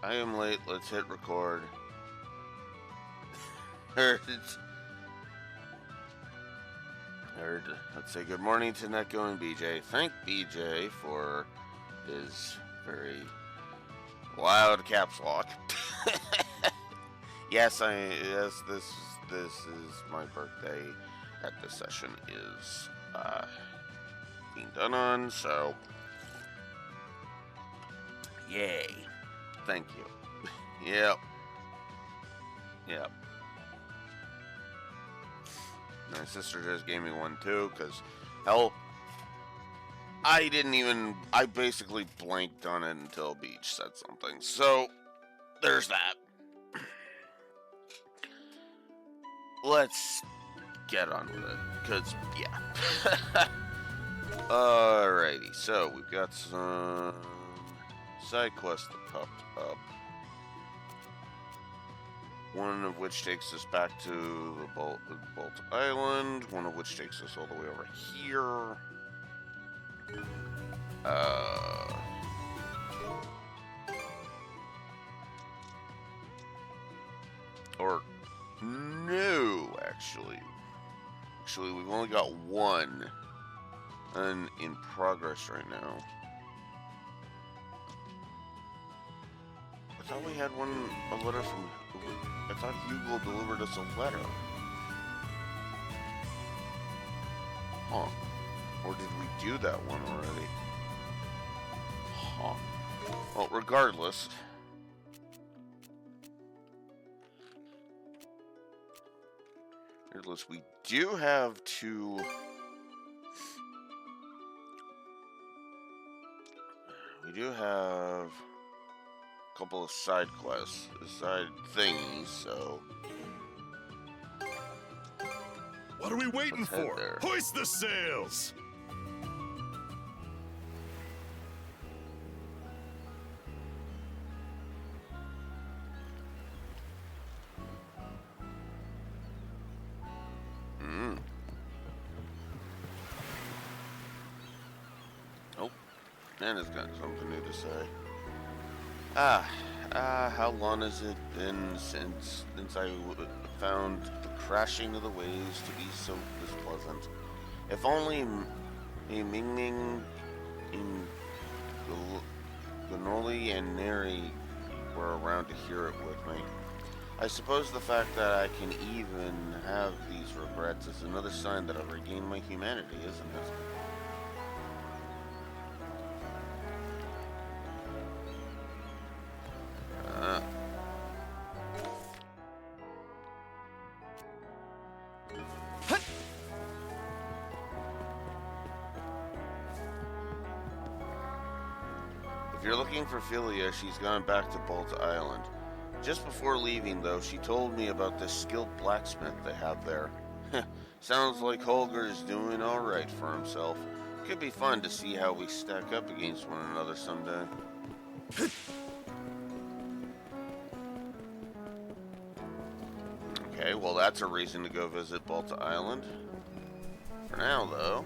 I am late. Let's hit record. Let's say good morning to Netgo and BJ. Thank BJ for his very loud caps lock. Yes, this is my birthday that this session is being done on, so yay. Thank you. Yep. My sister just gave me one too, because hell, I basically blanked on it until Beach said something. So, there's that. Let's get on with it, because, yeah. Alrighty, so we've got some side quests that popped up. One of which takes us back to the Bolt Island. One of which takes us all the way over here. Or no, actually. Actually, we've only got one in progress right now. I thought we had a letter from... I thought Hugo delivered us a letter. Huh. Or did we do that one already? Huh. Well, regardless... we do have to... We do have... couple of side quests, side things, so... What are we waiting for? There. Hoist the sails! Oh, Nana's got something new to say. How long has it been since I found the crashing of the waves to be so displeasant? If only Ming, Ganoli, and Neri were around to hear it with me. I suppose the fact that I can even have these regrets is another sign that I've regained my humanity, isn't it? If you're looking for Philia, she's gone back to Bolt Island. Just before leaving, though, she told me about this skilled blacksmith they have there. Sounds like Holger's doing alright for himself. Could be fun to see how we stack up against one another someday. Okay, well that's a reason to go visit Balta Island. For now, though...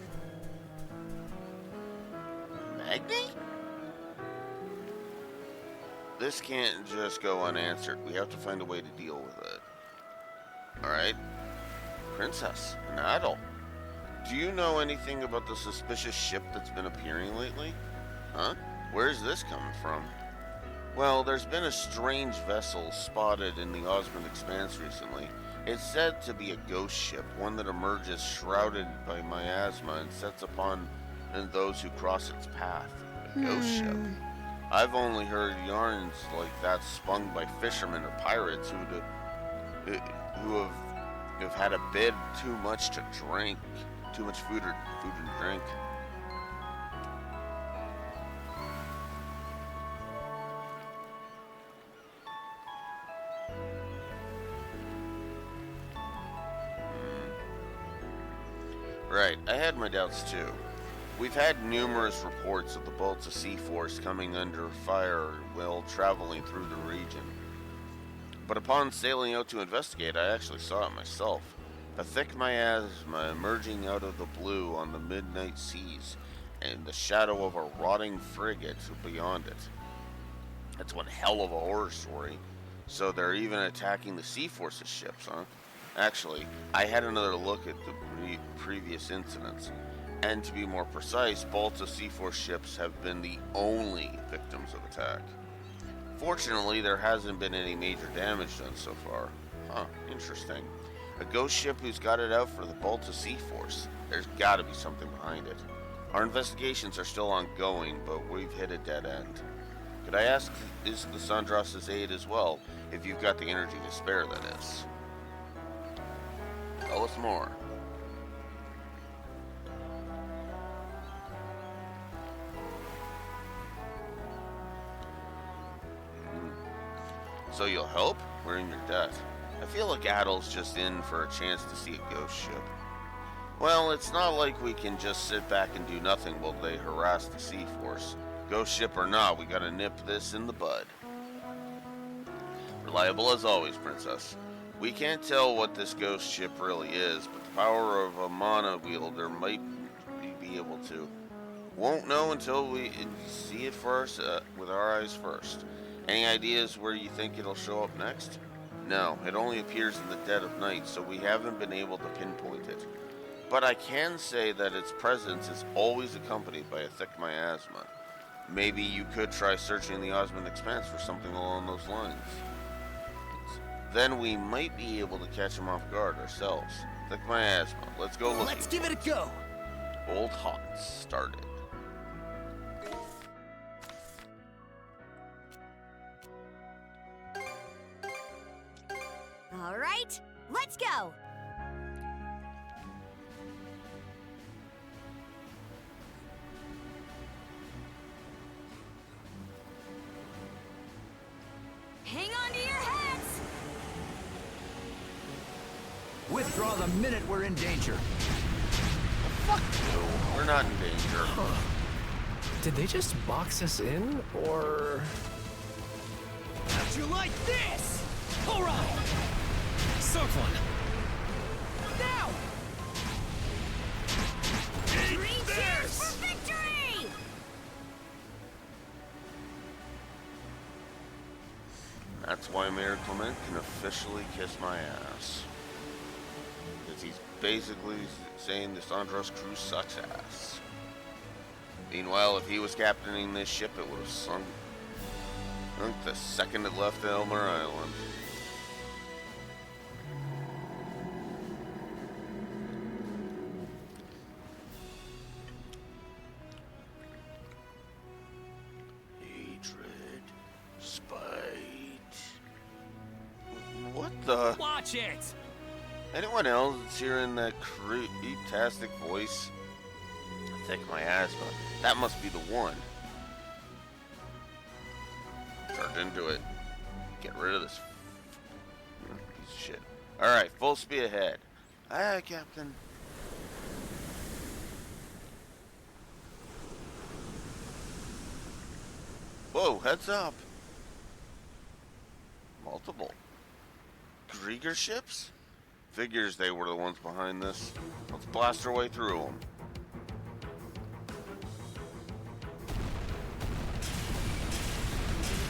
Magni? This can't just go unanswered. We have to find a way to deal with it. Alright. Princess, an idol. Do you know anything about the suspicious ship that's been appearing lately? Huh? Where's this coming from? Well, there's been a strange vessel spotted in the Osmond Expanse recently. It's said to be a ghost ship, one that emerges shrouded by miasma and sets upon those who cross its path. A ghost ship? I've only heard yarns like that spun by fishermen or pirates who have had a bit too much to drink, too much food and drink. Right, I had my doubts too. We've had numerous reports of the Balta Sea Force coming under fire while traveling through the region. But upon sailing out to investigate, I actually saw it myself. A thick miasma emerging out of the blue on the midnight seas, and the shadow of a rotting frigate beyond it. That's one hell of a horror story. So they're even attacking the Sea Force's ships, huh? Actually, I had another look at the previous incidents, and to be more precise, Balta Sea Force ships have been the only victims of attack. Fortunately, there hasn't been any major damage done so far. Huh, interesting. A ghost ship who's got it out for the Balta Sea Force. There's gotta be something behind it. Our investigations are still ongoing, but we've hit a dead end. Could I ask, is the Sandras' aid as well, if you've got the energy to spare, that is? Tell us more. So you'll help? We're in your debt. I feel like Adel's just in for a chance to see a ghost ship. Well, it's not like we can just sit back and do nothing while they harass the Sea Force. Ghost ship or not, we gotta nip this in the bud. Reliable as always, Princess. We can't tell what this ghost ship really is, but the power of a mana wielder might be able to. Won't know until we see it first, with our eyes first. Any ideas where you think it'll show up next? No, it only appears in the dead of night, so we haven't been able to pinpoint it. But I can say that its presence is always accompanied by a thick miasma. Maybe you could try searching the Osmond Expanse for something along those lines. Then we might be able to catch him off guard ourselves. Thick miasma. Let's go looking. Let's give it a go. Old Hawks started. All right, let's go. Hang on to your hats! Withdraw the minute we're in danger. Fuck you. We're not in danger. Did they just box us in, or...? How'd you like this? All right. Soak one. Now! Three cheers for victory! That's why Mayor Clement can officially kiss my ass. Because he's basically saying the Sandros crew sucks ass. Meanwhile, if he was captaining this ship, it would have sunk the second it left Elmer Island. Hatred, spite. What the? Watch it! Anyone else that's hearing that creep-tastic voice? Thick miasma. That must be the one. Turned into it. Get rid of this piece of shit. Alright, full speed ahead. Aye, Captain. Whoa, heads up. Multiple. Grieger ships? Figures they were the ones behind this. Let's blast our way through them.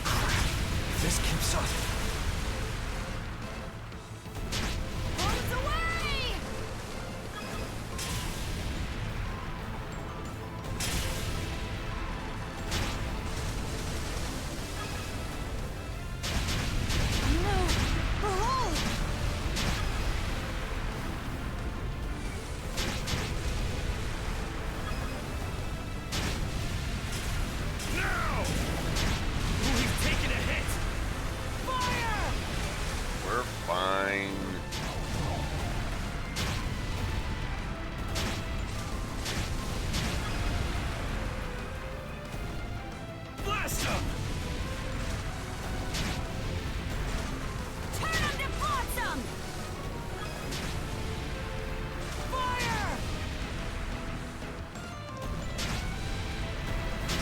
If this keeps up. Bombs away! No! Behold! Now! We've taken a hit. Fire! We're fine. Blast them! Turn them to flotsam! Fire!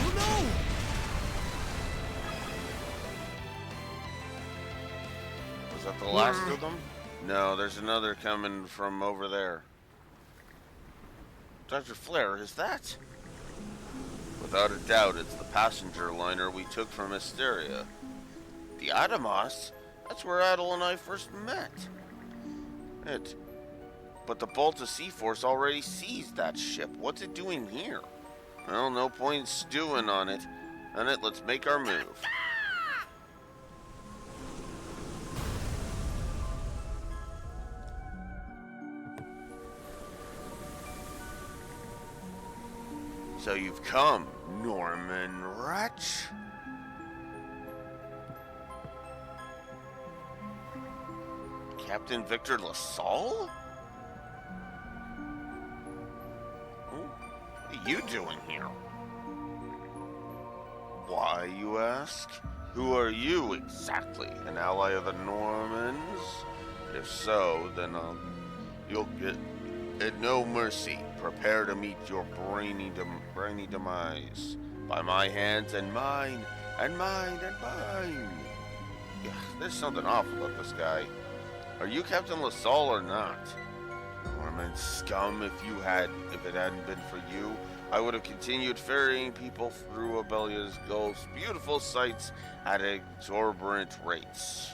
Oh no! Was that the last of them? No, there's another coming from over there. Dr. Flair, is that? Without a doubt, it's the passenger liner we took from Hysteria. The Adamos? That's where Adel and I first met. But the Balta Sea Force already seized that ship. What's it doing here? Well, no point stewing on it. Let's make our move. So you've come, Norman wretch. Captain Victor LaSalle? What are you doing here? Why, you ask? Who are you exactly? An ally of the Normans? If so, then you'll get at no mercy. Prepare to meet your brainy demise. By my hands and mine, and mine, and mine. Yeah, there's something off about this guy. Are you Captain LaSalle or not? Norman scum, if it hadn't been for you, I would have continued ferrying people through Abelia's Gulf's beautiful sights at exorbitant rates.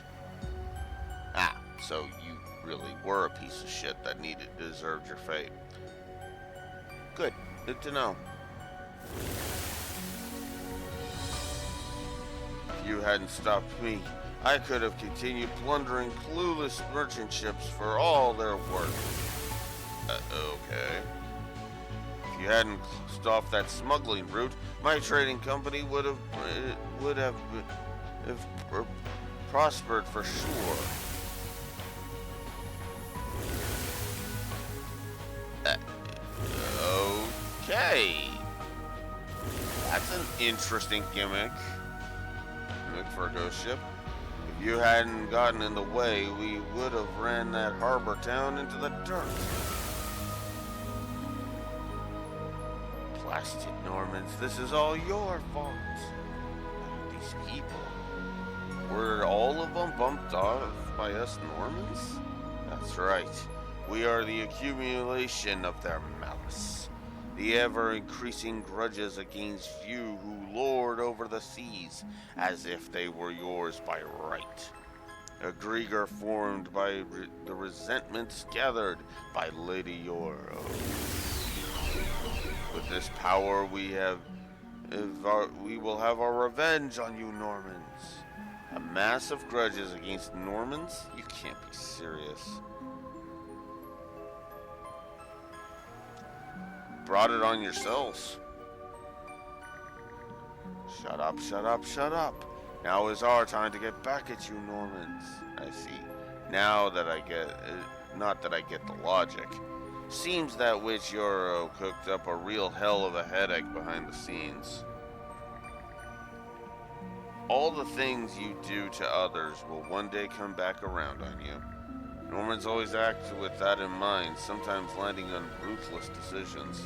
Ah, so you really were a piece of shit that deserved your fate. Good to know. If you hadn't stopped me, I could have continued plundering clueless merchant ships for all they're worth. Okay. If you hadn't stopped that smuggling route, my trading company would have prospered for sure. Okay. That's an interesting gimmick for a ghost ship. If you hadn't gotten in the way, we would have ran that harbor town into the dirt. Blasted Normans, this is all your fault. These people, were all of them bumped off by us Normans? That's right. We are the accumulation of their malice. The ever-increasing grudges against you who lord over the seas as if they were yours by right. A Grieger formed by the resentments gathered by Lady Yoro. With this power we will have our revenge on you Normans. A mass of grudges against Normans? You can't be serious. Brought it on yourselves. Shut up, shut up, shut up. Now is our time to get back at you Normans. I see. Now that I get, not that I get the logic. Seems that witch Yoro cooked up a real hell of a headache behind the scenes. All the things you do to others will one day come back around on you. Normans always act with that in mind, sometimes landing on ruthless decisions.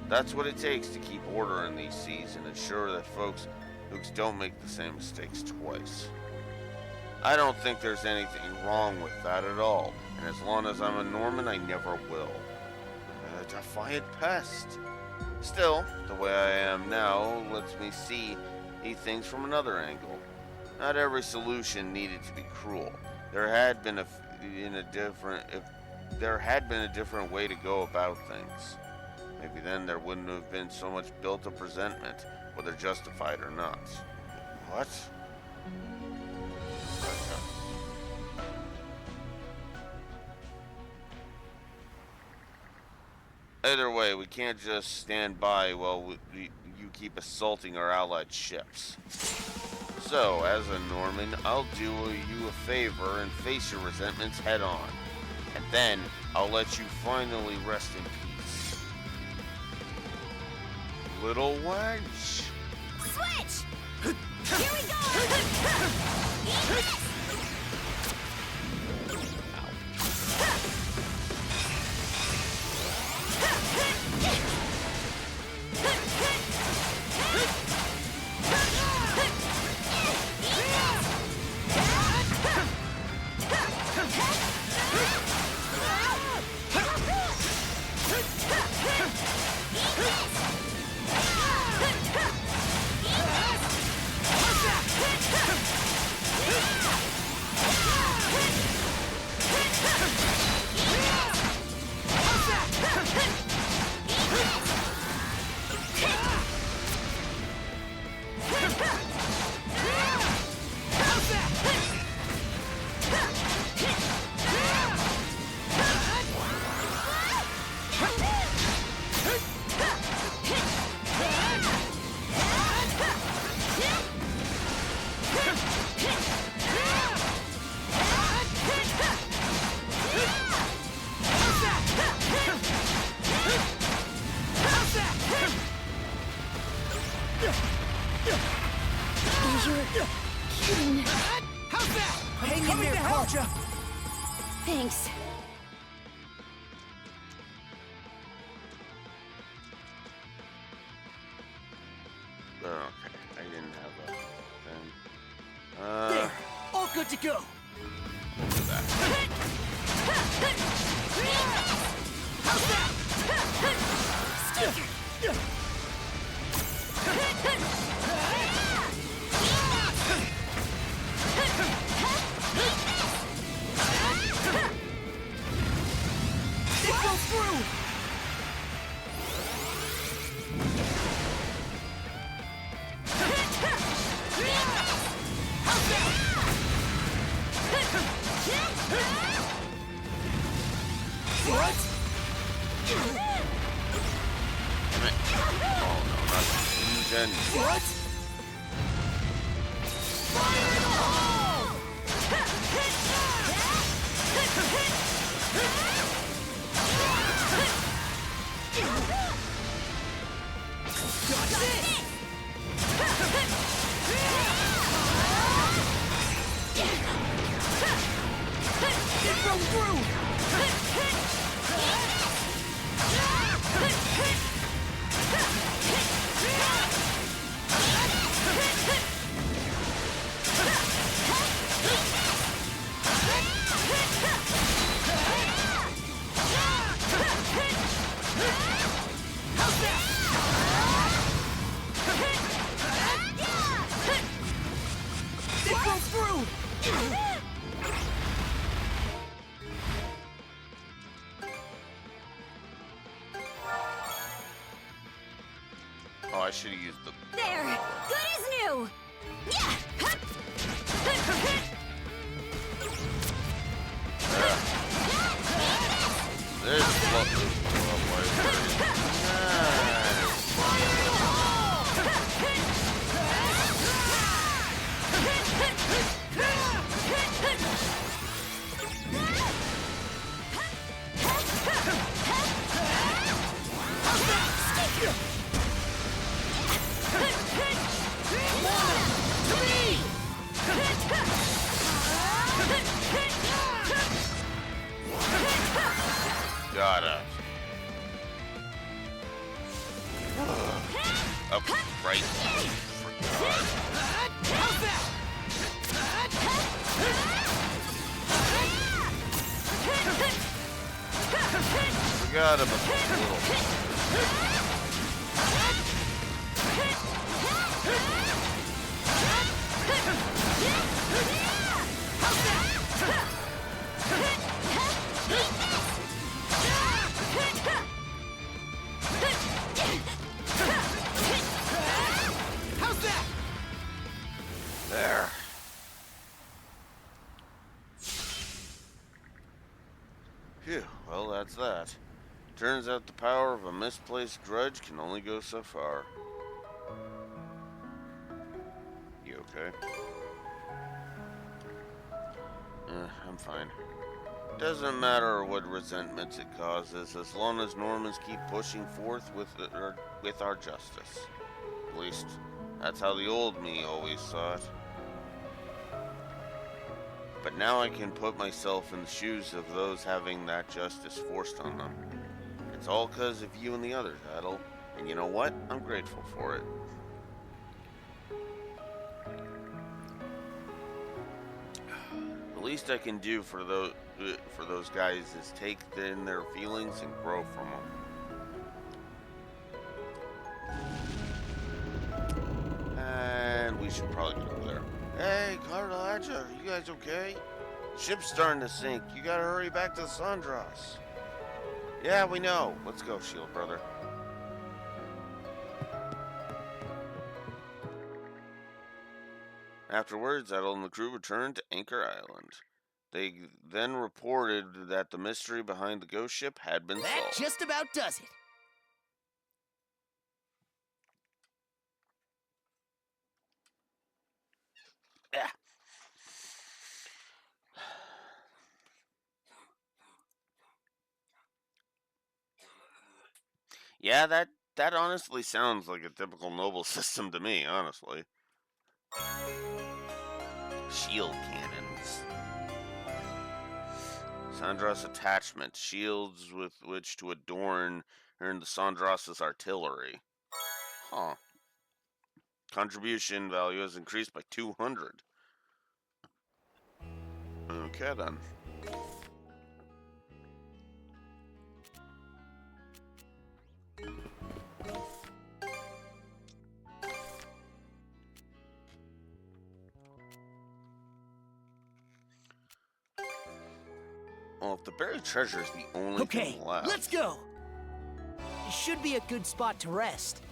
That's what it takes to keep order in these seas and ensure that folks don't make the same mistakes twice. I don't think there's anything wrong with that at all, and as long as I'm a Norman, I never will. A defiant pest. Still, the way I am now lets me see things from another angle. Not every solution needed to be cruel. There had been a different way to go about things. Maybe then there wouldn't have been so much built-up resentment, whether justified or not. What? Either way, we can't just stand by while you keep assaulting our allied ships. So, as a Norman, I'll do you a favor and face your resentments head on. And then, I'll let you finally rest in peace. Little wench! Switch! Here we go! Eat this! Hang in there, Carja. Thanks. Okay, I didn't have a thing. There! All good to go! Do that. It goes through! What? Damn it. Oh no, not fusion. What? Fire in the hole! Got this! It broke through! It broke through! Oh, I should have used the. There! Good as new! Yeah! Hup. There's Got it. Up right. Forgot about the little. How's that? There. Phew, well, that's that. Turns out the power of a misplaced grudge can only go so far. You okay? I'm fine. Doesn't matter what resentments it causes, as long as Normans keep pushing forth with our justice. At least, that's how the old me always saw it. But now I can put myself in the shoes of those having that justice forced on them. It's all 'cause of you and the others, Adel. And you know what? I'm grateful for it. The least I can do for those guys is take in their feelings and grow from them. And we should probably get over there. Hey, Cartalaja, are you guys okay? Ship's starting to sink. You gotta hurry back to Sandras. Yeah, we know. Let's go, Shield brother. Afterwards, Adel and the crew returned to Anchor Island. They then reported that the mystery behind the ghost ship had been That solved. just about does it. Yeah. Yeah, that honestly sounds like a typical noble system to me, honestly. Shield cannons. Sandras attachment. Shields with which to adorn earn the Sandras' artillery. Huh. Contribution value has increased by 200. Okay then. Well, if the buried treasure is the only Okay, thing left. let's go. It should be a good spot to rest.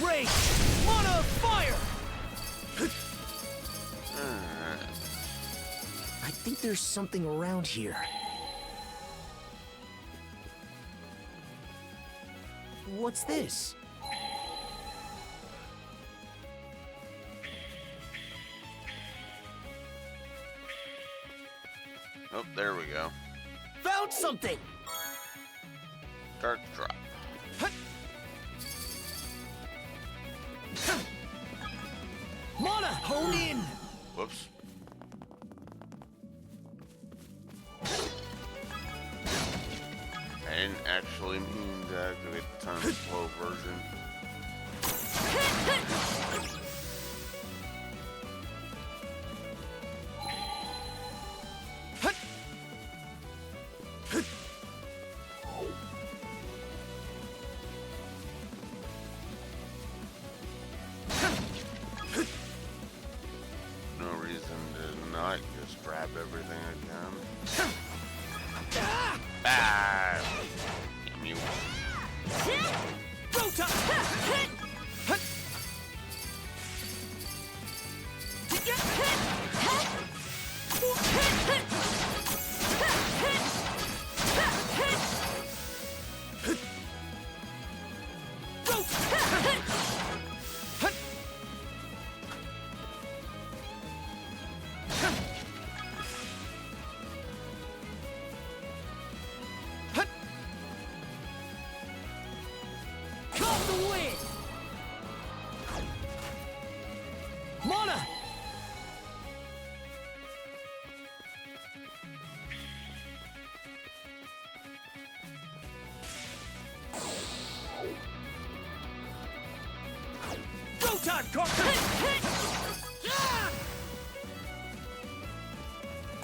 Rage! Mana fire! I think there's something around here. What's this? Oh, there we go. Found something! Dark drop. Mana, hone in! Whoops. I didn't actually mean to activate the time slow version. No reason to not just grab everything I can. Ah! Damn you. Caught the wind! Mana! Proton cartridge!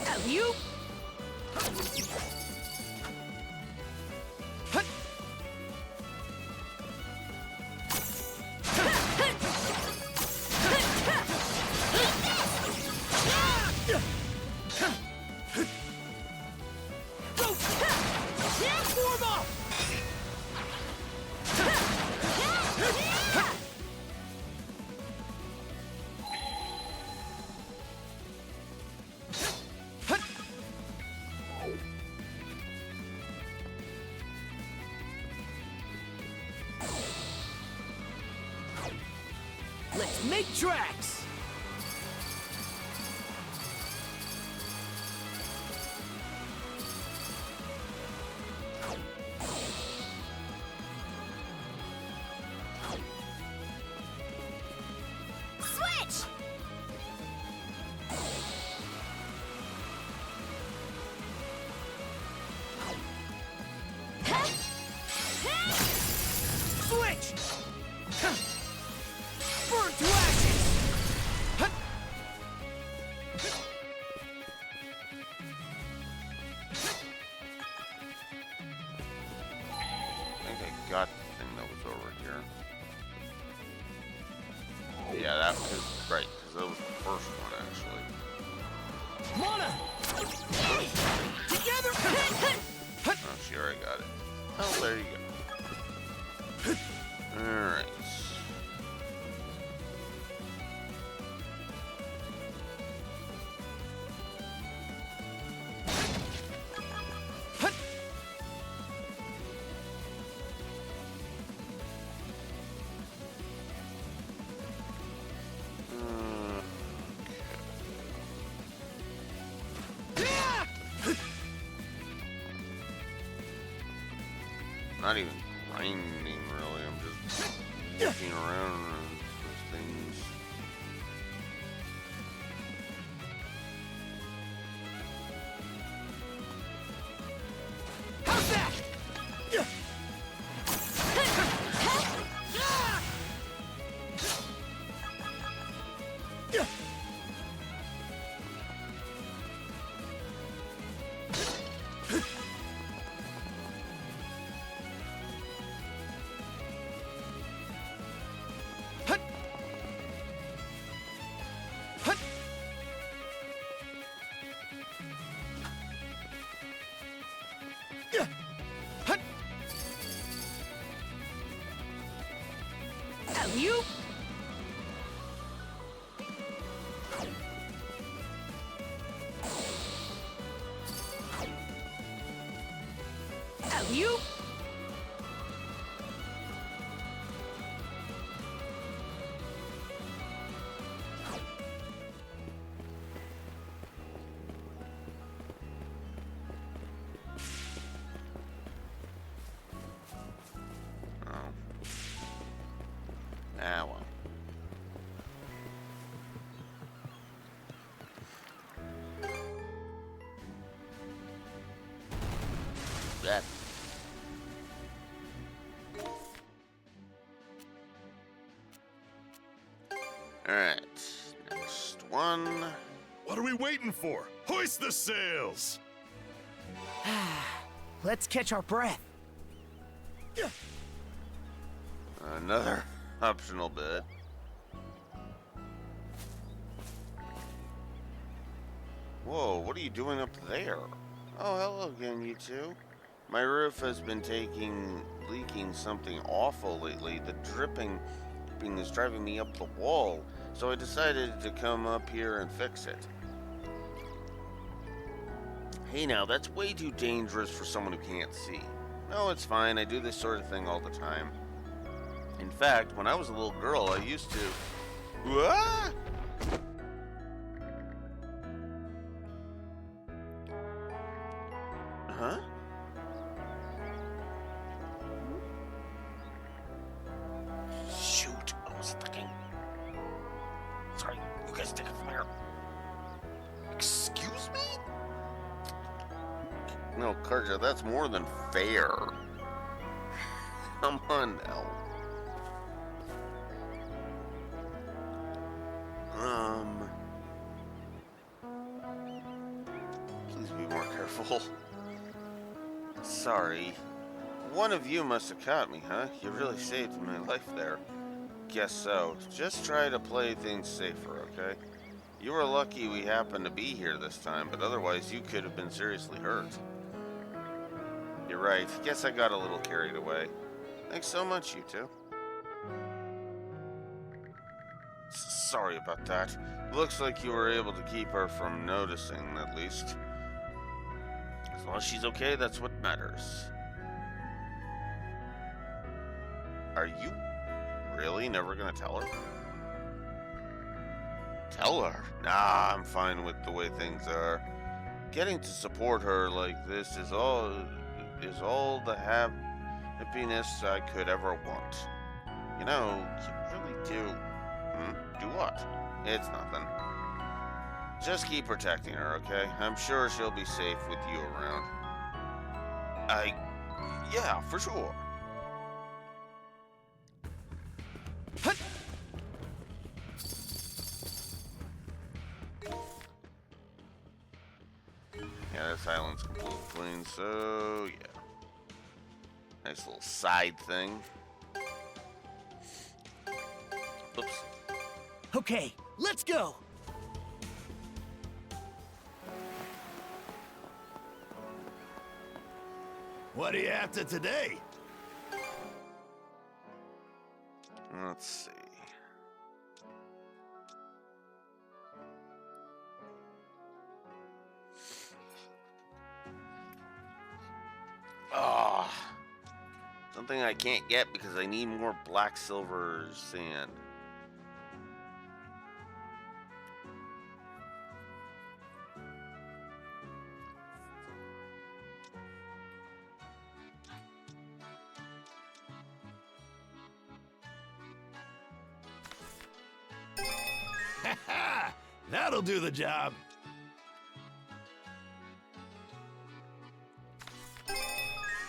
Alley-oop! Let's make tracks! Switch! Yeah, that was right, because that was the first one, actually. Mana! Together! Oh, she already got it. Oh, there you go. Alright. Not even grinding, really. I'm just looking around for things. How's that? You? You? Ah, well. That. Alright. Next one. What are we waiting for? Hoist the sails! Let's catch our breath. Another optional bit. Whoa, what are you doing up there? Oh, hello again, you two. My roof has been leaking something awful lately. The dripping is driving me up the wall, so I decided to come up here and fix it. Hey now, that's way too dangerous for someone who can't see. No, it's fine. I do this sort of thing all the time. In fact, when I was a little girl, I used to... What? Huh? Shoot, I was thinking. Sorry, you guys take it from here. Excuse me? No, Karja, that's more than fair. Come on now. Please be more careful. Sorry. One of you must have caught me, huh? You really saved my life there. Guess so. Just try to play things safer, okay? You were lucky we happened to be here this time, but otherwise you could have been seriously hurt. You're right. Guess I got a little carried away. Thanks so much, you two. Sorry about that. Looks like you were able to keep her from noticing, at least. As long as she's okay, that's what matters. Are you really never gonna tell her? Tell her? Nah, I'm fine with the way things are. Getting to support her like this is all the happiness I could ever want. You know, you really do. Do what? It's nothing. Just keep protecting her, okay? I'm sure she'll be safe with you around. Yeah, for sure. Yeah, this island's completely clean, so yeah. Nice little side thing. Oops. Okay, let's go. What are you after today? Let's see. Ah, something I can't get because I need more black silver sand. Ha! That'll do the job.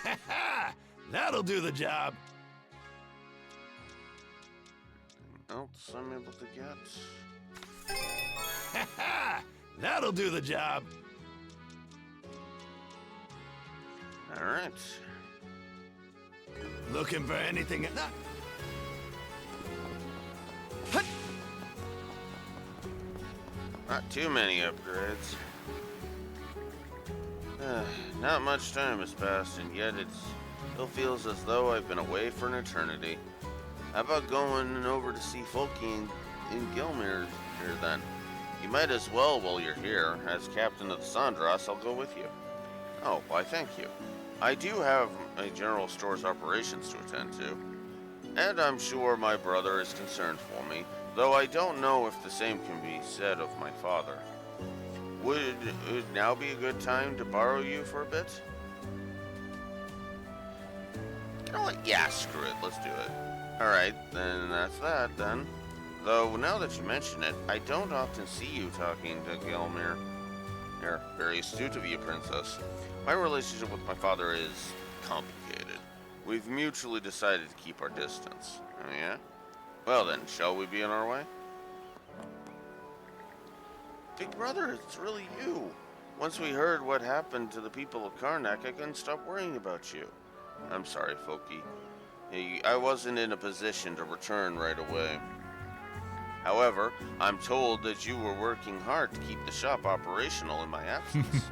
Ha! That'll do the job. Else I'm able to get. Ha! That'll do the job. All right. Looking for anything? Not too many upgrades. Not much time has passed, and yet it still feels as though I've been away for an eternity. How about going over to see Folky in Gilmere here then? You might as well while you're here. As captain of the Sandras, I'll go with you. Oh, why thank you. I do have a general store's operations to attend to, and I'm sure my brother is concerned for me, though I don't know if the same can be said of my father. Would it now be a good time to borrow you for a bit? You know what? Yeah, screw it. Let's do it. Alright, then that's that, then. Though, now that you mention it, I don't often see you talking to Gilmere. You're very astute of you, Princess. My relationship with my father is complicated. We've mutually decided to keep our distance. Oh, yeah? Well then, shall we be on our way? Big brother, it's really you. Once we heard what happened to the people of Karnak, I couldn't stop worrying about you. I'm sorry, Folky. I wasn't in a position to return right away. However, I'm told that you were working hard to keep the shop operational in my absence.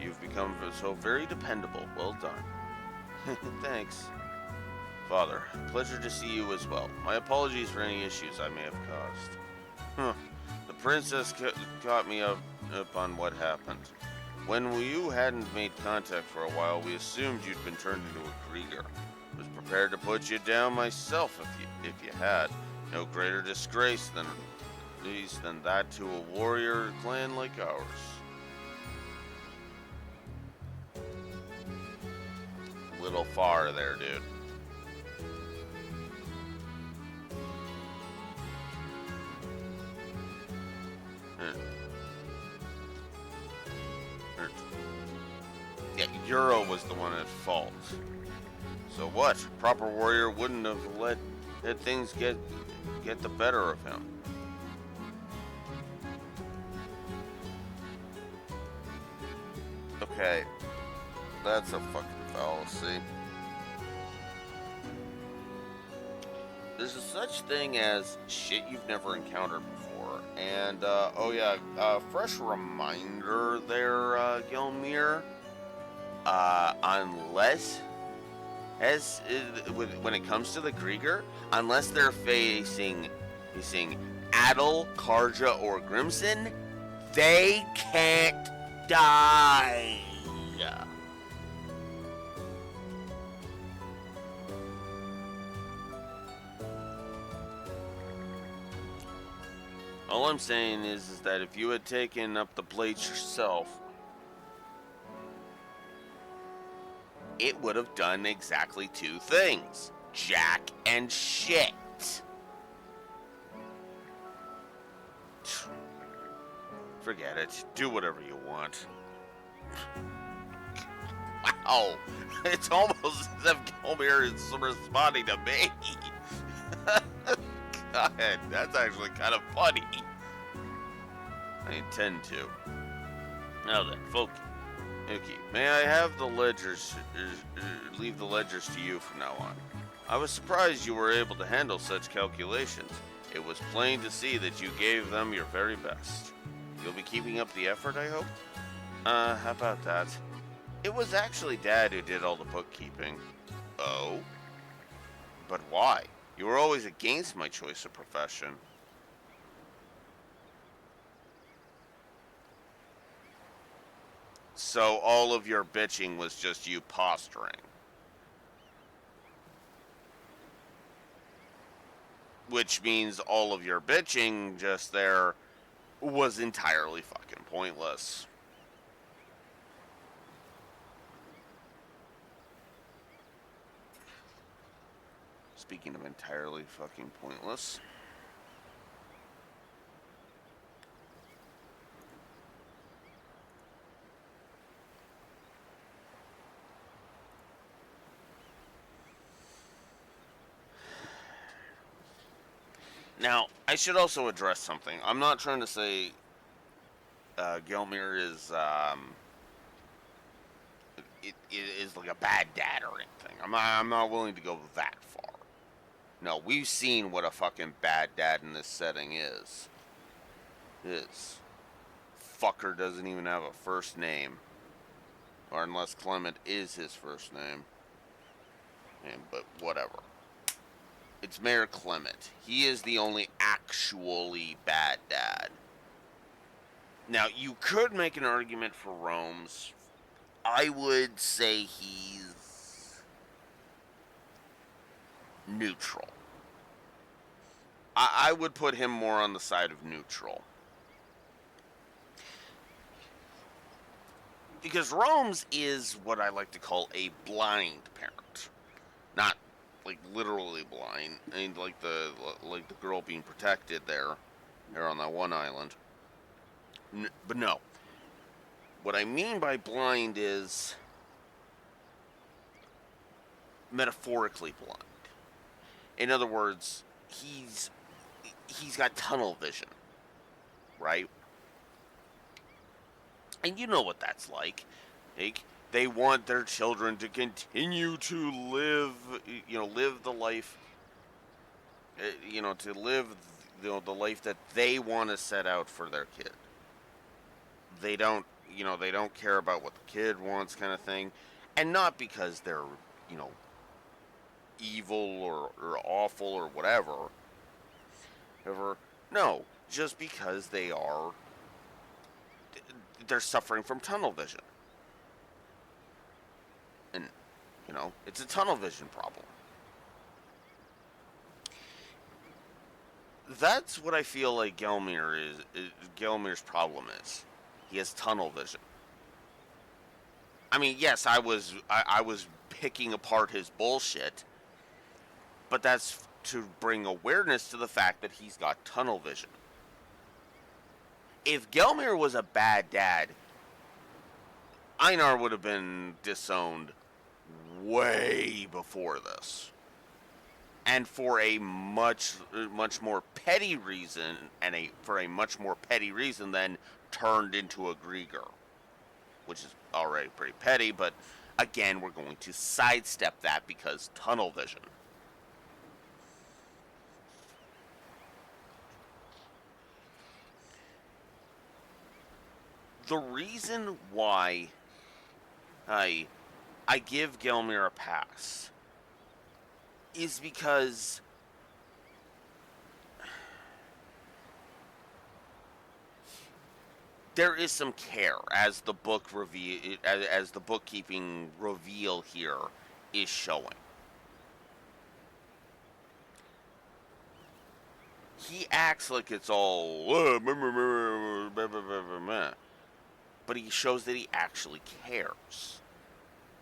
You've become so very dependable. Well done. Thanks. Father, pleasure to see you as well. My apologies for any issues I may have caused. The princess caught me up on what happened. When you hadn't made contact for a while, we assumed you'd been turned into a Krieger. Was prepared to put you down myself if you had. No greater disgrace than that to a warrior clan like ours. Little far there, dude. Yeah, Euro was the one at fault. So what? Proper warrior wouldn't have let things get the better of him. Okay, that's a fucking fallacy. There's a such thing as shit you've never encountered before, and oh yeah, fresh reminder there, Gilmere. Unless, when it comes to the Krieger, unless they're facing Adel, Karja, or Grimson, they can't die. All I'm saying is that if you had taken up the blades yourself, it would have done exactly two things. Jack and shit. Forget it. Do whatever you want. Wow. It's almost as if Gilmere is responding to me. God, that's actually kind of funny. I intend to. Now then, Folky. Okay, may I have the ledgers, leave the ledgers to you from now on. I was surprised you were able to handle such calculations. It was plain to see that you gave them your very best. You'll be keeping up the effort, I hope? How about that? It was actually Dad who did all the bookkeeping. Oh? But why? You were always against my choice of profession. So all of your bitching was just you posturing. Which means all of your bitching just there was entirely fucking pointless. Speaking of entirely fucking pointless. Now, I should also address something. I'm not trying to say Gelmir is it is like a bad dad or anything. I'm not willing to go that far. No, we've seen what a fucking bad dad in this setting is. Fucker doesn't even have a first name. Or unless Clement is his first name. But whatever. It's Mayor Clement. He is the only actually bad dad. Now, you could make an argument for Rome's. I would say he's neutral. I would put him more on the side of neutral. Because Rome's is what I like to call a blind parent. Not like literally blind. I mean, like the girl being protected there on that one island. But no. What I mean by blind is metaphorically blind. In other words, he's got tunnel vision, right? And you know what that's like. They want their children to continue to live the life, to live, the life that they want to set out for their kid. They don't care about what the kid wants, kind of thing. And not because they're, evil or awful or whatever. No, just because they're suffering from tunnel vision. And, it's a tunnel vision problem. That's what I feel like Gelmir's problem is. He has tunnel vision. I mean, yes, I was picking apart his bullshit, but that's to bring awareness to the fact that he's got tunnel vision. If Gelmir was a bad dad, Einar would have been disowned way before this. And for a much more petty reason, than turned into a Grieger. Which is already pretty petty, but again, we're going to sidestep that because tunnel vision. The reason why I give Gelmir a pass is because there is some care, as the as the bookkeeping reveal here is showing. He acts like it's all, but he shows that he actually cares.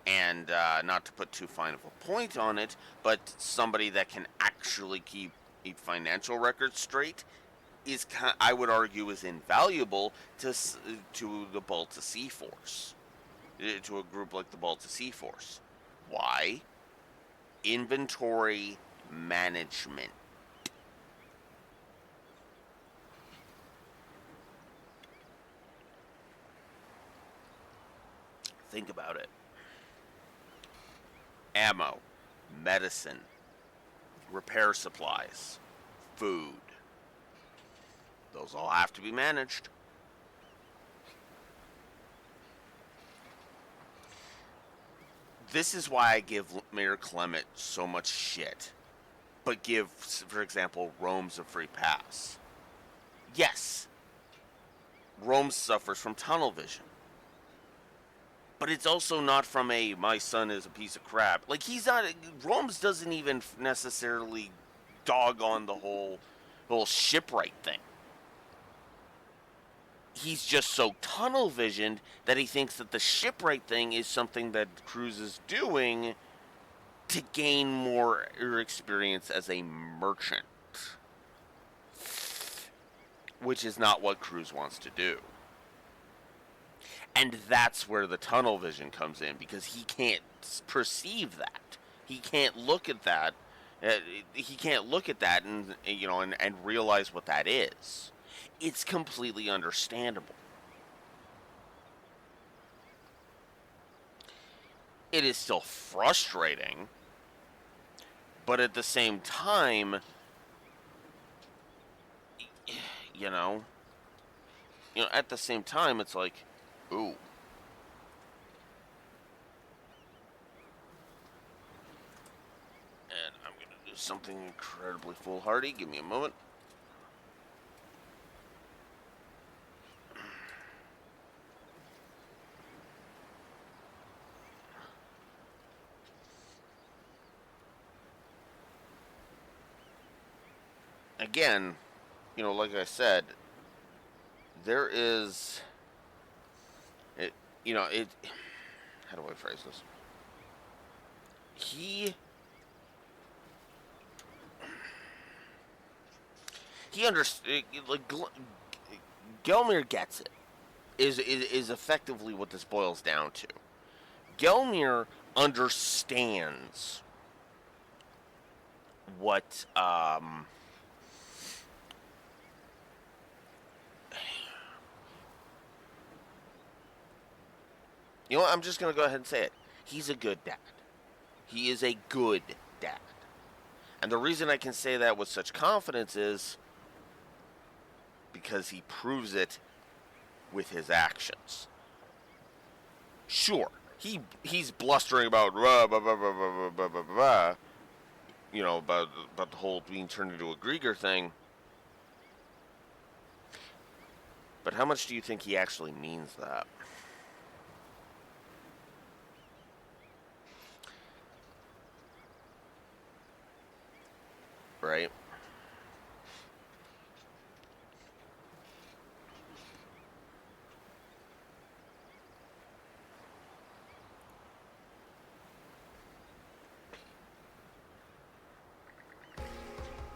And not to put too fine of a point on it, but somebody that can actually keep financial records straight is, I would argue, is invaluable to the Balta Sea Force, to a group like the Balta Sea Force. Why? Inventory management. Think about it. Ammo, medicine, repair supplies, food. Those all have to be managed. This is why I give Mayor Clement so much shit, but give, for example, Rome's a free pass. Yes, Rome suffers from tunnel vision, but it's also not from my son is a piece of crap. Like, he's not, Rome's doesn't even necessarily dog on the whole shipwright thing. He's just so tunnel visioned that he thinks that the shipwright thing is something that Cruz is doing to gain more experience as a merchant, which is not what Cruz wants to do. And that's where the tunnel vision comes in, because he can't perceive that. He can't look at that. He can't look at that and realize what that is. It's completely understandable. It is still frustrating, but at the same time, at the same time, it's like, ooh. And I'm going to do something incredibly foolhardy. Give me a moment. Again, like I said, there is, how do I phrase this? He understands, like, Gelmir gets it, is effectively what this boils down to. Gelmir understands what, I'm just going to go ahead and say it. He's a good dad. He is a good dad. And the reason I can say that with such confidence is because he proves it with his actions. Sure, he's blustering about about the whole being turned into a Grieger thing. But how much do you think he actually means that? Right?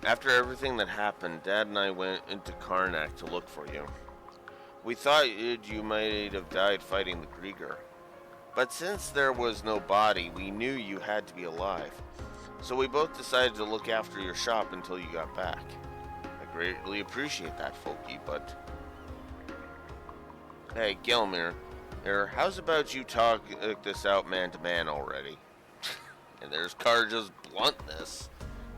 After everything that happened, Dad and I went into Karnak to look for you. We thought you might have died fighting the Grieger. But since there was no body, we knew you had to be alive. So we both decided to look after your shop until you got back. I greatly appreciate that, Folky, but... Hey, Gelmir, how's about you talk this out man-to-man already? And there's Karja's bluntness.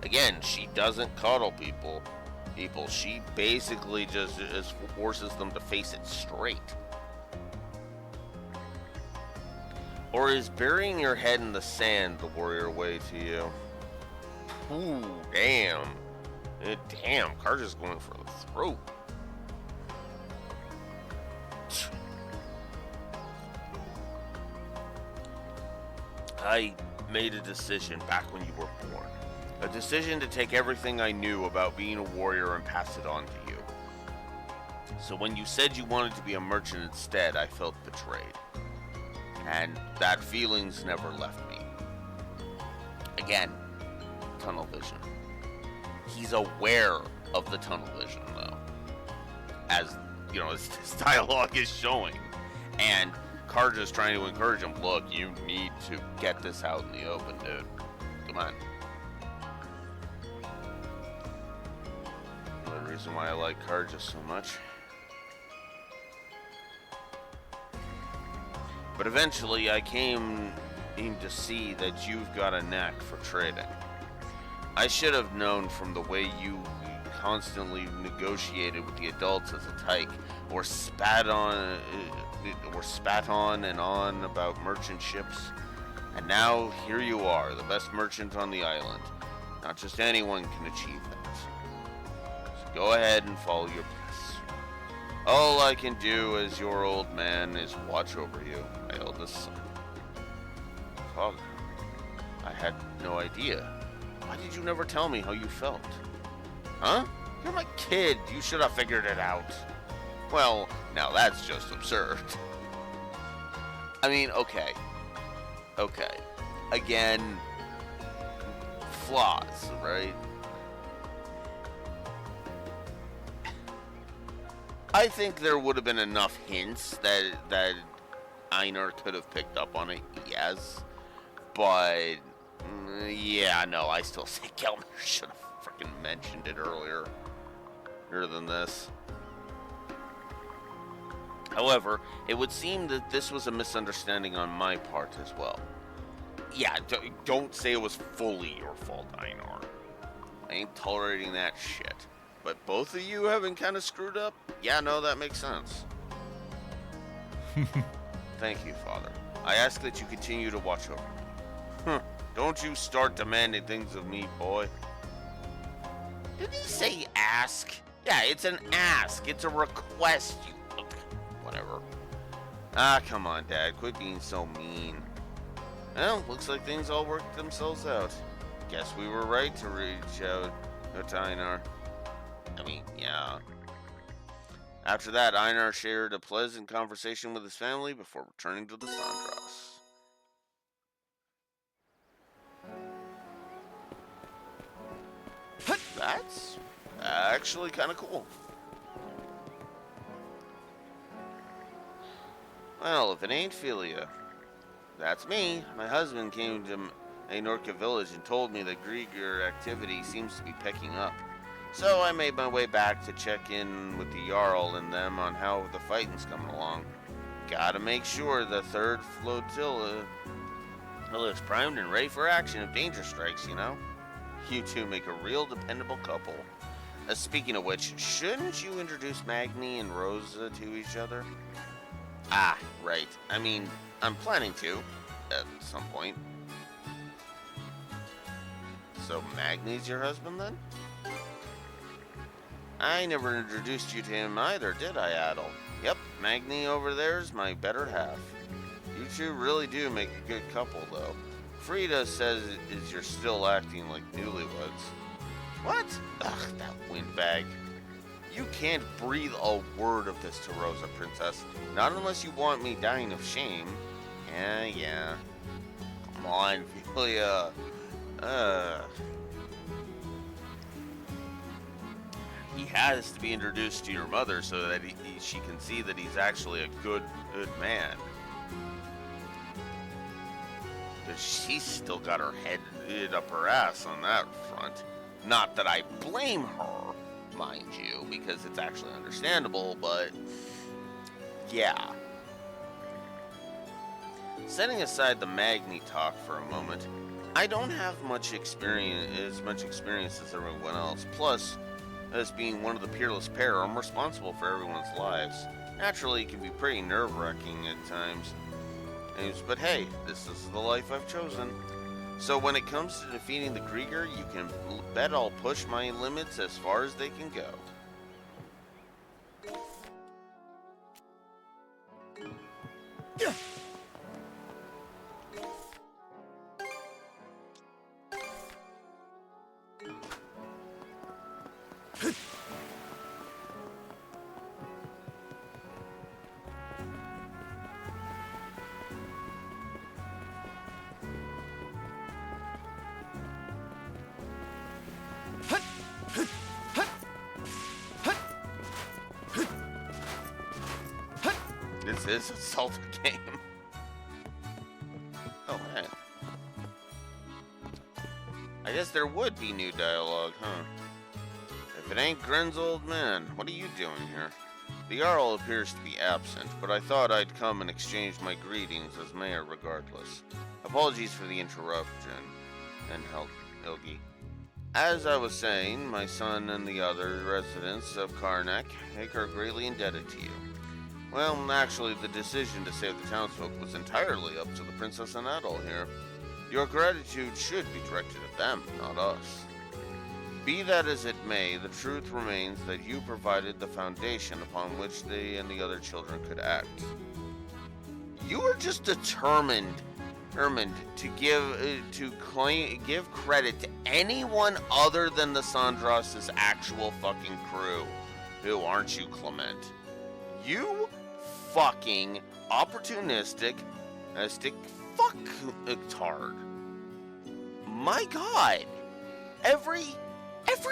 Again, she doesn't coddle people. She basically just forces them to face it straight. Or is burying your head in the sand the warrior way to you? Ooh, damn. Damn, Karja's going for the throat. I made a decision back when you were born. A decision to take everything I knew about being a warrior and pass it on to you. So when you said you wanted to be a merchant instead, I felt betrayed. And that feeling's never left me. Again, tunnel vision. He's aware of the tunnel vision, though. As, his dialogue is showing. And Karja's trying to encourage him, look, you need to get this out in the open, dude. Come on. Another reason why I like Karja so much. But eventually I came to see that you've got a knack for trading. I should have known from the way you constantly negotiated with the adults as a tyke, or spat on and on about merchant ships. And now here you are, the best merchant on the island. Not just anyone can achieve that. So go ahead and follow your bliss. All I can do as your old man is watch over you, my eldest son. Father, I had no idea. Why did you never tell me how you felt? Huh? You're my kid. You should have figured it out. Well, now that's just absurd. I mean, okay. Again, flaws, right? I think there would have been enough hints that Einar could have picked up on it, yes. But, yeah, no, I still say Gelmir should have freaking mentioned it earlier than this. However, it would seem that this was a misunderstanding on my part as well. Yeah, don't say it was fully your fault, Einar. I ain't tolerating that shit. But both of you having kind of screwed up? Yeah, no, that makes sense. Thank you, Father. I ask that you continue to watch over me. Don't you start demanding things of me, boy. Did he say ask? Yeah, it's an ask. It's a request, you... Whatever. Ah, come on, Dad. Quit being so mean. Well, looks like things all worked themselves out. Guess we were right to reach out to Einar. I mean, yeah. After that, Einar shared a pleasant conversation with his family before returning to the Sandras. That's actually kind of cool. Well, if it ain't Philia, that's me. My husband came to Anorka village and told me that Grieger activity seems to be picking up. So I made my way back to check in with the Jarl and them on how the fighting's coming along. Gotta make sure the third flotilla is primed and ready for action if danger strikes, you know? You two make a real dependable couple. Speaking of which, shouldn't you introduce Magni and Rosa to each other? Ah, right. I mean, I'm planning to, at some point. So Magni's your husband, then? I never introduced you to him either, did I, Adel? Yep, Magni over there's my better half. You two really do make a good couple, though. Frida says you're still acting like newlyweds. What? Ugh, that windbag. You can't breathe a word of this to Rosa, Princess. Not unless you want me dying of shame. Yeah. Come on, Philia. He has to be introduced to your mother so that she can see that he's actually a good man. Because she's still got her head up her ass on that front. Not that I blame her, mind you, because it's actually understandable, but yeah. Setting aside the Magni talk for a moment, I don't have as much experience as everyone else. Plus, as being one of the peerless pair, I'm responsible for everyone's lives. Naturally, it can be pretty nerve-wracking at times. But hey, this is the life I've chosen. So when it comes to defeating the Grieger, you can bet I'll push my limits as far as they can go. This is a salty game. Oh, man. I guess there would be new dialogue, huh? If it ain't Gren's old man, what are you doing here? The Jarl appears to be absent, but I thought I'd come and exchange my greetings as mayor regardless. Apologies for the interruption, and Helgi. As I was saying, my son and the other residents of Karnak are greatly indebted to you. Well, actually, the decision to save the townsfolk was entirely up to the princess and Adol here. Your gratitude should be directed at them, not us. Be that as it may, the truth remains that you provided the foundation upon which they and the other children could act. You were just determined to give credit to anyone other than the Sandros' actual fucking crew. Who aren't you, Clement? You fucking opportunistic, fucktard. My God, every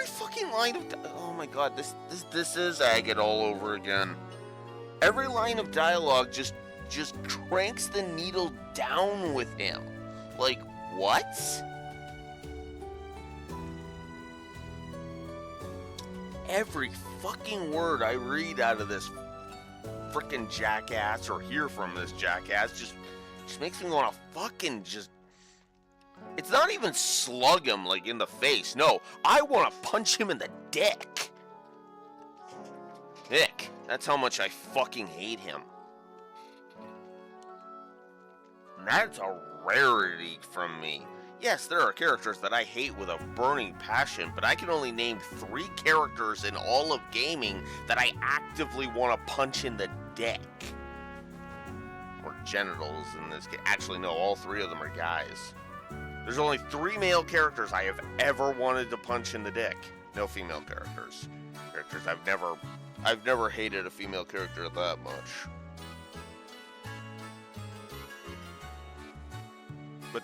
fucking line of oh my God, this is Agate all over again. Every line of dialogue just cranks the needle down with him. Like, what? Every fucking word I read out of this frickin' jackass or hear from this jackass just makes me want to fucking just... It's not even slug him, like, in the face. No, I want to punch him in the dick. Dick. That's how much I fucking hate him. And that's a rarity from me. Yes, there are characters that I hate with a burning passion, but I can only name 3 characters in all of gaming that I actively want to punch in the dick. Or genitals in this case. Actually, no, all 3 of them are guys. There's only 3 male characters I have ever wanted to punch in the dick. No female characters. I've never hated a female character that much. But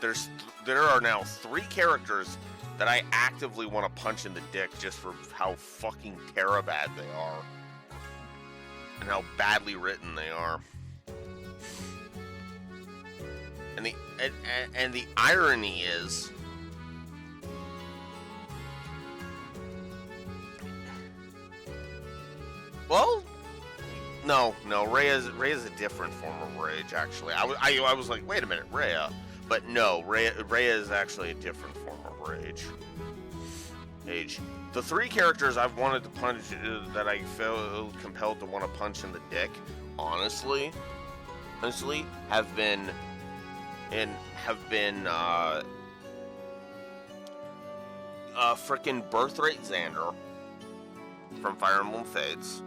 there are now 3 characters that I actively want to punch in the dick just for how fucking terabad they are. And how badly written they are. And the irony is, well, no, Rhea's a different form of rage. Actually, I was like, wait a minute, Rhea, but no, Rhea is actually a different form of rage. The 3 characters I've wanted to punch that I feel compelled to want to punch in the dick, honestly, have been frickin' Birthright Xander from Fire Emblem Fates.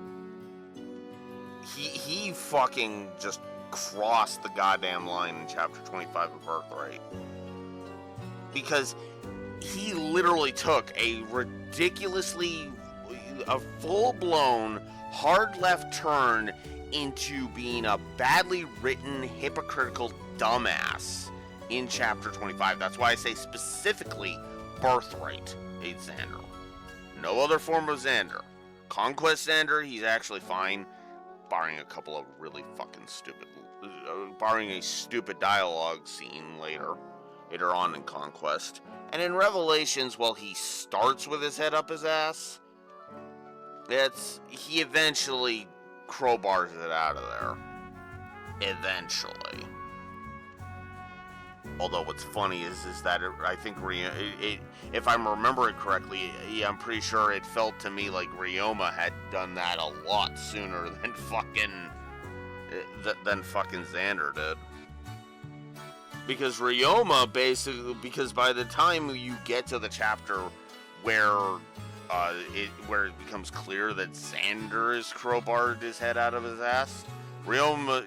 He fucking just crossed the goddamn line in chapter 25 of Birthright. Because he literally took a full-blown hard left turn into being a badly written, hypocritical dumbass in chapter 25. That's why I say specifically Birthright Xander. No other form of Xander. Conquest Xander, he's actually fine, barring a couple of really fucking barring a stupid dialogue scene later on in Conquest. And in Revelations, while he starts with his head up his ass, he eventually crowbars it out of there. Eventually. Although what's funny is that I think if I'm remembering correctly, I'm pretty sure it felt to me like Ryoma had done that a lot sooner than fucking Xander did. Because Ryoma because by the time you get to the chapter where it becomes clear that Xander has crowbarred his head out of his ass, Ryoma,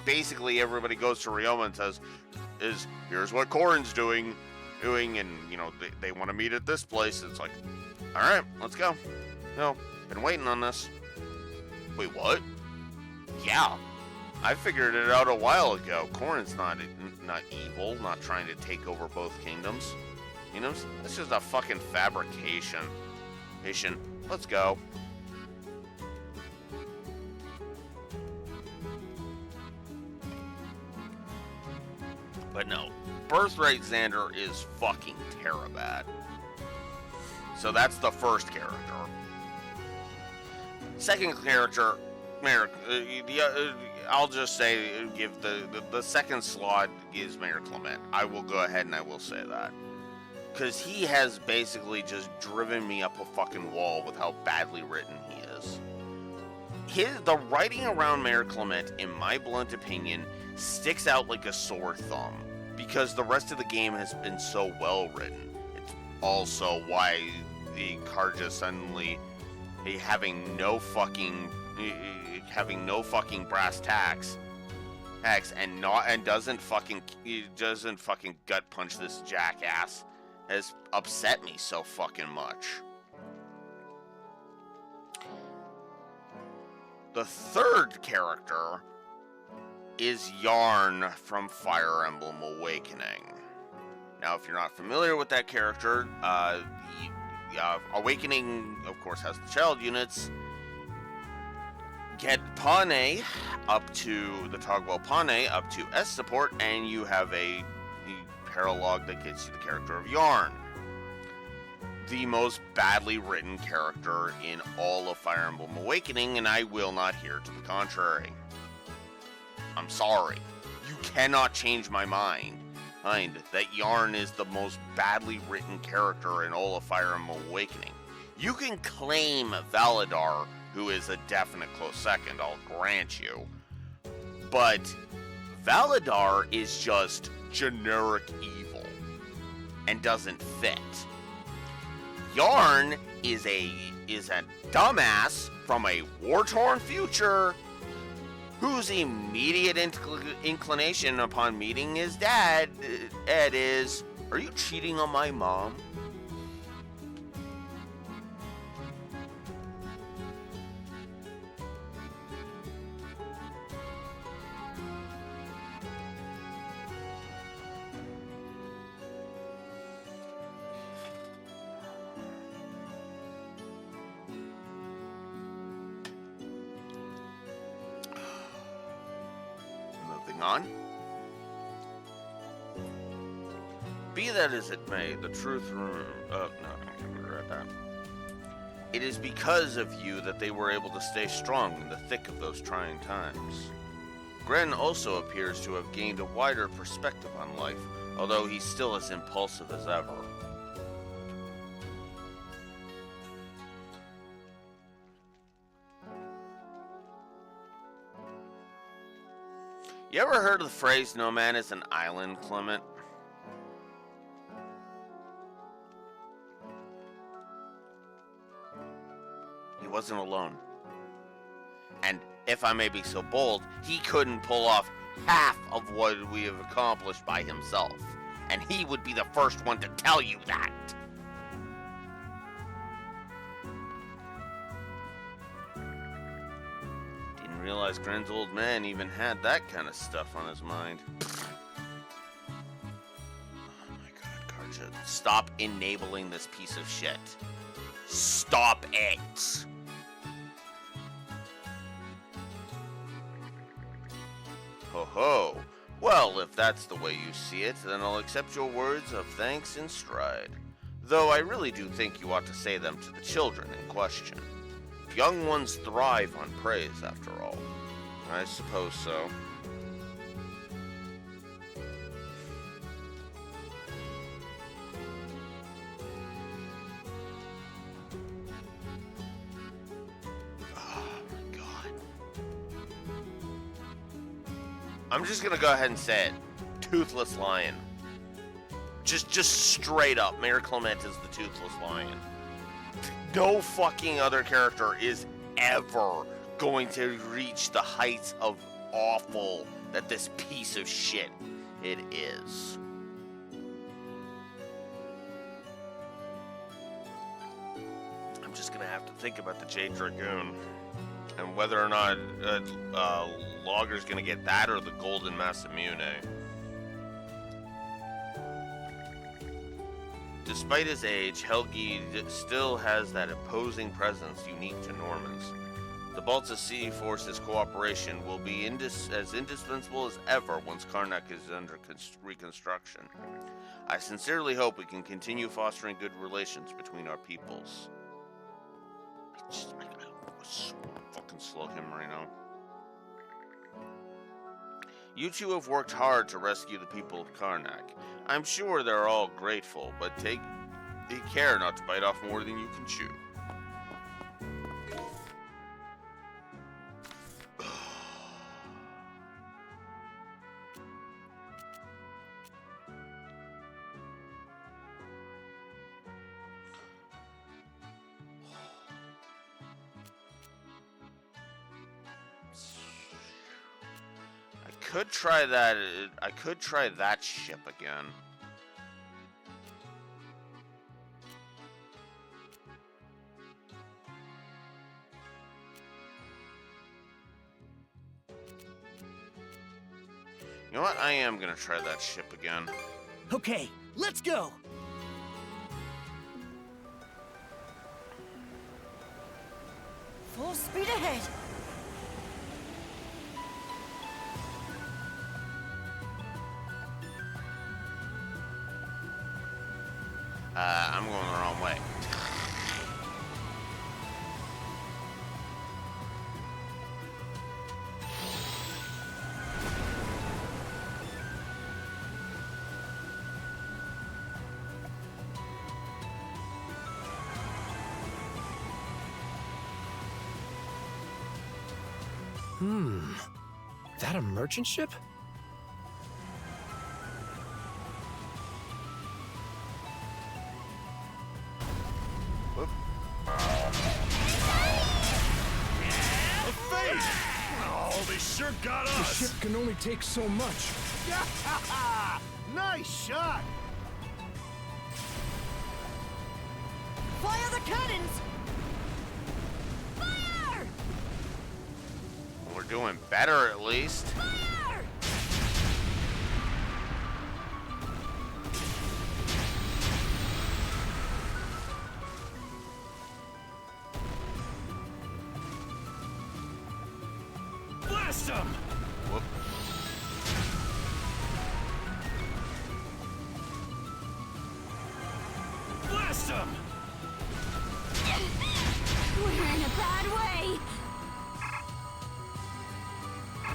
basically everybody goes to Ryoma and says, here's what Corrin's doing, and, they want to meet at this place. It's like, alright, let's go. No, been waiting on this. Wait, what? Yeah, I figured it out a while ago. Corrin's not evil, not trying to take over both kingdoms. It's just a fucking fabrication. Let's go. But no, Birthright Xander is fucking terabad. So that's the first character. Second character, I'll just say, give the second slot gives Mayor Clement. I will go ahead and I will say that. Because he has basically just driven me up a fucking wall with how badly written he is. The writing around Mayor Clement, in my blunt opinion, sticks out like a sore thumb. Because the rest of the game has been so well written. It's also why the Karja suddenly having no fucking brass tacks and doesn't fucking gut punch this jackass has upset me so fucking much. The third character is Yarn from Fire Emblem Awakening. Now, if you're not familiar with that character, Awakening, of course, has the child units. Get Pane up to the Togwell Pane up to S support, and you have a paralog that gets you the character of Yarn. The most badly written character in all of Fire Emblem Awakening, and I will not hear to the contrary. I'm sorry. You cannot change my mind that Yarn is the most badly written character in all of Fire Emblem Awakening. You can claim Valadar, who is a definite close second, I'll grant you. But Valadar is just generic evil and doesn't fit. Yarn is a dumbass from a war-torn future whose immediate inclination upon meeting his dad, Ed, is, "Are you cheating on my mom?" On. Be that as it may, the truth. No, I can't regret that. It is because of you that they were able to stay strong in the thick of those trying times. Gren also appears to have gained a wider perspective on life, although he's still as impulsive as ever. You ever heard of the phrase, "No man is an island," Clement? He wasn't alone. And if I may be so bold, he couldn't pull off half of what we have accomplished by himself. And he would be the first one to tell you that. Realize Gren's old man even had that kind of stuff on his mind. Oh my god, Karja. Stop enabling this piece of shit. Stop it! Ho ho. Well, if that's the way you see it, then I'll accept your words of thanks in stride. Though I really do think you ought to say them to the children in question. Young ones thrive on praise, after all. I suppose so. Oh my god. I'm just gonna go ahead and say it. Toothless Lion. Just straight up, Mayor Clement is the Toothless Lion. No fucking other character is ever going to reach the heights of awful that this piece of shit it is. I'm just gonna have to think about the Jade Dragoon and whether or not Logger's gonna get that or the Golden Masamune. Despite his age, Helgi still has that imposing presence unique to Normans. The Balta Sea Force's cooperation will be as indispensable as ever once Karnak is under reconstruction. I sincerely hope we can continue fostering good relations between our peoples. I fucking slug him right now. You two have worked hard to rescue the people of Karnak. I'm sure they're all grateful, but take care not to bite off more than you can chew. I could try that ship again. You know what? I am gonna try that ship again. Okay, let's go! Full speed ahead. I'm going the wrong way. That a merchant ship? Whoop. A fade! Oh, they sure got The us! ship can only take so much. Nice shot! Fire the cannons! Fire! We're doing better at least. Fire! Blast them! Whoop. Blast them! We're in a bad way!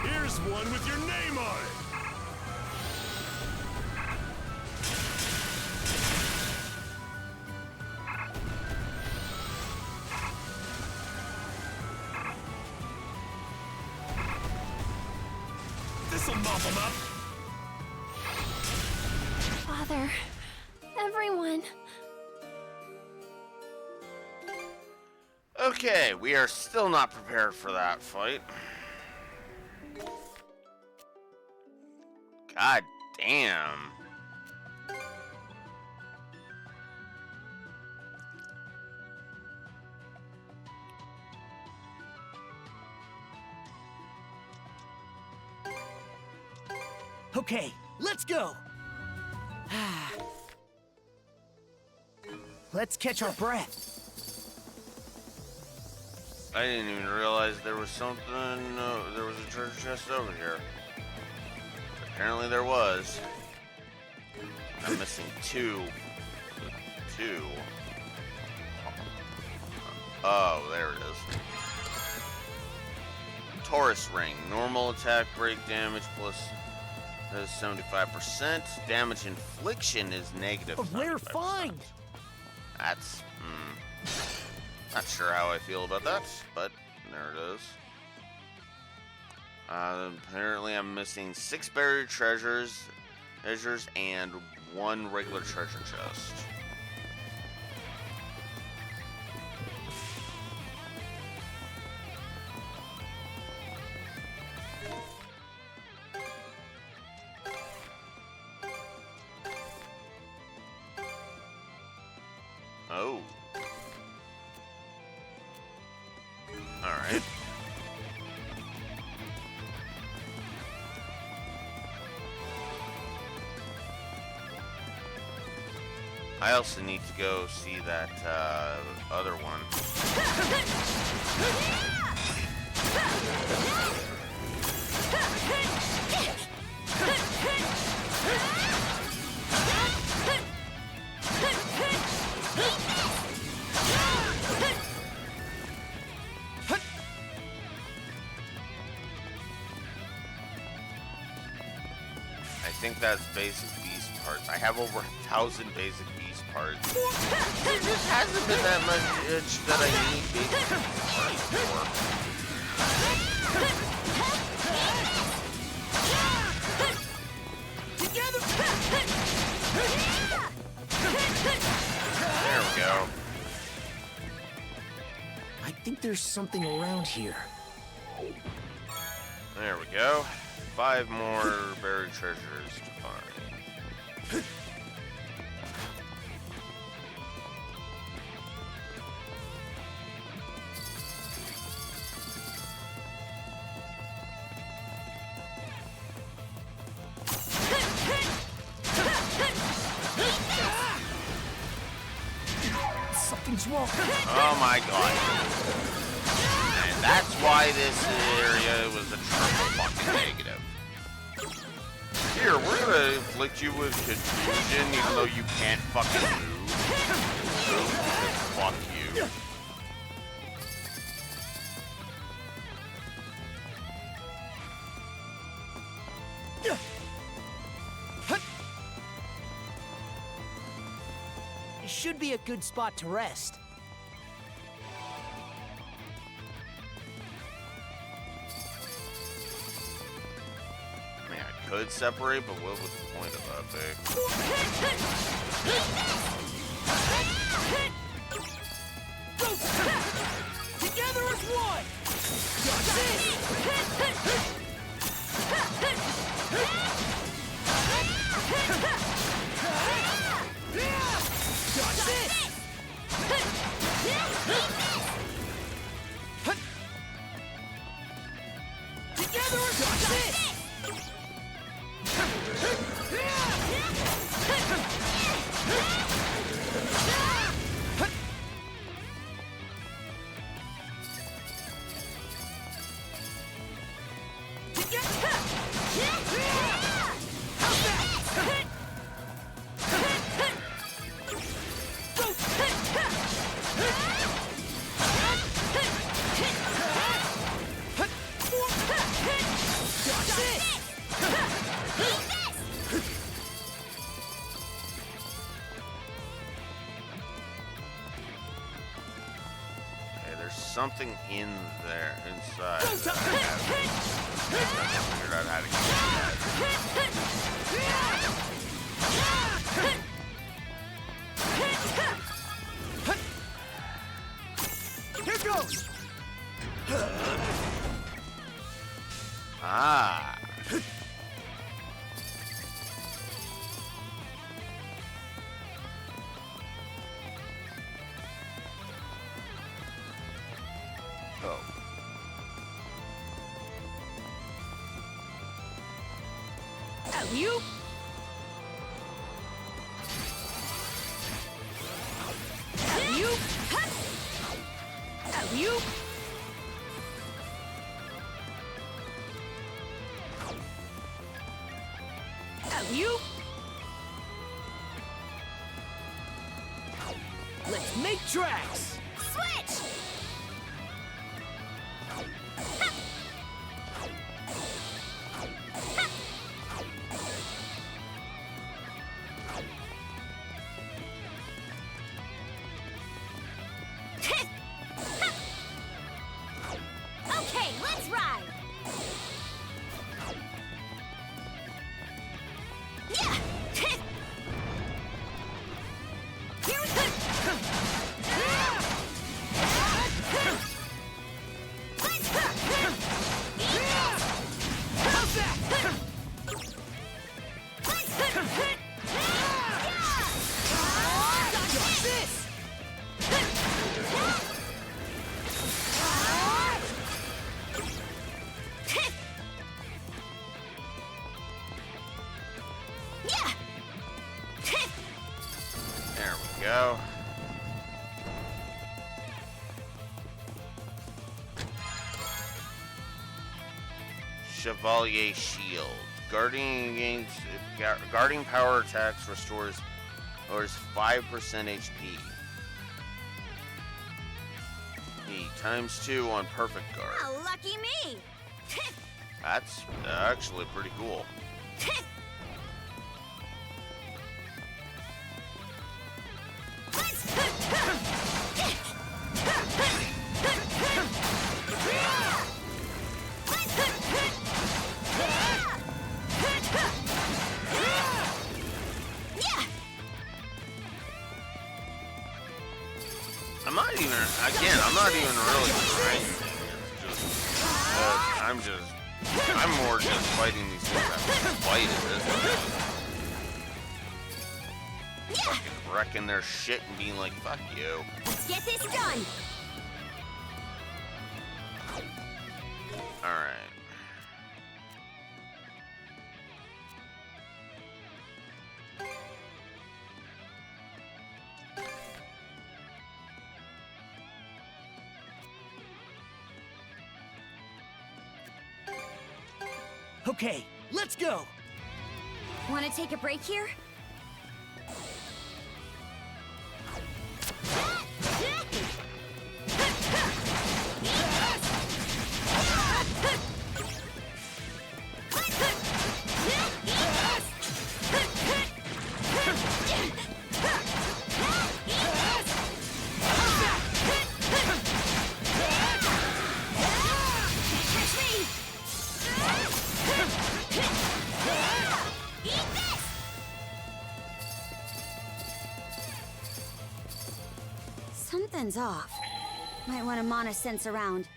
Here's one with your name on it! This'll mop them up! Father, everyone. Okay, we are still not prepared for that fight. God damn. Okay, let's go! Let's catch our breath. I didn't even realize there was something, there was a treasure chest over here. Apparently there was. I'm missing two. Two. Oh, there it is. Taurus ring. Normal attack break damage plus is 75%. Damage infliction is negative. A rare 95%. find! That's not sure how I feel about that, but there it is. Apparently I'm missing 6 buried treasures and 1 regular treasure chest. Oh. Alright. I also need to go see that other one. think that's basic beast parts. I have over 1,000 basic beast parts. There just hasn't been that much itch that I need basic beast parts for. There we go. I think there's something around here. There we go. 5 more buried treasures to find. Something's wrong. Oh my god. And that's why this area was a triple fucking negative. Here, we're gonna inflict you with confusion even though you can't fucking move. Fuck you. Should be a good spot to rest. I mean, I could separate, but what was the point of that thing? Together as one! Together as one! Something in there, inside. I haven't figured out how to get that. Here goes! Ah. Oh. You? You? You? You? Let's make tracks! Switch! Okay, let's ride! Yeah! Here we go! How's that? Got this! Yeah! There we go. Chevalier Shield. Guarding power attacks restores 5% HP. Times 2 on perfect guard. Oh, lucky me! That's actually pretty cool. Again, I'm not even really trying. It's just, I'm more just fighting these things that fight at this point. Fucking wrecking their shit and being like, fuck you. Let's get this done. Alright. Okay, let's go. Want to take a break here? Something's off. Might want to mana sense around.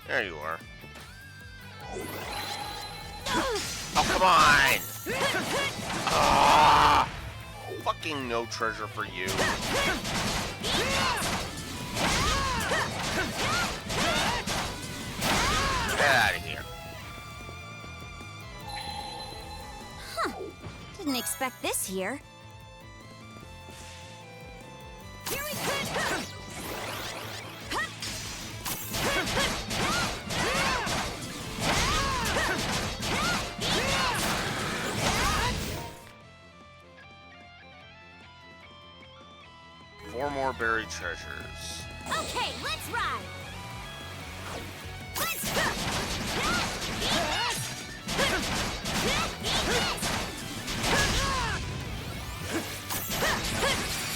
There you are. Oh, come on! Ah! Fucking no treasure for you. Get out of here. Huh. Didn't expect this here. Here we go! Four more buried treasures. Okay, let's ride! Let's go!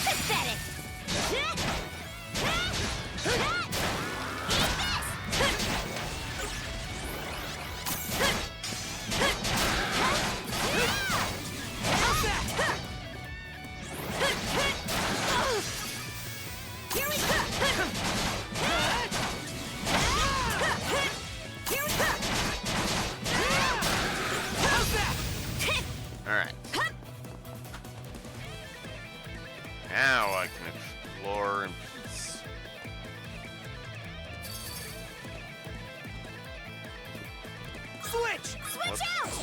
Pathetic! Here we go! Here we go! Alright. Now I can explore in peace. Switch! Switch out!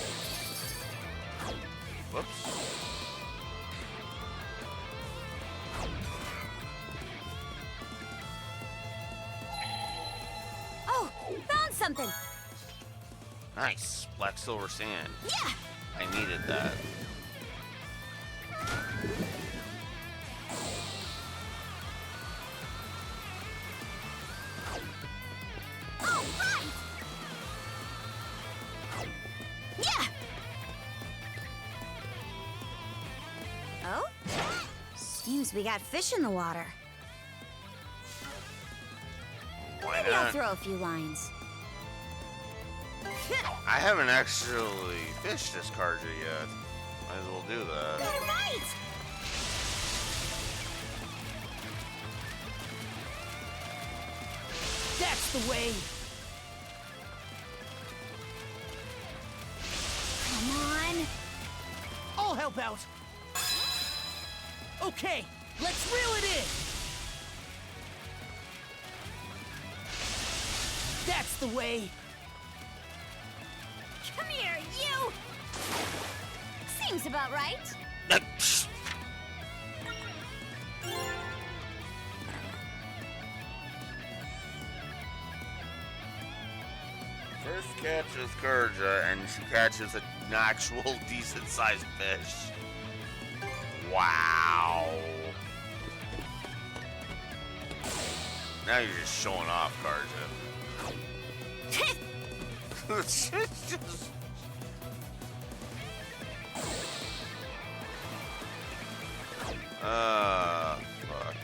Whoops. Oh, found something! Nice. Black silver sand. Yeah! I needed that. All right! Yeah! Oh? Seems we got fish in the water. Why Maybe I'll not? throw a few lines. I haven't actually fished this Karja yet. Might as well do that. Got it right! That's the way. Come on! I'll help out. Okay, let's reel it in. That's the way. Come here, you! Seems about right. First catches Karja, and she catches an actual decent-sized fish. Wow. Now you're just showing off, Karja. It's just... fuck.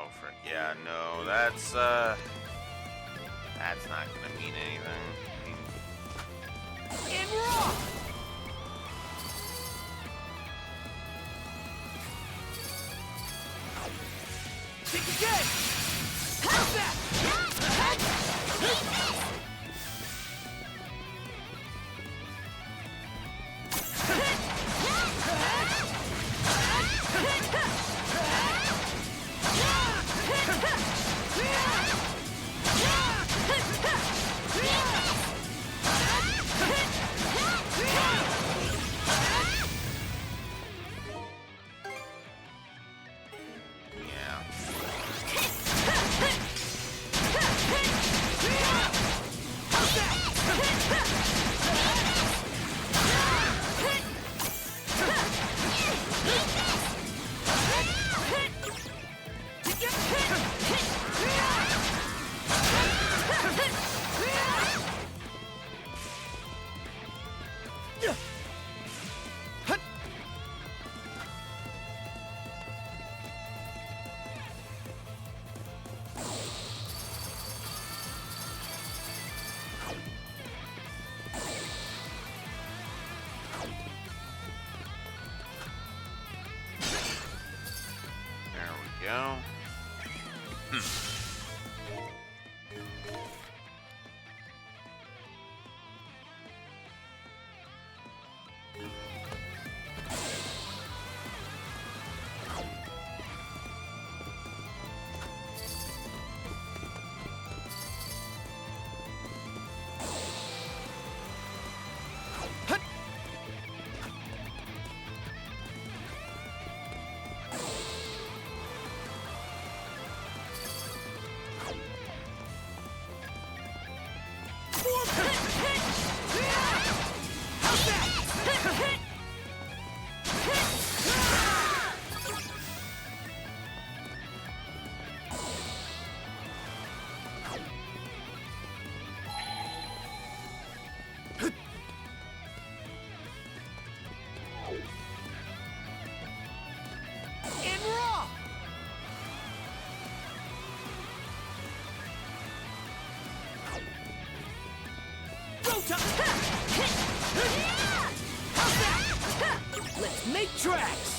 Oh, frick. Yeah, no, that's not gonna mean anything. And raw! Kick again! How's that? Go. And raw! Go time! Let's make tracks!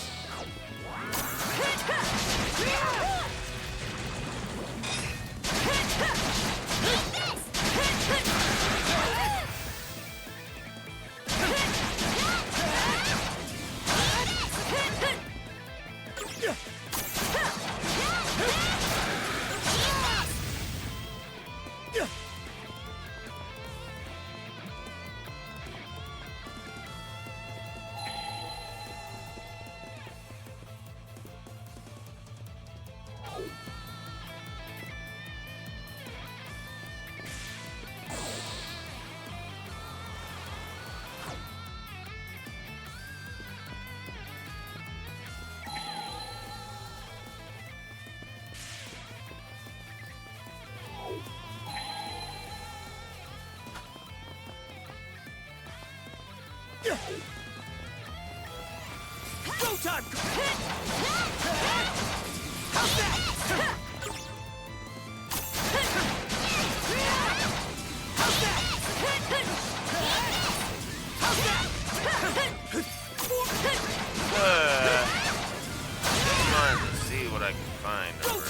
Go time! How's that? How's that? How's that? Trying to see what I can find over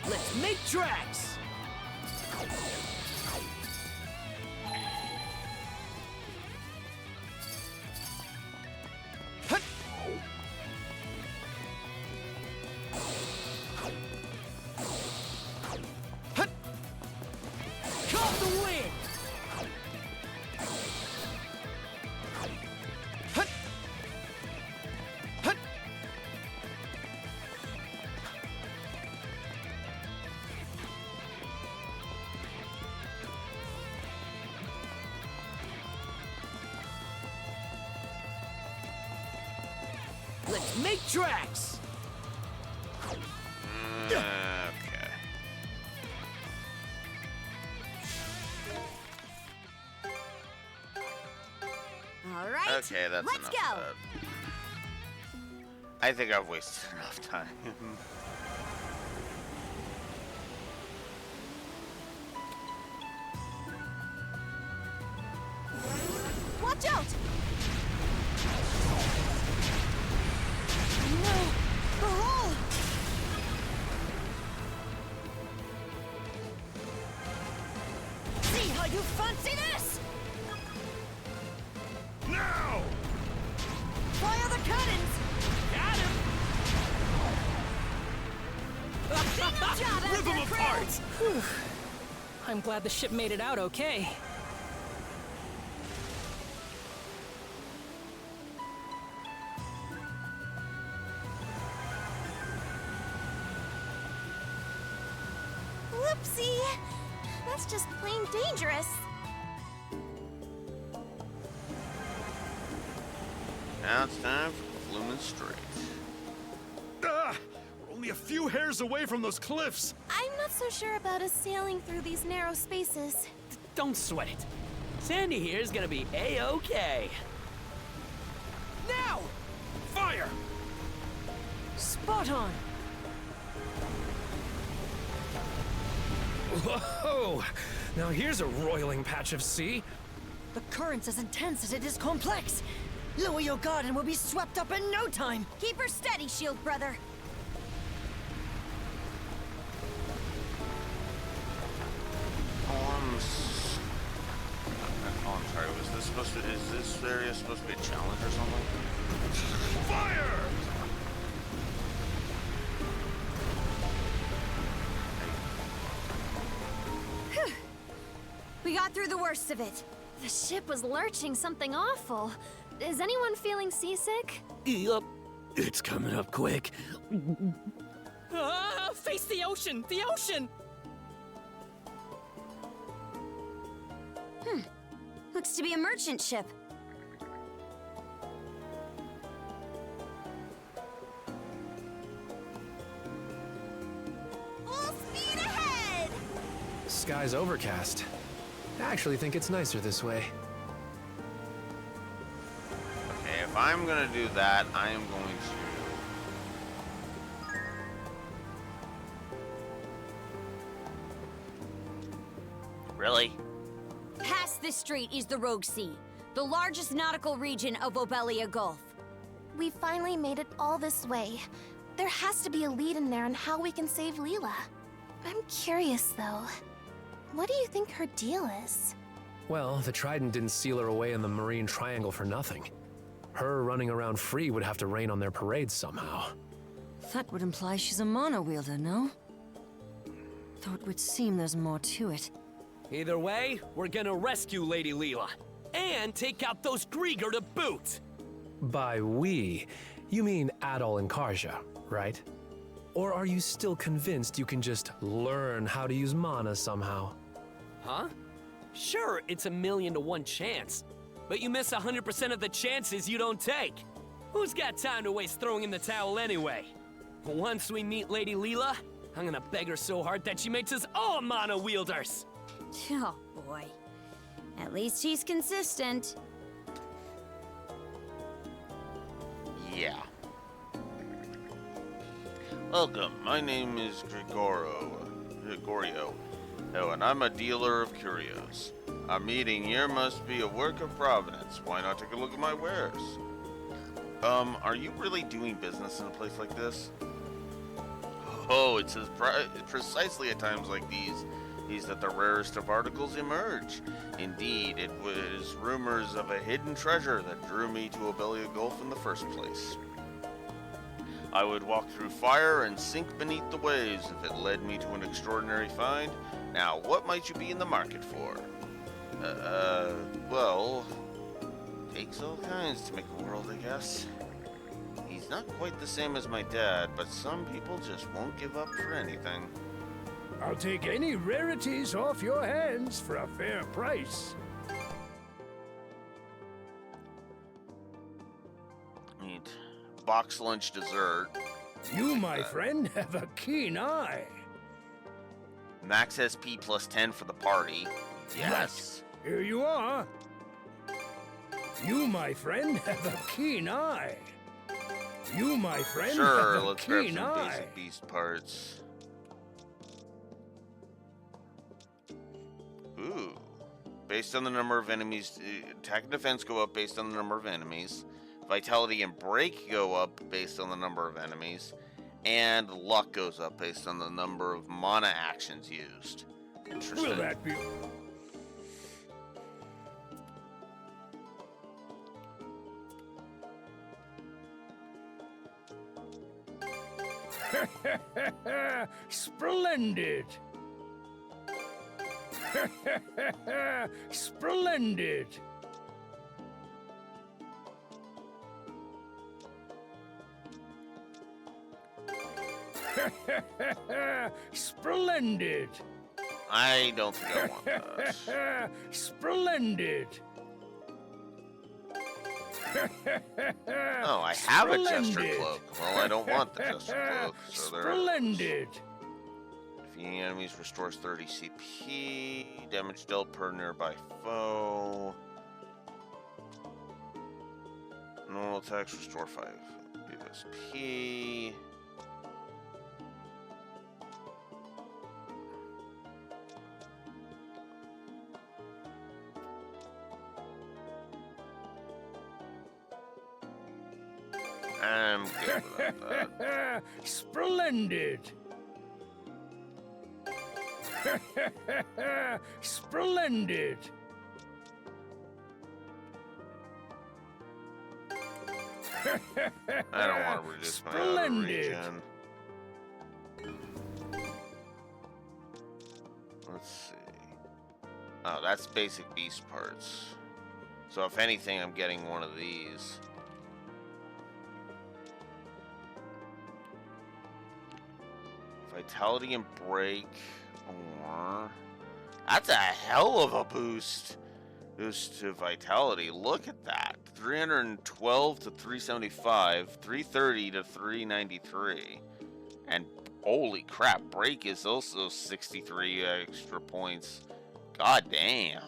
Let's make tracks! Caught the wind! Make tracks! Okay. All right. Okay, that's Let's enough go. of that. I think I've wasted enough time. Watch out! No! The hole! See how you fancy this? Now! Fire the cannons! Got him! Good job, Rip them Azure apart! Crew! I'm glad the ship made it out okay. Whoopsie! That's just plain dangerous. Now it's time for Flumin' Straight. Ah! We're only a few hairs away from those cliffs! I'm not so sure about us sailing through these narrow spaces. Don't sweat it. Sandy here is gonna be A-okay. Now! Fire! Spot on! Whoa! Now here's a roiling patch of sea. The current's as intense as it is complex. Lower your guard and we'll be swept up in no time. Keep her steady, Shield Brother. Oh, I'm sorry. Is this area supposed to be a challenge or something? Fire! We got through the worst of it. The ship was lurching something awful. Is anyone feeling seasick? Yup. It's coming up quick. Ah, face the ocean! The ocean! Looks to be a merchant ship. Full speed ahead! Sky's overcast. I actually think it's nicer this way. Okay, if I'm gonna do that, I am going to... Really? Past this strait is the Rogue Sea, the largest nautical region of Obelia Gulf. We finally made it all this way. There has to be a lead in there on how we can save Leela. I'm curious, though. What do you think her deal is? Well, the Trident didn't seal her away in the Marine Triangle for nothing. Her running around free would have to rain on their parades somehow. That would imply she's a mono wielder, no? Though it would seem there's more to it. Either way, we're gonna rescue Lady Leela. And take out those Grieger to boot! By we, you mean Adol and Karja, right? Or are you still convinced you can just learn how to use mana somehow? Huh? Sure, it's a 1,000,000 to 1 chance. But you miss 100% of the chances you don't take. Who's got time to waste throwing in the towel anyway? Once we meet Lady Leela, I'm gonna beg her so hard that she makes us all mana wielders! Oh boy. At least he's consistent. Yeah. Welcome, my name is Gregorio. Oh, and I'm a dealer of curios. Our meeting here must be a work of providence. Why not take a look at my wares? Are you really doing business in a place like this? Oh, it says precisely at times like these that the rarest of articles emerge. Indeed, it was rumors of a hidden treasure that drew me to Obelia Gulf in the first place. I would walk through fire and sink beneath the waves if it led me to an extraordinary find. Now, what might you be in the market for? Well, takes all kinds to make a world, I guess. He's not quite the same as my dad, but some people just won't give up for anything. I'll take any rarities off your hands for a fair price. Need box lunch dessert. You, my friend, have a keen eye. Max SP plus 10 for the party. Yes. Right. Here you are. You, my friend, have a keen eye. You, my friend, Sure, have a let's grab keen some eye. basic beast parts. Ooh. Based on the number of enemies, attack and defense go up based on the number of enemies. Vitality and break go up based on the number of enemies. And luck goes up based on the number of mana actions used. Interesting. Will that be... Splendid! Splendid! Splendid! I don't think I want that. Splendid! Oh, I have a Jester Splendid. Cloak. Well, I don't want the Jester Cloak, so there it is. Splendid! Defeating enemies restores 30 CP. Damage dealt per nearby foe. Normal attacks restore 5 USP. I'm good without that. Splendid! Splendid! I don't want to reduce my auto Splendid. regen. Let's see. Oh, that's basic beast parts. So if anything, I'm getting one of these. Vitality and break. Or that's a hell of a boost. Boost to vitality. Look at that. 312 to 375, 330 to 393. And holy crap, break is also 63 extra points. God damn.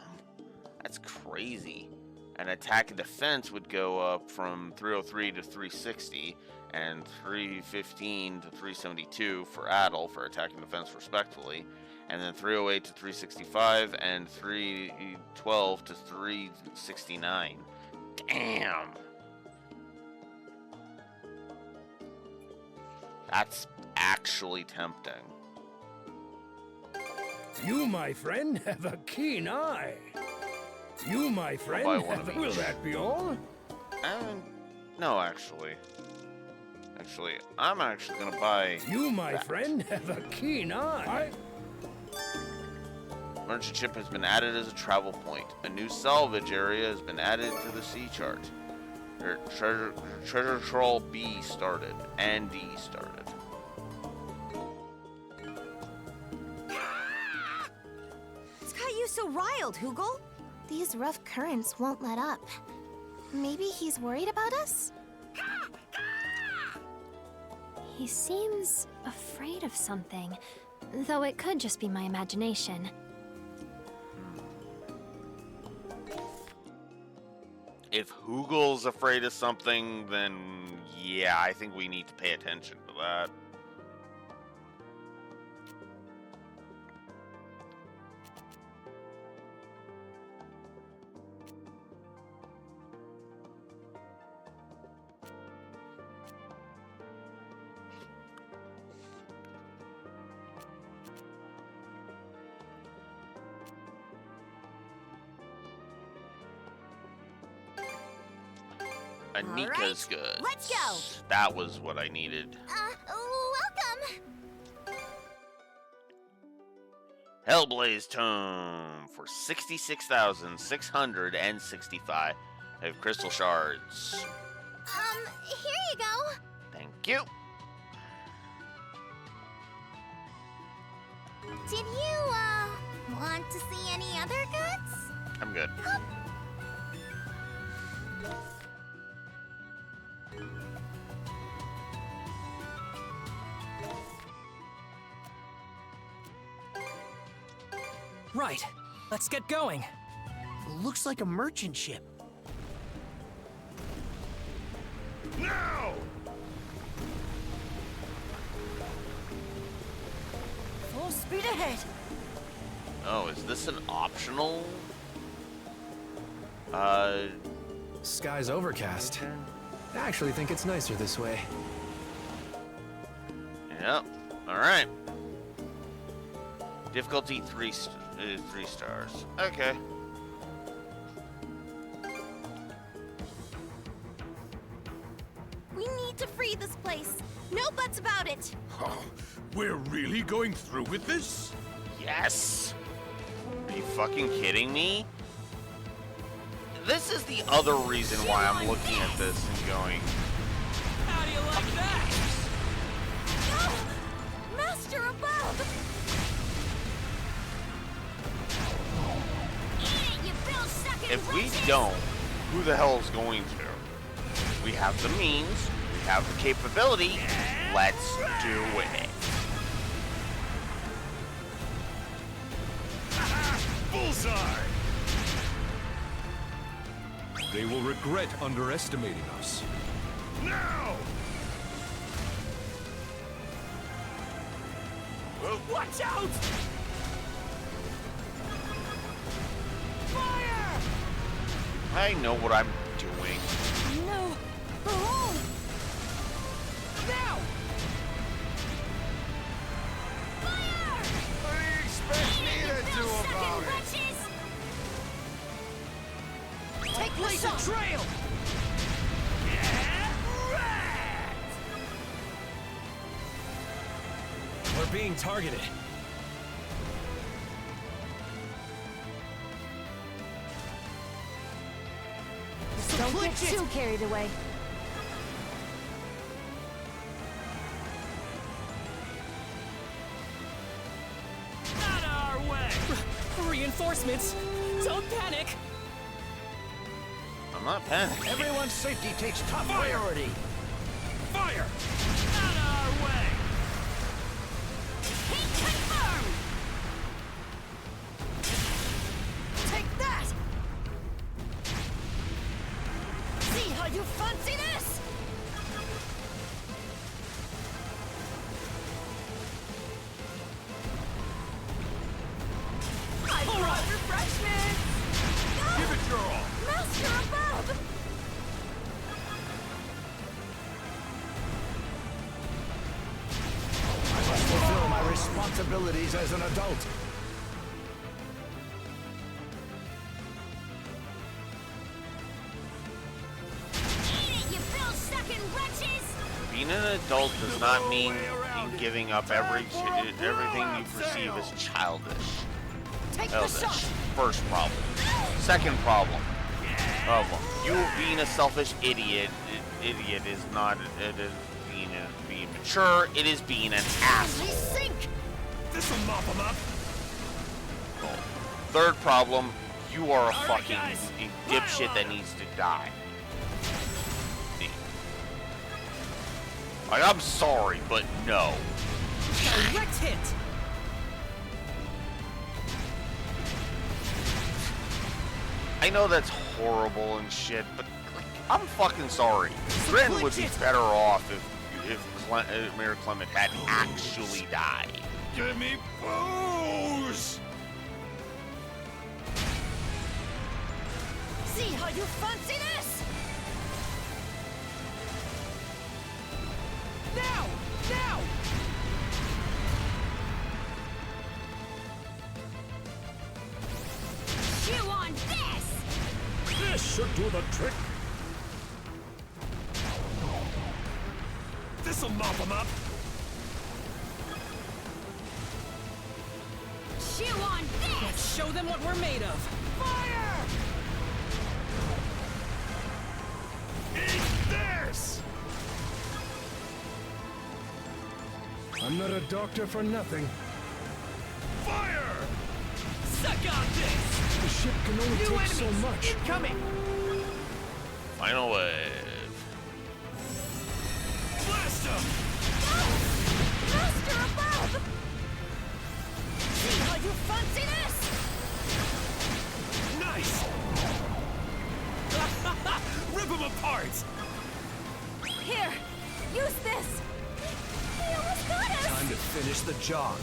That's crazy. And attack and defense would go up from 303 to 360 and 315 to 372 for Adel for attack and defense respectively. And then 308 to 365 and 312 to 369. Damn. That's actually tempting. You, my friend, have a keen eye. You, my friend, buy one have of a... Will each. that be all? No, actually. I'm actually gonna buy. You, my that. friend, have a keen eye. Merchant ship has been added as a travel point. A new salvage area has been added to the sea chart. Treasure Troll B started and D started. What's got you so riled, Hugel? These rough currents won't let up. Maybe he's worried about us? He seems afraid of something, though it could just be my imagination. If Hugel's afraid of something, then yeah, I think we need to pay attention to that. Anika's good. let's go. That was what I needed. Welcome! Hellblaze Tome for 66,665. I have crystal shards. Here you go. Thank you. Did you, want to see any other goods? I'm good. Right. Let's get going. Looks like a merchant ship. Now! Full speed ahead. Oh, is this an optional? Sky's overcast. I actually think it's nicer this way. Yep. All right. Difficulty 3 stars. Okay. We need to free this place. No buts about it. Oh, we're really going through with this? Yes. Are you fucking kidding me? This is the other reason why I'm looking at this and going, How do you like that? Oh, Master above! if we don't, who the hell is going to? We have the means, we have the capability, let's do it. Bullseye! They will regret underestimating us. Now! Watch out! Fire! I know what I'm doing. No. Oh. Now! Fire! What do you expect me to do about it? Take laser trail! We're being targeted. Don't get too carried away. Out of our way! Reinforcements! Don't panic! I'm not panicking. Everyone's safety takes top priority. Fire! Out of our way! Heat confirmed! Take that! See how you fancy this? I brought refreshments! Give it your all! Master above! I must fulfill my responsibilities as an adult. Eat it, you bill-sucking wretches! Being an adult does not mean giving up everything you perceive as childish. Take the shot! First problem. Second problem. You being a selfish idiot is not it is being mature. It is being an asshole. Sink! This'll mop them up! Third problem. You are a right, fucking guys. dipshit that needs to die. Like, I'm sorry, but no. Direct hit! I know that's horrible and shit, but like, I'm fucking sorry. Ren would be better off if Mayor Clement had actually died. Give me booze! See how you fancy this? Now! Now! Chew on this! This should do the trick! This'll mop them up! Chew on this! Let's show them what we're made of! Fire! Eat this! I'm not a doctor for nothing. Fire! Suck on this! The ship can only New take so enemies much. incoming! Final wave. Blast them! Master above! See how you fancy this? cards! Here, use this. He almost got us. Time to finish the job.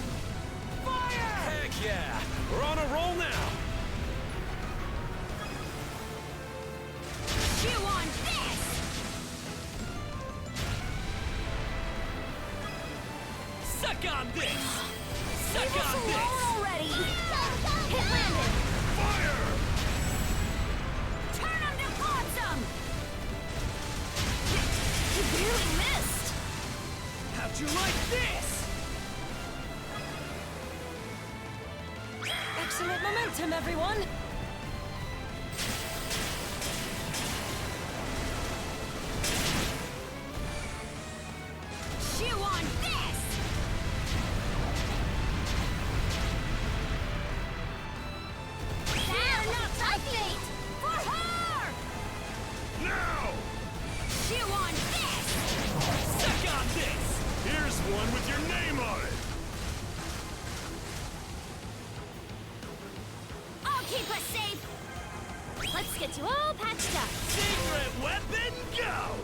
Fire! Heck yeah! We're on a roll now! Chew on this. Suck on this! Suck Leave us on alone this! already. Hit landed. Fire! Turn him to possum. You barely missed. How'd you like this? Excellent momentum, everyone! Chew on this. They're not perfect. For her. Now! Chew on this. Suck on this! Here's one with your name on it! I'll keep us safe. Let's get you all patched up. Secret weapon, go!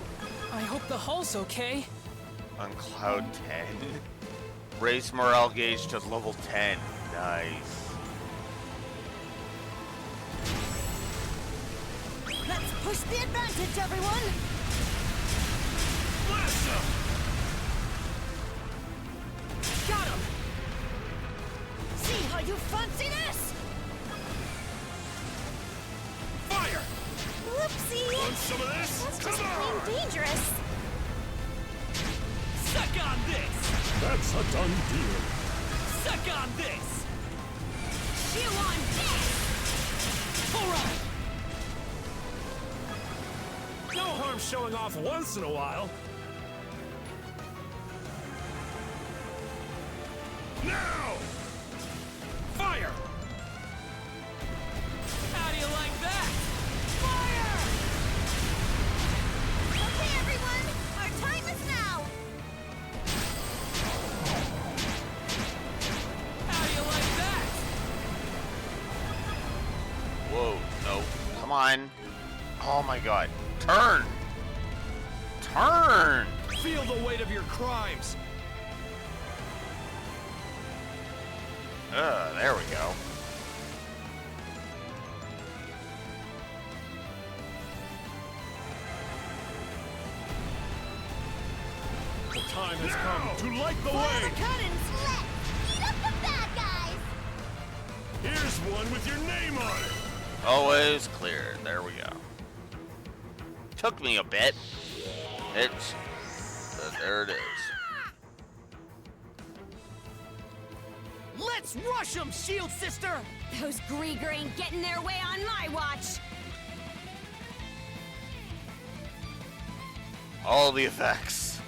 I hope the hull's okay. On Cloud 10. Race morale gauge to level 10. Nice. Let's push the advantage, everyone! Blast him! Got him! See how you fancy this? Fire! Whoopsie. Want some of this? That's just Come on! plain dangerous. Suck on this! That's a done deal. Suck on this! Chew on this. Alright! No harm showing off once in a while. Now! Fire! How do you like that? Fire! Okay, everyone. Our time is now. How do you like that? Whoa, no. Come on. Oh my god. Turn! Turn! Feel the weight of your crimes. There we go. The time has come to light the Fire way! the cannons. Let's beat up the bad guys. Here's one with your name on it! Always clear. There we go. Took me a bit. It's... there it is. Let's rush them, Shield Sister! Those Grieger ain't getting their way on my watch. All the effects.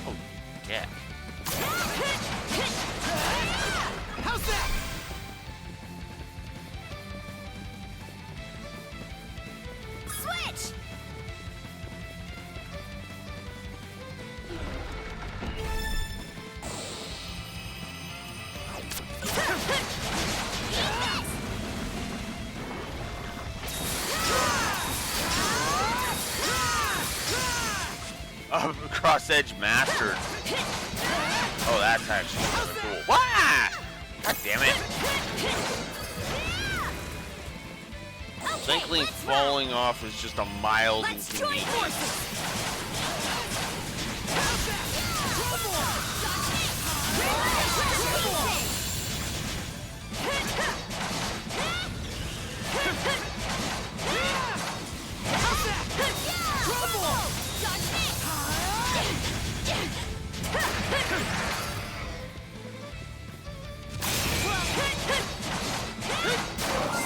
Oh, yeah. How's that? Switch. Cross-edge mastered. Oh, that's actually kind of cool. Wah! God damn it. Thankfully, falling off is just a mild inconvenience.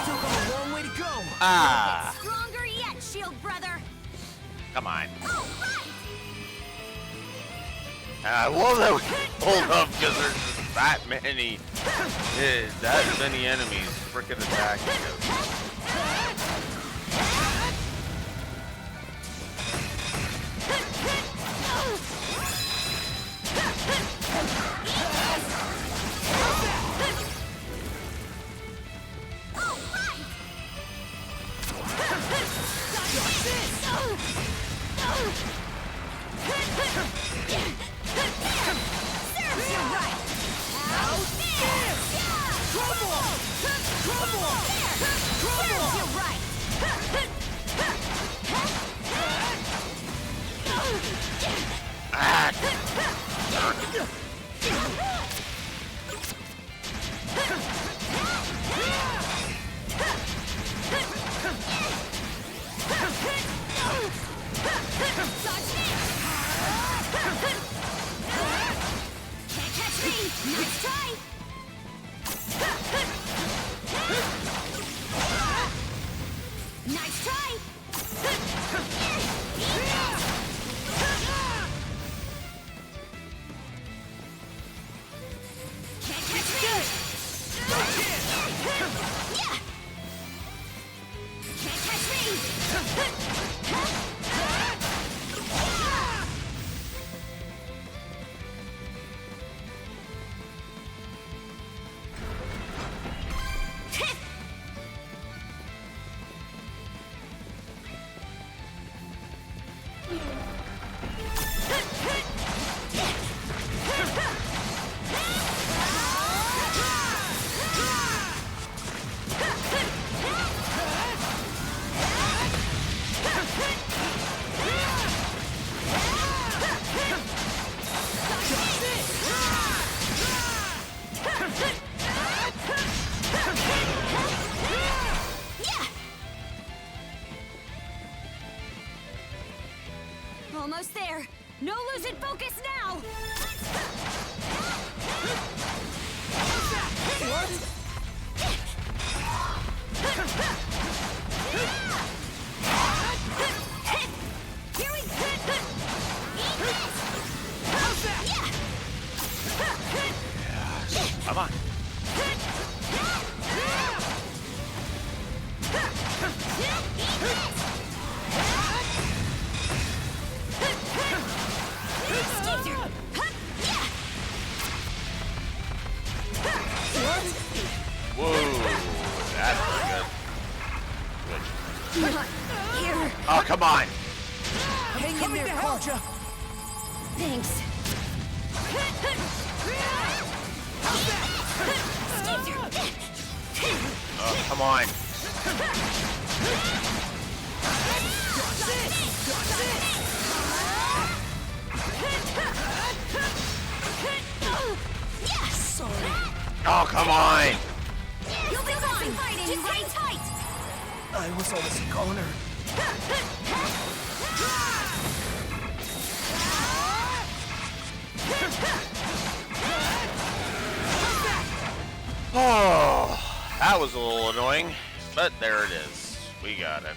Still got a long way to go. Ah! Stronger yet. Come on. And I love that we pulled up because there's just that many enemies freaking attacking us. Almost there. No losing focus now. Here we go. Come on. Whoa, that's pretty good. Here. Oh, come on. Hang in there, Karja. Thanks. Oh, come on. Oh, come on. You'll be fine. Just hang tight. I was almost a goner. Oh, that was a little annoying, but there it is. We got it.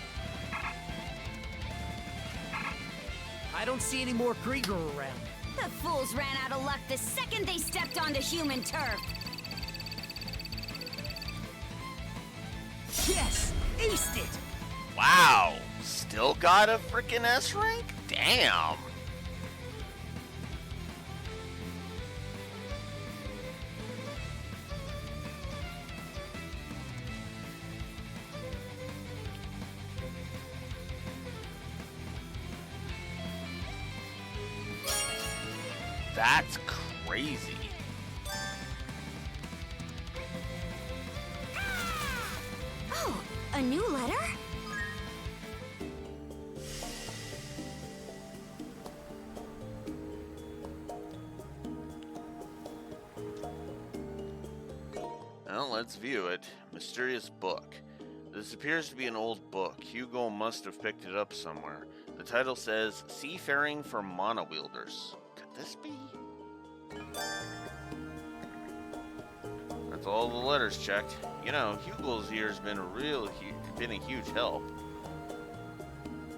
I don't see any more Krieger around. The fools ran out of luck the second they stepped onto human turf. Yes! Aced it! Wow, still got a freaking S rank? Damn. That's crazy. Oh, a new letter? Well, let's view it. Mysterious book. This appears to be an old book. Hugo must have picked it up somewhere. The title says, Seafaring for Monowielders. Could this be? That's all the letters checked. You know, Hugo's here has been a huge help.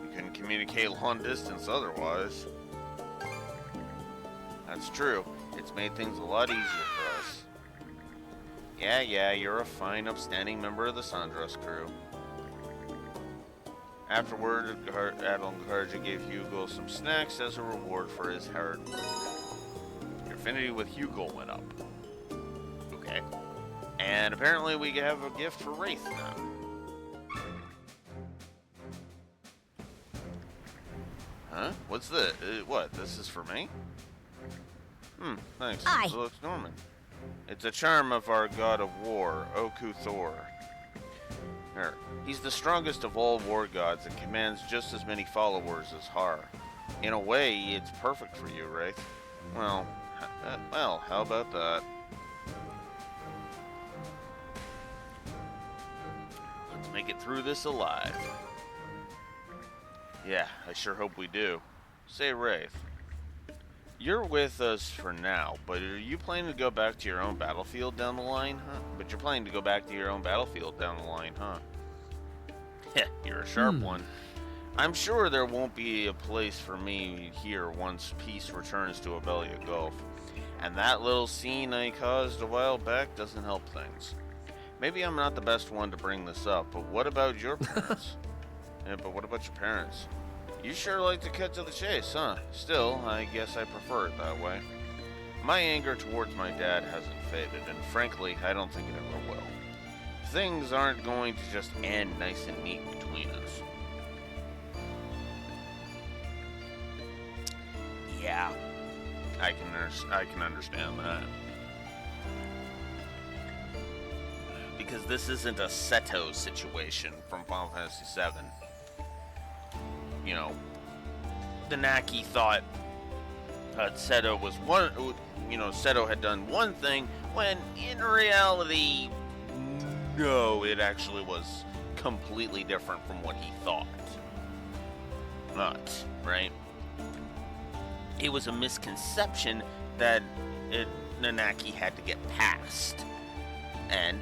We couldn't communicate long distance otherwise. That's true. It's made things a lot easier for us. Yeah, you're a fine, upstanding member of the Sandros crew. Afterward, Adol and Karja gave Hugo some snacks as a reward for his hard work. Your affinity with Hugo went up. Okay. And apparently we have a gift for Wraith now. Huh? What's the... what? This is for me? Thanks. Aye. It looks Norman. It's a charm of our god of war, Oku Thor. Here. He's the strongest of all war gods and commands just as many followers as Har. In a way, it's perfect for you, Wraith. Well, how about that? Let's make it through this alive. Yeah, I sure hope we do. Say, Wraith, you're with us for now, but are you planning to go back to your own battlefield down the line, huh? But you're planning to go back to your own battlefield down the line, huh? Heh, you're a sharp one. I'm sure there won't be a place for me here once peace returns to Abelia Gulf. And that little scene I caused a while back doesn't help things. Maybe I'm not the best one to bring this up, but what about your parents? But what about your parents? You sure like to cut to the chase, huh? Still, I guess I prefer it that way. My anger towards my dad hasn't faded, and frankly, I don't think it ever will. Things aren't going to just end nice and neat between us. Yeah, I can understand that. Because this isn't a Seto situation from Final Fantasy VII. You know, the Naki thought Seto was one. You know, Seto had done one thing when in reality, no, it actually was completely different from what he thought. Not right. It was a misconception that Nanaki had to get past, and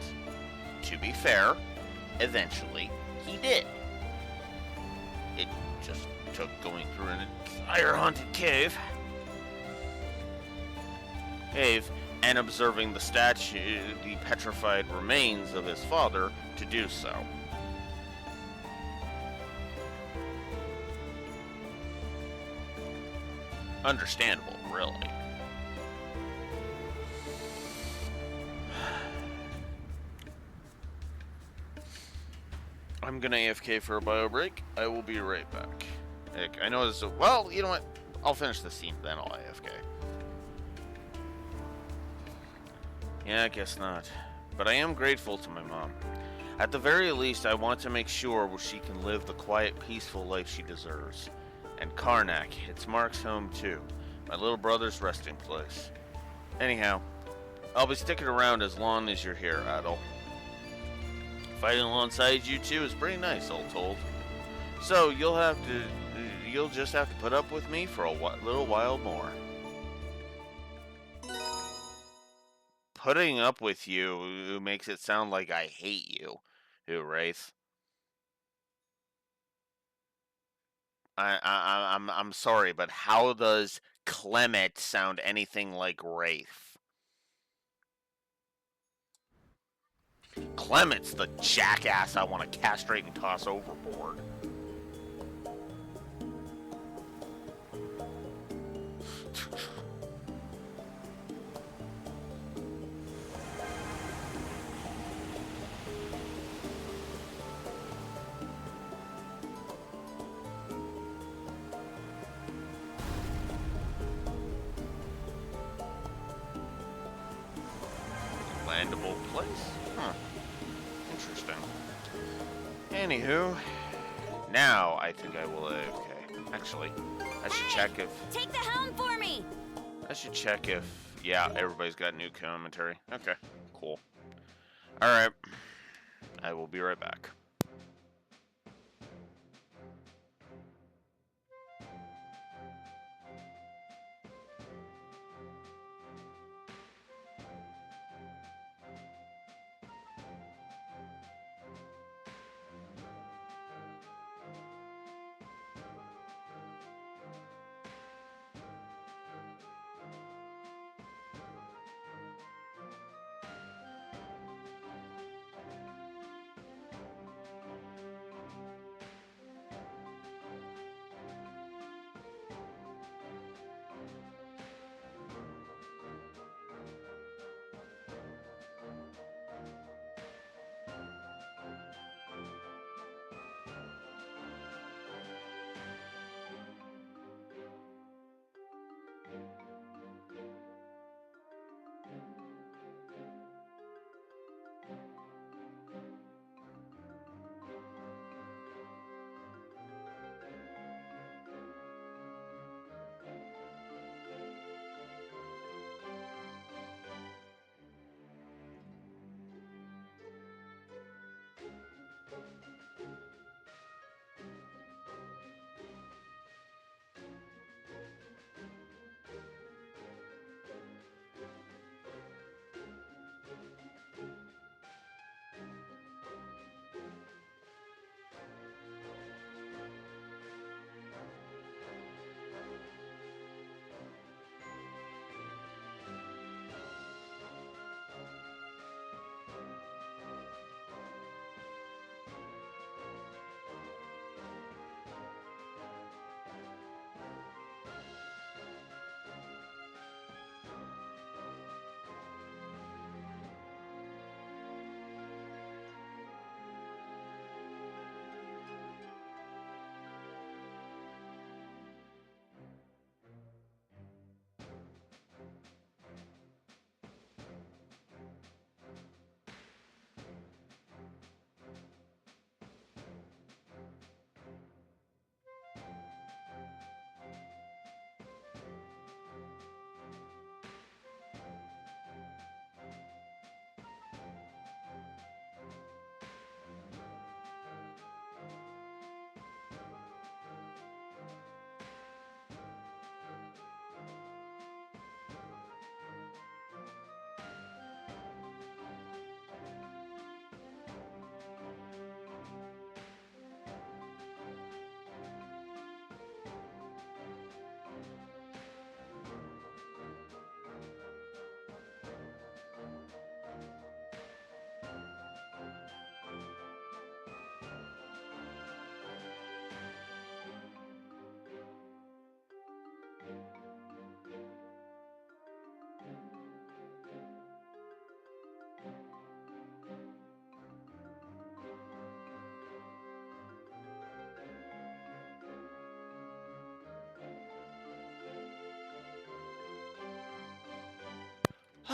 to be fair, eventually he did. It just took going through an entire haunted cave and observing the statue, the petrified remains of his father, to do so. Understandable, really. I'm gonna AFK for a bio break. I will be right back. Heck, I know this is well, you know what? I'll finish the scene, then I'll AFK. Yeah, I guess not. But I am grateful to my mom. At the very least, I want to make sure she can live the quiet, peaceful life she deserves. And Karnak, it's Mark's home too. My little brother's resting place. Anyhow, I'll be sticking around as long as you're here, Adol. Fighting alongside you two is pretty nice, all told. So you'll just have to put up with me for a little while more. Putting up with you makes it sound like I hate you, Wraith. I'm sorry, but how does Clement sound anything like Wraith? Clement's the jackass I want to castrate and toss overboard. Landable place? Huh. Interesting. Anywho, now I think I will AFK. Actually, I should check if... Take the helm for me! I should check if... Yeah, everybody's got new commentary. Okay, cool. Alright. I will be right back.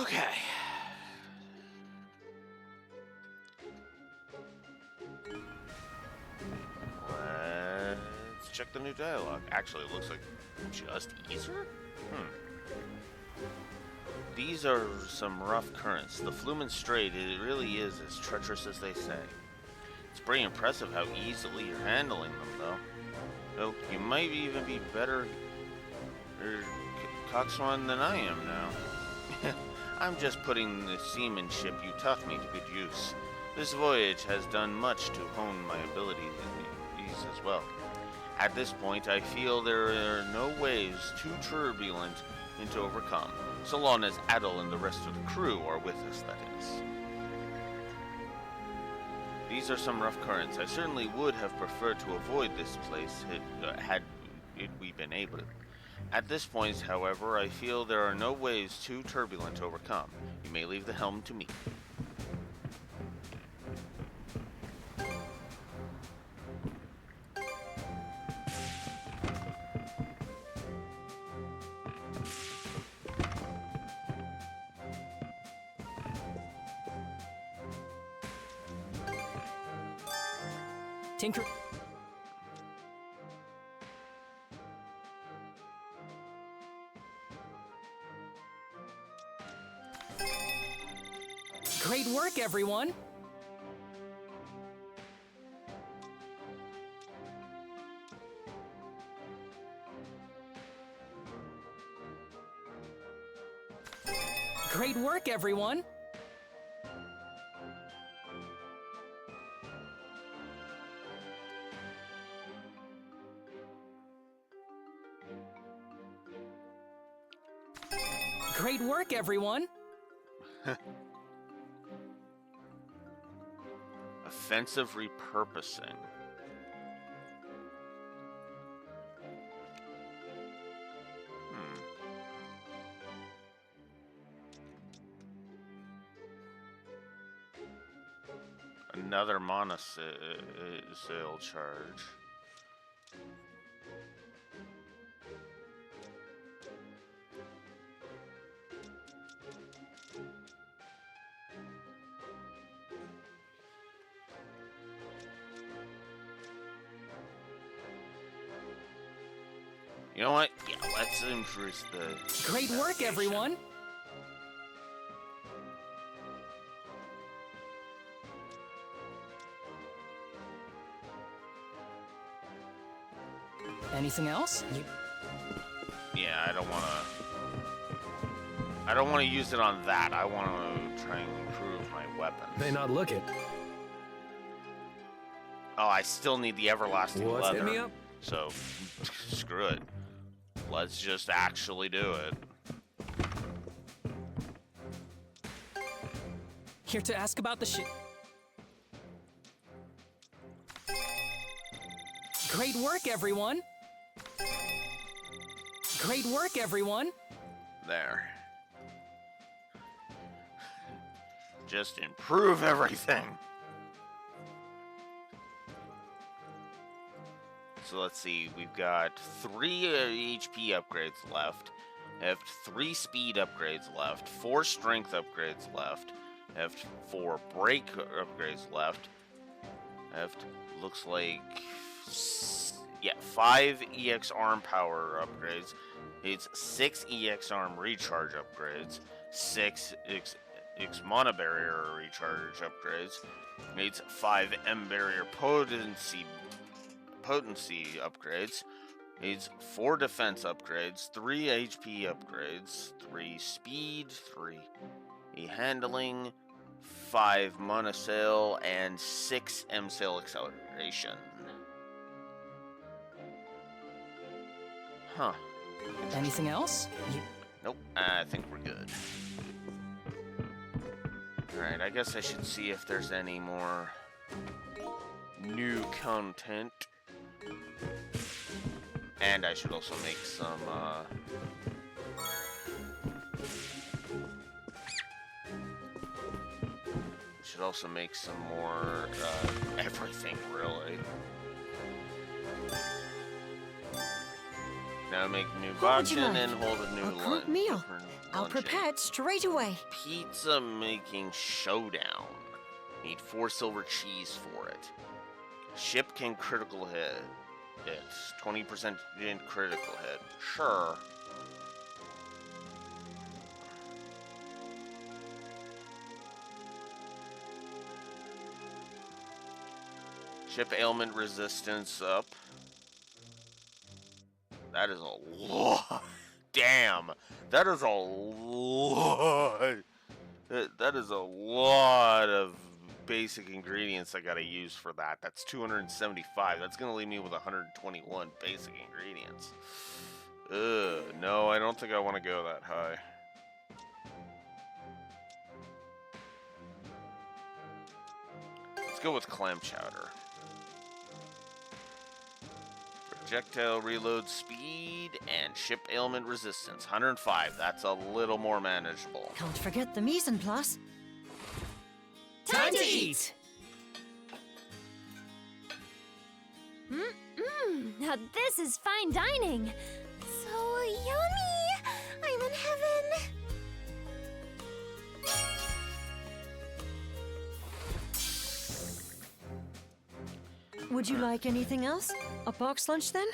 Okay. Let's check the new dialogue. Actually, it looks like just easier? These are some rough currents. The Flumen Strait, it really is as treacherous as they say. It's pretty impressive how easily you're handling them, though. Though you might even be better coxswain than I am now. I'm just putting the seamanship you taught me to good use. This voyage has done much to hone my abilities as well. At this point, I feel there are no waves too turbulent to overcome, so long as Adol and the rest of the crew are with us, that is. These are some rough currents. I certainly would have preferred to avoid this place had we been able to. At this point, however, I feel there are no waves too turbulent to overcome. You may leave the helm to me. Tinker. Great work, everyone! Great work, everyone! Great work, everyone! Offensive repurposing. Another mana sale charge. You know what? Yeah, let's increase the... Great work, everyone! Anything else? Yeah, I don't want to use it on that. I want to try and improve my weapons. May not look it. Oh, I still need the everlasting What's leather. hit me up? So, screw it. Let's just actually do it. Here to ask about the ship. Great work, everyone! Great work, everyone! There. Just improve everything. So let's see, we've got 3 HP upgrades left. I have 3 speed upgrades left, 4 strength upgrades left. I have 4 break upgrades left. I have, looks like, 5 EX arm power upgrades. It's 6 EX arm recharge upgrades, 6 X mana barrier recharge upgrades. It's 5 M barrier potency upgrades. It's 4 defense upgrades, 3 HP upgrades, 3 speed, 3 handling, 5 mana sail, and 6 M sail acceleration. Huh. Anything else? Nope, I think we're good. Alright, I guess I should see if there's any more new content. And I should also make some, more, everything, really. Now make new What would you boxin like? and hold a new A group lunch. meal. for I'll luncheon. prepare it straight away. Pizza making showdown. Need 4 silver cheese for it. Ship can critical hit. It's 20% in critical hit. Sure. Ship ailment resistance up. That is a lot. Damn. That is a lot. That is a lot of basic ingredients I gotta use for that. That's 275. That's gonna leave me with 121 basic ingredients. No, I don't think I want to go that high. Let's go with clam chowder. Projectile reload speed and ship ailment resistance. 105. That's a little more manageable. Can't forget the mise en place. Time to eat! Now this is fine dining. So yummy! I'm in heaven. Would you like anything else? A box lunch then?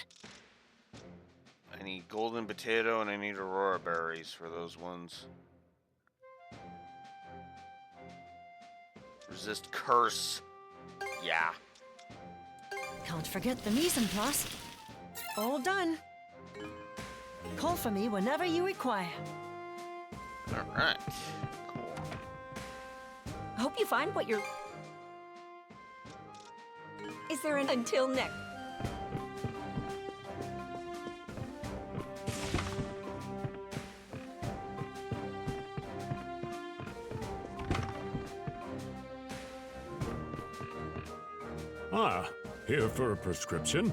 I need golden potato and I need aurora berries for those ones. Resist curse. Yeah. Can't forget the mise en place. All done. Call for me whenever you require. Alright. Cool. Hope you find what you're... Is there an until next? Ah, here for a prescription.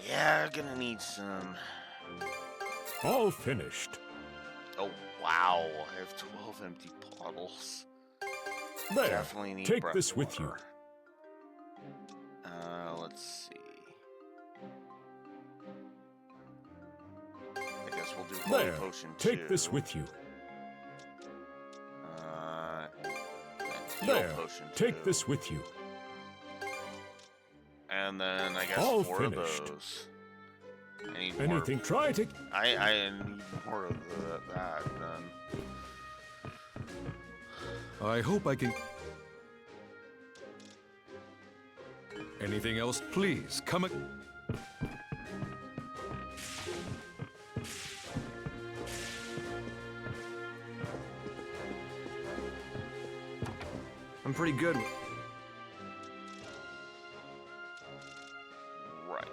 Yeah, gonna need some. All finished. Oh, wow. I have 12 empty bottles. There, Definitely need take breath this with you. water. Let's see. I guess we'll do holy There, potion take too. this with you. And heal There, potion take too. this with you. And then I guess All 4 finished. of those. I need more. Anything, try to... I need more of that then. I hope I can... Anything else, please, come and... I'm pretty good. Right.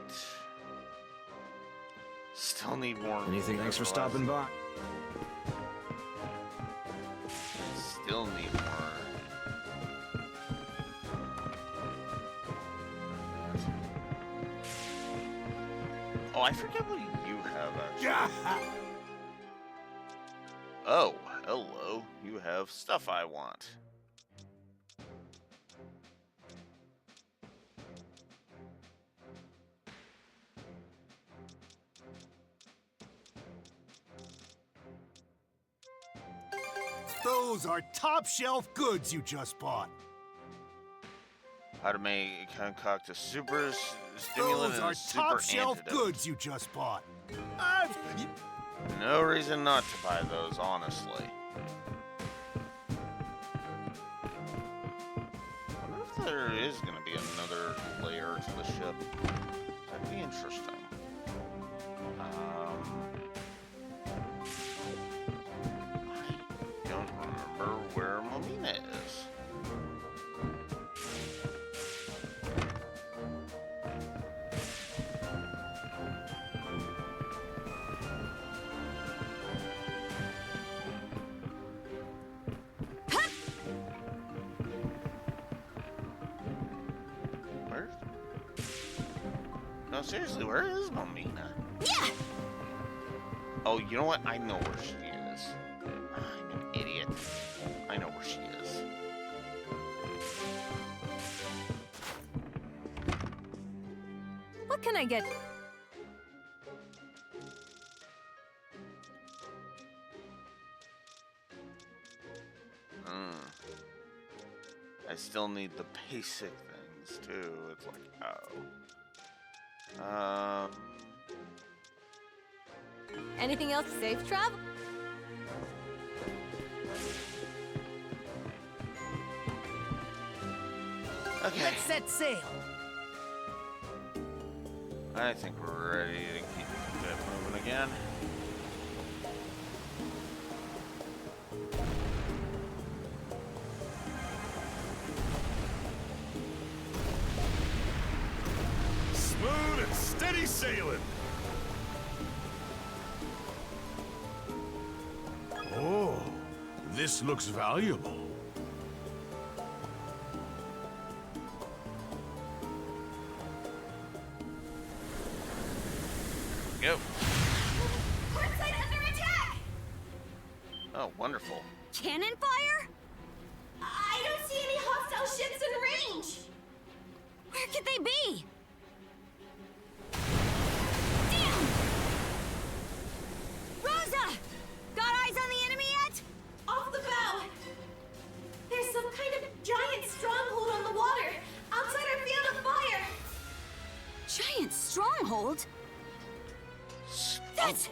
Still need more. Anything? Thanks for stopping by. Still need more. Oh, I forget what you have actually. Oh, hello. You have stuff I want. Those are top-shelf goods you just bought. How to make concoct a super stimulant Those and are a super top-shelf antidote. goods you just bought. No reason not to buy those, honestly. I wonder if there is going to be another layer to the ship. That'd be interesting. I don't remember where Momina is. Where? No, seriously, where is Momina? Yeah! Oh, you know what? I know where she is. I'm an idiot. I know where she is. What can I get? still need the basic things too. It's like, oh. Anything else safe travel? Okay. Let's set sail. I think we're ready to keep that moving again. Smooth and steady sailing. Oh, this looks valuable. Go. Port site under attack! Oh, wonderful. Cannon fire? I don't see any hostile ships in range. Where could they be? Damn! Rosa! Got eyes on the enemy yet? Off the bow. There's some kind of giant stronghold on the water, outside our field of fire. Giant stronghold? That's...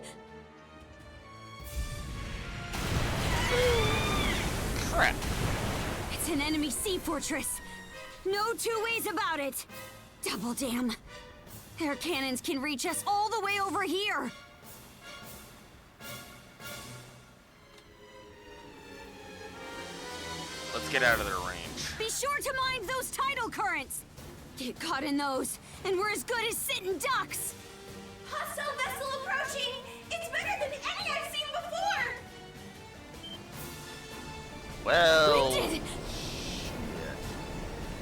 Crap. It's an enemy sea fortress. No two ways about it. Double damn. Their cannons can reach us all the way over here. Let's get out of their range. Be sure to mind those tidal currents. Get caught in those, and we're as good as sitting ducks. Hostile vessel approaching. It's better than any I've seen before. Well. Shit.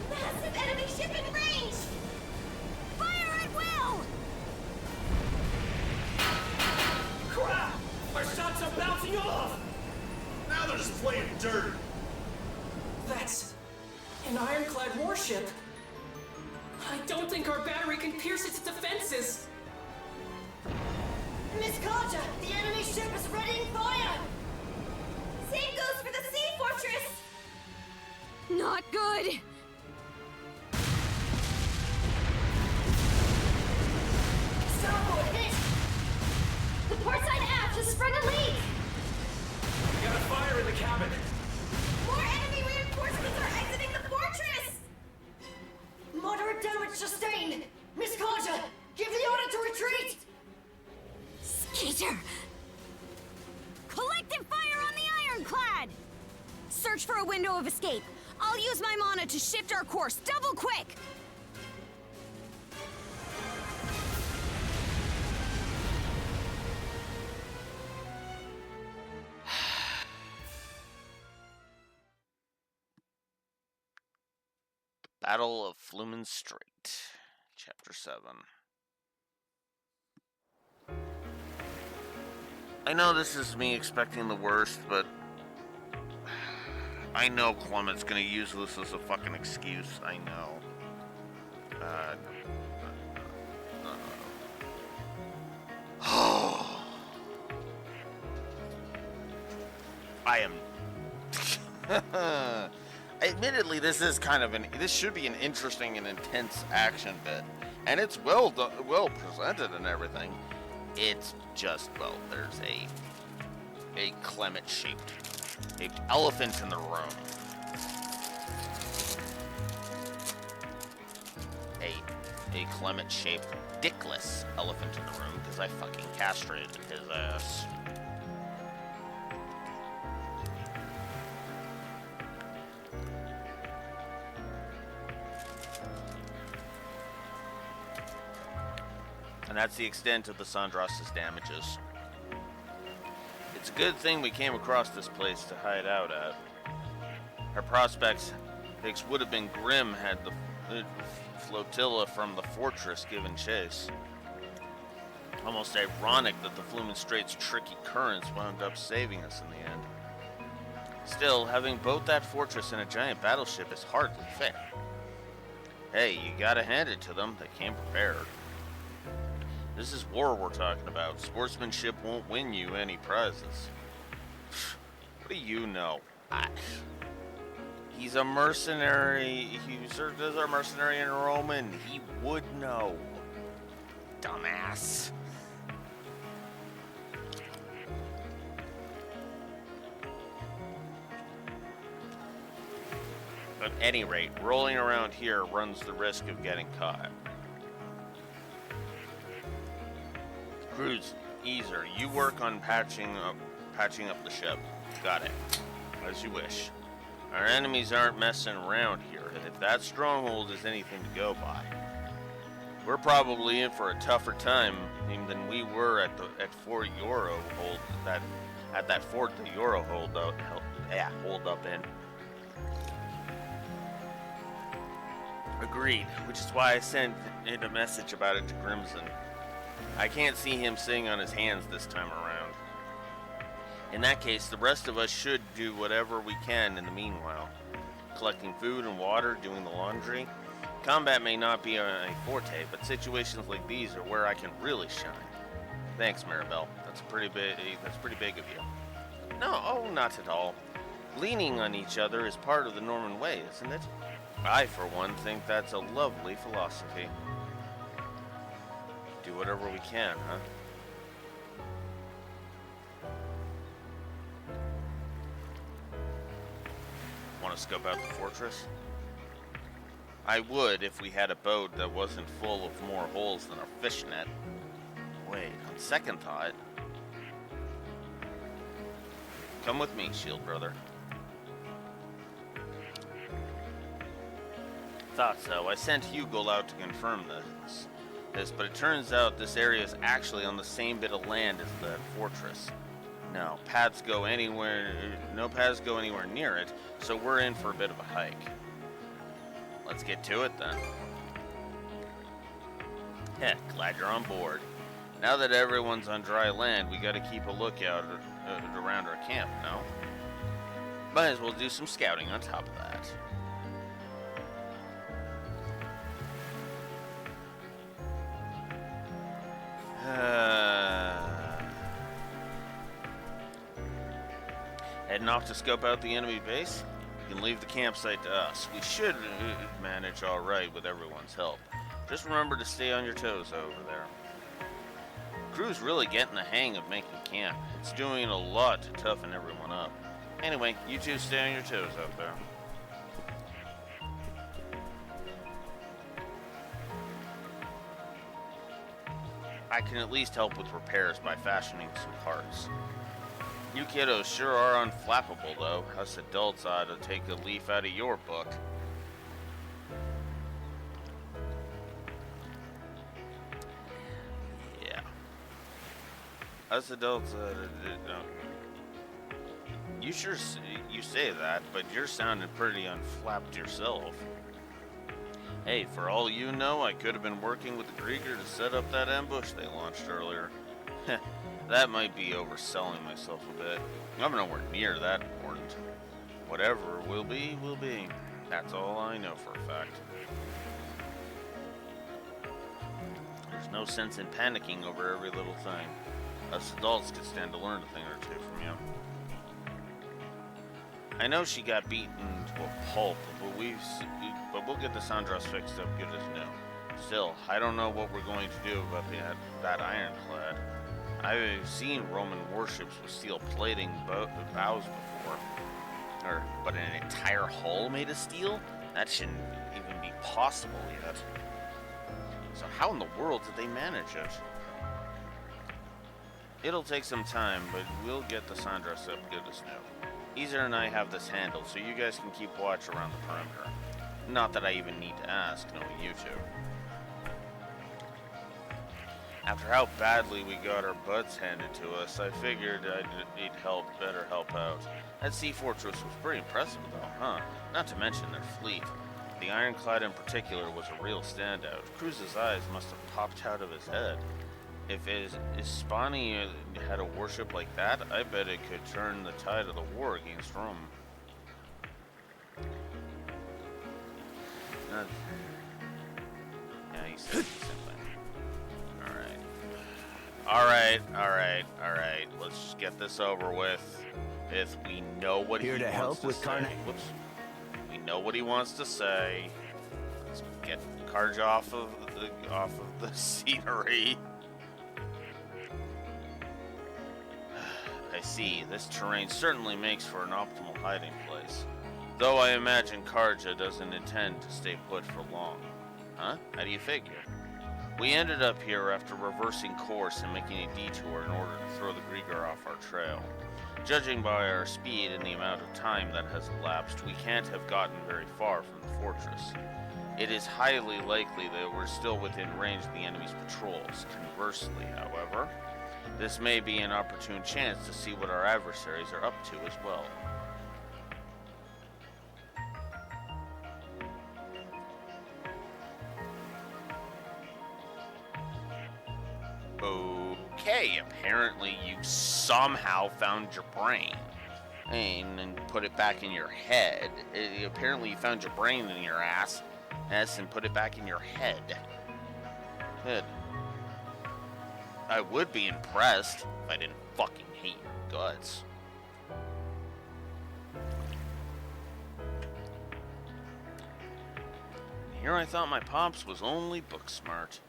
Massive enemy ship in range. Fire at will. Crap! Our shots are bouncing off! Now they're just playing dirt. That's an ironclad warship. I don't think our battery can pierce its defenses. Miss Kaja, the enemy ship is readying fire. Same goes for the sea fortress. Not good. Starboard hit. The port side aft has sprung a leak. We got a fire in the cabin. More enemy reinforcements are exiting the fortress. Moderate damage sustained. Miss Kaja, give the order to retreat. Skeeter. Collective fire on the ironclad. Search for a window of escape. I'll use my mana to shift our course. Double quick. Battle of Flumen Strait, Chapter 7. I know this is me expecting the worst, but I know Clement's gonna use this as a fucking excuse. I know. I am. Admittedly, this is kind of this should be an interesting and intense action bit, and it's well presented and everything. It's just, well, there's a Clement-shaped elephant in the room. A Clement-shaped dickless elephant in the room because I fucking castrated his ass. And that's the extent of the Sandras's damages. It's a good thing we came across this place to hide out at. Our prospects would have been grim had the flotilla from the fortress given chase. Almost ironic that the Flumen Strait's tricky currents wound up saving us in the end. Still, having both that fortress and a giant battleship is hardly fair. Hey, you gotta hand it to them, they came prepared. This is war we're talking about. Sportsmanship won't win you any prizes. What do you know? He's a mercenary. He served as a mercenary in Roman. He would know. Dumbass. At any rate, rolling around here runs the risk of getting caught. Cruz, Easer, you work on patching up the ship. Got it. As you wish. Our enemies aren't messing around here. If that stronghold is anything to go by, we're probably in for a tougher time than we were at Fort Euro hold that Fort the Euro hold up in. Agreed, which is why I sent in a message about it to Crimson. I can't see him sitting on his hands this time around. In that case, the rest of us should do whatever we can in the meanwhile. Collecting food and water, doing the laundry. Combat may not be a forte, but situations like these are where I can really shine. Thanks, Maribel. That's pretty big of you. No, not at all. Leaning on each other is part of the Norman way, isn't it? I, for one, think that's a lovely philosophy. Do whatever we can, huh? Want to scope out the fortress? I would if we had a boat that wasn't full of more holes than a fishnet. Wait, on second thought... Come with me, Shield Brother. Thought so. I sent Hugel out to confirm this, but it turns out this area is actually on the same bit of land as the fortress. No paths go anywhere near it, so we're in for a bit of a hike. Let's get to it then. Heck, glad you're on board. Now that everyone's on dry land, we gotta keep a lookout around our camp, no? Might as well do some scouting on top of that. Heading off to scope out the enemy base? You can leave the campsite to us. We should manage all right with everyone's help. Just remember to stay on your toes over there. Crew's really getting the hang of making camp. It's doing a lot to toughen everyone up. Anyway, you two stay on your toes out there. I can at least help with repairs by fashioning some parts. You kiddos sure are unflappable, though. Us adults ought to take a leaf out of your book. Yeah. Us adults, you sure you say that, but you're sounding pretty unflapped yourself. Hey, for all you know, I could have been working with the Krieger to set up that ambush they launched earlier. That might be overselling myself a bit. I'm nowhere near that important. Whatever will be, will be. That's all I know for a fact. There's no sense in panicking over every little thing. Us adults could stand to learn a thing or two from you. I know she got beaten to a pulp, but we'll get the Sandros fixed up good as new. Still, I don't know what we're going to do about that ironclad. I've seen Roman warships with steel plating bows before. But an entire hull made of steel? That shouldn't even be possible yet. So how in the world did they manage it? It'll take some time, but we'll get the Sandros up good as new. Easer and I have this handled, so you guys can keep watch around the perimeter. Not that I even need to ask, knowing you two. After how badly we got our butts handed to us, I figured I'd need better help out. That sea fortress was pretty impressive though, huh? Not to mention their fleet. The ironclad in particular was a real standout. Cruz's eyes must have popped out of his head. If Hispania had a warship like that, I bet it could turn the tide of the war against Rome. Yeah, he said something. Alright. Let's just get this over with. If we know what Here he to wants help to with say. Carnage. Whoops. We know what he wants to say. Let's get Karja off of the scenery. I see. This terrain certainly makes for an optimal hiding place. Though I imagine Karja doesn't intend to stay put for long. Huh? How do you figure? We ended up here after reversing course and making a detour in order to throw the Grieger off our trail. Judging by our speed and the amount of time that has elapsed, we can't have gotten very far from the fortress. It is highly likely that we're still within range of the enemy's patrols. Conversely, however, this may be an opportune chance to see what our adversaries are up to as well. Okay, apparently you somehow found your brain and put it back in your head. Apparently you found your brain in your ass and put it back in your head. Good. I would be impressed if I didn't fucking hate your guts. Here I thought my pops was only book smart.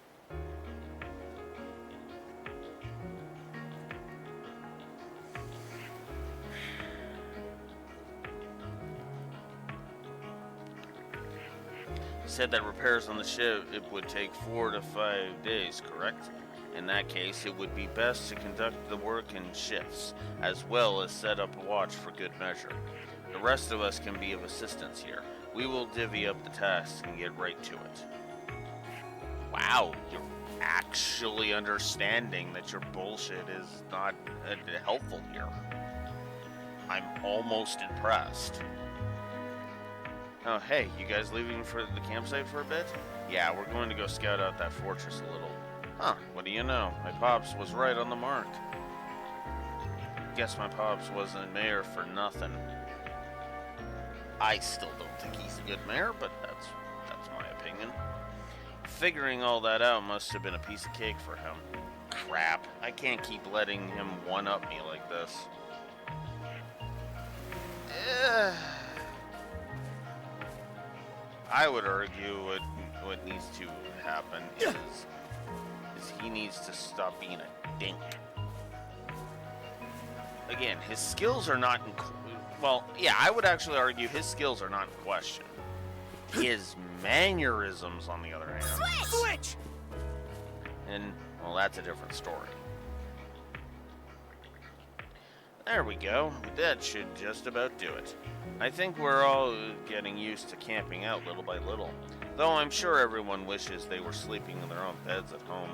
Said that repairs on the ship would take 4 to 5 days, correct? In that case, it would be best to conduct the work in shifts, as well as set up a watch for good measure. The rest of us can be of assistance here. We will divvy up the tasks and get right to it. Wow, you're actually understanding that your bullshit is not helpful here. I'm almost impressed. Oh, hey, you guys leaving for the campsite for a bit? Yeah, we're going to go scout out that fortress a little. Huh, what do you know? My pops was right on the mark. Guess my pops wasn't mayor for nothing. I still don't think he's a good mayor, but that's my opinion. Figuring all that out must have been a piece of cake for him. Crap, I can't keep letting him one-up me like this. I would argue what needs to happen is he needs to stop being a dink. Again, his skills are not in... Well, yeah, I would actually argue his skills are not in question. His mannerisms, on the other hand... Switch! And, well, that's a different story. There we go. That should just about do it. I think we're all getting used to camping out little by little. Though I'm sure everyone wishes they were sleeping in their own beds at home.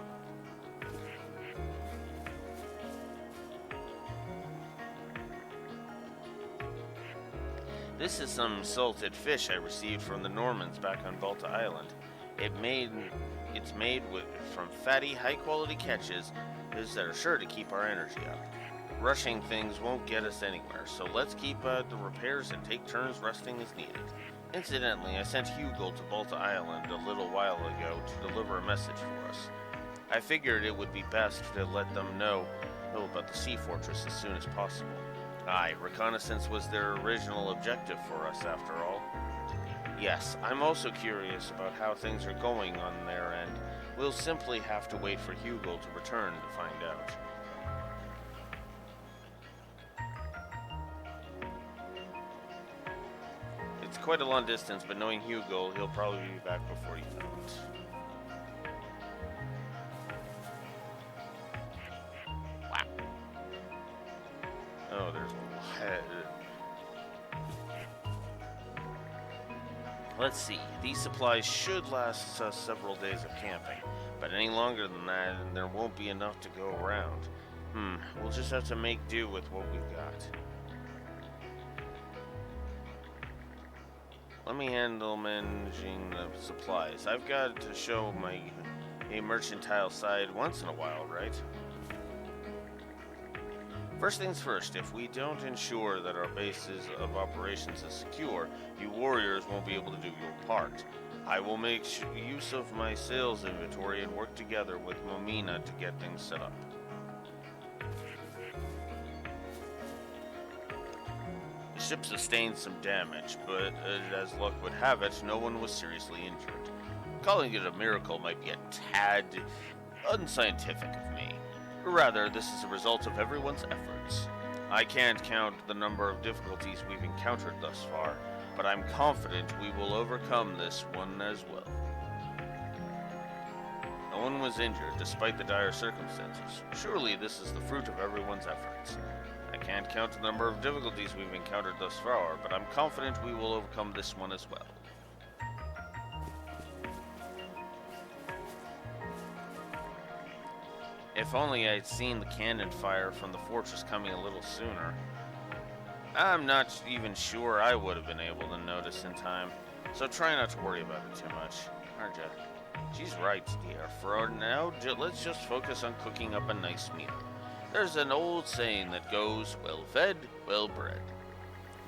This is some salted fish I received from the Normans back on Balta Island. It's made from fatty, high-quality catches that are sure to keep our energy up. Rushing things won't get us anywhere, so let's keep the repairs and take turns resting as needed. Incidentally, I sent Hugo to Balta Island a little while ago to deliver a message for us. I figured it would be best to let them know about the sea fortress as soon as possible. Aye, reconnaissance was their original objective for us, after all. Yes, I'm also curious about how things are going on their end. We'll simply have to wait for Hugo to return to find out. It's quite a long distance, but knowing Hugo, he'll probably be back before you know it. Wow. Oh, there's a lot. Let's see. These supplies should last us several days of camping, but any longer than that, there won't be enough to go around. We'll just have to make do with what we've got. Let me handle managing the supplies. I've got to show a mercantile side once in a while, right? First things first, if we don't ensure that our basis of operations is secure, you warriors won't be able to do your part. I will make use of my sales inventory and work together with Momina to get things set up. ship sustained some damage, but as luck would have it, no one was seriously injured. Calling it a miracle might be a tad unscientific of me. Rather, this is a result of everyone's efforts. I can't count the number of difficulties we've encountered thus far, but I'm confident we will overcome this one as well. No one was injured despite the dire circumstances. Surely this is the fruit of everyone's efforts. I can't count the number of difficulties we've encountered thus far, but I'm confident we will overcome this one as well. If only I'd seen the cannon fire from the fortress coming a little sooner. I'm not even sure I would have been able to notice in time, so try not to worry about it too much, aren't ya? She's right, dear. For now, let's just focus on cooking up a nice meal. There's an old saying that goes, well fed, well bred.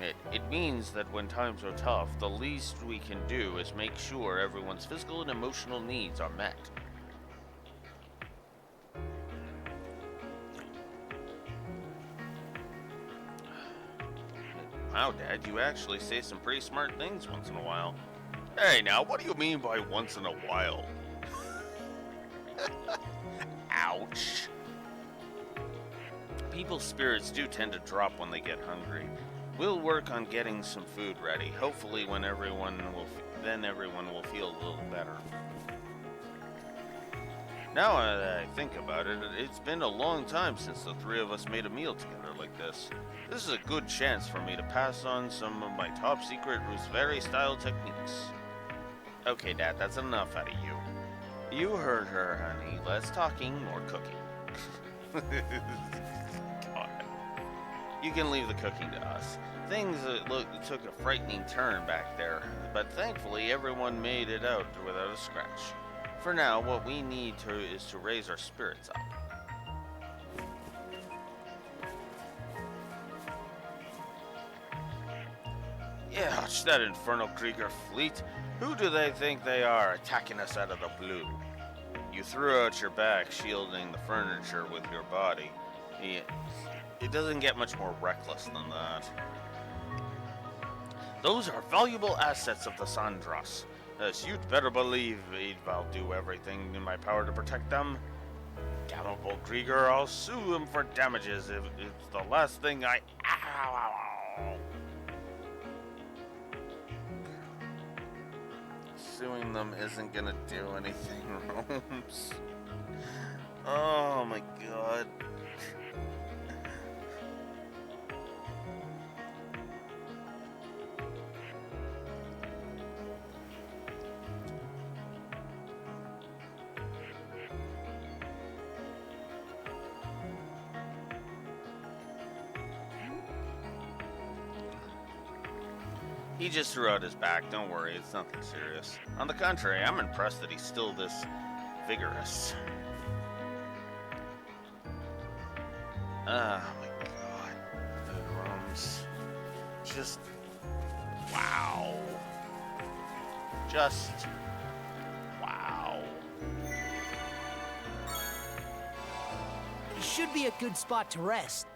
It means that when times are tough, the least we can do is make sure everyone's physical and emotional needs are met. Wow, Dad, you actually say some pretty smart things once in a while. Hey, now, what do you mean by once in a while? Ouch. People's spirits do tend to drop when they get hungry. We'll work on getting some food ready. Hopefully, when everyone will feel a little better. Now that I think about it, it's been a long time since the three of us made a meal together like this. This is a good chance for me to pass on some of my top secret Roosevelt style techniques. Okay, Dad, that's enough out of you. You heard her, honey. Less talking, more cooking. God. You can leave the cooking to us. Things took a frightening turn back there, but thankfully everyone made it out without a scratch. For now, what we need is to raise our spirits up. Yeah, that infernal Krieger fleet. Who do they think they are, attacking us out of the blue? You threw out your back, shielding the furniture with your body. It doesn't get much more reckless than that. Those are valuable assets of the Sandras. You'd better believe I'll do everything in my power to protect them. Damnable Krieger, I'll sue him for damages if it's the last thing I... Ow, ow, ow. Suing them isn't gonna do anything, Rome's. Oh my god. He just threw out his back. Don't worry, it's nothing serious. On the contrary, I'm impressed that he's still this vigorous. Oh my god. The Rome's just... wow. Just... wow. It should be a good spot to rest.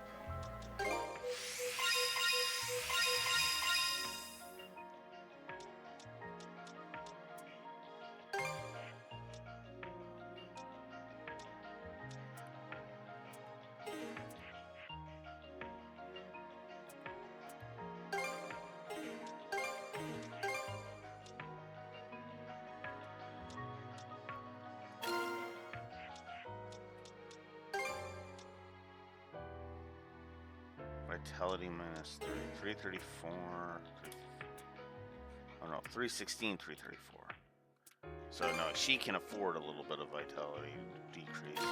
Vitality minus 334. Oh no, 316, 334. So no, she can afford a little bit of vitality decrease.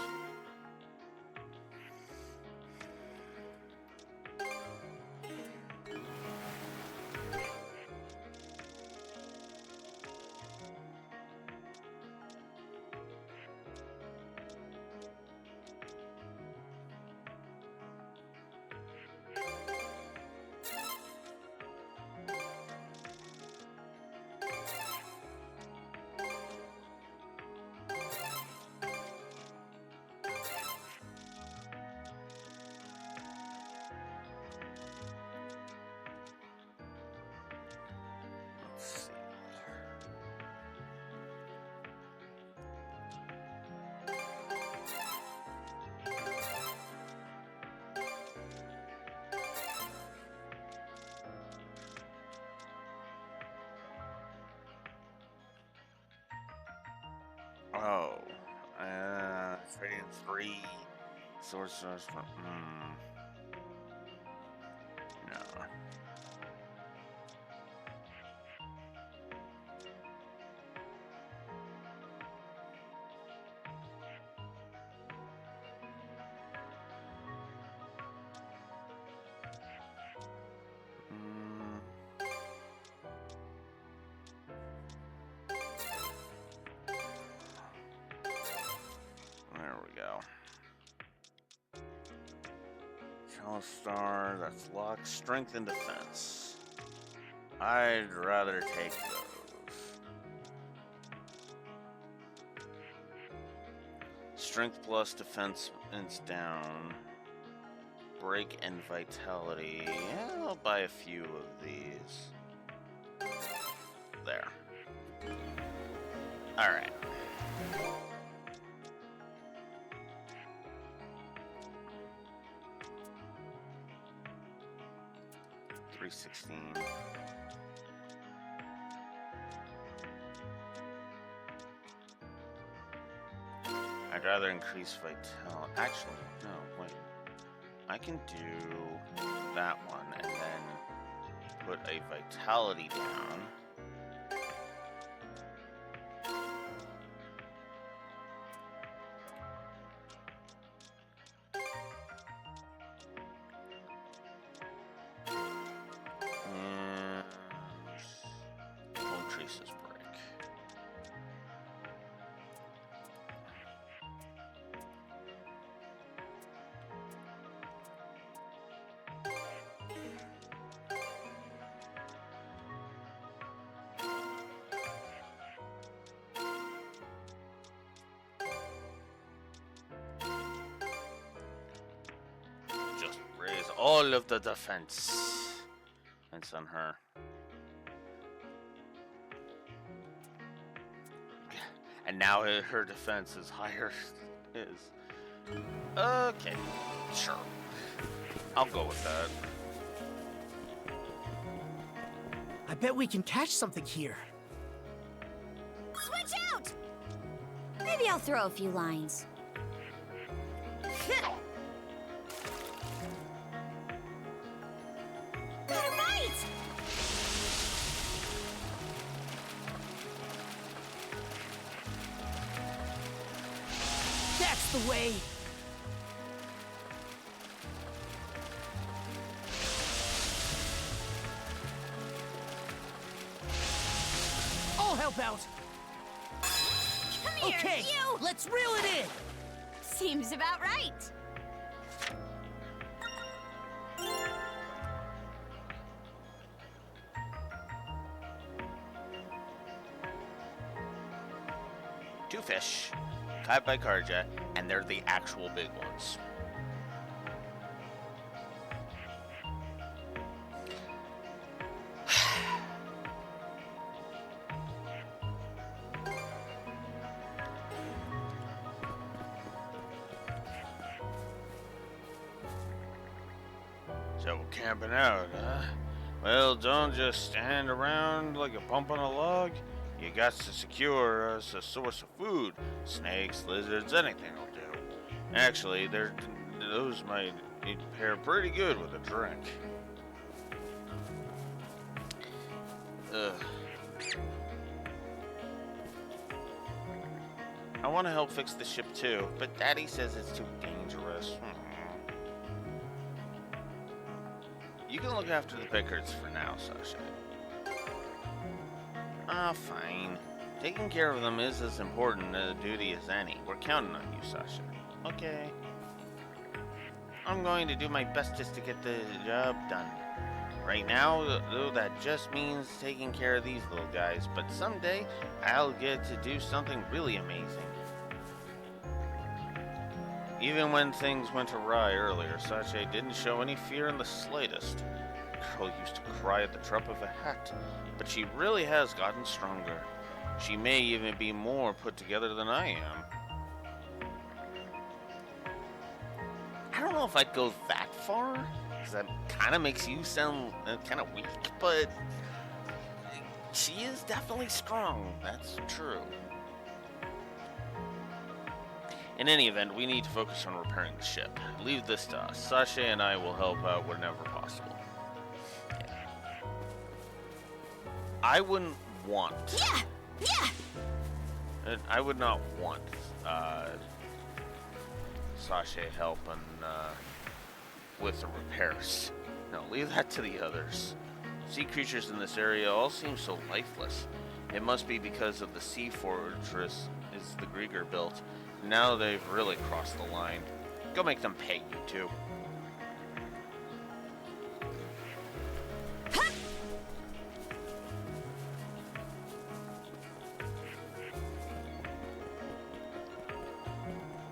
Oh. Trading 3 sorcerers. No. There we go. Star, that's luck, strength, and defense. I'd rather take those. Strength plus defense is down. Break and vitality. Yeah, I'll buy a few of these. There. Alright. $316. I'd rather increase vitality. Actually, no, wait. I can do that one and then put a vitality down. And Trace's break. Just raise all of the defense. It's on her. And now her defense is higher. Is okay, sure. I'll go with that. I bet we can catch something here. Switch out! Maybe I'll throw a few lines. Got it right! That's the way. I'll help out. Come here, Okay, you! let's reel it in. Seems about right. Two fish, caught by Karja, and they're the actual big ones. So we're camping out, huh? Well, don't just stand around like a bump on a log. You got to secure us a source of food. Snakes, lizards, anything will do. Actually, those might pair pretty good with a drink. Ugh. I want to help fix the ship too, but Daddy says it's too dangerous. You can look after the Pickards for now, Sasha. Ah, fine. Taking care of them is as important a duty as any. We're counting on you, Sasha. Okay. I'm going to do my best just to get the job done. Right now, though, that just means taking care of these little guys, but someday I'll get to do something really amazing. Even when things went awry earlier, Sache didn't show any fear in the slightest. Girl used to cry at the drop of a hat, but she really has gotten stronger. She may even be more put together than I am. I don't know if I'd go that far, because that kind of makes you sound kind of weak, but she is definitely strong, that's true. In any event, we need to focus on repairing the ship. Leave this to us. Sasha and I will help out whenever possible. I wouldn't want... I would not want Sasha helping with the repairs. No, leave that to the others. Sea creatures in this area all seem so lifeless. It must be because of the sea fortress is the Grieger built. Now they've really crossed the line. Go make them pay you two.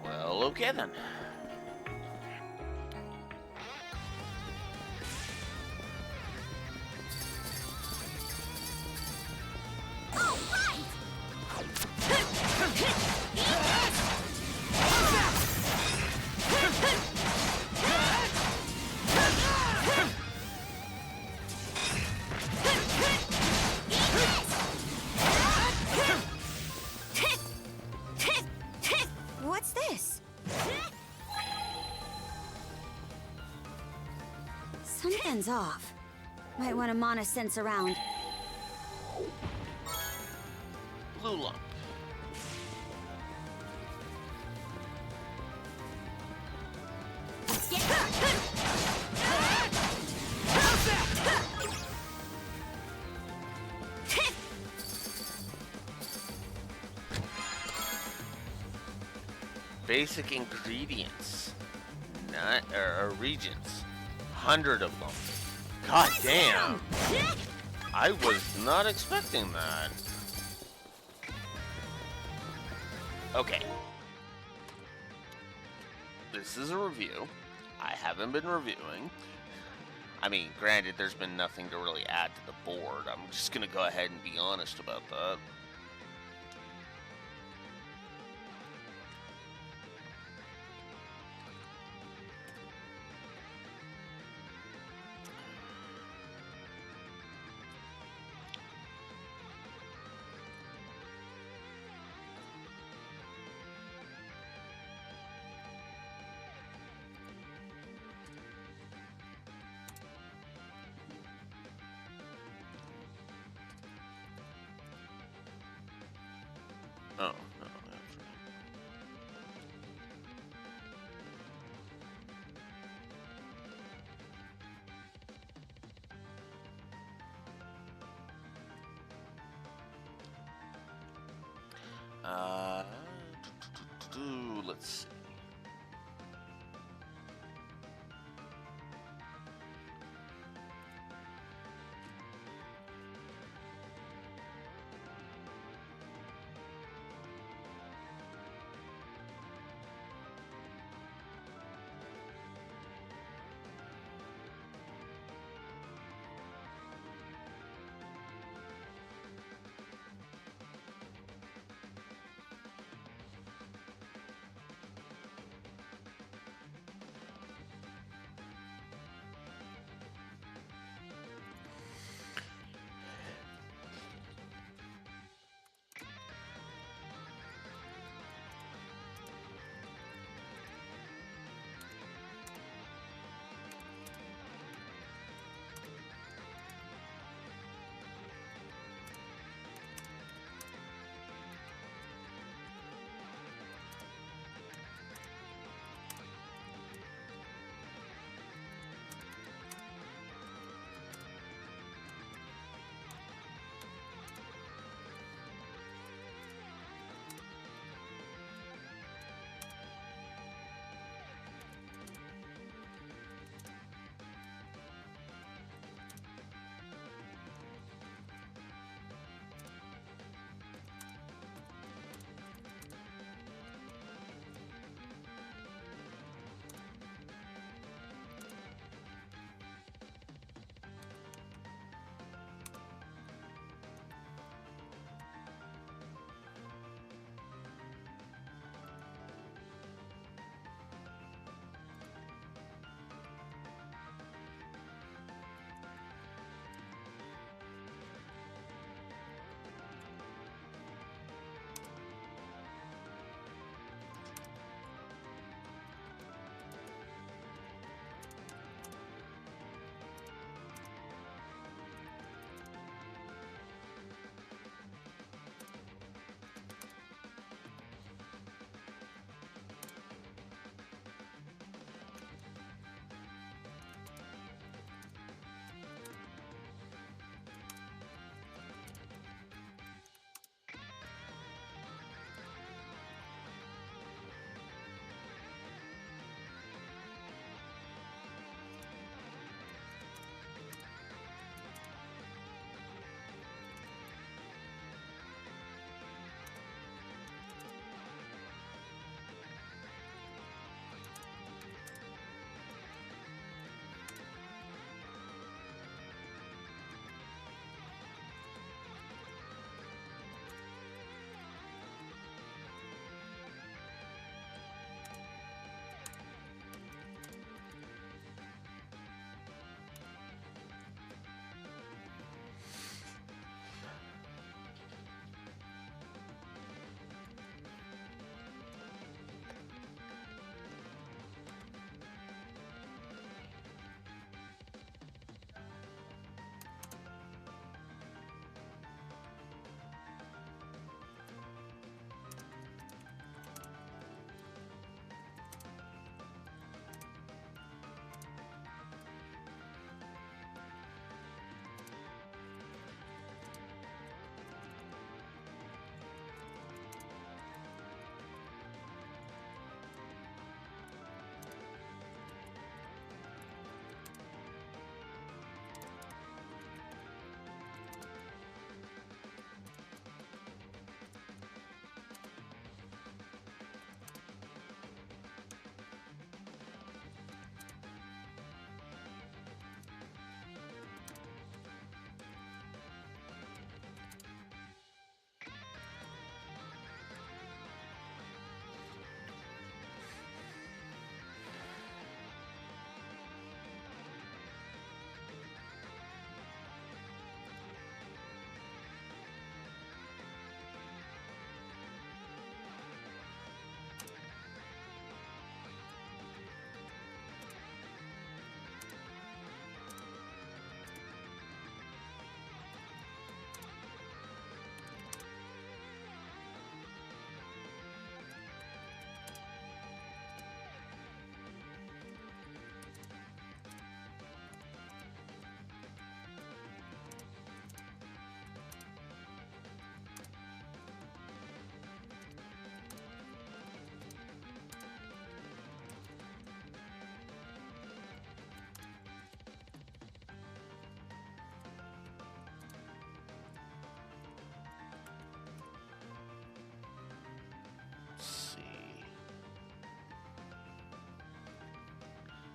Well, okay then. What's this? Something's off. Might want to mana sense around. Blue lump. Basic ingredients, not reagents, 100 of them. God damn! I was not expecting that. Okay. This is a review. I haven't been reviewing. I mean, granted, there's been nothing to really add to the board. I'm just gonna go ahead and be honest about that. Oh, no, that's right. Let's see.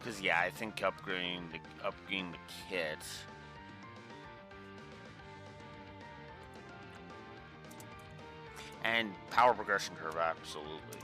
Because, yeah, I think upgrading the kit... And power progression curve, absolutely.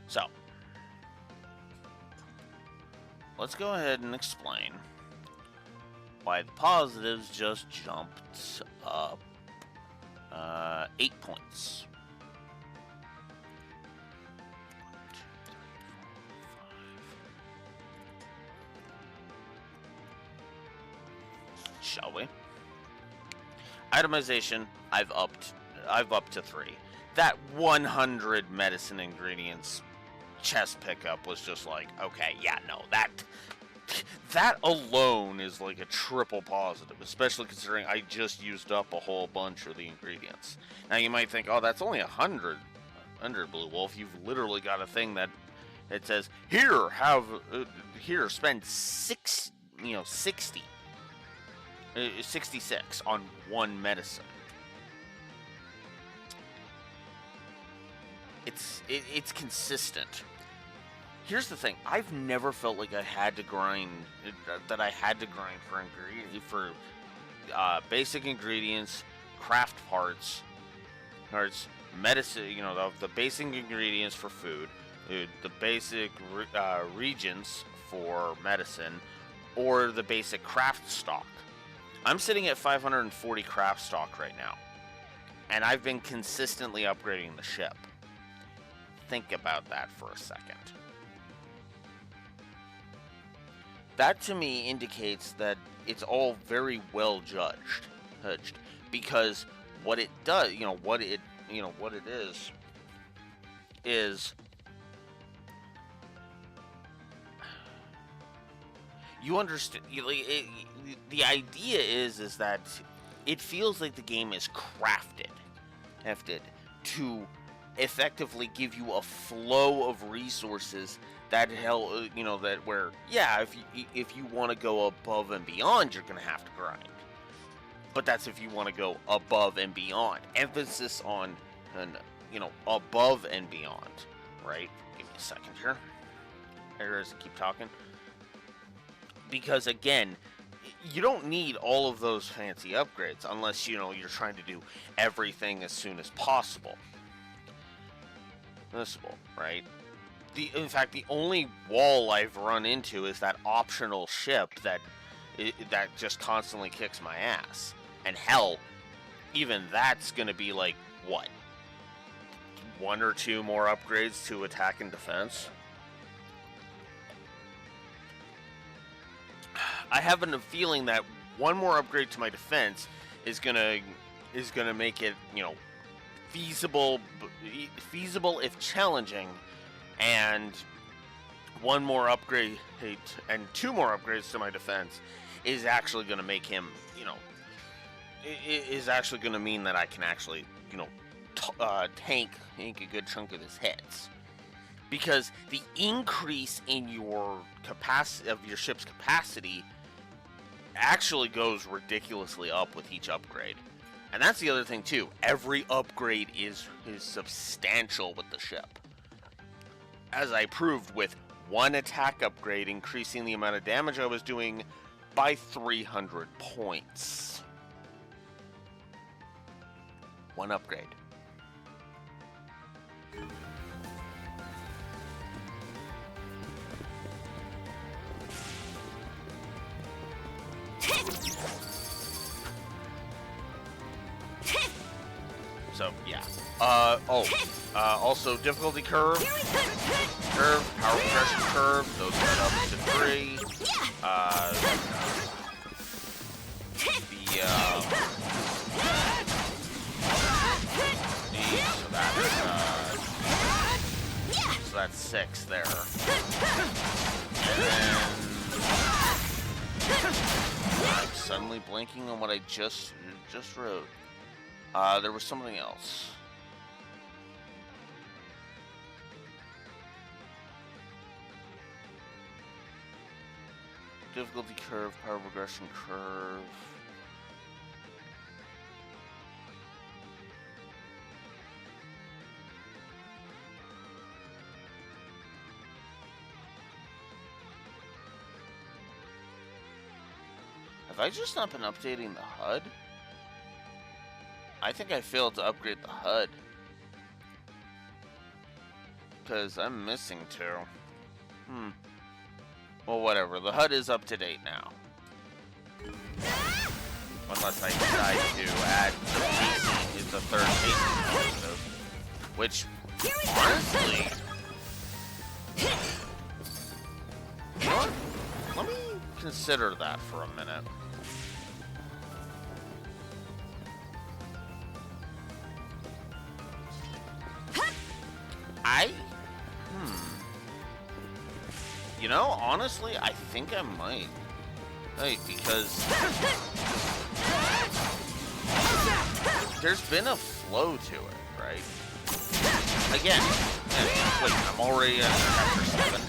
So, let's go ahead and explain why the positives just jumped up 8 points. 1, 2, 3, 4, 5. Shall we? Itemization, I've upped to 3. That 100 medicine ingredients chest pickup was just like, okay, yeah, no, that alone is like a triple positive, especially considering I just used up a whole bunch of the ingredients. Now you might think, oh, that's only 100 under Blue Wolf. You've literally got a thing that it says, here, spend 66 on one medicine. It's consistent. Here's the thing: I've never felt like I had to grind for basic ingredients, craft parts, medicine. You know, the basic ingredients for food, the basic regions for medicine, or the basic craft stock. I'm sitting at 540 craft stock right now, and I've been consistently upgrading the ship. Think about that for a second. That to me indicates that it's all very well judged, because what it does, what it is you understand. The idea is that it feels like the game is crafted to effectively give you a flow of resources that if you want to go above and beyond, you're going to have to grind. But that's if you want to go above and beyond. Emphasis on, above and beyond, right? Give me a second here. Errors, keep talking. Because again, you don't need all of those fancy upgrades unless, you're trying to do everything as soon as possible. Right? In fact, the only wall I've run into is that optional ship that just constantly kicks my ass. And hell, even that's gonna be like, what? 1 or 2 more upgrades to attack and defense? I have a feeling that 1 more upgrade to my defense is gonna make it, feasible if challenging, and 1 more upgrade and 2 more upgrades to my defense is actually going to make him, is actually going to mean that I can actually, tank a good chunk of his hits. Because the increase in your capacity of your ship's capacity actually goes ridiculously up with each upgrade. And that's the other thing too. Every upgrade is substantial with the ship. As I proved with one attack upgrade increasing the amount of damage I was doing by 300 points. One upgrade. So, yeah. Also difficulty curve, power progression curve, those got up to 3. So that's 6 there. And then I'm suddenly blanking on what I just wrote. There was something else. Difficulty curve, power progression curve. Have I just not been updating the HUD? I think I failed to upgrade the HUD. Because I'm missing 2. Well, whatever. The HUD is up to date now. Unless I decide to add the pacing, the third pacing positive. Which, honestly... You know what? Let me consider that for a minute. You know, honestly, I think I might. Like, because there's been a flow to it, right? Again, wait, I'm already at chapter 7.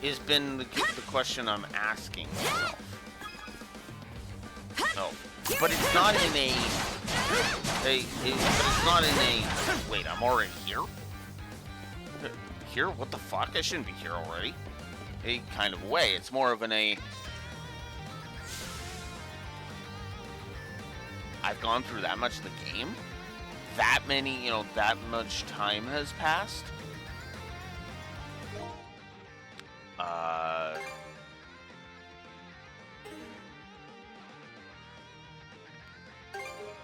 Has been the question I'm asking myself. No, but it's not in wait, I'm already here? Here? What the fuck? I shouldn't be here already. A kind of way. It's more of I've gone through that much of the game. That many, that much time has passed.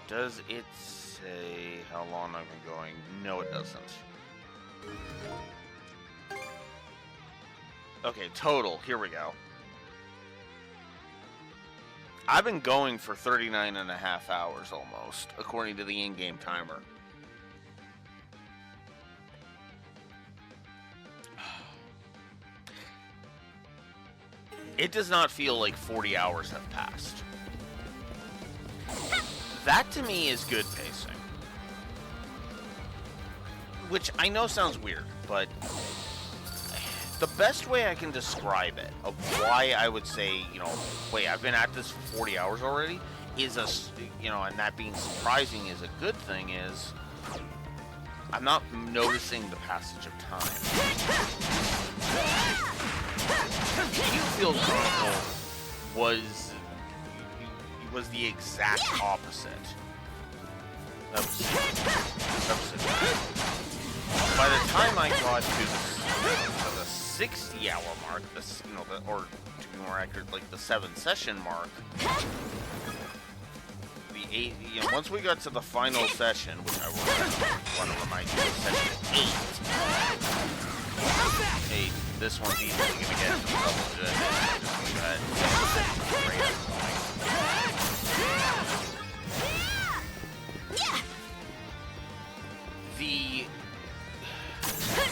Does it say how long I've been going? No, it doesn't. Okay, total. Here we go. I've been going for 39.5 hours almost, according to the in-game timer. It does not feel like 40 hours have passed. That to me is good pacing. Which I know sounds weird, but the best way I can describe it, of why I would say, wait, I've been at this for 40 hours already, is and that being surprising is a good thing, is I'm not noticing the passage of time. Field Chronicle was the exact opposite. By the time I got to the 60-hour mark, or to be more accurate, like the 7th session mark, the 8, once we got to the final session, which I want to remind you, session 8. This one's easily going to get to double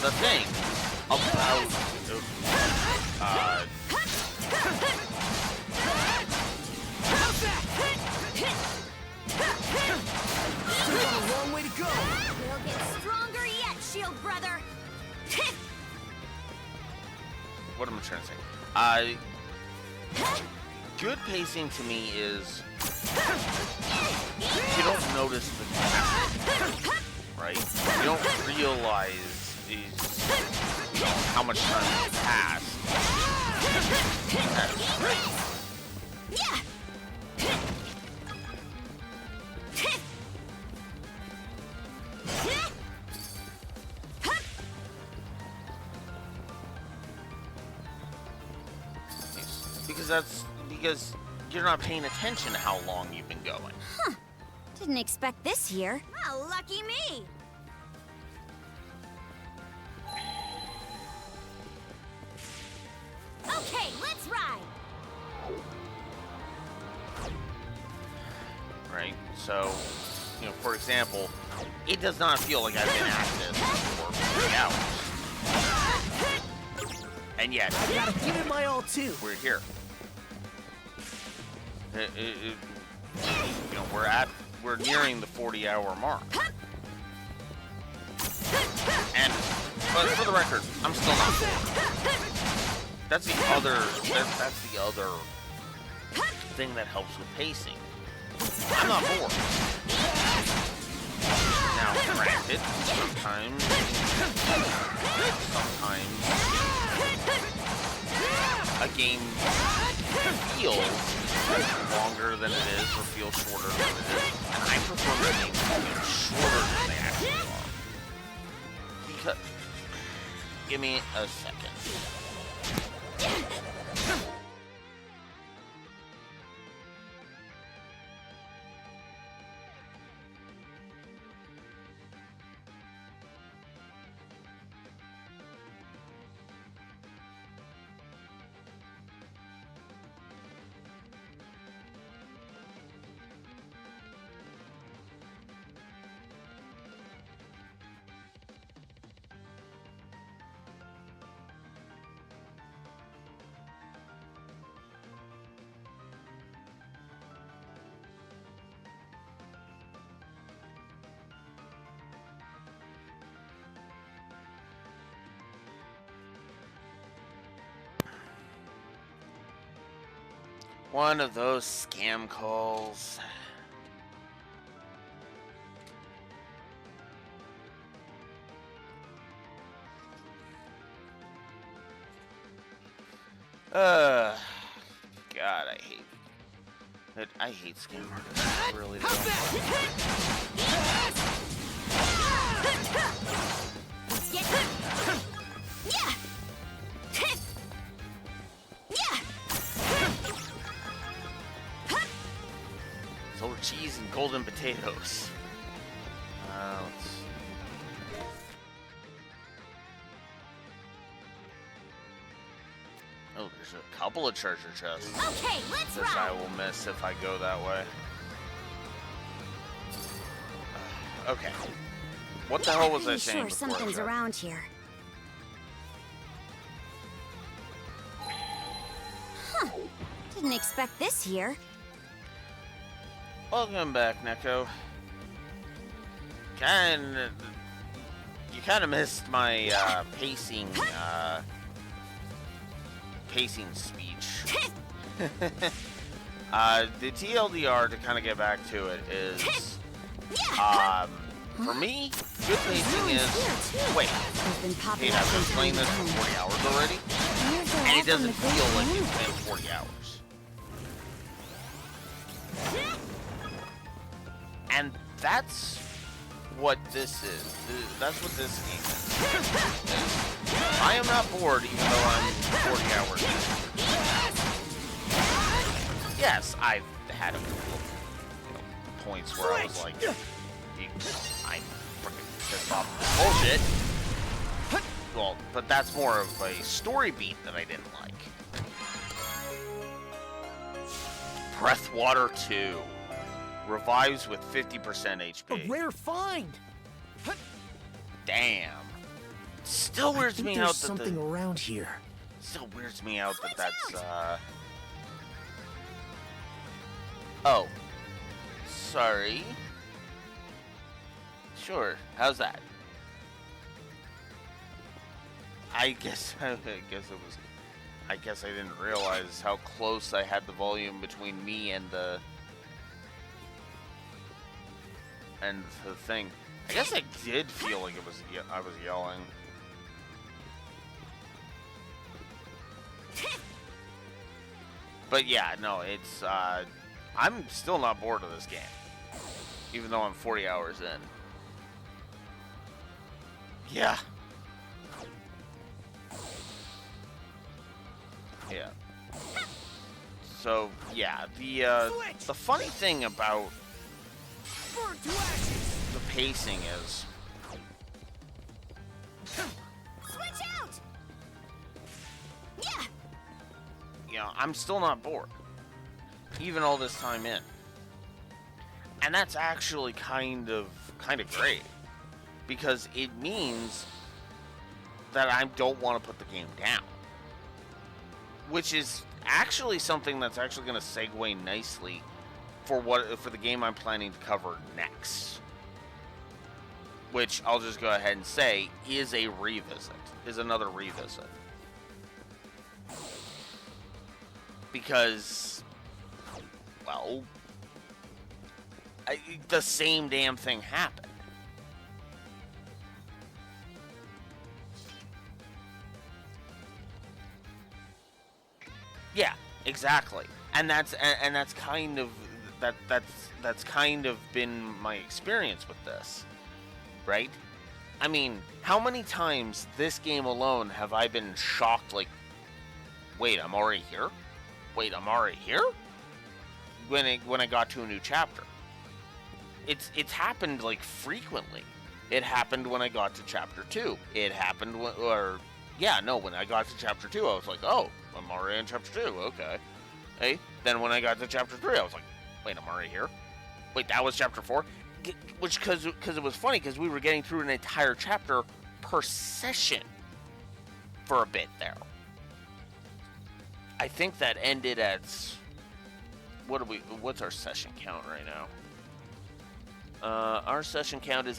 the thing about long way to go. We'll get stronger yet, Shield Brother. What am I trying to say? Good pacing to me is you don't notice the time, right? You don't realize how much time has passed. That's right. Because you're not paying attention to how long you've been going. Huh. Didn't expect this here. Well, lucky me. Okay, let's ride. Right? So, you know, for example, it does not feel like I've been at this for 3 hours. And yet, I gotta give it my all too. We're here. You know, we're nearing the 40-hour mark. But for the record, I'm still not bored. That's the other thing that helps with pacing. I'm not bored. Now, granted, sometimes a game feels longer than it is or feels shorter than it is, and I prefer the games to feel shorter than they actually are. Because, give me a second. One of those scam calls. God, I hate scam artists. I really do. Solar cheese and golden potatoes. Let's see. Oh, there's a couple of treasure chests. Okay, let's Which I will miss if I go that way. Okay. What the hell was I saying sure before? Something's that? around here. Huh. Didn't expect this here. Welcome back, Neko. You kind of missed my pacing speech. The TLDR, to kind of get back to it, is for me, good pacing is wait. Hey, I've been playing this for 40 hours already, and it doesn't feel like it's been 40 hours. And that's what this is. That's what this game is. I am not bored even though I'm 40 hours in. Yes, I've had a couple of points where I was like, I'm freaking pissed off with bullshit. Well, but that's more of a story beat that I didn't like. Breathwater 2. Revives with 50% HP. A rare find. Damn. Still weirds me out that something around here. Still weirds me out that that's Oh. Sorry. Sure. How's that? I guess I didn't realize how close I had the volume between me and the and the thing. I guess I did feel like I was yelling. But yeah, no, it's I'm still not bored of this game, even though I'm 40 hours in. Yeah. Yeah. So yeah, the funny thing about the pacing is, Switch out! Yeah! you know, I'm still not bored, even all this time in. And that's actually kind of great, because it means that I don't want to put the game down. Which is actually something that's actually going to segue nicely for the game I'm planning to cover next. Which I'll just go ahead and say is another revisit. Because, well, the same damn thing happened. Yeah, exactly. And that's kind of that's kind of been my experience with this. Right? I mean, how many times this game alone have I been shocked, like, wait, I'm already here? Wait, I'm already here? When I got to a new chapter. It's happened, like, frequently. It happened when I got to chapter 2. It happened when I got to chapter 2, I was like, oh, I'm already in chapter 2, okay. Hey, then when I got to chapter 3, I was like, wait, I'm already here? Wait, that was chapter 4? Which, because it was funny, because we were getting through an entire chapter per session for a bit there. I think that ended at, what's our session count right now? Our session count is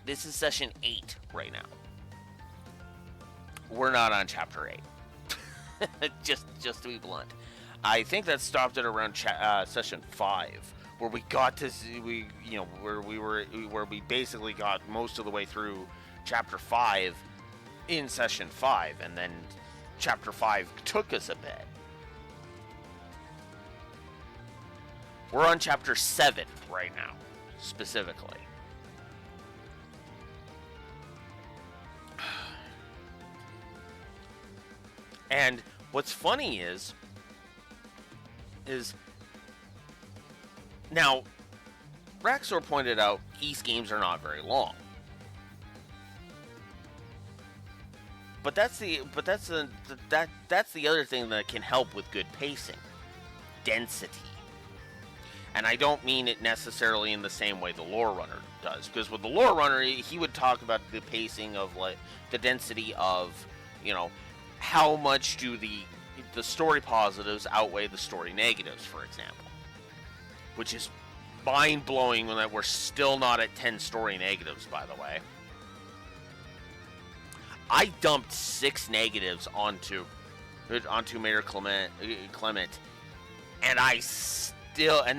this is session 8 right now. We're not on chapter 8. just to be blunt. I think that stopped at around session 5, where we got to where we basically got most of the way through chapter 5 in session 5, and then chapter 5 took us a bit. We're on chapter 7 right now, specifically. And what's funny is now Raxor pointed out Ys games are not very long. But that's the other thing that can help with good pacing. Density. And I don't mean it necessarily in the same way the Lore Runner does, because with the Lore Runner he would talk about the pacing of, like, the density of, how much do the story positives outweigh the story negatives, for example. Which is mind-blowing that we're still not at 10 story negatives, by the way. I dumped 6 negatives onto Mayor Clement, and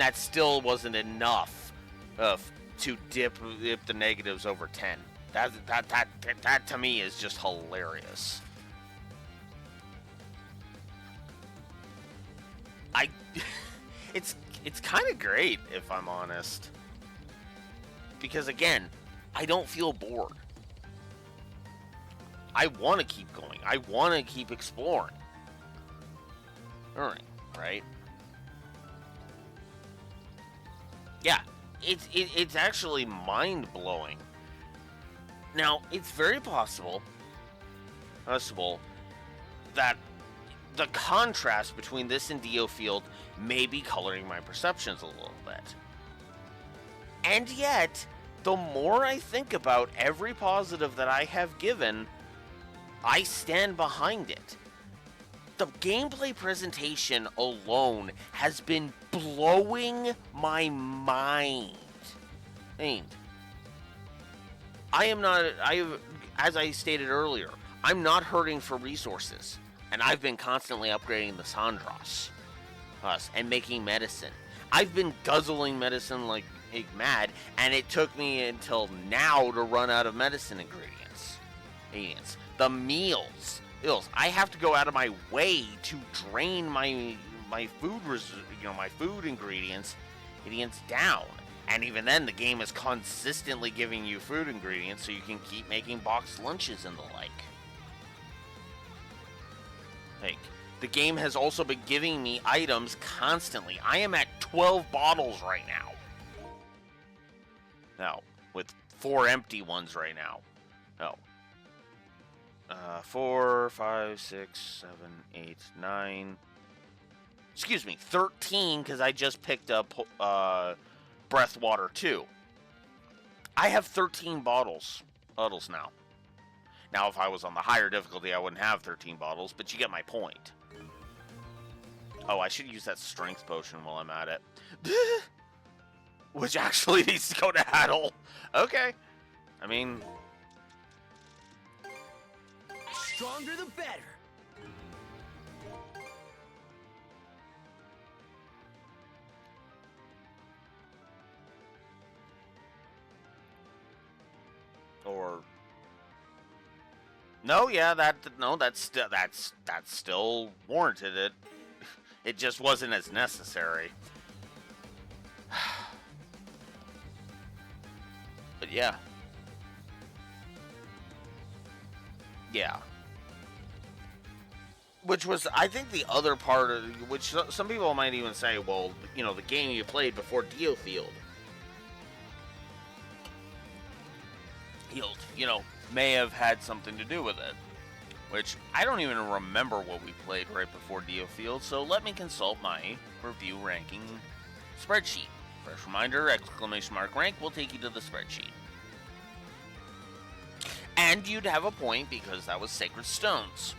that still wasn't enough to dip the negatives over 10. That to me is just hilarious. It's kind of great, if I'm honest. Because, again, I don't feel bored. I want to keep going. I want to keep exploring. Alright, right? Yeah, it's actually mind-blowing. Now, it's very possible that the contrast between this and Dio Field may be coloring my perceptions a little bit. And yet, the more I think about every positive that I have given, I stand behind it. The gameplay presentation alone has been blowing my mind. As I stated earlier, I'm not hurting for resources. And I've been constantly upgrading the Sandros and making medicine. I've been guzzling medicine like mad, and it took me until now to run out of medicine ingredients. The meals. I have to go out of my way to drain my food my food ingredients down. And even then, the game is consistently giving you food ingredients so you can keep making boxed lunches and the like. The game has also been giving me items constantly. I am at 12 bottles right now. Now, with 4 empty ones right now. 4, 5, 6, 7, 8, 9. Excuse me, 13, because I just picked up Breath Water 2. I have 13 bottles now. Now, if I was on the higher difficulty, I wouldn't have 13 bottles, but you get my point. Oh, I should use that strength potion while I'm at it. Which actually needs to go to Adel. Okay. I mean... Stronger the better. Or... No, yeah, that's still warranted. It just wasn't as necessary. But yeah. Yeah. Which was, I think, the other part of, which some people might even say, well, the game you played before Diofield, may have had something to do with it. Which, I don't even remember what we played right before Diofield, so let me consult my review ranking spreadsheet. Fresh reminder, !rank will take you to the spreadsheet. And you'd have a point because that was Sacred Stones.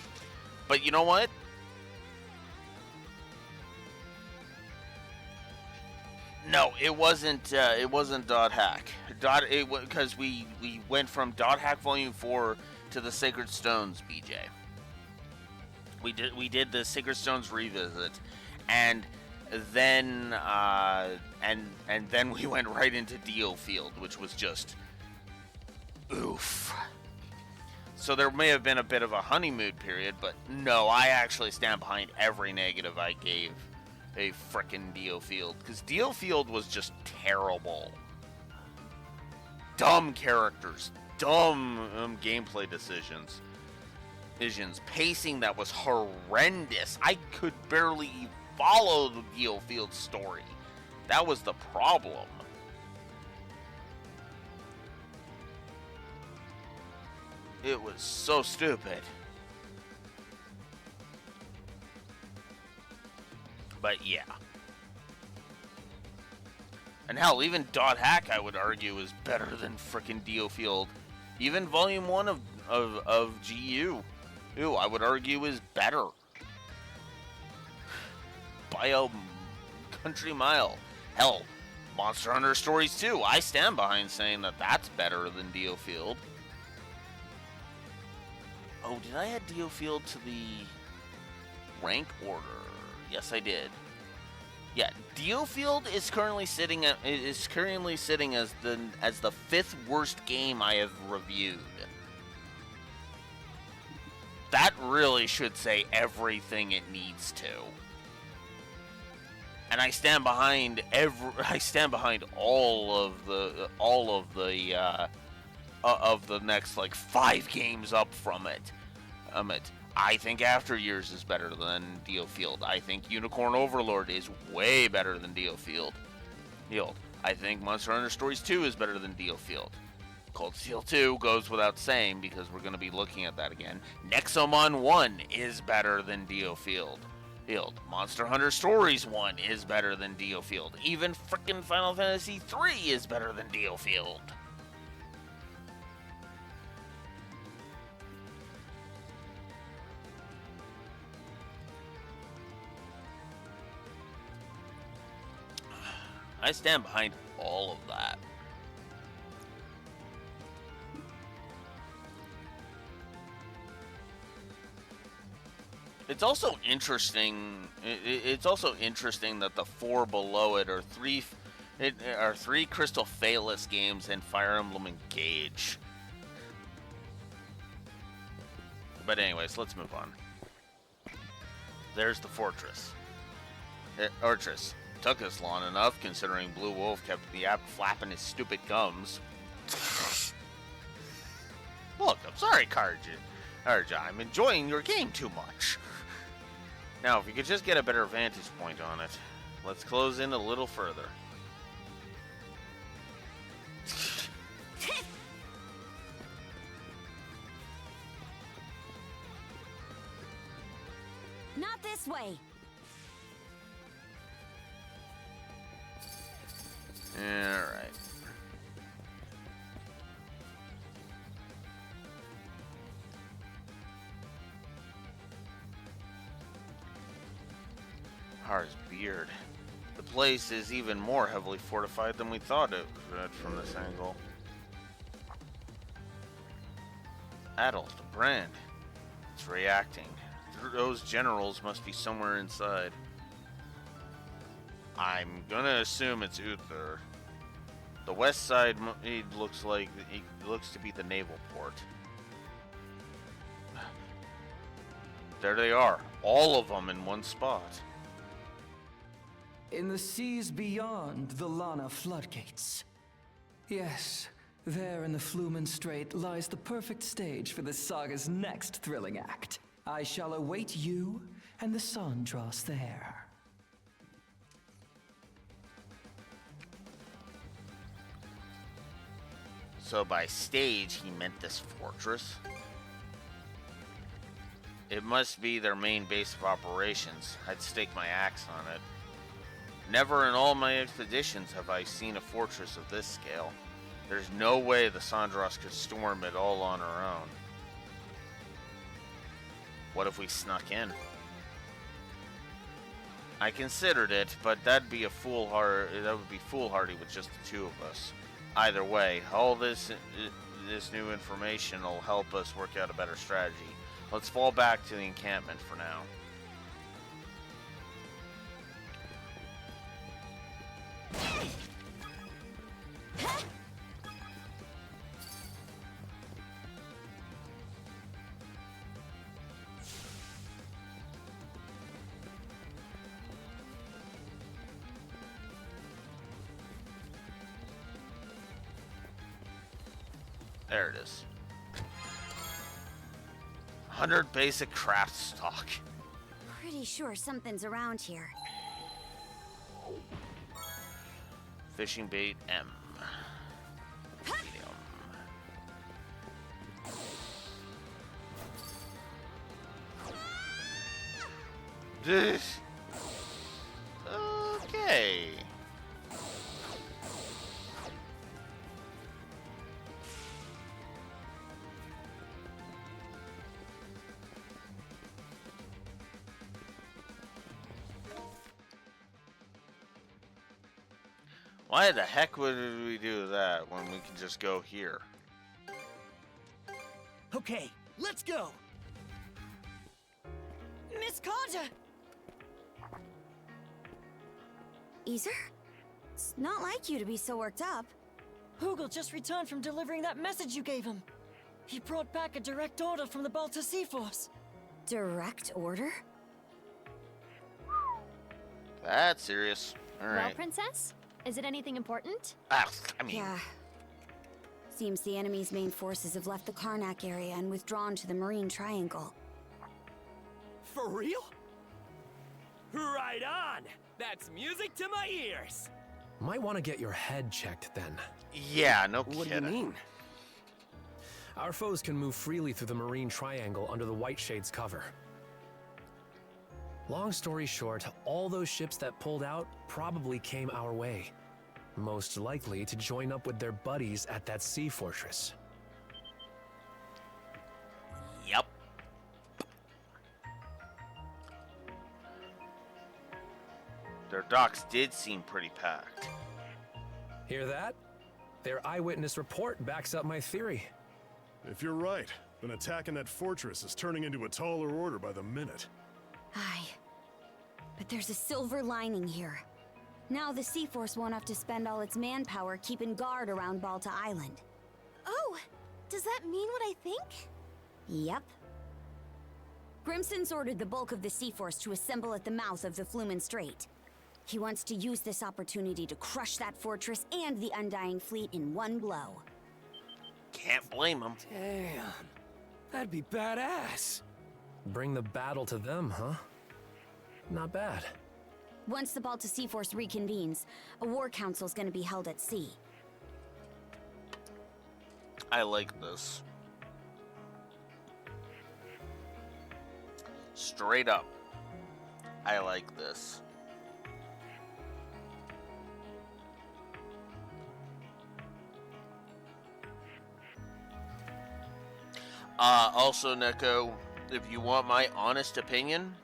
But you know what? No, it wasn't Dot Hack. Because we went from Dot Hack Volume 4 to the Sacred Stones, BJ. We did the Sacred Stones revisit, and then and then we went right into Diofield, which was just oof. So there may have been a bit of a honeymoon period, but no, I actually stand behind every negative I gave a frickin' Diofield, because Diofield was just terrible. Dumb characters, dumb gameplay decisions, pacing that was horrendous. I could barely follow the Diofield story. That was the problem. It was so stupid. But yeah. And hell, even Dot Hack, I would argue, is better than frickin' Diofield. Even Volume 1 of GU, I would argue, is better. By a country mile. Hell, Monster Hunter Stories 2, I stand behind saying that that's better than Diofield. Oh, did I add Diofield to the rank order? Yes, I did. Yeah, Diofield is currently sitting as the 5th worst game I have reviewed. That really should say everything it needs to. And I stand behind all of the next like 5 games up from it. I think After Years is better than Diofield. I think Unicorn Overlord is way better than Diofield. I think Monster Hunter Stories 2 is better than Diofield. Cold Steel 2 goes without saying because we're going to be looking at that again. Nexomon 1 is better than Diofield. Monster Hunter Stories 1 is better than Diofield. Even frickin' Final Fantasy 3 is better than Diofield. I stand behind all of that. It's also interesting. It's also interesting that the 4 below it are It are 3 Crystal Phalos games and Fire Emblem Engage. But anyways, let's move on. There's the fortress. Fortress. Took us long enough, considering Blue Wolf kept the app flapping his stupid gums. Look, I'm sorry, Karja. I'm enjoying your game too much. Now, if we could just get a better vantage point on it. Let's close in a little further. Not this way. Alright. Har's beard. The place is even more heavily fortified than we thought it was from this angle. Adult, the brand. It's reacting. Those generals must be somewhere inside. I'm gonna assume it's Uther. The west side looks to be the naval port. There they are, all of them in one spot. In the seas beyond the Lana floodgates. Yes, there in the Flumen Strait lies the perfect stage for this saga's next thrilling act. I shall await you and the Sandros there. So by stage, he meant this fortress. It must be their main base of operations. I'd stake my axe on it. Never in all my expeditions have I seen a fortress of this scale. There's no way the Sandros could storm it all on her own. What if we snuck in? I considered it, but that would be foolhardy with just the two of us. Either way, all this new information will help us work out a better strategy. Let's fall back to the encampment for now. There it is. 100 basic craft stock. Pretty sure something's around here. Fishing bait M. Medium. Okay. Why the heck would we do that when we can just go here? Okay, let's go! Miss Kaja! Easer? It's not like you to be so worked up. Hugel just returned from delivering that message you gave him. He brought back a direct order from the Balta Sea Force. Direct order? That's serious. All right. Well, Princess? Is it anything important? Yeah. Seems the enemy's main forces have left the Karnak area and withdrawn to the Marine Triangle. For real? Right on! That's music to my ears! Might want to get your head checked then. Yeah, no kidding. What do you mean? Our foes can move freely through the Marine Triangle under the White Shade's cover. Long story short, all those ships that pulled out probably came our way. Most likely to join up with their buddies at that sea fortress. Yep. Their docks did seem pretty packed. Hear that? Their eyewitness report backs up my theory. If you're right, then attacking that fortress is turning into a taller order by the minute. Aye. But there's a silver lining here. Now the Sea Force won't have to spend all its manpower keeping guard around Balta Island. Oh, does that mean what I think? Yep. Grimson's ordered the bulk of the Sea Force to assemble at the mouth of the Flumen Strait. He wants to use this opportunity to crush that fortress and the Undying Fleet in one blow. Can't blame him. Damn. That'd be badass. Bring the battle to them, huh? Not bad. Once the Balta Sea Force reconvenes, a war council's gonna be held at sea. I like this. Straight up. I like this. Also, Neko, if you want my honest opinion,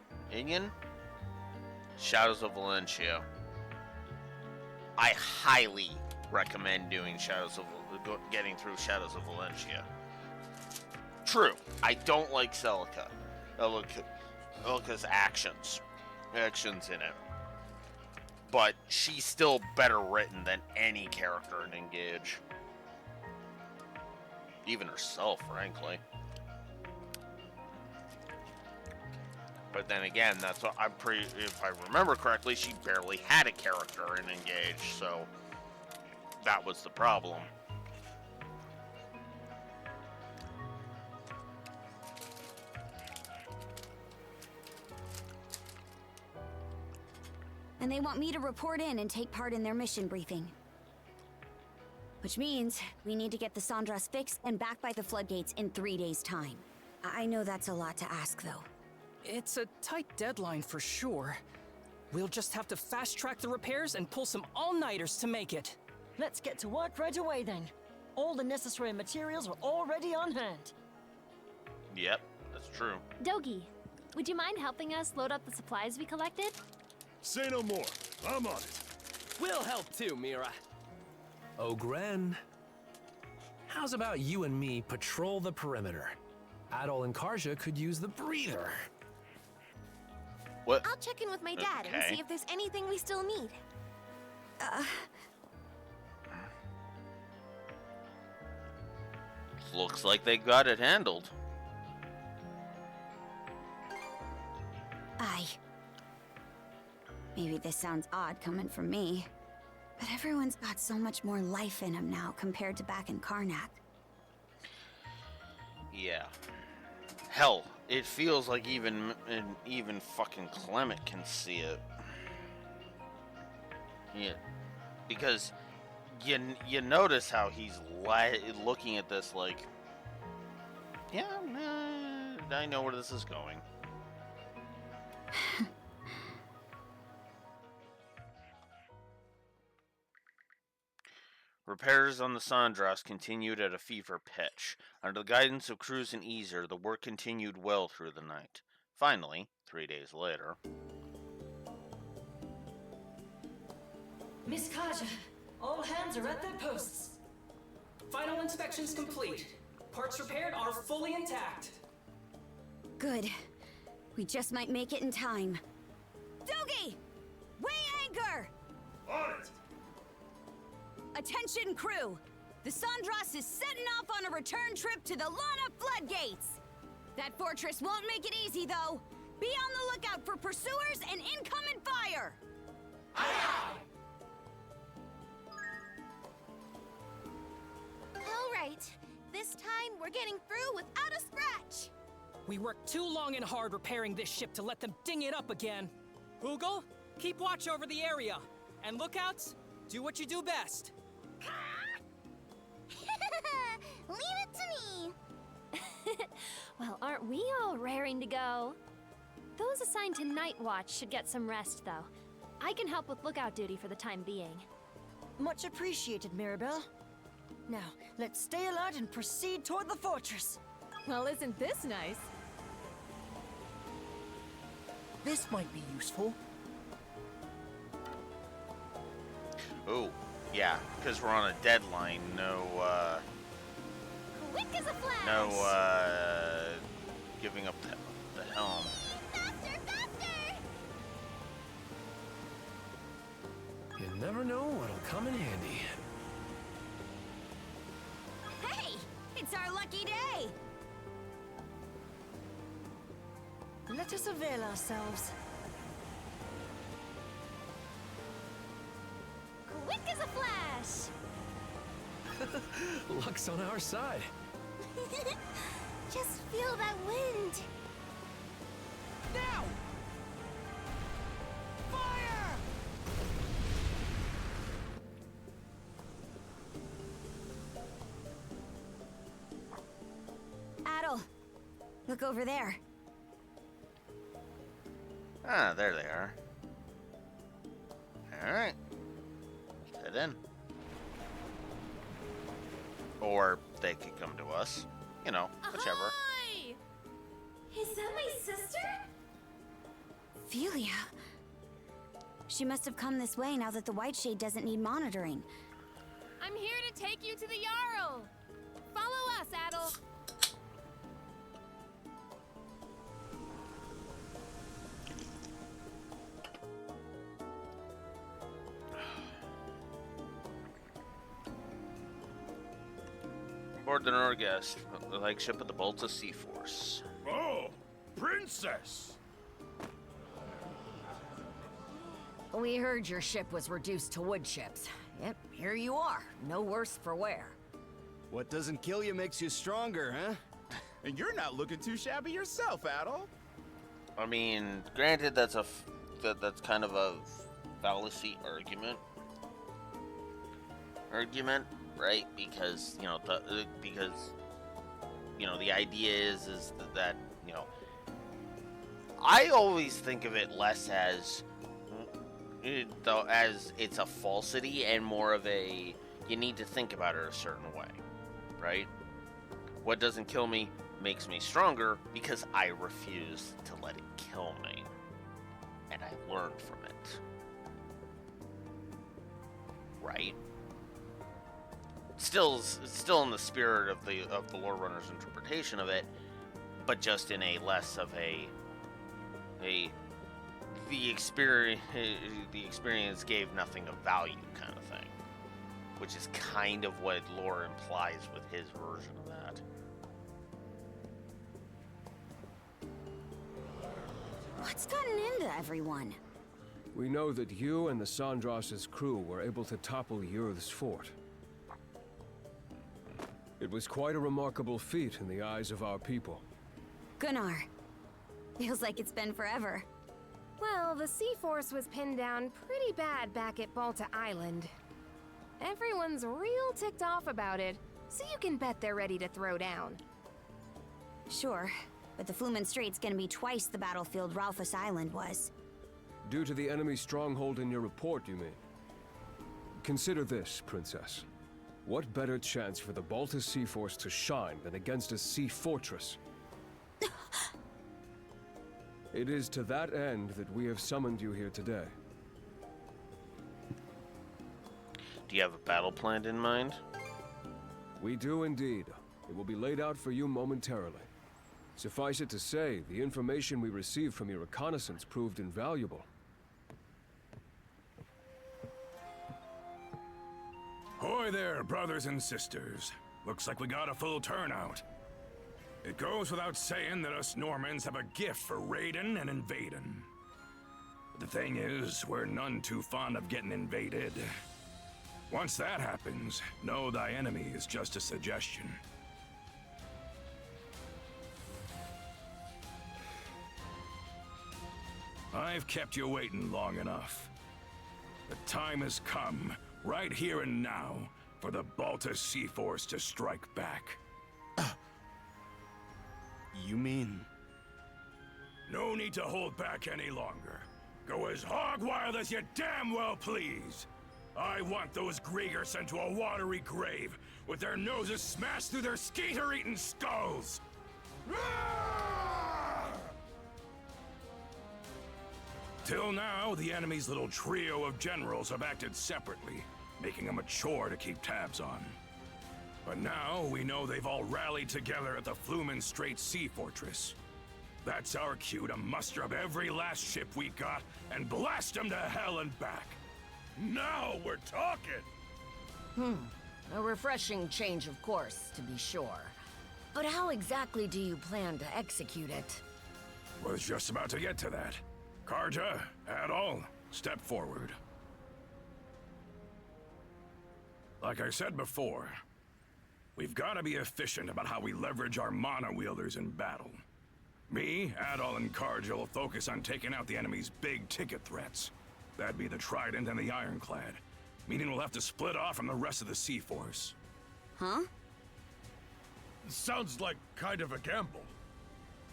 Shadows of Valencia. I highly recommend doing getting through Shadows of Valencia. True, I don't like Celica's actions in it, but she's still better written than any character in Engage. Even herself, frankly. But then again, that's what if I remember correctly, she barely had a character in Engage, so that was the problem. And they want me to report in and take part in their mission briefing. Which means we need to get the Sandras fixed and back by the floodgates in 3 days' time. I know that's a lot to ask, though. It's a tight deadline for sure. We'll just have to fast-track the repairs and pull some all-nighters to make it. Let's get to work right away then. All the necessary materials are already on hand. Yep, that's true. Dogi, would you mind helping us load up the supplies we collected? Say no more. I'm on it. We'll help too, Mira. Ogren, how's about you and me patrol the perimeter? Adol and Karja could use the breather. What? I'll check in with my dad and see if there's anything we still need. Looks like they got it handled. Aye. Maybe this sounds odd coming from me, but everyone's got so much more life in them now compared to back in Karnak. Yeah. Hell, it feels like even fucking Clement can see it. Yeah, because you notice how he's looking at this like, yeah, I know where this is going. Repairs on the Sandras continued at a fever pitch. Under the guidance of Cruz and Easer, the work continued well through the night. Finally, 3 days later... Miss Kaja, all hands are at their posts. Final inspections complete. Parts repaired are fully intact. Good. We just might make it in time. Dogi! Weigh anchor! On it! Attention crew! The Sandras is setting off on a return trip to the Lana floodgates! That fortress won't make it easy, though. Be on the lookout for pursuers and incoming fire! Aye, aye. All right. This time, we're getting through without a scratch. We worked too long and hard repairing this ship to let them ding it up again. Hoogle, keep watch over the area. And lookouts, do what you do best. Leave it to me. Well, aren't we all raring to go? Those assigned to Night Watch should get some rest, though. I can help with lookout duty for the time being. Much appreciated, Mirabelle. Now, let's stay alert and proceed toward the fortress. Well, isn't this nice? This might be useful. Oh, yeah, because we're on a deadline. Quick as a flash! No, giving up the helm. Faster, faster! never know what'll come in handy. Hey! It's our lucky day! Let us avail ourselves. Quick as a flash! Luck's on our side. Just feel that wind. Now! Fire! Adel, look over there. Ah, there they are. Alright. Head in. Or they could come to us. You know, whichever. Ahoy! Is that my sister? Philia. She must have come this way now that the White Shade doesn't need monitoring. I'm here to take you to the Jarl. Follow us, Adel. Board the Norgast, the flagship of the Balta Sea Force. Oh, princess! We heard your ship was reduced to wood chips. Yep, here you are. No worse for wear. What doesn't kill you makes you stronger, huh? And you're not looking too shabby yourself, Adel. I mean, granted, that's that's kind of a fallacy argument. Right? Because the idea is that I always think of it less as it's a falsity and more of a you need to think about it a certain way, right? What doesn't kill me makes me stronger because I refuse to let it kill me, and I learned from it, right? Still in the spirit of the lore runner's interpretation of it, but just in a less of the experience gave nothing of value kind of thing, which is kind of what lore implies with his version of that. What's gotten into everyone? We know that you and the Sandros' crew were able to topple Yurth's fort. It was quite a remarkable feat in the eyes of our people. Gunnar. Feels like it's been forever. Well, the Sea Force was pinned down pretty bad back at Balta Island. Everyone's real ticked off about it, so you can bet they're ready to throw down. Sure, but the Flumen Strait's gonna be twice the battlefield Ralphus Island was. Due to the enemy stronghold in your report, you mean? Consider this, Princess. What better chance for the Balta Sea Force to shine than against a sea fortress? It is to that end that we have summoned you here today. Do you have a battle plan in mind? We do indeed. It will be laid out for you momentarily. Suffice it to say, the information we received from your reconnaissance proved invaluable. Hoy there, brothers and sisters. Looks like we got a full turnout. It goes without saying that us Normans have a gift for raiding and invading. The thing is, we're none too fond of getting invaded. Once that happens, know thy enemy is just a suggestion. I've kept you waiting long enough. The time has come, right here and now, for the Balta Sea Force to strike back. You mean? No need to hold back any longer. Go as hog wild as you damn well please. I want those Grieger sent to a watery grave, with their noses smashed through their skeeter-eating skulls! Till now, the enemy's little trio of generals have acted separately, making them a chore to keep tabs on. But now, we know they've all rallied together at the Flumen Strait Sea Fortress. That's our cue to muster up every last ship we got and blast them to hell and back. Now we're talking! A refreshing change of course, to be sure. But how exactly do you plan to execute it? Was just about to get to that. Karja, Adol, step forward. Like I said before, we've got to be efficient about how we leverage our mana wielders in battle. Me, Adol, and Karja will focus on taking out the enemy's big-ticket threats. That'd be the Trident and the Ironclad, meaning we'll have to split off from the rest of the Sea Force. Huh? Sounds like kind of a gamble.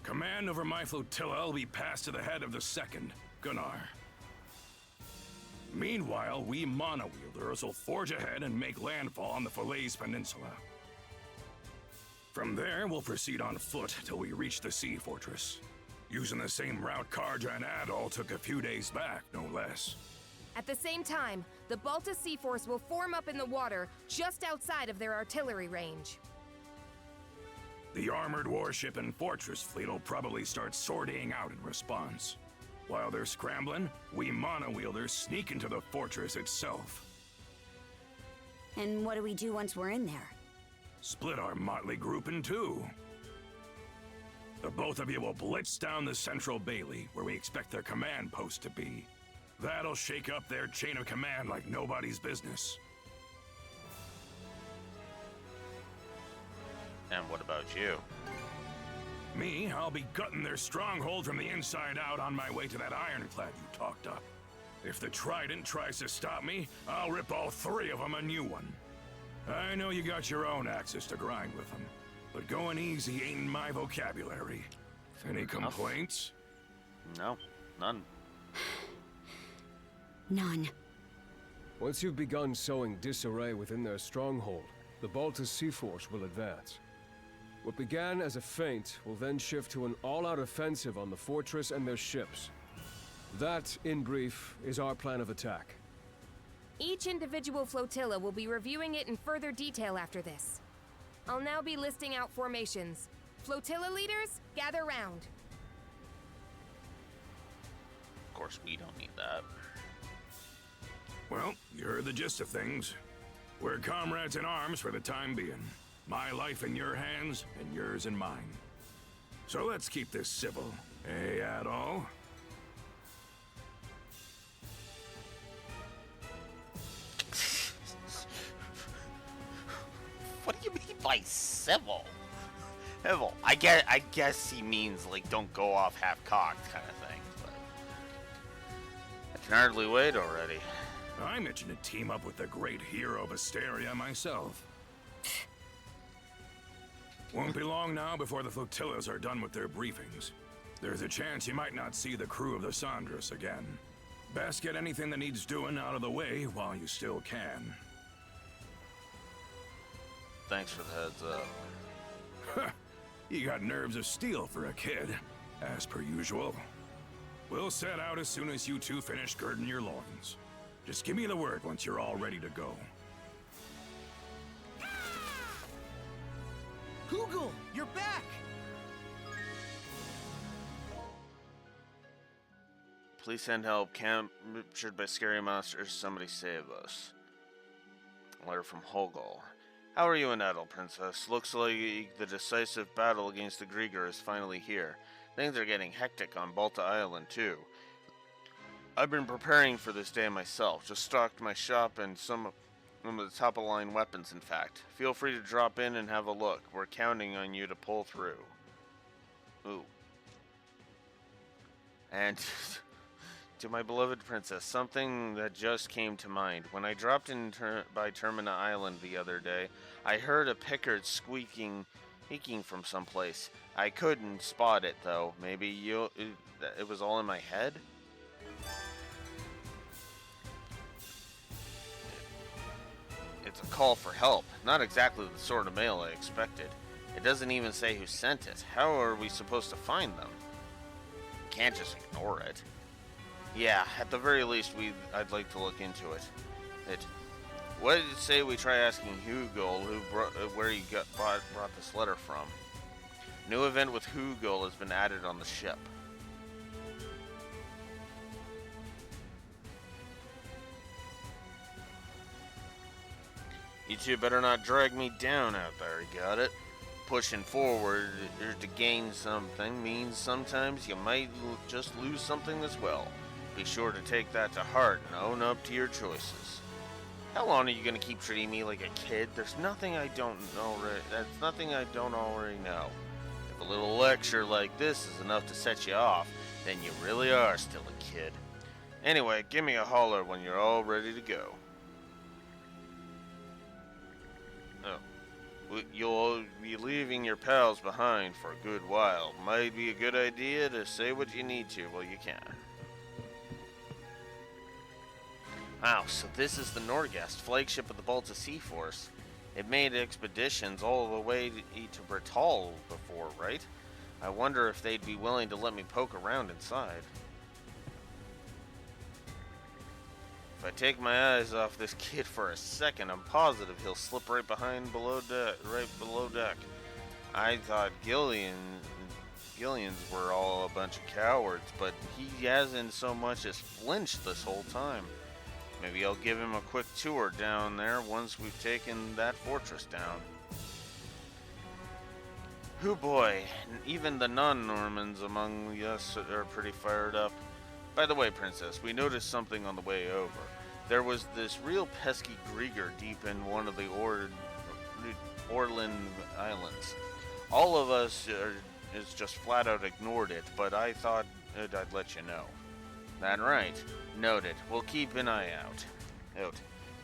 Command over my flotilla will be passed to the head of the second, Gunnar. Meanwhile, we mana wielders will forge ahead and make landfall on the Falaise Peninsula. From there, we'll proceed on foot till we reach the Sea Fortress, using the same route Karja and Adol took a few days back, no less. At the same time, the Balta Sea Force will form up in the water just outside of their artillery range. The armored warship and fortress fleet will probably start sortying out in response. While they're scrambling, we mana wielders sneak into the fortress itself. And what do we do once we're in there? Split our motley group in two. The both of you will blitz down the central bailey, where we expect their command post to be. That'll shake up their chain of command like nobody's business. And what about you? Me, I'll be gutting their stronghold from the inside out on my way to that ironclad you talked up. If the Trident tries to stop me, I'll rip all three of them a new one. I know you got your own axes to grind with them, but going easy ain't in my vocabulary. Any complaints? No, none. None. Once you've begun sowing disarray within their stronghold, the Balta Sea Force will advance. What began as a feint will then shift to an all-out offensive on the fortress and their ships. That, in brief, is our plan of attack. Each individual flotilla will be reviewing it in further detail after this. I'll now be listing out formations. Flotilla leaders, gather round. Of course, we don't need that. Well, you heard the gist of things. We're comrades in arms for the time being. My life in your hands, and yours in mine. So let's keep this civil, eh, Adol? What do you mean by civil? Civil. I guess he means like don't go off half-cocked kind of thing. But I can hardly wait already. I'm itching to team up with the great hero of Asteria myself. Won't be long now before the flotillas are done with their briefings. There's a chance you might not see the crew of the Sandras again. Best get anything that needs doing out of the way while you still can. Thanks for the heads up. You got nerves of steel for a kid, as per usual. We'll set out as soon as you two finish girding your loins. Just give me the word once you're all ready to go. Hugel, you're back! Please send help. Captured by scary monsters. Somebody save us. A letter from Hogol. How are you and Adol, Princess? Looks like the decisive battle against the Grieger is finally here. Things are getting hectic on Balta Island, too. I've been preparing for this day myself. Just stocked my shop and some of the top-of-the-line weapons, in fact. Feel free to drop in and have a look. We're counting on you to pull through. Ooh. And to my beloved princess, something that just came to mind. When I dropped in by Termina Island the other day, I heard a Pickard squeaking from someplace. I couldn't spot it, though. Maybe it was all in my head? It's a call for help. Not exactly the sort of mail I expected. It doesn't even say who sent it. How are we supposed to find them? Can't just ignore it. Yeah, at the very least, I'd like to look into it. What did it say we try asking Hugol where he brought this letter from? New event with Hugol has been added on the ship. You two better not drag me down out there, got it? Pushing forward to gain something means sometimes you might just lose something as well. Be sure to take that to heart and own up to your choices. How long are you gonna keep treating me like a kid? There's nothing I don't already. That's nothing I don't already know. If a little lecture like this is enough to set you off, then you really are still a kid. Anyway, give me a holler when you're all ready to go. Oh, you'll be leaving your pals behind for a good while. Might be a good idea to say what you need to while you can. Wow, so this is the Nordgast, flagship of the Balta Sea Force. It made expeditions all the way to Bertal before, right? I wonder if they'd be willing to let me poke around inside. If I take my eyes off this kid for a second, I'm positive he'll slip right below deck. I thought Gillians were all a bunch of cowards, but he hasn't so much as flinched this whole time. Maybe I'll give him a quick tour down there once we've taken that fortress down. Hoo boy, even the non-Normans among us are pretty fired up. By the way, Princess, we noticed something on the way over. There was this real pesky Grieger deep in one of the Orland Islands. All of us is just flat out ignored it, but I thought I'd let you know. That right. Noted. We'll keep an eye out. There's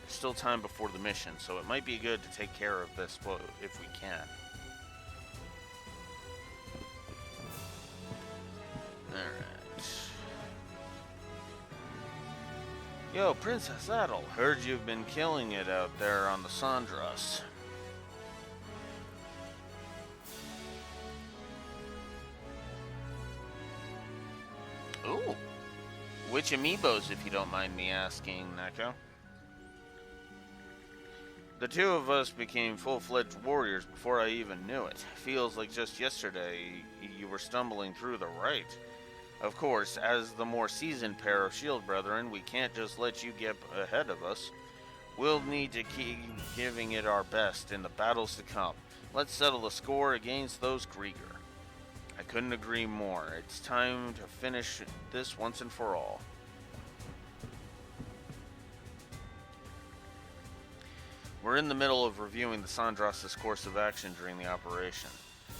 still time before the mission, so it might be good to take care of this if we can. Alright. Yo, Princess Adel, heard you've been killing it out there on the Sandras. Ooh. Which amiibos, if you don't mind me asking, Neko? The two of us became full-fledged warriors before I even knew it. Feels like just yesterday you were stumbling through the right. Of course, as the more seasoned pair of shield brethren, we can't just let you get ahead of us. We'll need to keep giving it our best in the battles to come. Let's settle the score against those Grieger. I couldn't agree more. It's time to finish this once and for all. We're in the middle of reviewing the Sandras's course of action during the operation.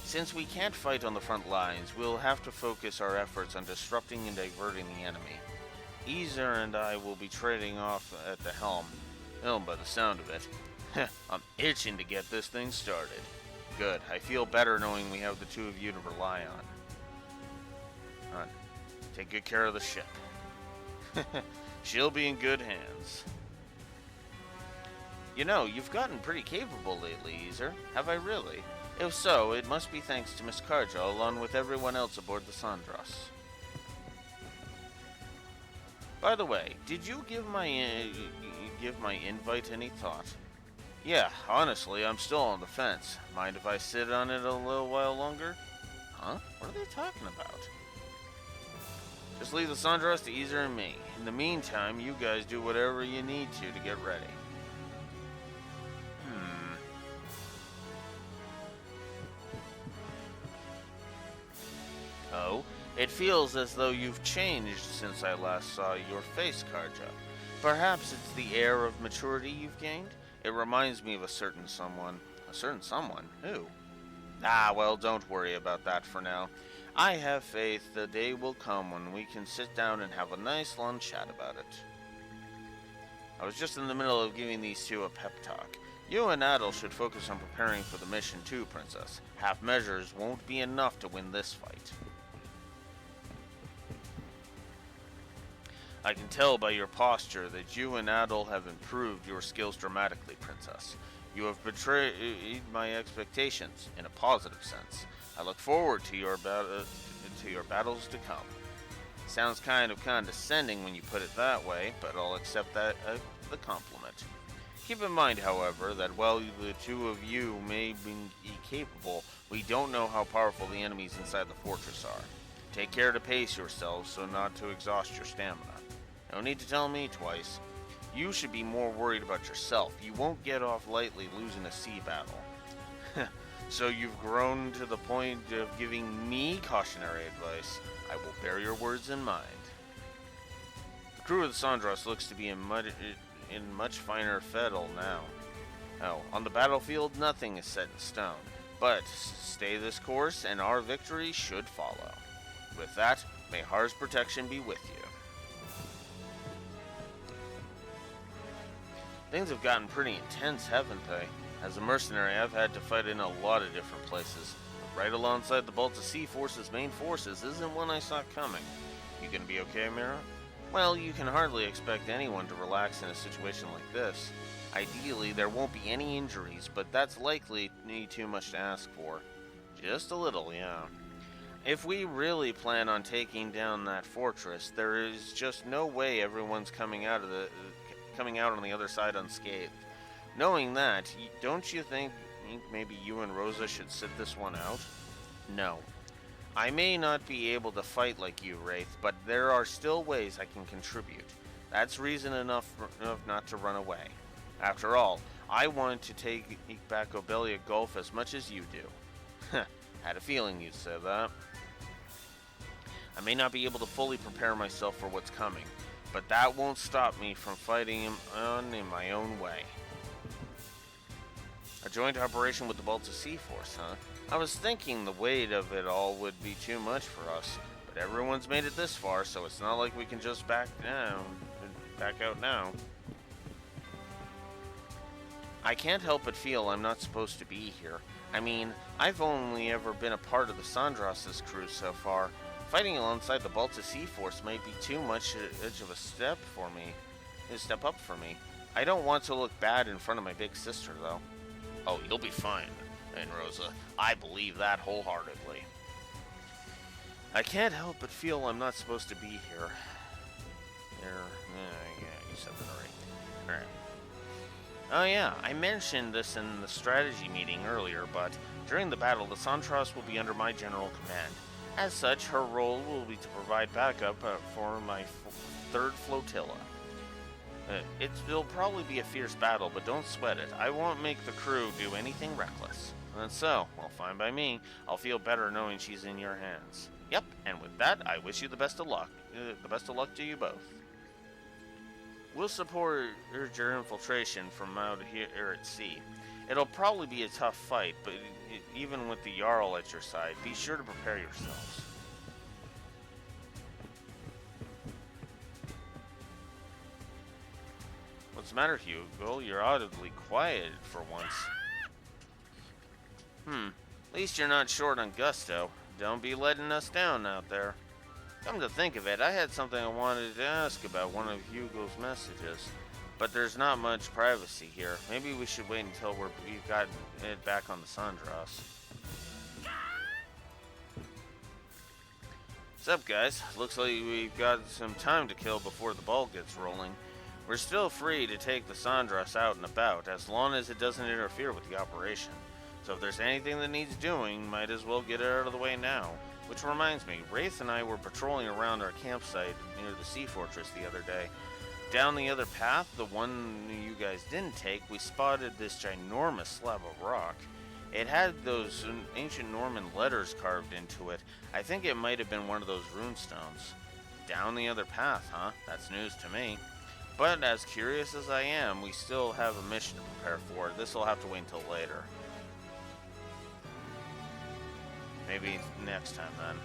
Since we can't fight on the front lines, we'll have to focus our efforts on disrupting and diverting the enemy. Easer and I will be trading off at the helm. By the sound of it. I'm itching to get this thing started. Good. I feel better knowing we have the two of you to rely on. Alright. Take good care of the ship. She'll be in good hands. You know, you've gotten pretty capable lately, Easer. Have I really? If so, it must be thanks to Miss Karja along with everyone else aboard the Sandras. By the way, did you give my invite any thought? Yeah, honestly, I'm still on the fence. Mind if I sit on it a little while longer? Huh? What are they talking about? Just leave the Sandras to Easer and me. In the meantime, you guys do whatever you need to get ready. Oh, it feels as though you've changed since I last saw your face, Karja. Perhaps it's the air of maturity you've gained? It reminds me of a certain someone. A certain someone? Who? Ah, well, don't worry about that for now. I have faith the day will come when we can sit down and have a nice long chat about it. I was just in the middle of giving these two a pep talk. You and Adel should focus on preparing for the mission too, Princess. Half measures won't be enough to win this fight. I can tell by your posture that you and Adel have improved your skills dramatically, Princess. You have betrayed my expectations in a positive sense. I look forward to your battles to come. Sounds kind of condescending when you put it that way, but I'll accept that the compliment. Keep in mind, however, that while the two of you may be capable, we don't know how powerful the enemies inside the fortress are. Take care to pace yourselves so not to exhaust your stamina. No need to tell me twice. You should be more worried about yourself. You won't get off lightly losing a sea battle. So you've grown to the point of giving me cautionary advice. I will bear your words in mind. The crew of the Sandros looks to be in much finer fettle now. Oh, on the battlefield, nothing is set in stone. But stay this course, and our victory should follow. With that, may Har's protection be with you. Things have gotten pretty intense, haven't they? As a mercenary, I've had to fight in a lot of different places. But right alongside the Balta Sea Force's main forces isn't one I saw coming. You gonna be okay, Mira? Well, you can hardly expect anyone to relax in a situation like this. Ideally, there won't be any injuries, but that's likely too much to ask for. Just a little, yeah. If we really plan on taking down that fortress, there is just no way everyone's coming out on the other side unscathed. Knowing that, don't you think maybe you and Rosa should sit this one out? No. I may not be able to fight like you, Wraith, but there are still ways I can contribute. That's reason enough not to run away. After all, I want to take back Obelia Gulf as much as you do. Had a feeling you'd say that. I may not be able to fully prepare myself for what's coming, but that won't stop me from fighting him on in my own way. A joint operation with the Balta Sea Force, huh? I was thinking the weight of it all would be too much for us, but everyone's made it this far, so it's not like we can just back out now. I can't help but feel I'm not supposed to be here. I mean, I've only ever been a part of the Sandros' crew so far. Fighting alongside the Balta Sea Force might be too much of a step up for me. I don't want to look bad in front of my big sister, though. Oh, you'll be fine, Aunt Rosa. I believe that wholeheartedly. I can't help but feel I'm not supposed to be here. Yeah, you said that already. Alright. Oh yeah, I mentioned this in the strategy meeting earlier, but during the battle, the Sandros will be under my general command. As such, her role will be to provide backup for my third flotilla. It'll probably be a fierce battle, but don't sweat it. I won't make the crew do anything reckless. And so, well, fine by me. I'll feel better knowing she's in your hands. Yep, and with that, I wish you the best of luck. The best of luck to you both. We'll support your infiltration from out here at sea. It'll probably be a tough fight, but even with the Jarl at your side, be sure to prepare yourselves. What's the matter, Hugo? You're audibly quiet for once. At least you're not short on gusto. Don't be letting us down out there. Come to think of it, I had something I wanted to ask about one of Hugo's messages. But there's not much privacy here. Maybe we should wait until we've got it back on the Sandros. What's up, guys? Looks like we've got some time to kill before the ball gets rolling. We're still free to take the Sandros out and about, as long as it doesn't interfere with the operation. So if there's anything that needs doing, might as well get it out of the way now. Which reminds me, Wraith and I were patrolling around our campsite near the Sea Fortress the other day. Down the other path, the one you guys didn't take, we spotted this ginormous slab of rock. It had those ancient Norman letters carved into it. I think it might have been one of those runestones. Down the other path, huh? That's news to me. But as curious as I am, we still have a mission to prepare for. This will have to wait until later. Maybe next time then.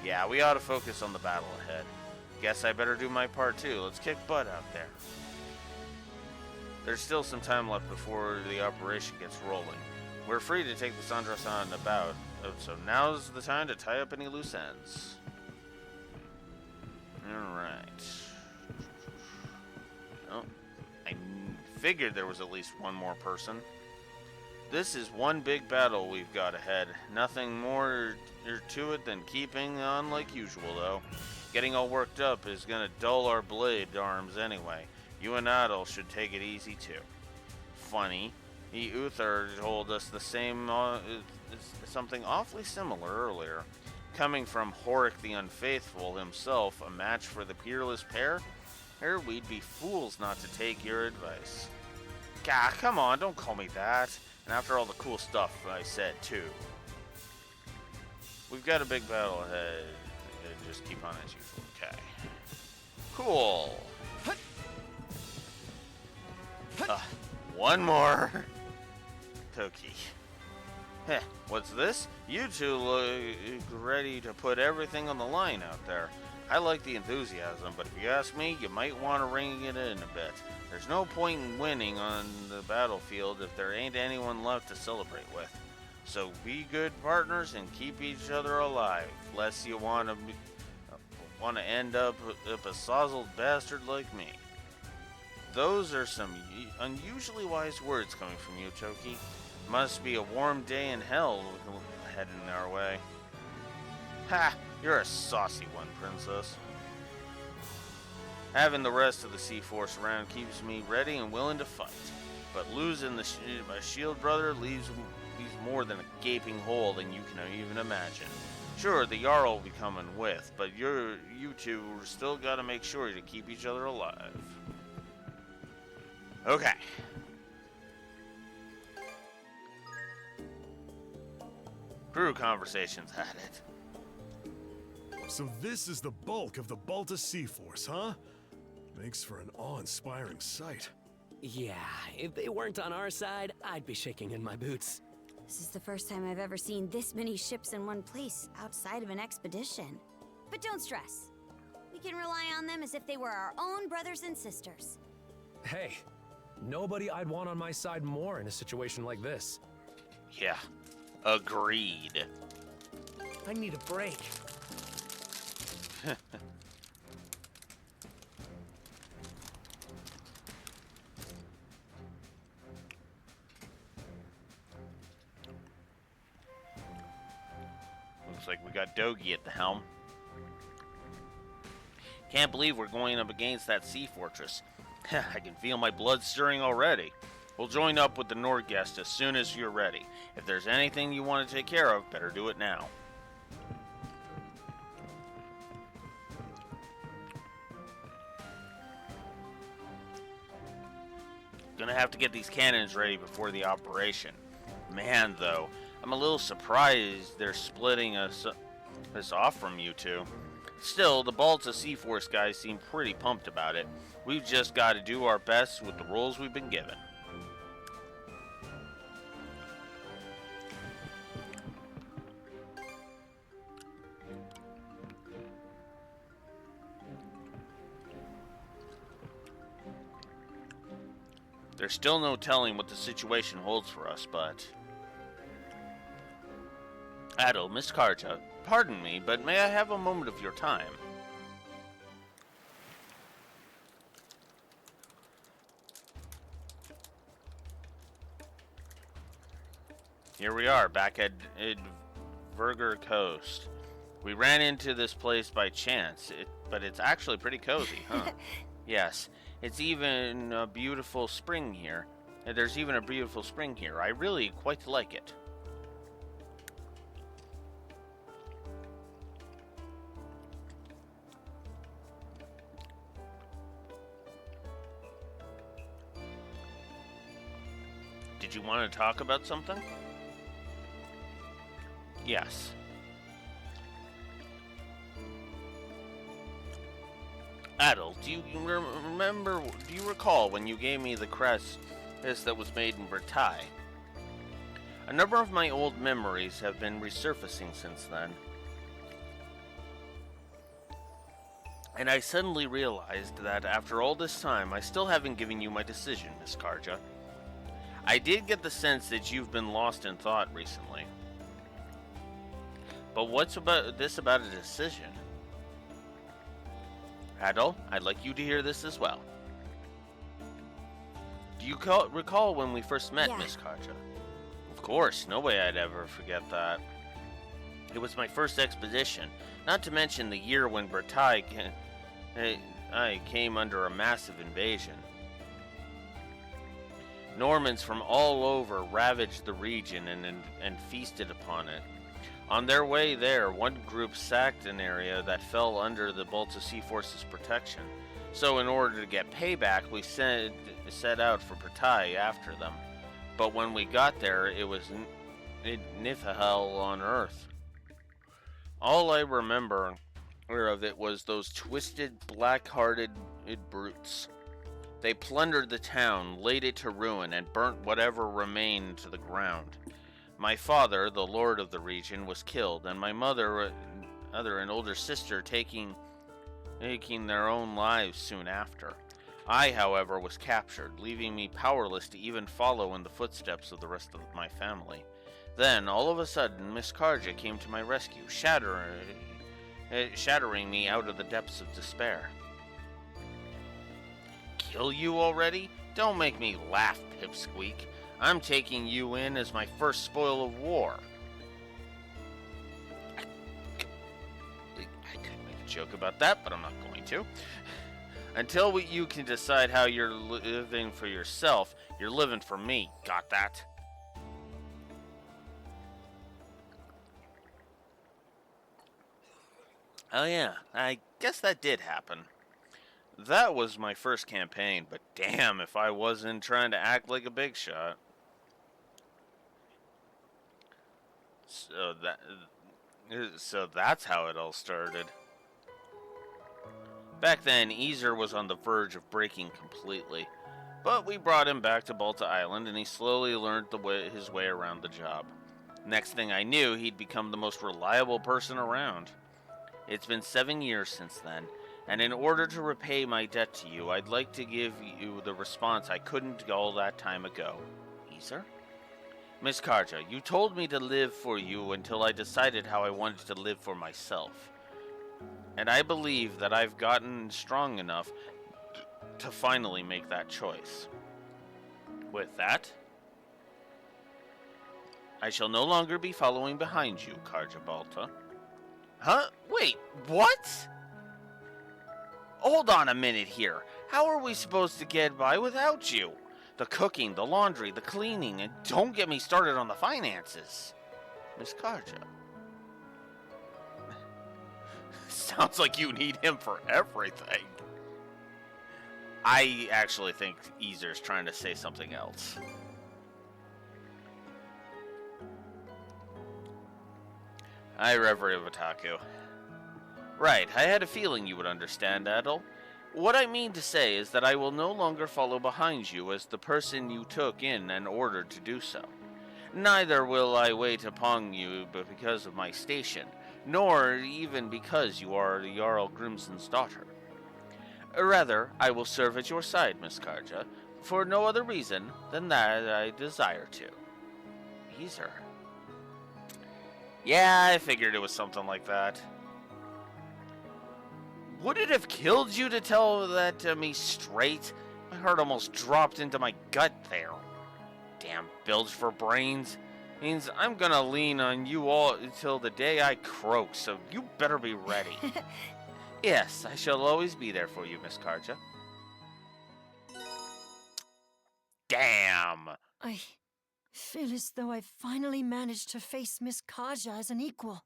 Yeah, we ought to focus on the battle ahead. Guess I better do my part too. Let's kick butt out there. There's still some time left before the operation gets rolling. We're free to take the Sandros on and about, so now's the time to tie up any loose ends. Alright. Oh, I figured there was at least one more person. This is one big battle we've got ahead. Nothing more to it than keeping on like usual, though. Getting all worked up is gonna dull our blade arms anyway. You and Adol should take it easy too. Funny, Uther told us the same, something awfully similar earlier. Coming from Horik the Unfaithful himself, a match for the peerless pair? Or we'd be fools not to take your advice. Gah, come on, don't call me that. And after all the cool stuff I said, too. We've got a big battle ahead. Just keep on as usual. Okay. Cool. One more. Toki. Heh, what's this? You two look ready to put everything on the line out there. I like the enthusiasm, but if you ask me, you might want to ring it in a bit. There's no point in winning on the battlefield if there ain't anyone left to celebrate with. So be good partners and keep each other alive, lest you want to end up a sozzled bastard like me. Those are some unusually wise words coming from you, Toki. Must be a warm day in hell heading our way. Ha! You're a saucy one, Princess. Having the rest of the Sea Force around keeps me ready and willing to fight. But losing my shield brother leaves more than a gaping hole than you can even imagine. Sure, the Jarl will be coming with, but you two still gotta make sure to keep each other alive. Okay. Crew conversations had it. So this is the bulk of the Balta Sea Force, huh? Makes for an awe-inspiring sight. Yeah, if they weren't on our side, I'd be shaking in my boots. This is the first time I've ever seen this many ships in one place outside of an expedition. But don't stress. We can rely on them as if they were our own brothers and sisters. Hey, nobody I'd want on my side more in a situation like this. Yeah, agreed. I need a break. Looks like we got Dogi at the helm. Can't believe we're going up against that sea fortress. I can feel my blood stirring already. We'll join up with the Nordgest as soon as you're ready. If there's anything you want to take care of, better do it now. Gonna have to get these cannons ready before the operation. Man, though, I'm a little surprised they're splitting us off from you two. Still, the Balta Sea Force guys seem pretty pumped about it. We've just got to do our best with the roles we've been given. There's still no telling what the situation holds for us, but... Adel, Miss Karja, pardon me, but may I have a moment of your time? Here we are, back at Verger Coast. We ran into this place by chance, but it's actually pretty cozy, huh? Yes. It's even a beautiful spring here. There's even a beautiful spring here. I really quite like it. Did you want to talk about something? Yes. Adel, do you recall when you gave me the crest that was made in Vertai? A number of my old memories have been resurfacing since then. And I suddenly realized that after all this time, I still haven't given you my decision, Miss Karja. I did get the sense that you've been lost in thought recently. But what's about a decision? Adel, I'd like you to hear this as well. Do you recall when we first met, yeah. Miss Karja? Of course, no way I'd ever forget that. It was my first expedition, not to mention the year when Vertai came under a massive invasion. Normans from all over ravaged the region and feasted upon it. On their way there, one group sacked an area that fell under the Balta Sea Force's protection. So in order to get payback, we set out for Pattaya after them. But when we got there, it was Niflheim on Earth. All I remember of it was those twisted, black-hearted brutes. They plundered the town, laid it to ruin, and burnt whatever remained to the ground. My father, the lord of the region, was killed, and my mother and older sister taking their own lives soon after. I, however, was captured, leaving me powerless to even follow in the footsteps of the rest of my family. Then, all of a sudden, Miss Karja came to my rescue, shattering me out of the depths of despair. Kill you already? Don't make me laugh, Pipsqueak. I'm taking you in as my first spoil of war. I could make a joke about that, but I'm not going to. Until you can decide how you're living for yourself, you're living for me. Got that? Oh yeah, I guess that did happen. That was my first campaign, but damn if I wasn't trying to act like a big shot. So that's how it all started. Back then, Easer was on the verge of breaking completely, but we brought him back to Balta Island and he slowly learned his way around the job. Next thing I knew, he'd become the most reliable person around. It's been 7 years since then, and in order to repay my debt to you, I'd like to give you the response I couldn't all that time ago. Easer? Miss Karja, you told me to live for you until I decided how I wanted to live for myself. And I believe that I've gotten strong enough to finally make that choice. With that, I shall no longer be following behind you, Karja Balta. Huh? Wait, what? Hold on a minute here. How are we supposed to get by without you? The cooking, the laundry, the cleaning, and don't get me started on the finances. Miss Karja. Sounds like you need him for everything. I actually think Easer's trying to say something else. Hi, Reverie Otaku. Right, I had a feeling you would understand, Adol. What I mean to say is that I will no longer follow behind you as the person you took in and ordered to do so. Neither will I wait upon you because of my station, nor even because you are Jarl Grimson's daughter. Rather, I will serve at your side, Miss Karja, for no other reason than that I desire to. Easer. Yeah, I figured it was something like that. Would it have killed you to tell that to me straight? My heart almost dropped into my gut there. Damn bilge for brains. Means I'm gonna lean on you all until the day I croak, so you better be ready. Yes, I shall always be there for you, Miss Karja. Damn! I feel as though I've finally managed to face Miss Karja as an equal.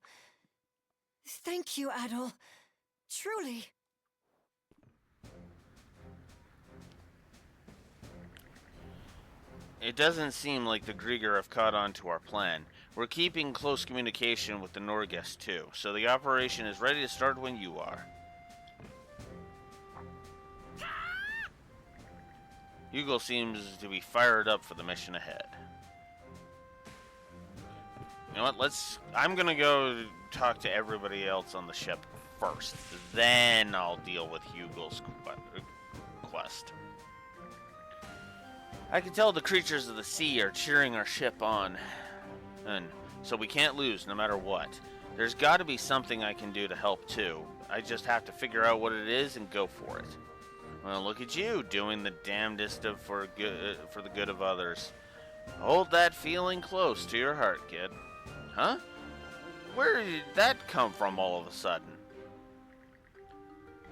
Thank you, Adol. Truly. It doesn't seem like the Grieger have caught on to our plan. We're keeping close communication with the Norgest too, so the operation is ready to start when you are. Hugo seems to be fired up for the mission ahead. You know what, I'm gonna go talk to everybody else on the ship first. Then I'll deal with Hugo's quest. I can tell the creatures of the sea are cheering our ship on. And so we can't lose no matter what. There's got to be something I can do to help too. I just have to figure out what it is and go for it. Well, look at you, doing the damnedest for the good of others. Hold that feeling close to your heart, kid. Huh? Where did that come from all of a sudden?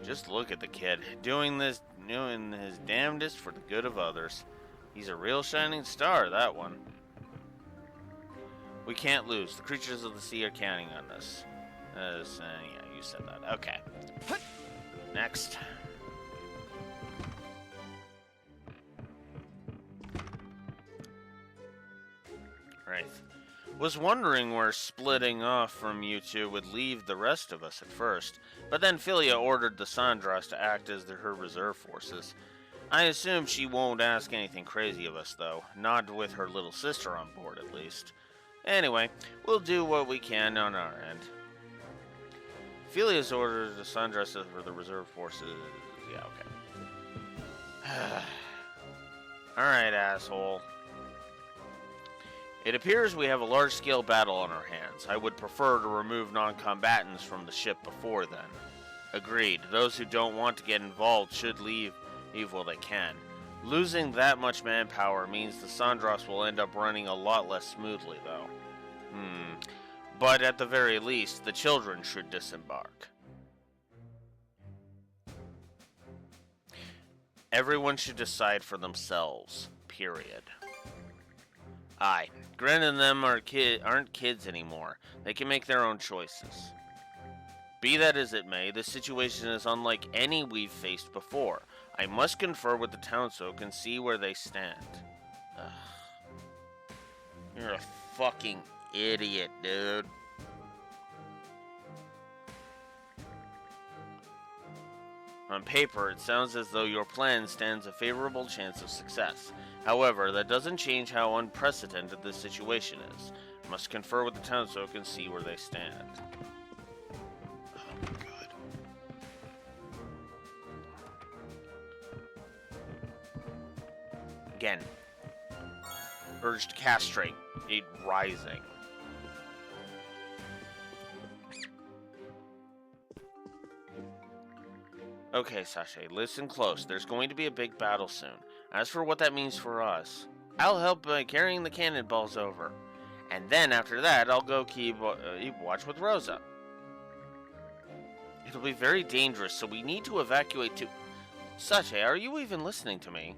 Just look at the kid, doing his damnedest for the good of others. He's a real shining star, that one. We can't lose. The creatures of the sea are counting on us. Yeah, you said that. Okay. Next. Wraith. Was wondering where splitting off from you two would leave the rest of us at first, but then Philia ordered the Sandras to act as her reserve forces. I assume she won't ask anything crazy of us, though. Not with her little sister on board, at least. Anyway, we'll do what we can on our end. Philia's ordered the Sandras for the reserve forces. Yeah, okay. Alright, asshole. It appears we have a large-scale battle on our hands. I would prefer to remove non-combatants from the ship before then. Agreed. Those who don't want to get involved should leave while they can. Losing that much manpower means the Sandras will end up running a lot less smoothly, though. But at the very least, the children should disembark. Everyone should decide for themselves. Period. Aye. Gren and them aren't kids anymore. They can make their own choices. Be that as it may, this situation is unlike any we've faced before. I must confer with the townsfolk and see where they stand. Ugh. You're a fucking idiot, dude. On paper, it sounds as though your plan stands a favorable chance of success. However, that doesn't change how unprecedented this situation is. Must confer with the townsfolk and see where they stand. Oh my god. Again. Urged castrate. Aid rising. Okay, Sashay, listen close. There's going to be a big battle soon. As for what that means for us, I'll help by carrying the cannonballs over. And then after that, I'll go keep watch with Rosa. It'll be very dangerous, so we need to evacuate to... Sashay, are you even listening to me?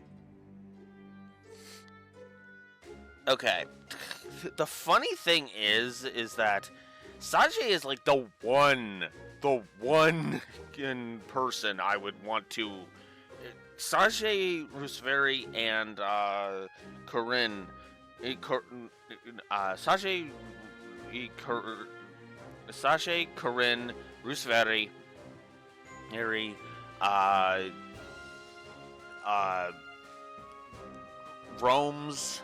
Okay. The funny thing is that Sashay is like the one person I would want to... Sashay, Roosevelt, and Corinne... Sashay, Corinne, Roosevelt, Harry, Rome's,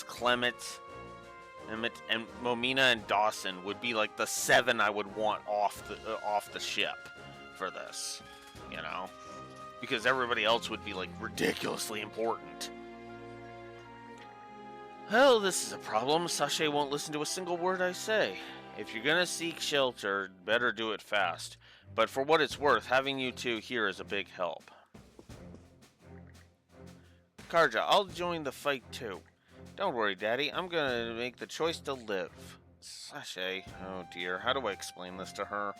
Clement, and Momina and Dawson would be like the 7 I would want off the ship for this, you know, because everybody else would be like ridiculously important. Well, this is a problem. Sashay won't listen to a single word I say. If you're gonna seek shelter, better do it fast. But for what it's worth, having you two here is a big help. Karja, I'll join the fight too. Don't worry, Daddy. I'm gonna make the choice to live. Sashay. Oh dear. How do I explain this to her?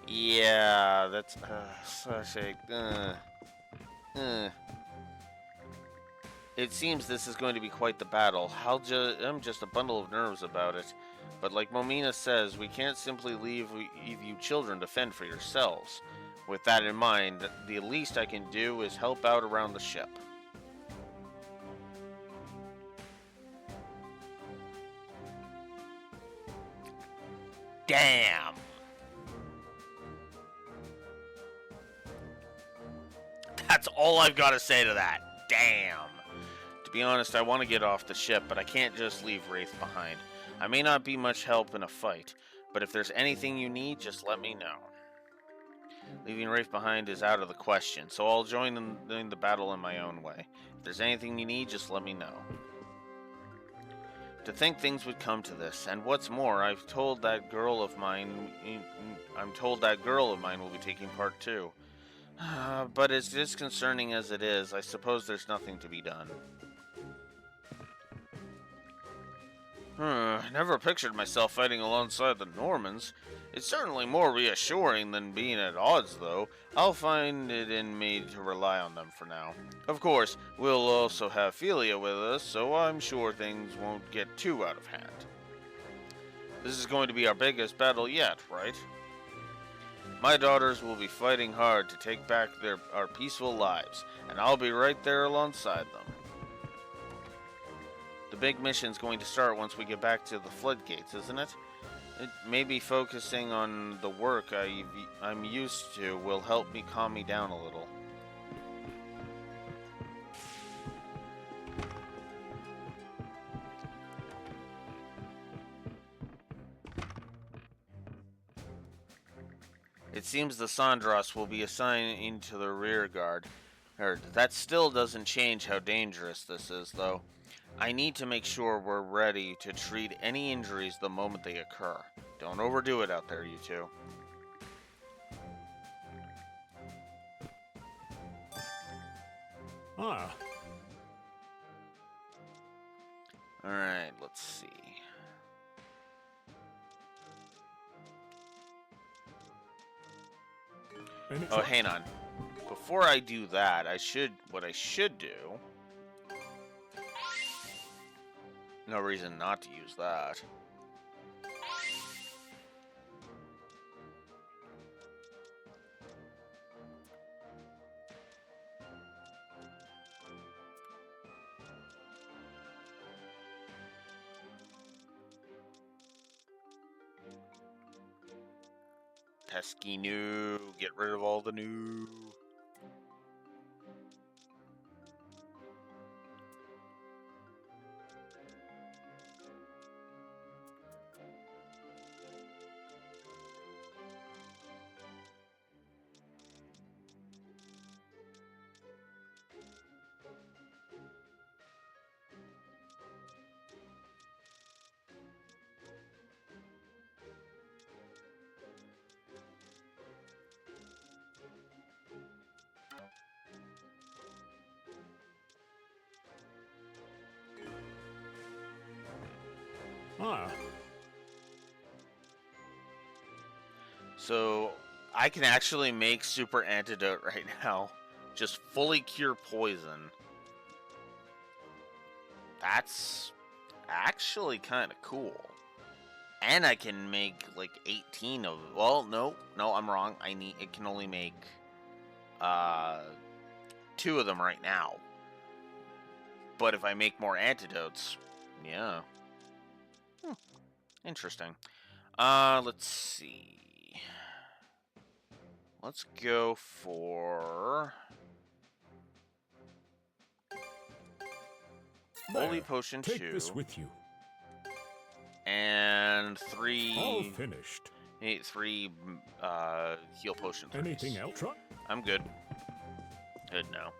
Yeah, that's... Sashay. It seems this is going to be quite the battle. I'm just a bundle of nerves about it. But like Momina says, we can't simply leave you children to fend for yourselves. With that in mind, the least I can do is help out around the ship. Damn! That's all I've got to say to that. Damn! To be honest, I want to get off the ship, but I can't just leave Wraith behind. I may not be much help in a fight, but if there's anything you need, just let me know. Leaving Wraith behind is out of the question, so I'll join in the battle in my own way. If there's anything you need, just let me know. To think things would come to this, and what's more, I'm told that girl of mine will be taking part too. But as disconcerting as it is, I suppose there's nothing to be done. Never pictured myself fighting alongside the Normans. It's certainly more reassuring than being at odds, though. I'll find it in me to rely on them for now. Of course, we'll also have Philia with us, so I'm sure things won't get too out of hand. This is going to be our biggest battle yet, right? My daughters will be fighting hard to take back our peaceful lives, and I'll be right there alongside them. big mission's going to start once we get back to the floodgates, isn't it? Maybe focusing on the work I'm used to will help me calm me down a little. It seems the Sandras will be assigned into the rear guard. That still doesn't change how dangerous this is, though. I need to make sure we're ready to treat any injuries the moment they occur. Don't overdo it out there, you two. Ah. Alright, let's see. Oh, hang on. Before I do that, what I should do... No reason not to use that. Pesky new. Get rid of all the new. Ah. So, I can actually make super antidote right now. Just fully cure poison. That's actually kind of cool. And I can make like 18 of... Well, no, I'm wrong. It can only make 2 of them right now. But if I make more antidotes, yeah. Interesting. Let's see. Let's go for... Holy Potion 2. Take this with you. And 3... All finished. 3 heal potion. Anything else? I'm good. Good now.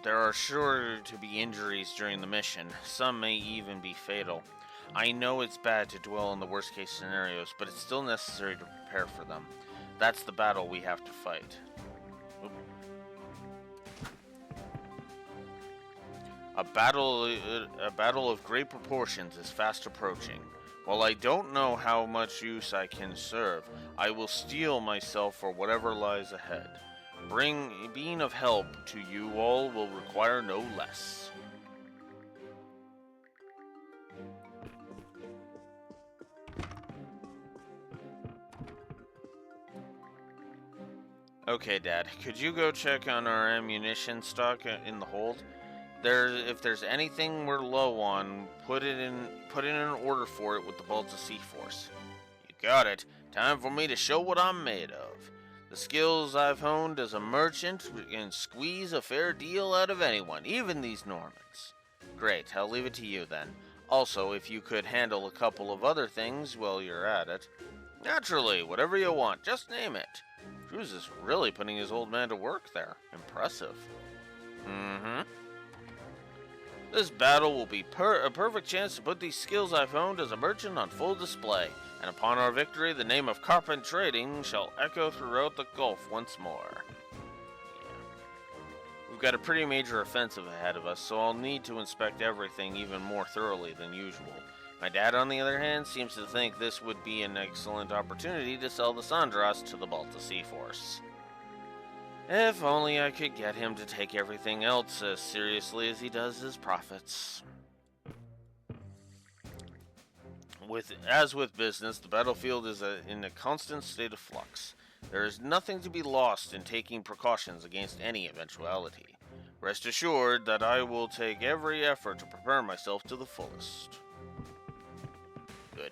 There are sure to be injuries during the mission. Some may even be fatal. I know it's bad to dwell on the worst case scenarios, but it's still necessary to prepare for them. That's the battle we have to fight. Oop. A battle of great proportions is fast approaching. While I don't know how much use I can serve, I will steel myself for whatever lies ahead. Being of help to you all will require no less. Okay, Dad, could you go check on our ammunition stock in the hold? If there's anything we're low on, put in an order for it with the Balta Sea Force. You got it. Time for me to show what I'm made of. The skills I've honed as a merchant can squeeze a fair deal out of anyone, even these Normans. Great, I'll leave it to you then. Also, if you could handle a couple of other things while you're at it. Naturally, whatever you want, just name it. Cruz is really putting his old man to work there. Impressive. Mm-hmm. This battle will be a perfect chance to put these skills I've honed as a merchant on full display, and upon our victory, the name of Carpent Trading shall echo throughout the Gulf once more. Yeah. We've got a pretty major offensive ahead of us, so I'll need to inspect everything even more thoroughly than usual. My dad, on the other hand, seems to think this would be an excellent opportunity to sell the Sandras to the Balta Sea Force. If only I could get him to take everything else as seriously as he does his profits. As with business, the battlefield is in a constant state of flux. There is nothing to be lost in taking precautions against any eventuality. Rest assured that I will take every effort to prepare myself to the fullest. Good.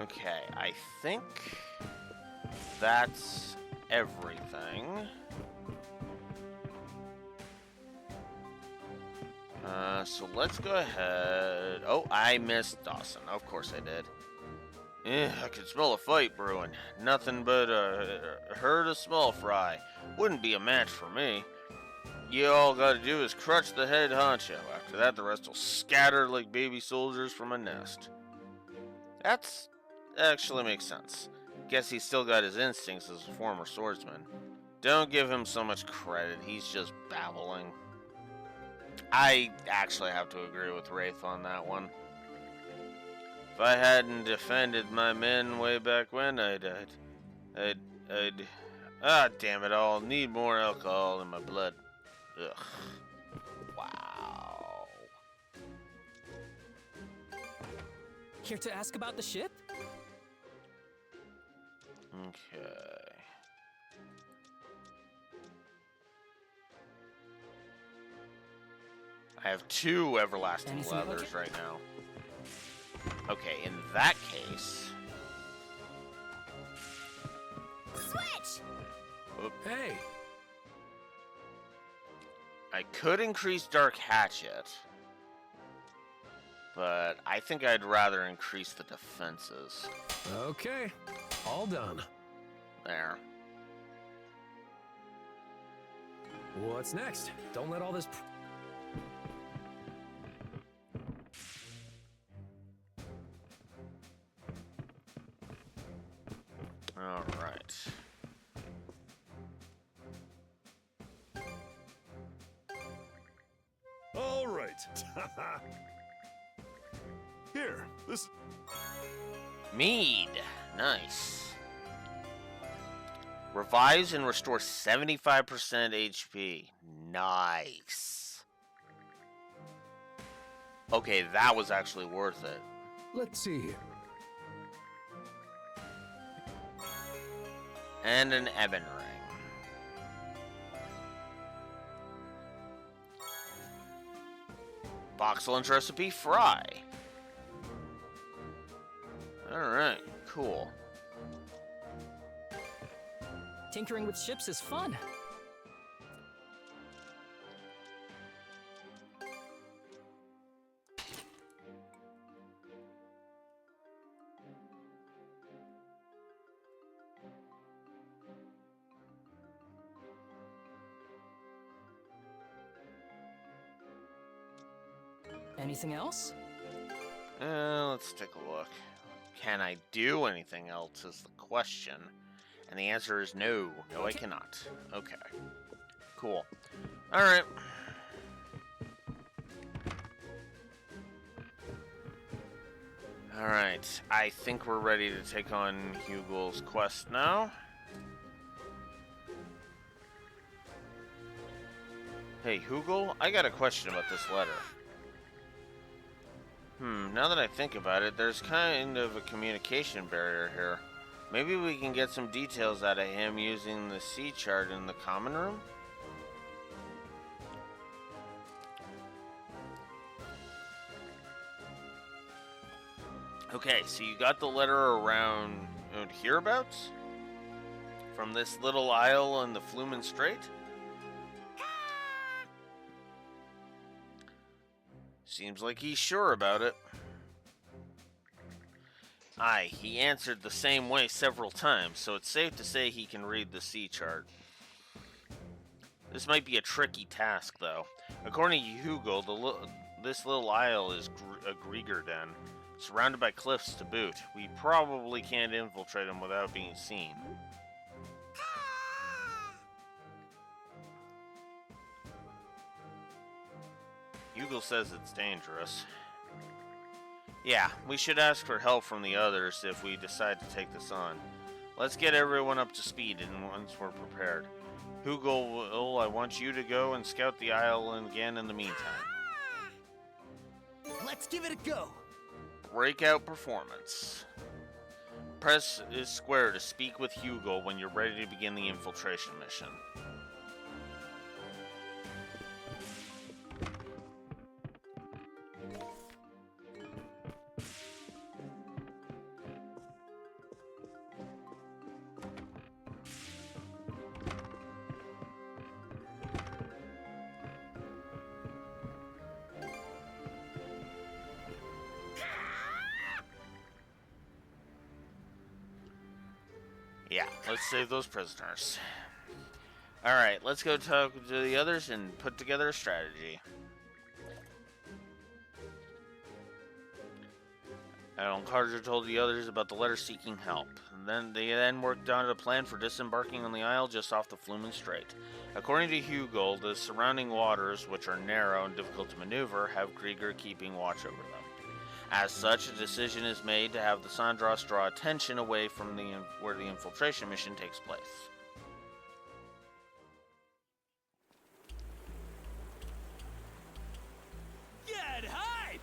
Okay, I think that's everything. So let's go ahead. Oh, I missed Dawson. Of course I did. I can smell a fight brewing. Nothing but a herd of small fry. Wouldn't be a match for me. You all gotta do is crutch the head honcho. After that, the rest will scatter like baby soldiers from a nest. That's actually makes sense. Guess he's still got his instincts as a former swordsman. Don't give him so much credit. He's just babbling. I actually have to agree with Wraith on that one. If I hadn't defended my men way back when, I'd damn it all, need more alcohol in my blood. Ugh. Wow. Here to ask about the ship? Okay. I have 2 everlasting leathers right now. Okay, in that case... Switch! Hey! I could increase Dark Hatchet, but I think I'd rather increase the defenses. Okay, all done. There. What's next? Don't let all this... All right. All right. Here, this... Mead. Nice. Revives and restores 75% HP. Nice. Okay, that was actually worth it. Let's see here. And an ebon ring. Box lunch recipe fry. Alright, cool. Tinkering with ships is fun. Anything else? Let's take a look. Can I do anything else is the question. And the answer is no. No, I cannot. Okay. Cool. Alright. Alright. I think we're ready to take on Hugel's quest now. Hey, Hugel, I got a question about this letter. Now that I think about it, there's kind of a communication barrier here. Maybe we can get some details out of him using the sea chart in the common room? Okay, so you got the letter around hereabouts? From this little isle in the Flumen Strait? Seems like he's sure about it. Aye, he answered the same way several times, so it's safe to say he can read the sea chart. This might be a tricky task, though. According to Hugel, this little isle is a Grieger den, surrounded by cliffs to boot. We probably can't infiltrate him without being seen. Hugel says it's dangerous. Yeah, we should ask for help from the others if we decide to take this on. Let's get everyone up to speed and once we're prepared. Hugel, I want you to go and scout the island again in the meantime. Let's give it a go. Breakout performance. Press is square to speak with Hugo when you're ready to begin the infiltration mission. Yeah, let's save those prisoners. Alright, let's go talk to the others and put together a strategy. And Carter told the others about the letter seeking help. And then they worked out a plan for disembarking on the isle just off the Flumen Strait. According to Hugo, the surrounding waters, which are narrow and difficult to maneuver, have Krieger keeping watch over them. As such, a decision is made to have the Sandras draw attention away from where the infiltration mission takes place. Get hype!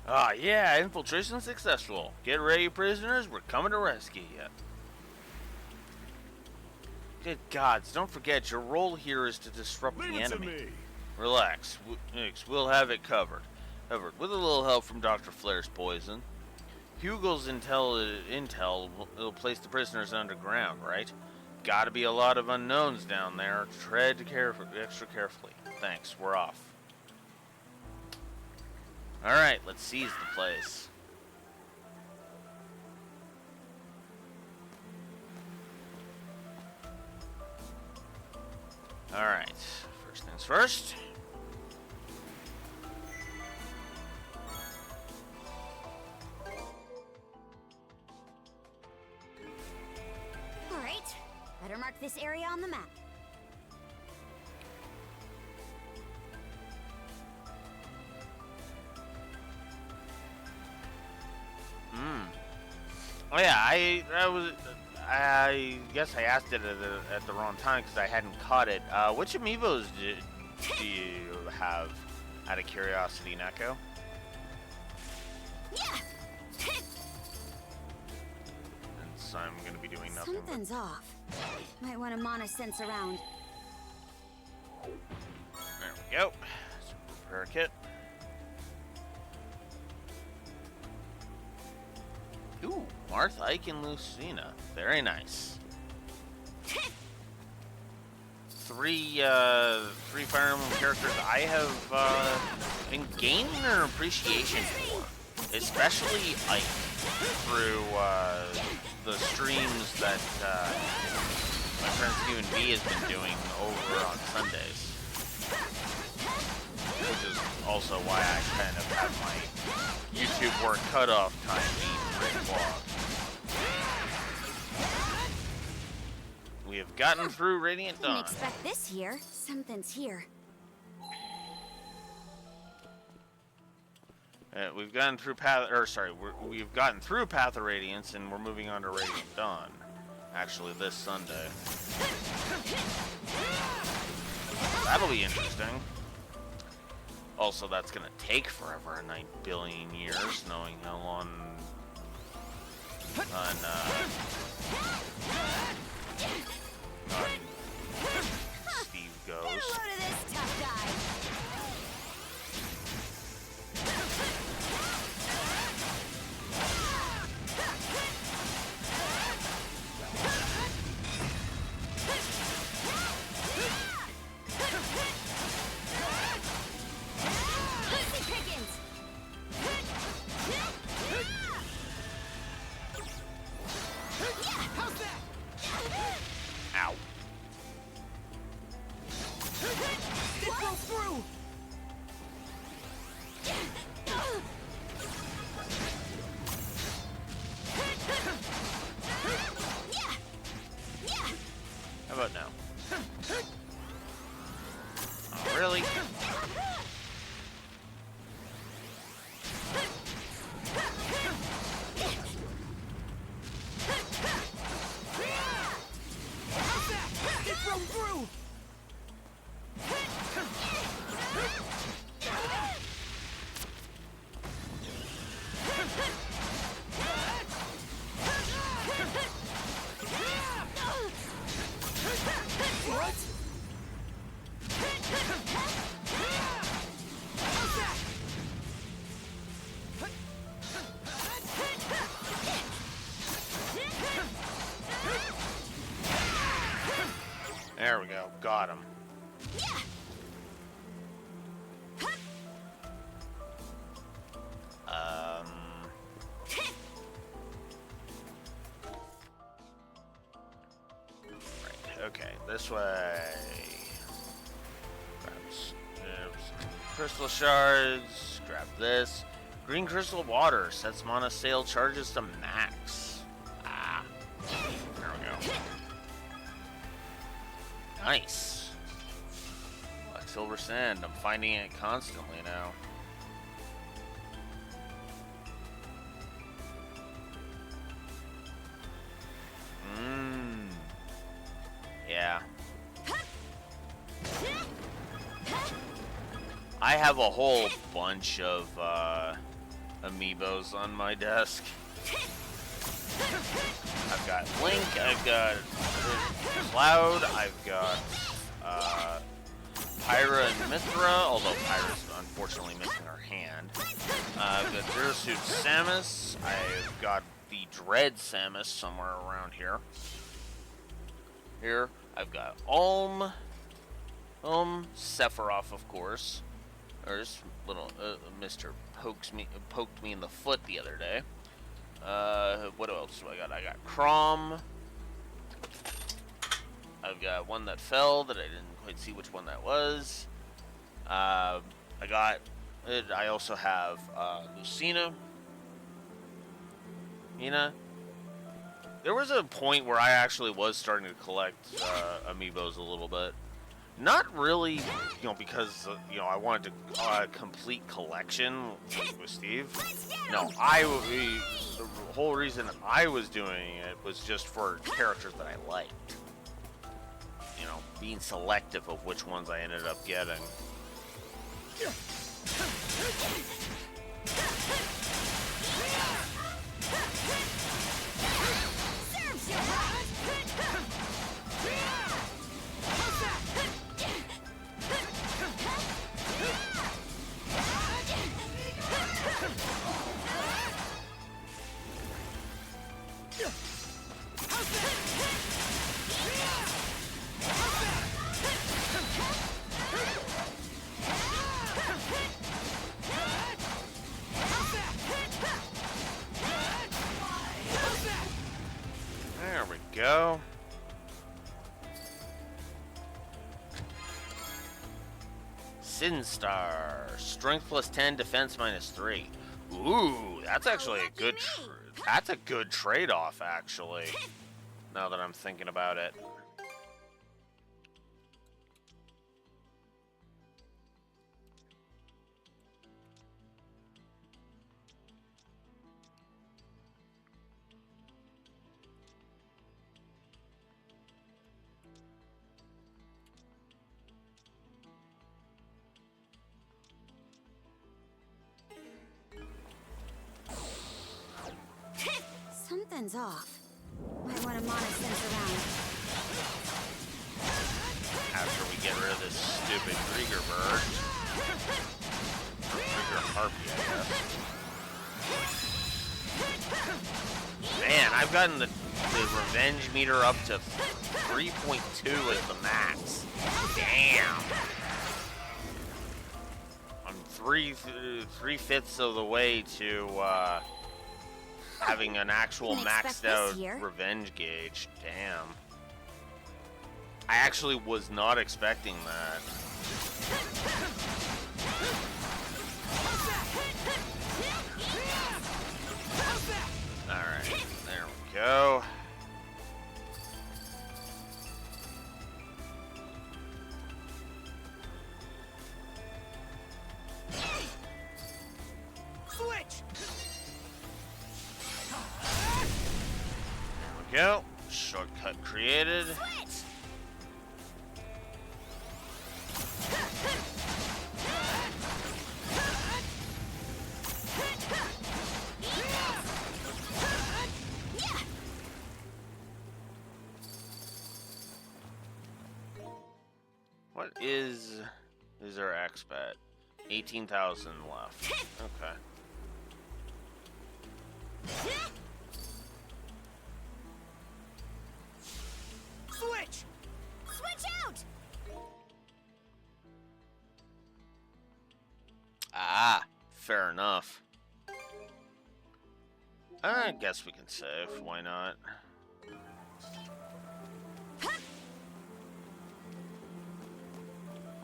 Ah, yeah, infiltration successful. Get ready, prisoners. We're coming to rescue you. Good gods, don't forget, your role here is to disrupt the enemy. To me. Relax, we'll have it covered. With a little help from Dr. Flair's poison. Hugo's intel will place the prisoners underground, right? Gotta be a lot of unknowns down there. Tread extra carefully. Thanks, we're off. Alright, let's seize the place. Alright, first things first. Alright, better mark this area on the map. Oh yeah, I guess I asked it at the wrong time because I hadn't caught it. Which amiibos do you have, out of curiosity, Neko? Yeah. So I'm gonna be doing nothing. Something's off. Might want to mana sense around. There we go. Repair kit. Ooh, Marth, Ike, and Lucina. Very nice. Three Fire Emblem characters I have been gaining an appreciation for, especially Ike, through the streams that my friend Q and B has been doing over on Sundays. Which is also why I kind of have my YouTube work cutoff time being vlog. We have gotten through Radiant Dawn. Didn't expect this here. Something's here. We've gotten through we've gotten through Path of Radiance, and we're moving on to Radiant Dawn. Actually, this Sunday. That'll be interesting. Also, that's gonna take forever, 9 billion years, knowing how long Steve goes. Get a load of this tough guy. Ow. It goes through. got him. Right, okay, this way. Grab some crystal shards, grab this. Green crystal water sets mana sale charges to max. Ah, there we go. Nice. Like silver sand, I'm finding it constantly now. Yeah. I have a whole bunch of amiibos on my desk. I've got Link, I've got Cloud, I've got Pyra and Mithra, although Pyra's unfortunately missing her hand. I've got Zero Suit Samus, I've got the Dread Samus somewhere around here. Here, I've got Ulm, Sephiroth, of course. There's little Mr. poked me in the foot the other day. What else do I got? I got Crom. I've got one that fell that I didn't quite see which one that was. I also have Lucina. Mina. There was a point where I actually was starting to collect amiibos a little bit. Not really, because, I wanted to complete collection with Steve. No, the whole reason I was doing it was just for characters that I liked. Being selective of which ones I ended up getting. There we go. Sinstar, strength plus 10, defense minus 3. Ooh, that's actually a good. That's a good trade-off, actually. Now that I'm thinking about it. Something's off. Might want to mana sense around. After we get rid of this stupid Krieger bird. Or Krieger harpy, I guess. Man, I've gotten the revenge meter up to 3.2 as the max. Damn. I'm three-fifths of the way to having an actual maxed out revenge gauge. Damn. I actually was not expecting that. Alright, there we go. Switch! There we go. Shortcut created. Switch! What is our X bet? 18,000 left. Okay. Switch! Switch out! fair enough. I guess we can save. Why not?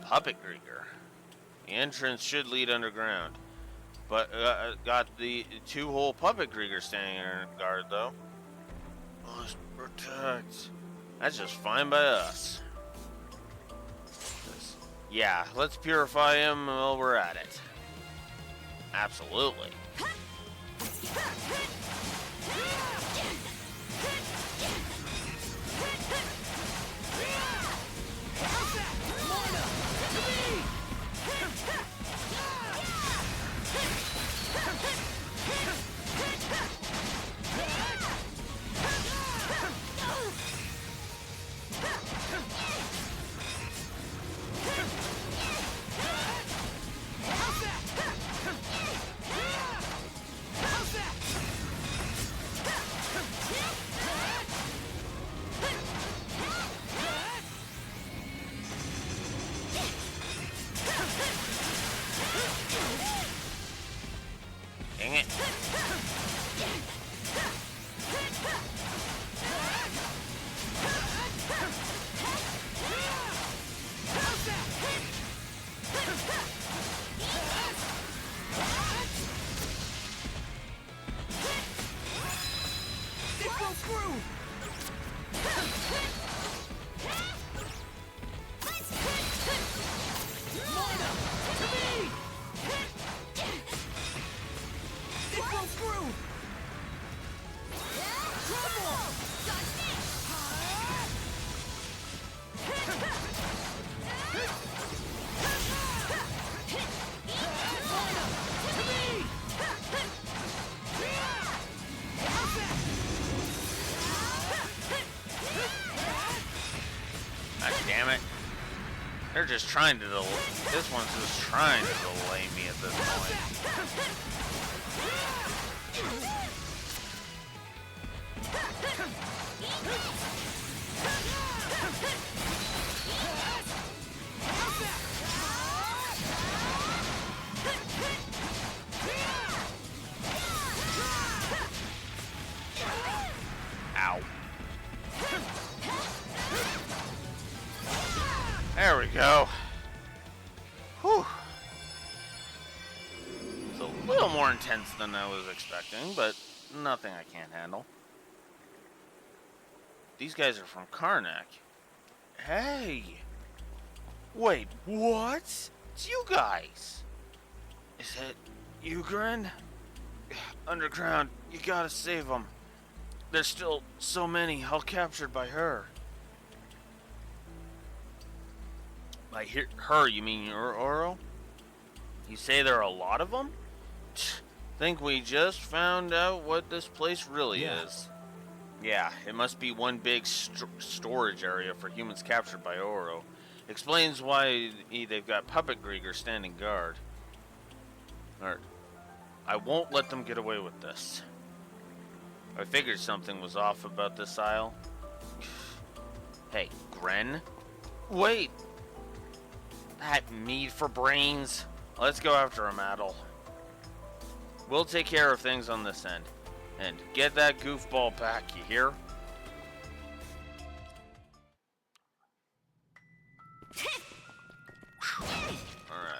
Puppet Krieger. The entrance should lead underground. But got the 2 whole Puppet Krieger standing in guard, though. Must protect. That's just fine by us. Yeah, let's purify him while we're at it. Absolutely. Dang it. Damn it. They're just trying to delay. This one's just trying to delay me at this point. Ow. There we go. Whew. It's a little more intense than I was expecting, but nothing I can't handle. These guys are from Karnak. Hey! Wait, what? It's you guys! Is it Ugrin? Underground, you gotta save them. There's still so many, all captured by her. By her, you mean Oro? You say there are a lot of them? Think we just found out what this place really is. Yeah, it must be one big storage area for humans captured by Oro. Explains why they've got Puppet Krieger standing guard. Alright. I won't let them get away with this. I figured something was off about this isle. Hey, Gren? Wait! That meat for brains. Let's go after him, Adol. We'll take care of things on this end. And get that goofball back, you hear? Alright.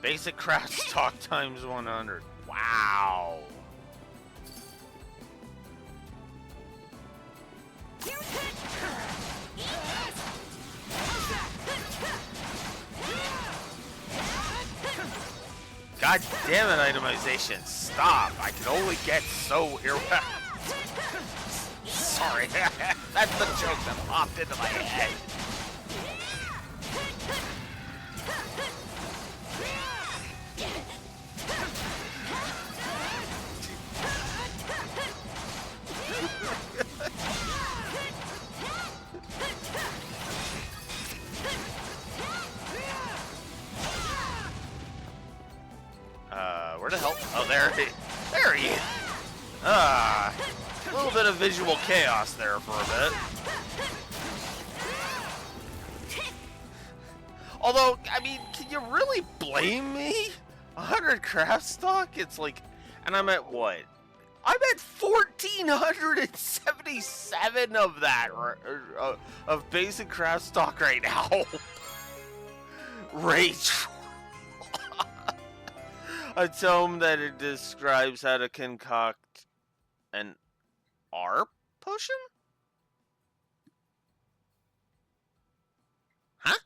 Basic craft stock times 100. Wow. God damn it, itemization. Stop. I can only get so irrational. Sorry. That's the joke that popped into my head. Where the hell? Oh, there he is. A little bit of visual chaos there for a bit. Although, I mean, can you really blame me? 100 craft stock? It's like, and I'm at what? I'm at 1,477 of that, of basic craft stock right now. Rage. A tome that it describes how to concoct an R potion? Huh?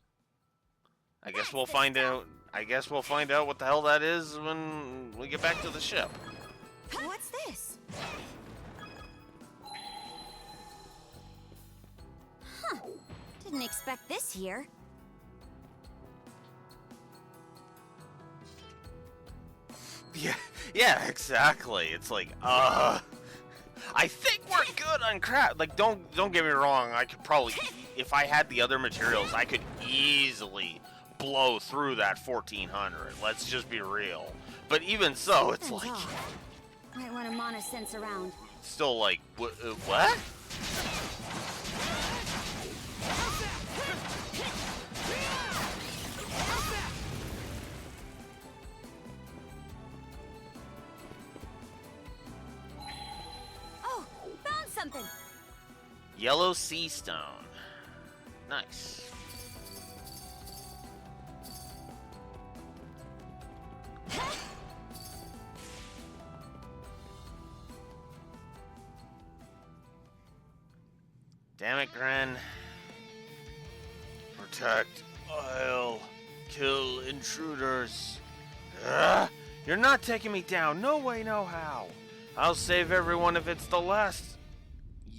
I guess we'll find out. I guess we'll find out what the hell that is when we get back to the ship. What's this? Huh. Didn't expect this here. Yeah, exactly. It's like, I think we're good on craft. Like, don't get me wrong. I could probably, if I had the other materials, I could easily blow through that 1,400. Let's just be real. But even so, it's like, Might want to mana sense around. still like, what? Something. Yellow sea stone. Nice. Damn it, Gren. Protect. I'll kill intruders. You're not taking me down. No way, no how. I'll save everyone if it's the last.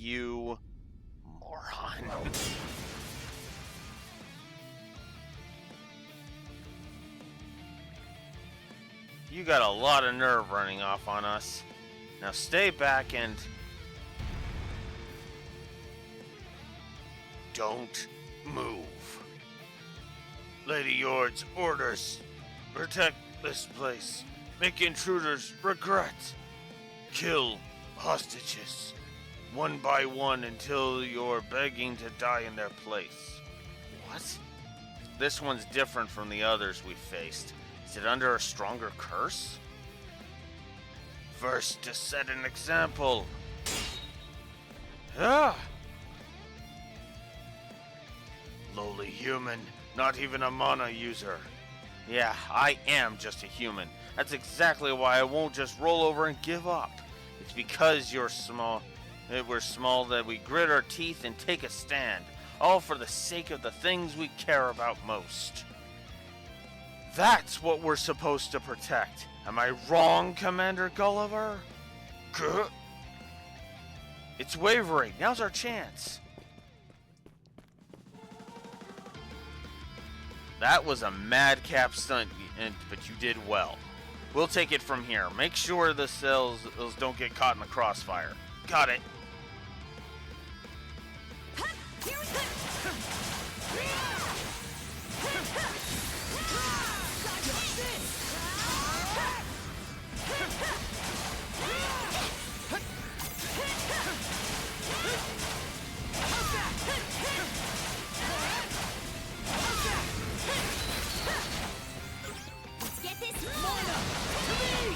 You moron. You got a lot of nerve running off on us. Now stay back and don't move. Lady Yord's orders. Protect this place. Make intruders regret. Kill hostages. One by one until you're begging to die in their place. What? This one's different from the others we've faced. Is it under a stronger curse? First, to set an example. Lowly human, not even a mana user. Yeah, I am just a human. That's exactly why I won't just roll over and give up. It's because you're small. We're small that we grit our teeth and take a stand, all for the sake of the things we care about most. That's what we're supposed to protect. Am I wrong, Commander Gulliver? Gah. It's wavering. Now's our chance. That was a madcap stunt, but you did well. We'll take it from here. Make sure the cells don't get caught in the crossfire. Got it. Let's get this mana to me.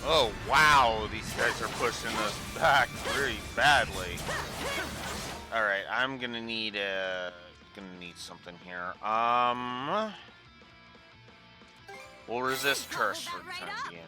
Oh, wow. These guys are pushing us back pretty badly. Alright, I'm gonna need something here. We'll resist curse for the time being.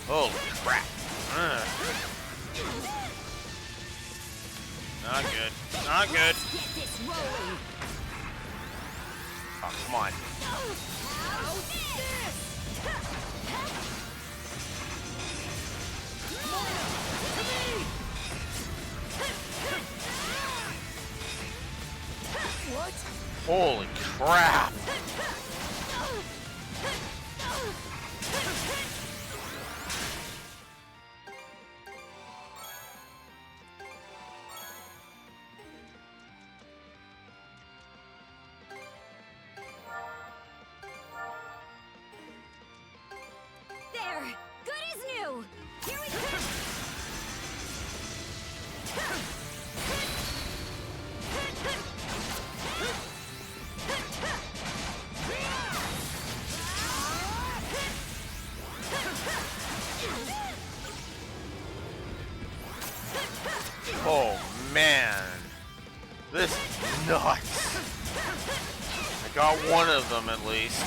Holy crap. Not good. Not good. Oh, come on. What? Holy crap. There! Good as new! Here we go! Oh, man. This is nuts. I got one of them at least.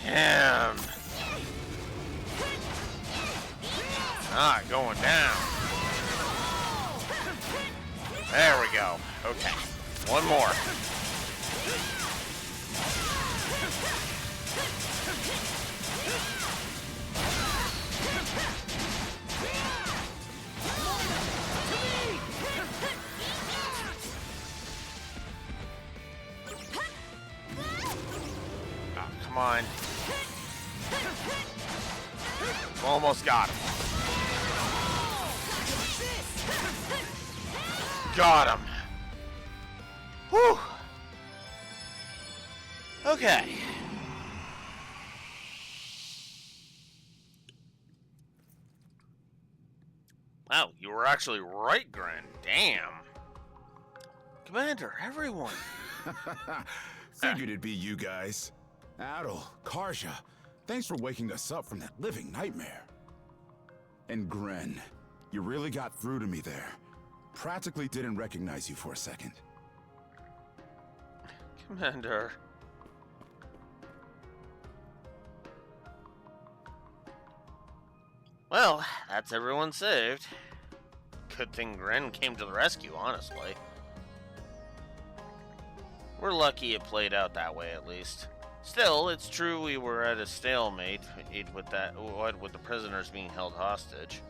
Damn. Not going down. There we go. Okay. One more. Oh, come on. Almost got him. Got him. Whew. Okay. Wow, you were actually right, Gren. Damn. Commander, everyone. Figured it'd be you guys. Adol, Karja, thanks for waking us up from that living nightmare. And Gren, you really got through to me there. Practically didn't recognize you for a second. Commander. Well, that's everyone saved. Good thing Gren came to the rescue, honestly. We're lucky it played out that way, at least. Still, it's true we were at a stalemate with the prisoners being held hostage.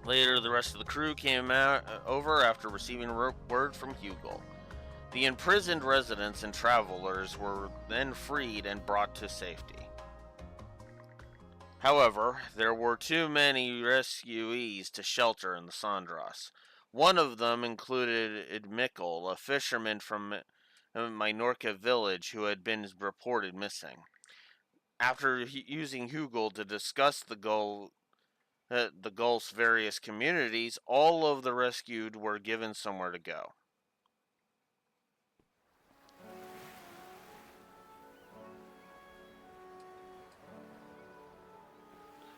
Later, the rest of the crew came over after receiving word from Hugel. The imprisoned residents and travelers were then freed and brought to safety. However, there were too many rescuees to shelter in the Sandras. One of them included Mikkel, a fisherman from Minorca village who had been reported missing. After using Hugel to discuss the Gulf's various communities, all of the rescued were given somewhere to go.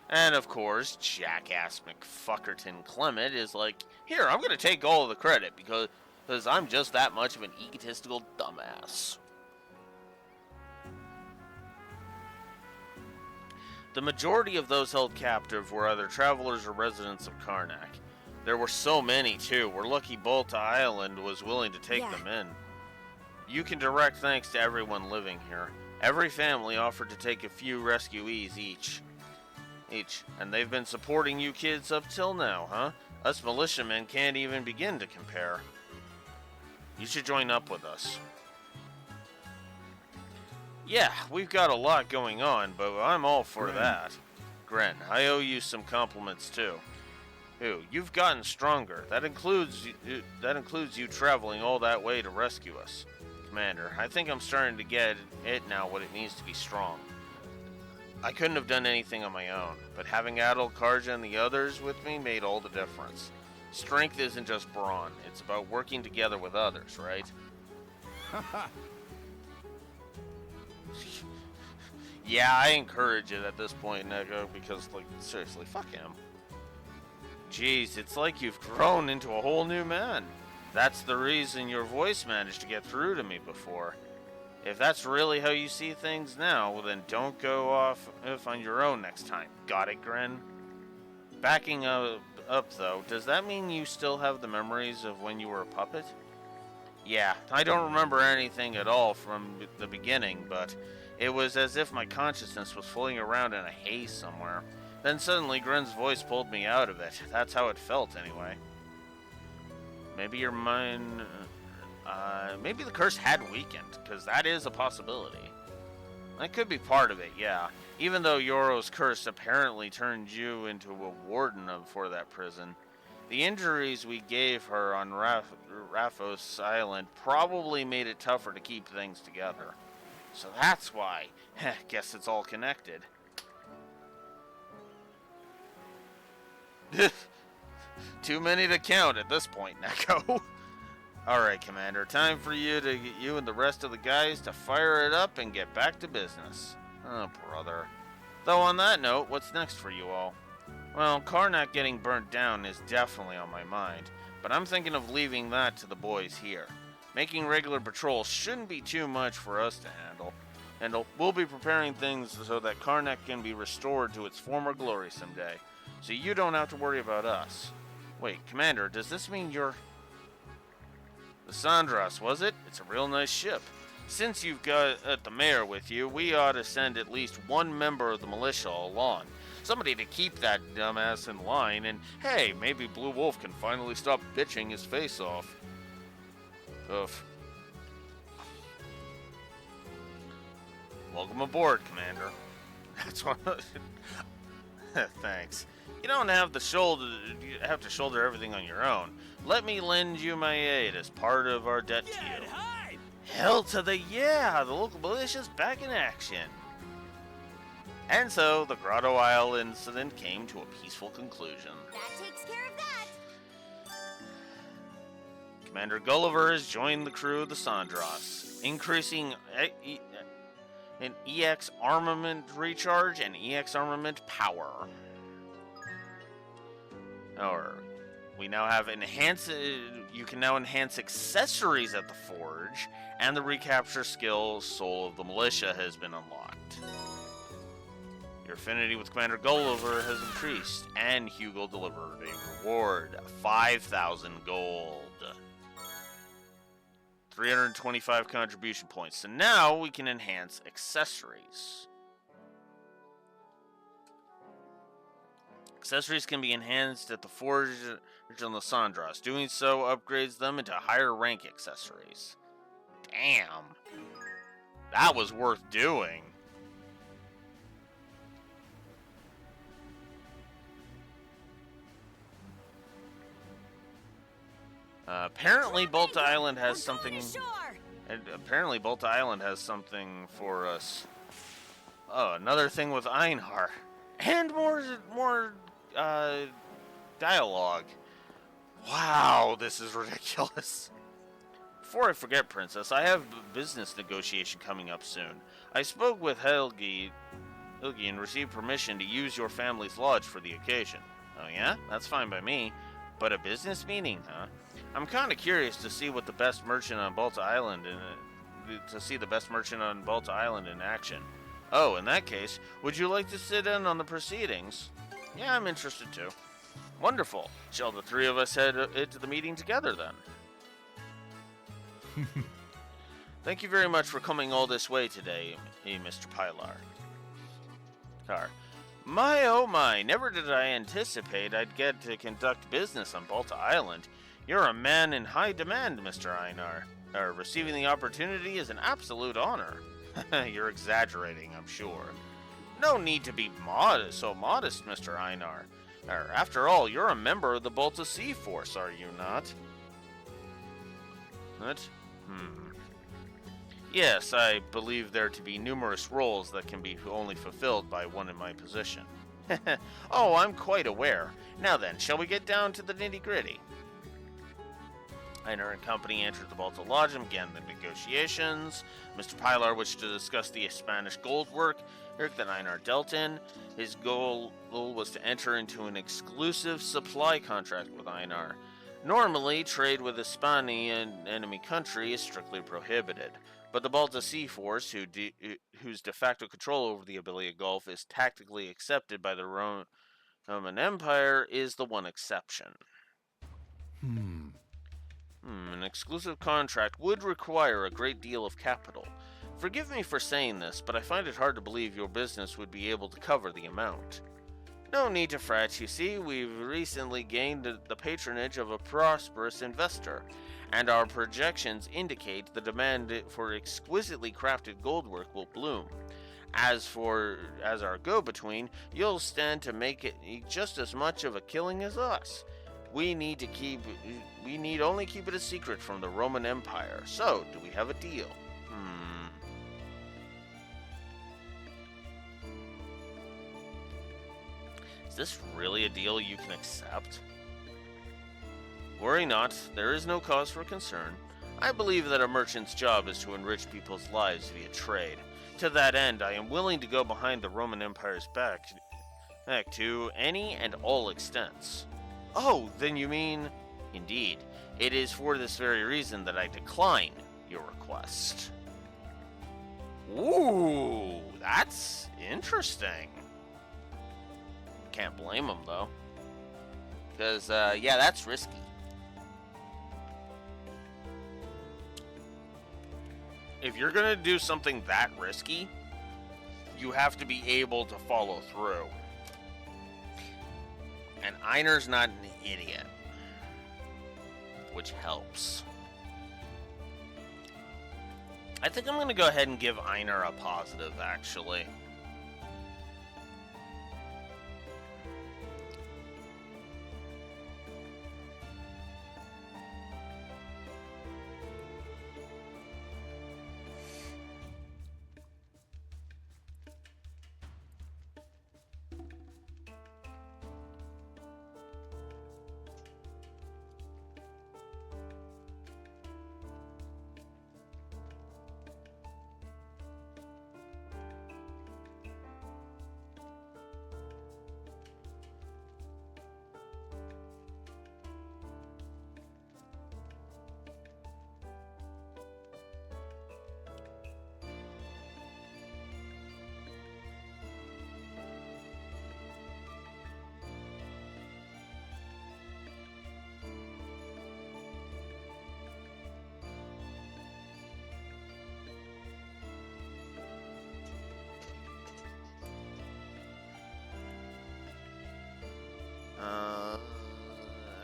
And of course, jackass McFuckerton Clement is like, here, I'm gonna take all of the credit because I'm just that much of an egotistical dumbass. The majority of those held captive were either travelers or residents of Karnak. There were so many, too. We're lucky Bolta Island was willing to take them in. You can direct thanks to everyone living here. Every family offered to take a few rescuees each, and they've been supporting you kids up till now, huh? Us militiamen can't even begin to compare. You should join up with us. Yeah, we've got a lot going on, but I'm all for that. Gren, I owe you some compliments too. Ooh, you've gotten stronger. That includes you traveling all that way to rescue us. Commander, I think I'm starting to get it now what it means to be strong. I couldn't have done anything on my own, but having Adol, Karja, and the others with me made all the difference. Strength isn't just brawn, it's about working together with others, right? Yeah, I encourage it at this point, Neko, because, like, seriously, fuck him. Jeez, it's like you've grown into a whole new man. That's the reason your voice managed to get through to me before. If that's really how you see things now, well then don't go off on your own next time. Got it, Gren? Backing up though, does that mean you still have the memories of when you were a puppet? Yeah, I don't remember anything at all from the beginning, but it was as if my consciousness was floating around in a haze somewhere. Then suddenly Gren's voice pulled me out of it. That's how it felt anyway. Maybe your mind... maybe the curse had weakened, because that is a possibility. That could be part of it, yeah. Even though Yoro's curse apparently turned you into a warden for that prison, the injuries we gave her on Raphos Island probably made it tougher to keep things together. So that's why. Guess it's all connected. Too many to count at this point, Neko. Alright, Commander, time for you and the rest of the guys to fire it up and get back to business. Oh, brother. Though on that note, what's next for you all? Well, Karnak getting burnt down is definitely on my mind, but I'm thinking of leaving that to the boys here. Making regular patrols shouldn't be too much for us to handle, and we'll be preparing things so that Karnak can be restored to its former glory someday, so you don't have to worry about us. Wait, Commander, does this mean you're... The Sandras, was it? It's a real nice ship. Since you've got the mayor with you, we ought to send at least one member of the militia along. Somebody to keep that dumbass in line, and hey, maybe Blue Wolf can finally stop bitching his face off. Oof. Welcome aboard, Commander. That's one. Thanks. You don't have to shoulder everything on your own. Let me lend you my aid as part of our debt to you. Hell to the yeah! The local militia's back in action. And so the Grotto Isle incident came to a peaceful conclusion. That takes care of that. Commander Gulliver has joined the crew of the Sandras, increasing an EX armament recharge and EX armament power. We now have you can now enhance accessories at the Forge, and the recapture skill Soul of the Militia has been unlocked. Your affinity with Commander Gulliver has increased, and Hugo delivered a reward, 5,000 gold. 325 contribution points. So now we can enhance accessories. Accessories can be enhanced at the Forge on the Sandras. Doing so upgrades them into higher rank accessories. Damn. That was worth doing. Apparently Bolta Island has something... Apparently Bolta Island has something for us. Oh, another thing with Einhar. And more dialogue. Wow, this is ridiculous. Before I forget, Princess, I have a business negotiation coming up soon. I spoke with Helgi and received permission to use your family's lodge for the occasion. Oh yeah? That's fine by me. But a business meeting, huh? I'm kind of curious to see what the best merchant on Bolta Island in action. Oh, in that case, would you like to sit in on the proceedings? Yeah, I'm interested too. Wonderful. Shall the three of us head into the meeting together then? Thank you very much for coming all this way today, Mr. Pilar. My oh my, never did I anticipate I'd get to conduct business on Balta Island. You're a man in high demand, Mr. Einar. Receiving the opportunity is an absolute honor. You're exaggerating, I'm sure. No need to be so modest, Mr. Einar. After all, you're a member of the Balta Sea Force, are you not? What? Yes, I believe there to be numerous roles that can be only fulfilled by one in my position. Oh, I'm quite aware. Now then, shall we get down to the nitty-gritty? Einar and company entered the Balta Lodge and began the negotiations. Mr. Pilar wished to discuss the Spanish gold work that Einar dealt in. His goal was to enter into an exclusive supply contract with Einar. Normally, trade with Hispania, an enemy country, is strictly prohibited. But the Balta Sea Force, whose de facto control over the Abilia Gulf is tactically accepted by the Roman Empire, is the one exception. An exclusive contract would require a great deal of capital. Forgive me for saying this, but I find it hard to believe your business would be able to cover the amount. No need to fret, you see, we've recently gained the patronage of a prosperous investor, and our projections indicate the demand for exquisitely crafted goldwork will bloom. As our go-between, you'll stand to make it just as much of a killing as us. We need only keep it a secret from the Roman Empire. So, do we have a deal? Is this really a deal you can accept? Worry not, there is no cause for concern. I believe that a merchant's job is to enrich people's lives via trade. To that end, I am willing to go behind the Roman Empire's back to any and all extents. Oh, then you mean... Indeed, it is for this very reason that I decline your request. Ooh, that's interesting. Can't blame him, though. Because, yeah, that's risky. If you're gonna do something that risky, you have to be able to follow through. And Einar's not an idiot, which helps. I think I'm gonna go ahead and give Einar a positive, actually.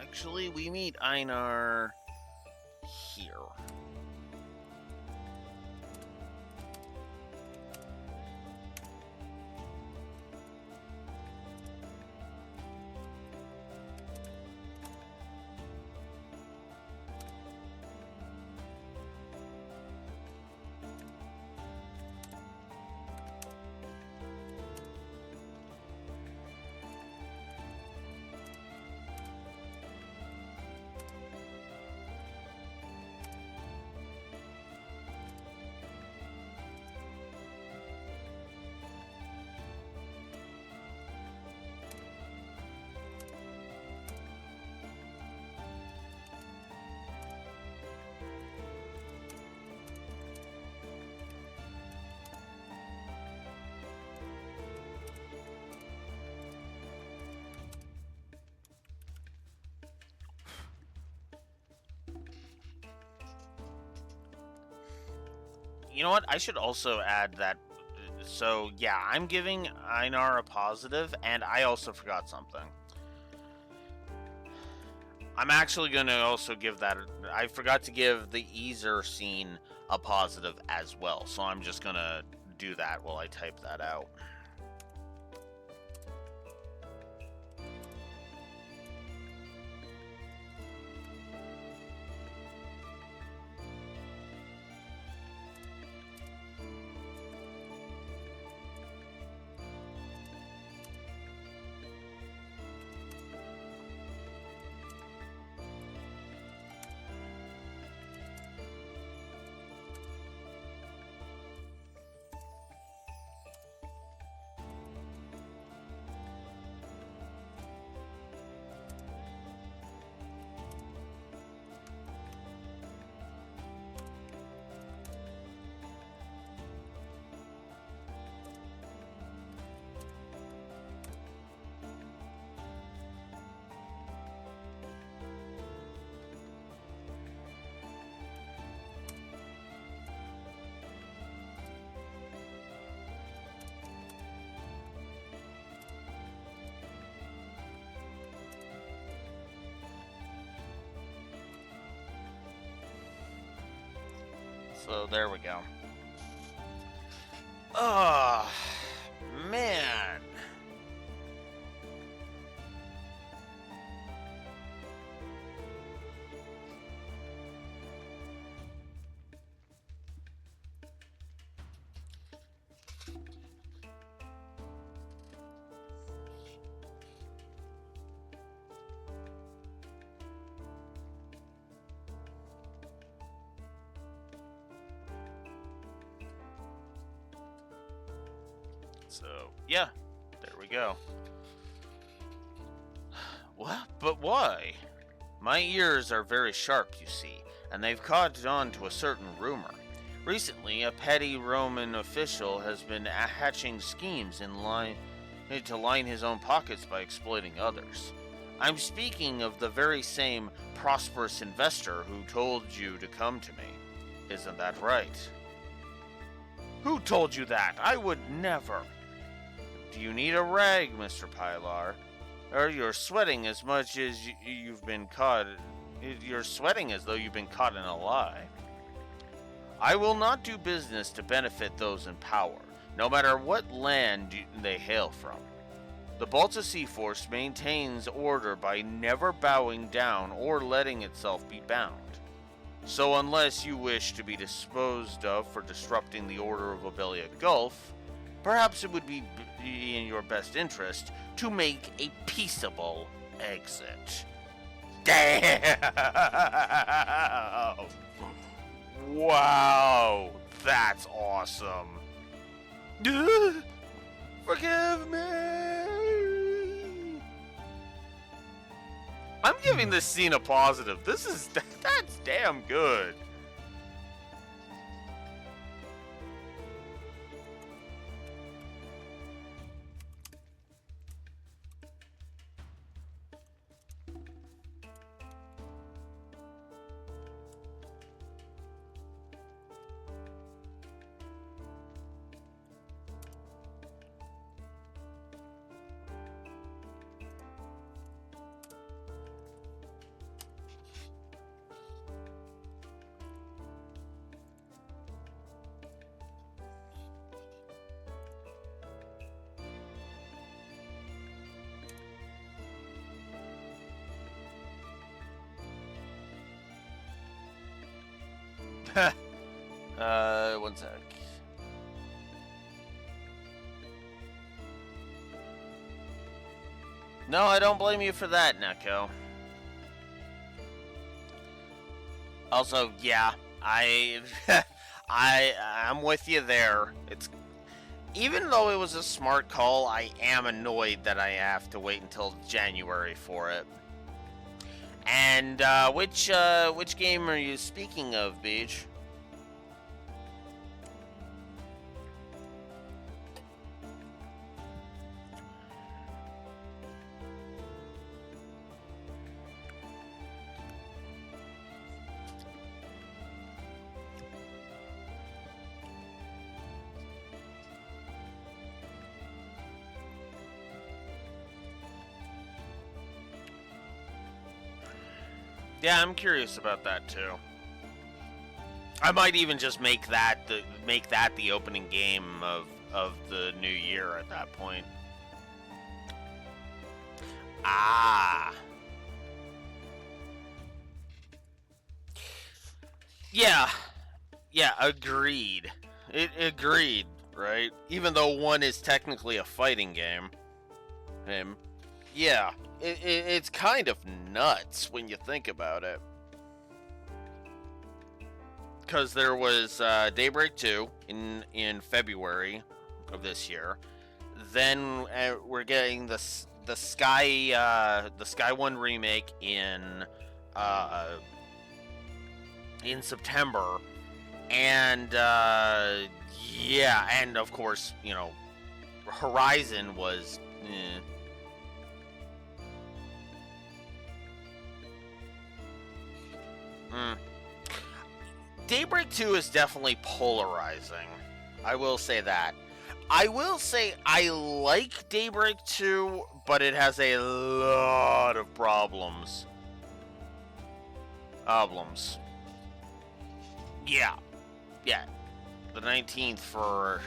Actually, we meet Einar here. you know what? I should also add that. So, yeah, I'm giving Einar a positive, and I also forgot something. I'm actually going to also give that... I forgot to give the Easer scene a positive as well, so I'm just going to do that while I type that out. So there we go. Oh, man. So, yeah, there we go. What? But why? My ears are very sharp, you see, and they've caught on to a certain rumor. Recently, a petty Roman official has been hatching schemes to line his own pockets by exploiting others. I'm speaking of the very same prosperous investor who told you to come to me. Isn't that right? Who told you that? I would never. Do you need a rag, Mr. Pilar? Or you're sweating as much as you've been caught. You're sweating as though you've been caught in a lie. I will not do business to benefit those in power, no matter what land they hail from. The Balta Sea Force maintains order by never bowing down or letting itself be bound. So unless you wish to be disposed of for disrupting the order of Obelia Gulf, perhaps it would be in your best interest to make a peaceable exit. Damn! Wow, that's awesome. Forgive me. I'm giving this scene a positive. That's damn good. One sec. No, I don't blame you for that, Neko. Also, yeah, I'm with you there. It's even though it was a smart call, I am annoyed that I have to wait until January for it. And which game are you speaking of, Beach? Yeah, I'm curious about that too. I might even just make that the opening game of the new year at that point. Ah. Yeah. Yeah, agreed. Agreed, right? Even though one is technically a fighting game. Yeah, it's kind of nuts when you think about it. Because there was Daybreak 2 in February of this year. Then we're getting the Sky 1 remake in September, and yeah, and of course, you know, Horizon was. Daybreak 2 is definitely polarizing. I will say that. I will say I like Daybreak 2, but it has a lot of problems. Yeah. Yeah. The 19th for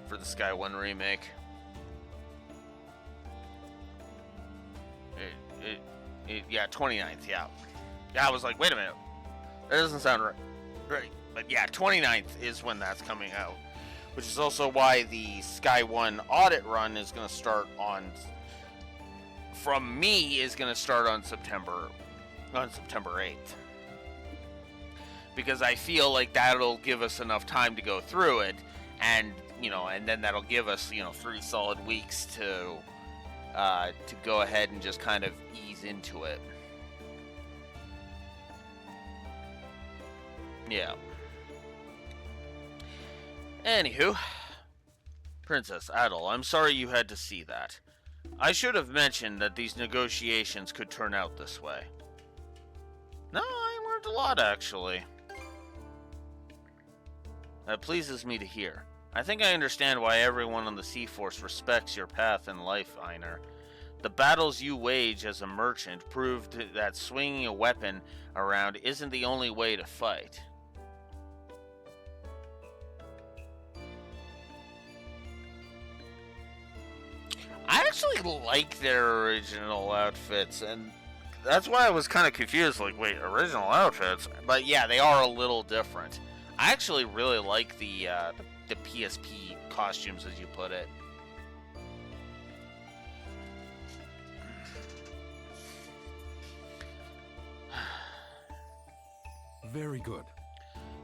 the Sky 1 remake. Yeah, 29th, yeah. Yeah, I was like, wait a minute. That doesn't sound right. Right. But yeah, 29th is when that's coming out. Which is also why the Sky 1 audit run is going to start on... From me, is going to start on September 8th. Because I feel like that'll give us enough time to go through it, and, you know, and then that'll give us, you know, 3 solid weeks to go ahead and just kind of ease into it. Yeah. Anywho, Princess Adel, I'm sorry you had to see that. I should have mentioned that these negotiations could turn out this way. No, I learned a lot, actually. That pleases me to hear. I think I understand why everyone on the Sea Force respects your path in life, Einar. The battles you wage as a merchant proved that swinging a weapon around isn't the only way to fight. I actually like their original outfits, and that's why I was kind of confused, like, wait, original outfits? But yeah, they are a little different. I actually really like the PSP costumes, as you put it. Very good.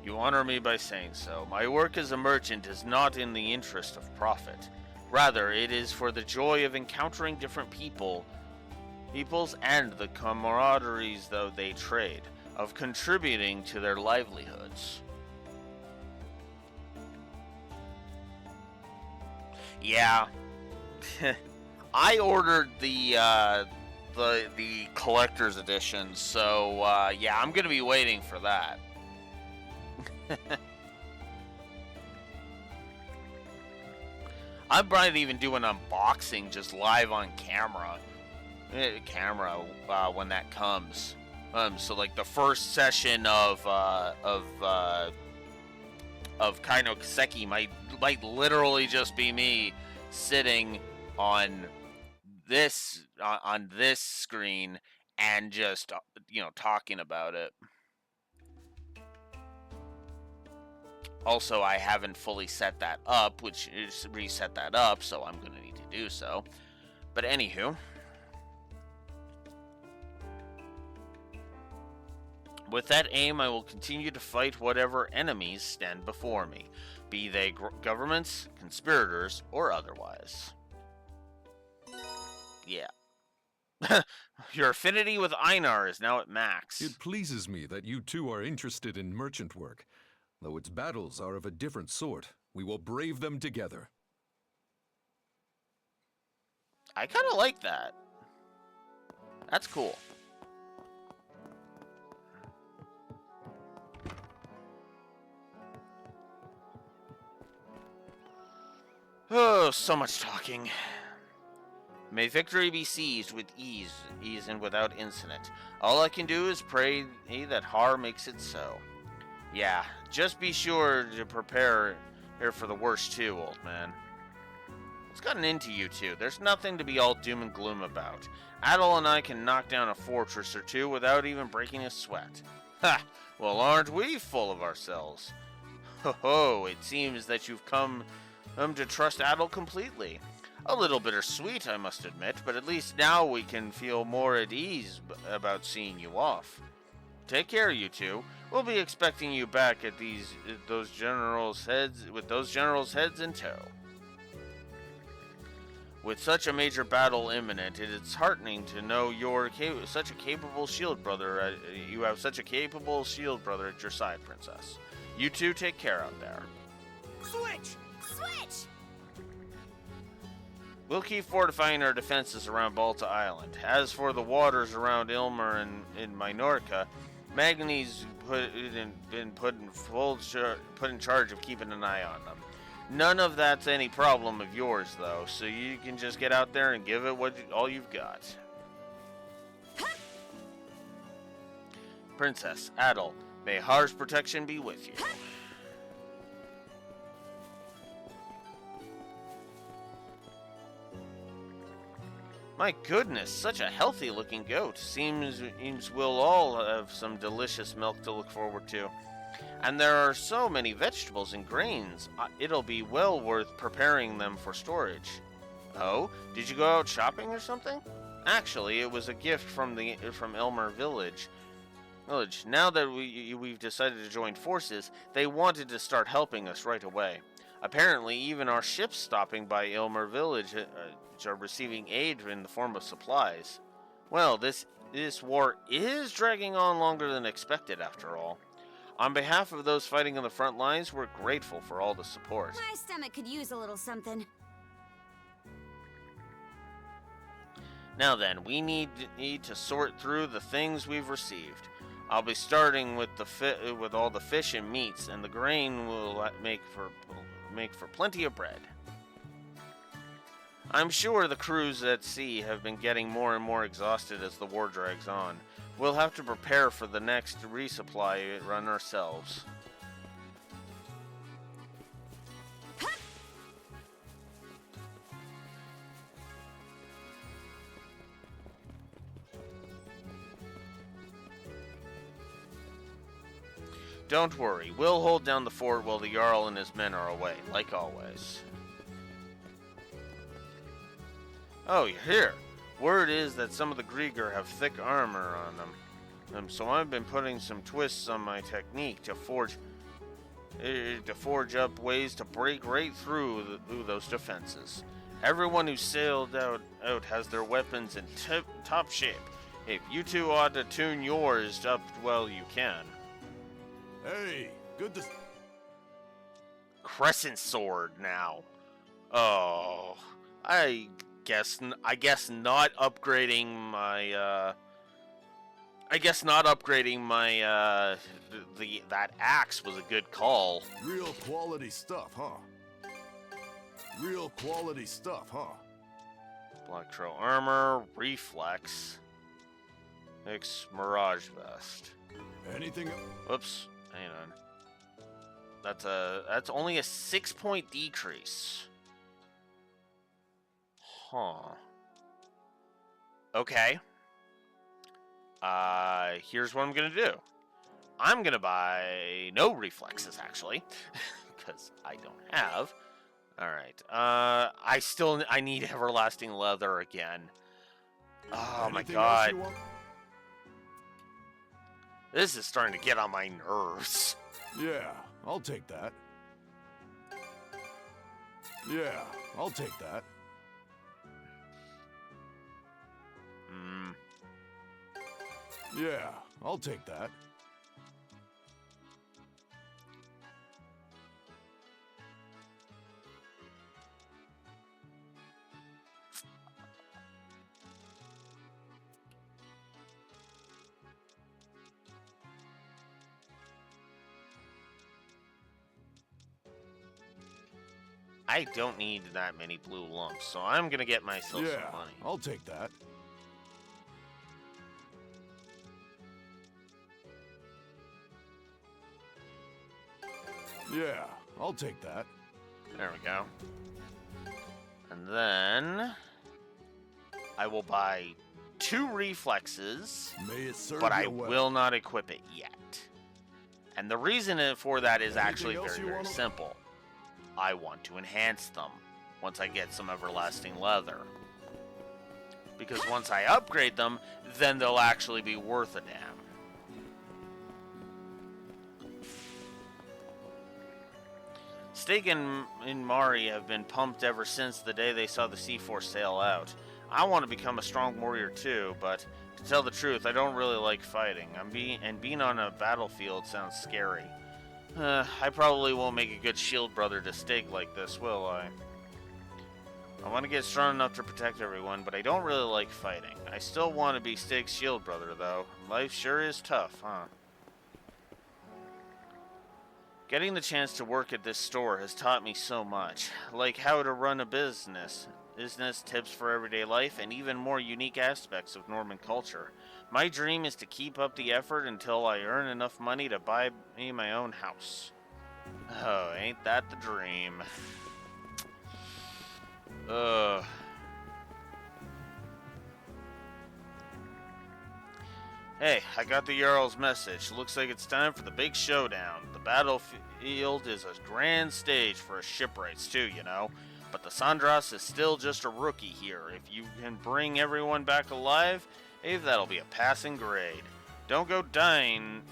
You honor me by saying so. My work as a merchant is not in the interest of profit. Rather, it is for the joy of encountering different peoples and the camaraderies though they trade, of contributing to their livelihoods. Yeah. I ordered the collector's edition, so yeah, I'm gonna be waiting for that. I might even do an unboxing just live on camera. When that comes. So like the first session of Kaino Kiseki might literally just be me sitting on this screen and just, you know, talking about it. Also, I haven't fully set that up, which is reset that up, so I'm going to need to do so. But anywho, with that aim, I will continue to fight whatever enemies stand before me, be they governments, conspirators, or otherwise. Yeah. Your affinity with Einar is now at max. It pleases me that you two are interested in merchant work. Though its battles are of a different sort, we will brave them together. I kind of like that. That's cool. Oh, so much talking. May victory be seized with ease and without incident. All I can do is pray that Har makes it so. Yeah, just be sure to prepare here for the worst too, old man. What's gotten into you two? There's nothing to be all doom and gloom about. Adol and I can knock down a fortress or two without even breaking a sweat. Ha! Well, aren't we full of ourselves? Ho ho, it seems that you've come to trust Adol completely. A little bittersweet, I must admit, but at least now we can feel more at ease about seeing you off. Take care, you two. We'll be expecting you back at those generals' heads in tow. With such a major battle imminent, it is heartening to know you're such a capable shield brother. You have such a capable shield brother at your side, Princess. You two take care out there. Switch! Switch! We'll keep fortifying our defenses around Balta Island. As for the waters around Ilmer and in Minorca, Magni's been put in charge of keeping an eye on them. None of that's any problem of yours, though, so you can just get out there and give it all you've got. Princess, Adol, may Har's protection be with you. My goodness, such a healthy-looking goat. Seems we'll all have some delicious milk to look forward to. And there are so many vegetables and grains, it'll be well worth preparing them for storage. Oh, did you go out shopping or something? Actually, it was a gift from Elmer Village. Now that we've decided to join forces, they wanted to start helping us right away. Apparently, even our ships stopping by Elmer Village are receiving aid in the form of supplies. Well, this war is dragging on longer than expected, after all. On behalf of those fighting on the front lines, we're grateful for all the support. My stomach could use a little something. Now then, we need to sort through the things we've received. I'll be starting with all the fish and meats, and the grain will make for plenty of bread. I'm sure the crews at sea have been getting more and more exhausted as the war drags on. We'll have to prepare for the next resupply run ourselves. Don't worry, we'll hold down the fort while the Jarl and his men are away, like always. Oh, you're here. Word is that some of the Grieger have thick armor on them, so I've been putting some twists on my technique to forge up ways to break right through those defenses. Everyone who sailed out has their weapons in top shape. If you two ought to tune yours up well, you can. Hey, good to... Crescent sword now. Oh, I guess not upgrading my that axe was a good call. Real quality stuff, huh? Real quality stuff, huh? Black Trail armor, reflex, X Mirage vest. Anything? Whoops, hang on. That's only a 6-point decrease. Huh. Okay. Here's what I'm gonna do. I'm gonna buy no reflexes, actually, because I don't have. All right. I need everlasting leather again. Oh my god. This is starting to get on my nerves. Yeah, I'll take that. Yeah, I'll take that. Yeah, I'll take that. I don't need that many blue lumps, so I'm gonna get myself some money. I'll take that. Yeah, I'll take that. There we go. And then I will buy 2 reflexes, May it serve but I you well. will not equip it yet. And the reason for that is Anything actually else very, you very wanna- simple. I want to enhance them once I get some everlasting leather. Because once I upgrade them, then they'll actually be worth a damn. Steak and Mari have been pumped ever since the day they saw the C-Force sail out. I want to become a strong warrior too, but to tell the truth, I don't really like fighting. Being on a battlefield sounds scary. I probably won't make a good shield brother to Steak like this, will I? I want to get strong enough to protect everyone, but I don't really like fighting. I still want to be Steak's shield brother, though. Life sure is tough, huh? Getting the chance to work at this store has taught me so much, like how to run a business, tips for everyday life, and even more unique aspects of Norman culture. My dream is to keep up the effort until I earn enough money to buy me my own house. Oh, ain't that the dream? Hey, I got the Jarl's message. Looks like it's time for the big showdown. The battlefield is a grand stage for shipwrights too, you know. But the Sandras is still just a rookie here. If you can bring everyone back alive, that'll be a passing grade. Don't go dying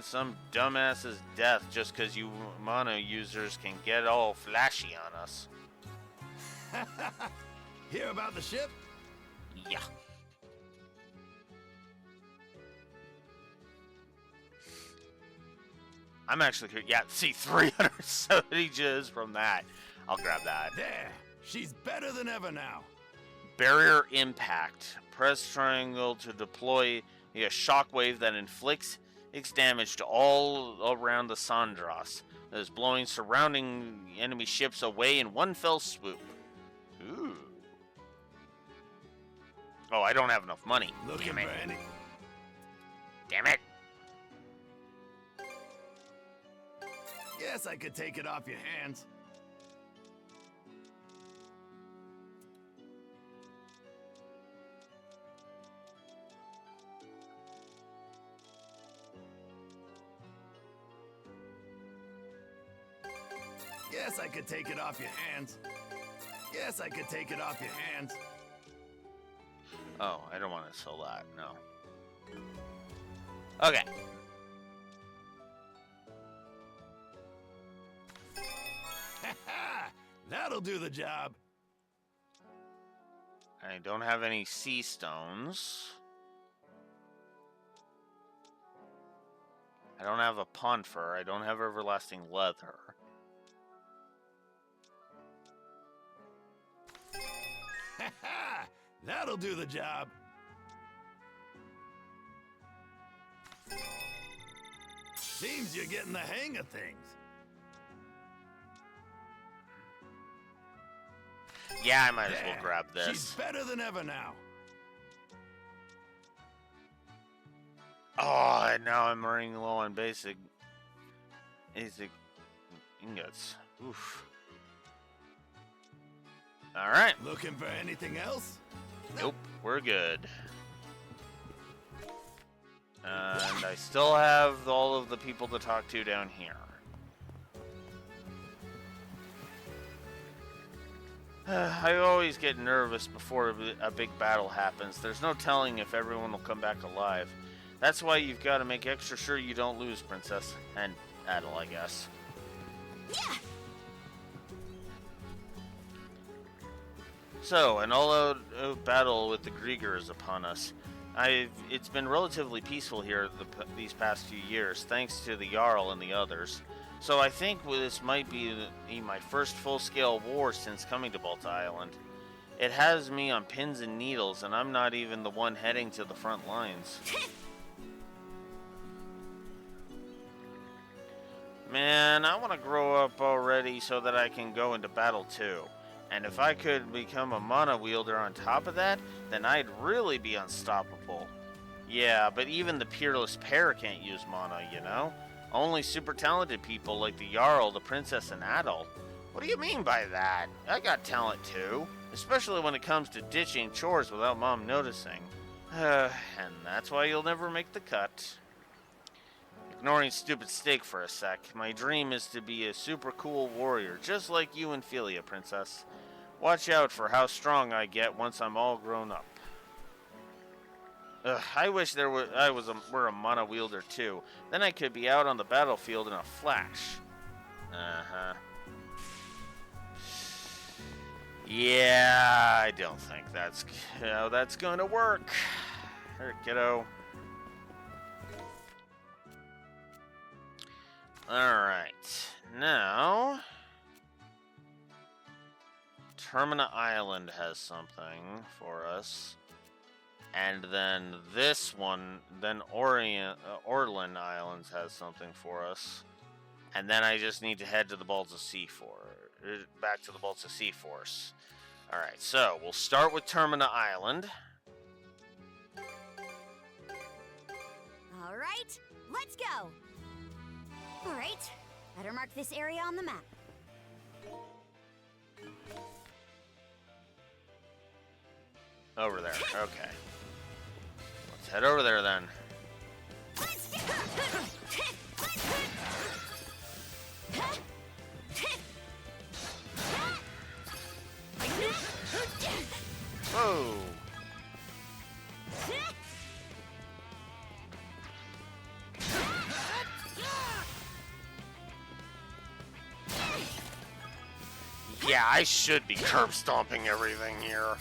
some dumbass's death just because you mono users can get all flashy on us. Hear about the ship? Yeah. I'm actually here. Yeah, see, 370 jizz from that. I'll grab that. There! She's better than ever now. Barrier impact. Press triangle to deploy a shockwave that inflicts its damage to all around the Sandras. That is blowing surrounding enemy ships away in one fell swoop. Ooh. Oh, I don't have enough money. Looking for any... Damn it. Guess I could take it off your hands. Guess I could take it off your hands. Guess I could take it off your hands. Oh, I don't want to sell that, no. Okay. That'll do the job. I don't have any sea stones. I don't have a pond fur. I don't have everlasting leather. That'll do the job. Seems you're getting the hang of things. Yeah, I might as well grab this. She's better than ever now. Oh, and now I'm running low on basic ingots. Oof. All right. Looking for anything else? Nope, we're good. And I still have all of the people to talk to down here. I always get nervous before a big battle happens. There's no telling if everyone will come back alive. That's why you've got to make extra sure you don't lose, Princess. And Adel, I guess. Yeah! So, an all-out battle with the Grieger is upon us. It's been relatively peaceful here these past few years, thanks to the Jarl and the others. So I think this might be my first full-scale war since coming to Balta Island. It has me on pins and needles, and I'm not even the one heading to the front lines. Man, I want to grow up already so that I can go into battle too. And if I could become a mana wielder on top of that, then I'd really be unstoppable. Yeah, but even the peerless pair can't use mana, you know? Only super talented people like the Jarl, the Princess, and Adol. What do you mean by that? I got talent too, especially when it comes to ditching chores without Mom noticing. And that's why you'll never make the cut. Ignoring stupid steak for a sec, my dream is to be a super cool warrior, just like you and Philia, Princess. Watch out for how strong I get once I'm all grown up. I wish were a mana wielder too. Then I could be out on the battlefield in a flash. Uh-huh. Yeah, I don't think that's how that's gonna work. Here, kiddo. Alright. Now, Termina Island has something for us. And then this one, then Orlin Islands has something for us. And then I just need to head to the Balta Sea back to the Balta Sea Force. Alright, so we'll start with Termina Island. Alright, let's go! Alright, better mark this area on the map. Over there, okay. Let's head over there then. Whoa! Yeah, I should be curb stomping everything here.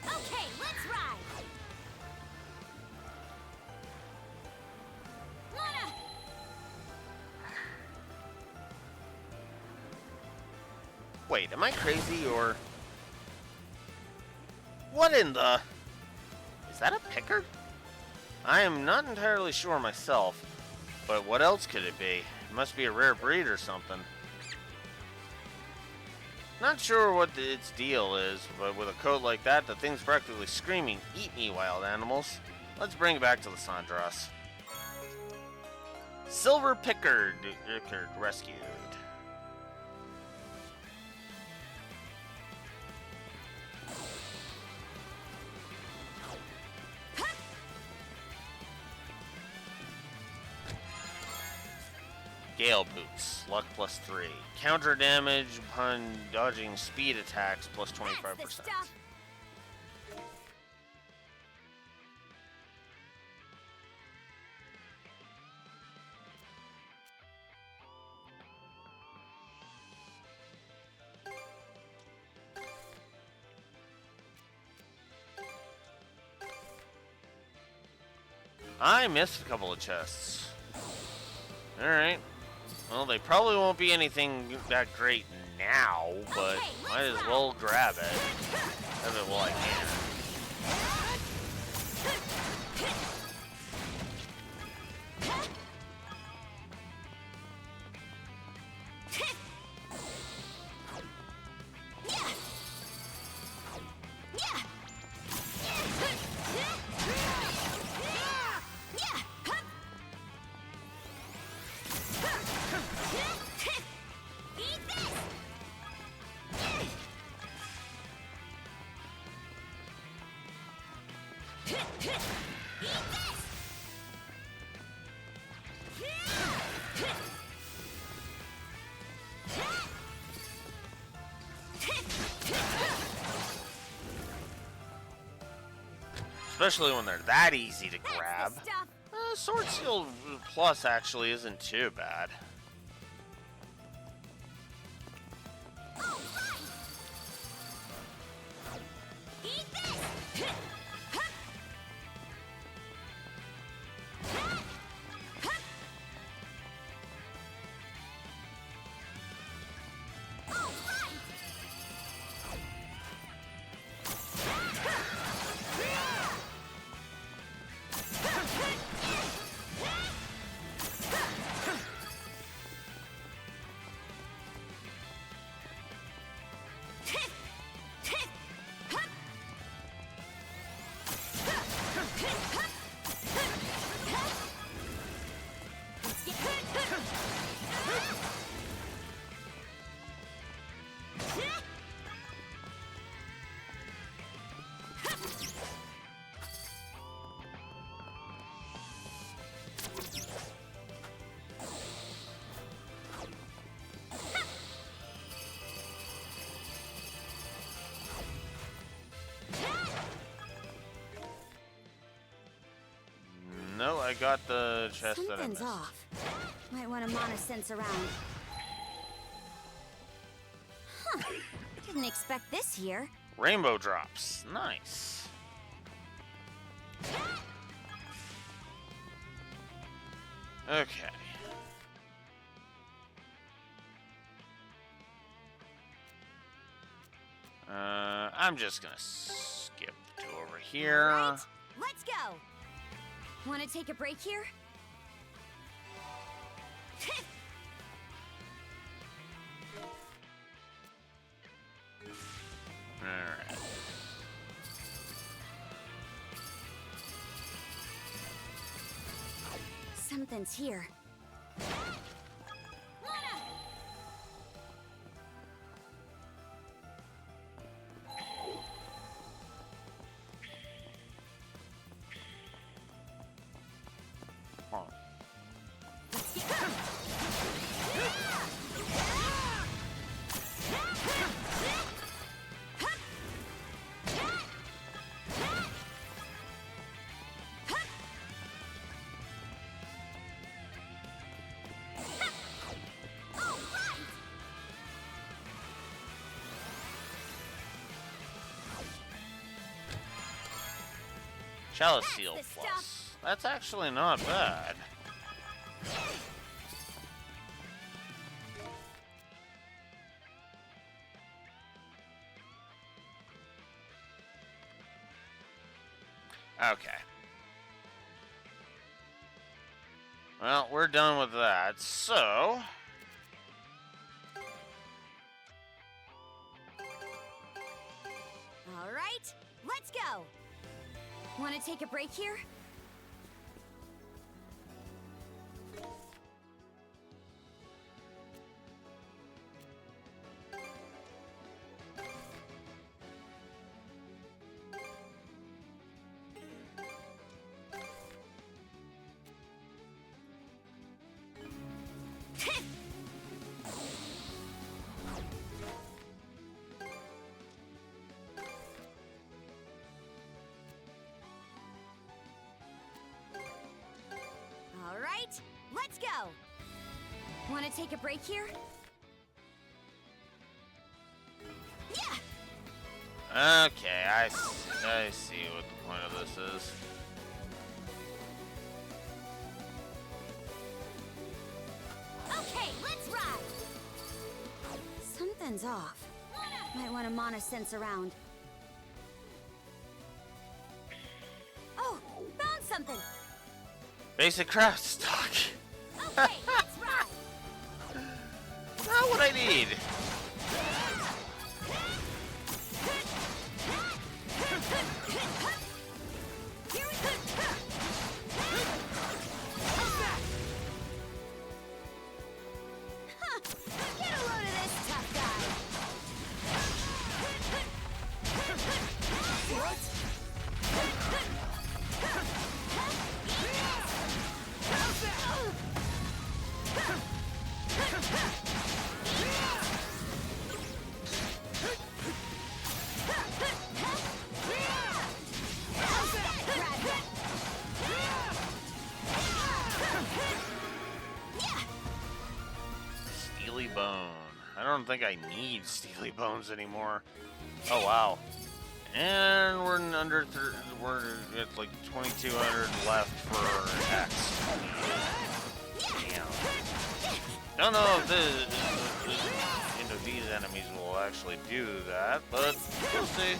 Okay, let's ride! Lana! Wait, am I crazy or... What in the... Is that a picker? I am not entirely sure myself, but what else could it be? It must be a rare breed or something. Not sure what its deal is, but with a coat like that, the thing's practically screaming, "Eat me, wild animals." Let's bring it back to the Sandras. Silver Pickard rescued. Gale Boots, luck +3. Counter damage upon dodging speed attacks +25%. I missed a couple of chests. Alright. Well, they probably won't be anything that great now, but might as well grab it. Grab it while I can. Especially when they're that easy to grab. Sword Shield Plus actually isn't too bad. I got the chest that I Something's missed. off. Might want to mana sense around. Huh. Didn't expect this here. Rainbow drops. Nice. Okay. I'm just gonna skip to over here. All right, let's go. Want to take a break here? Alright. Something's here. Chalice Seal Plus. That's actually not bad. Okay. Well, we're done with that, so... All right, let's go. Want to take a break here? All right, let's go. Want to take a break here? Yeah. Okay, I see what the point of this is. Okay, let's ride. Something's off. Might want to mana sense around. Oh, found something. Basic craft stock. Okay, let's ride. Not what I need. Here we go. Huh, get a load of this tough guy. What? Steely Bone. I don't think I need Steely Bones anymore. Oh wow. And we're we're at like 2,200 left for X. Damn. Don't know if these enemies will actually do that, but we'll see.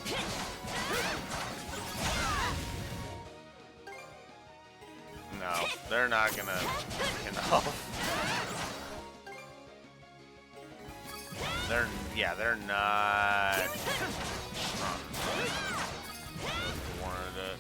No, they're not gonna they're not strong enough. Wanted it.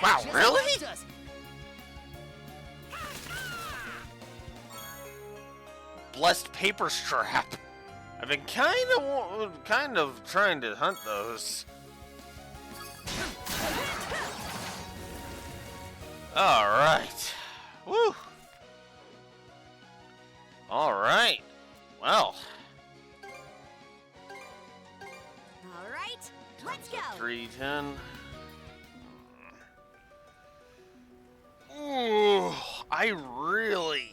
Wow, Just really? left us. Blessed paper strap. I've been kind of trying to hunt those. All right. Woo. All right. Well. All right, let's go. 310. Ooh, I really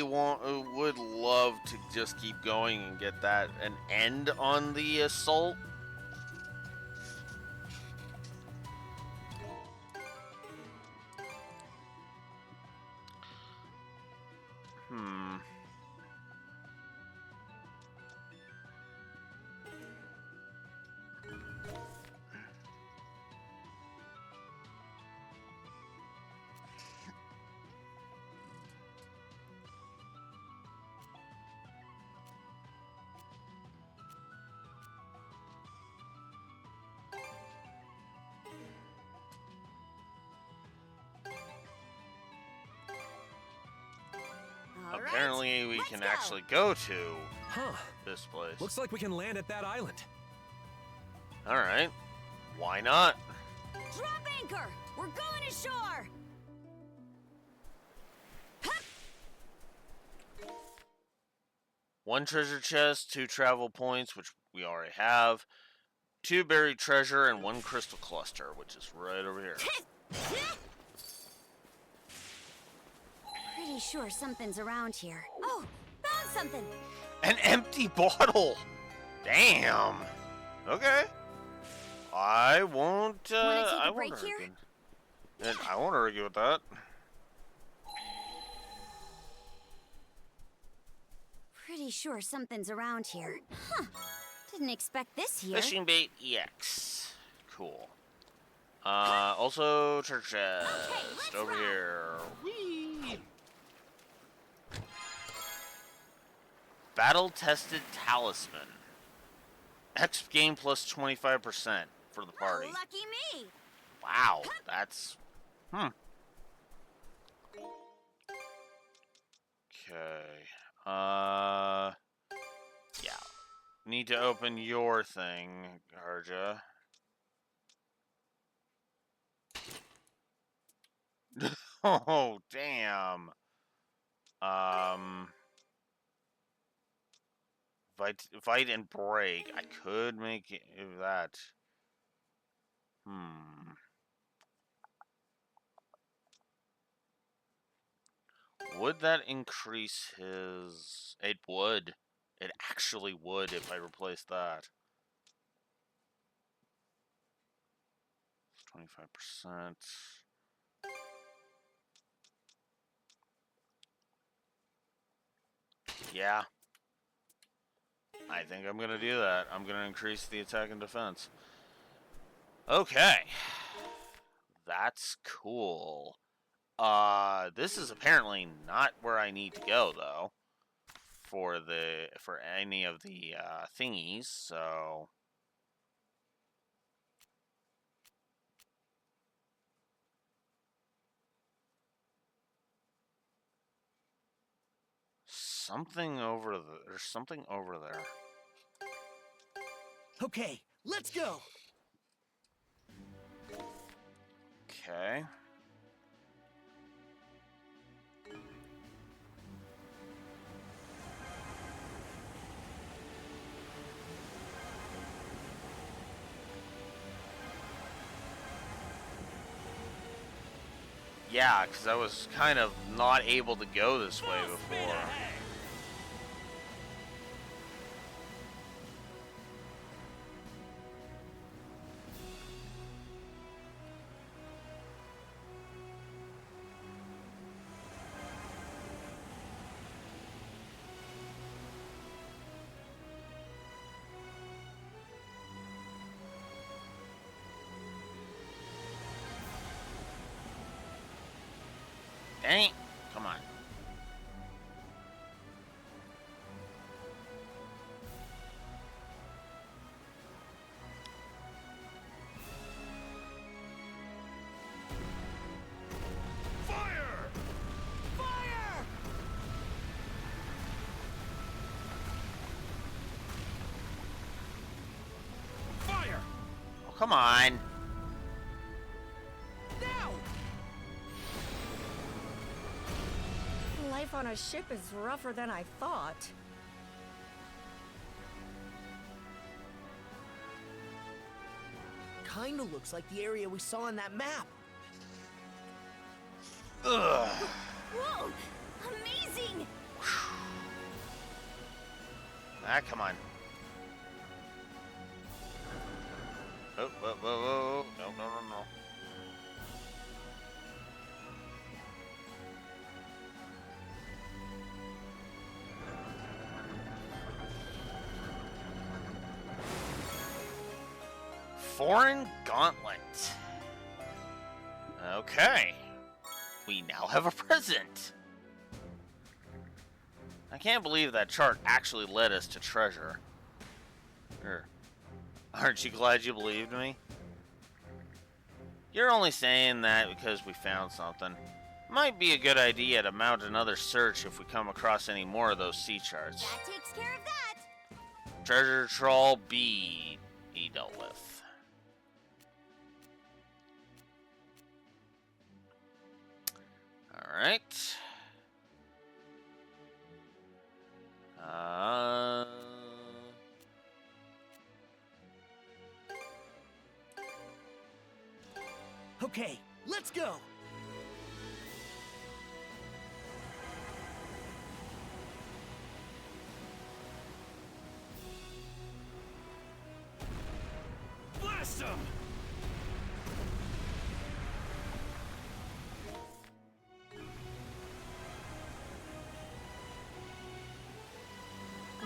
would love to just keep going and get that an end on the assault. Hmm. All right, Apparently, we let's can go. actually go to Huh. this place. Looks like we can land at that island. All right. Why not? Drop anchor. We're going ashore. One treasure chest, 2 travel points, which we already have, 2 buried treasure, and 1 crystal cluster, which is right over here. Pretty sure something's around here. Oh, found something. An empty bottle. Damn. Okay. I won't. Wanna take a I break won't here? argue. And I won't argue with that. Pretty sure something's around here. Huh. Didn't expect this here. Fishing bait EX. Cool. Also church chest over here. Whee! Battle tested talisman. X game plus 25% for the party. Lucky me. Wow, that's Okay. Yeah. Need to open your thing, Harja. Oh, damn. Fight and break. I could make that. Would that increase his... It would. It actually would if I replaced that. 25%. Yeah. I think I'm gonna do that. I'm gonna increase the attack and defense. Okay. That's cool. This is apparently not where I need to go, though. For any of the, thingies, so... There's something over there. Okay, let's go. Okay. Yeah, because I was kind of not able to go this way before. Dang it. Come on. Come on. Life on a ship is rougher than I thought. Kinda looks like the area we saw on that map. Ugh. Whoa! Amazing! Ah, come on. Oh, whoa, whoa, whoa. No, no, no, no. Foreign Gauntlet. Okay. We now have a present. I can't believe that chart actually led us to treasure. Aren't you glad you believed me? You're only saying that because we found something. Might be a good idea to mount another search if we come across any more of those sea charts. That takes care of that. Treasure Troll B he dealt with. Alright. Okay, let's go. Blast him!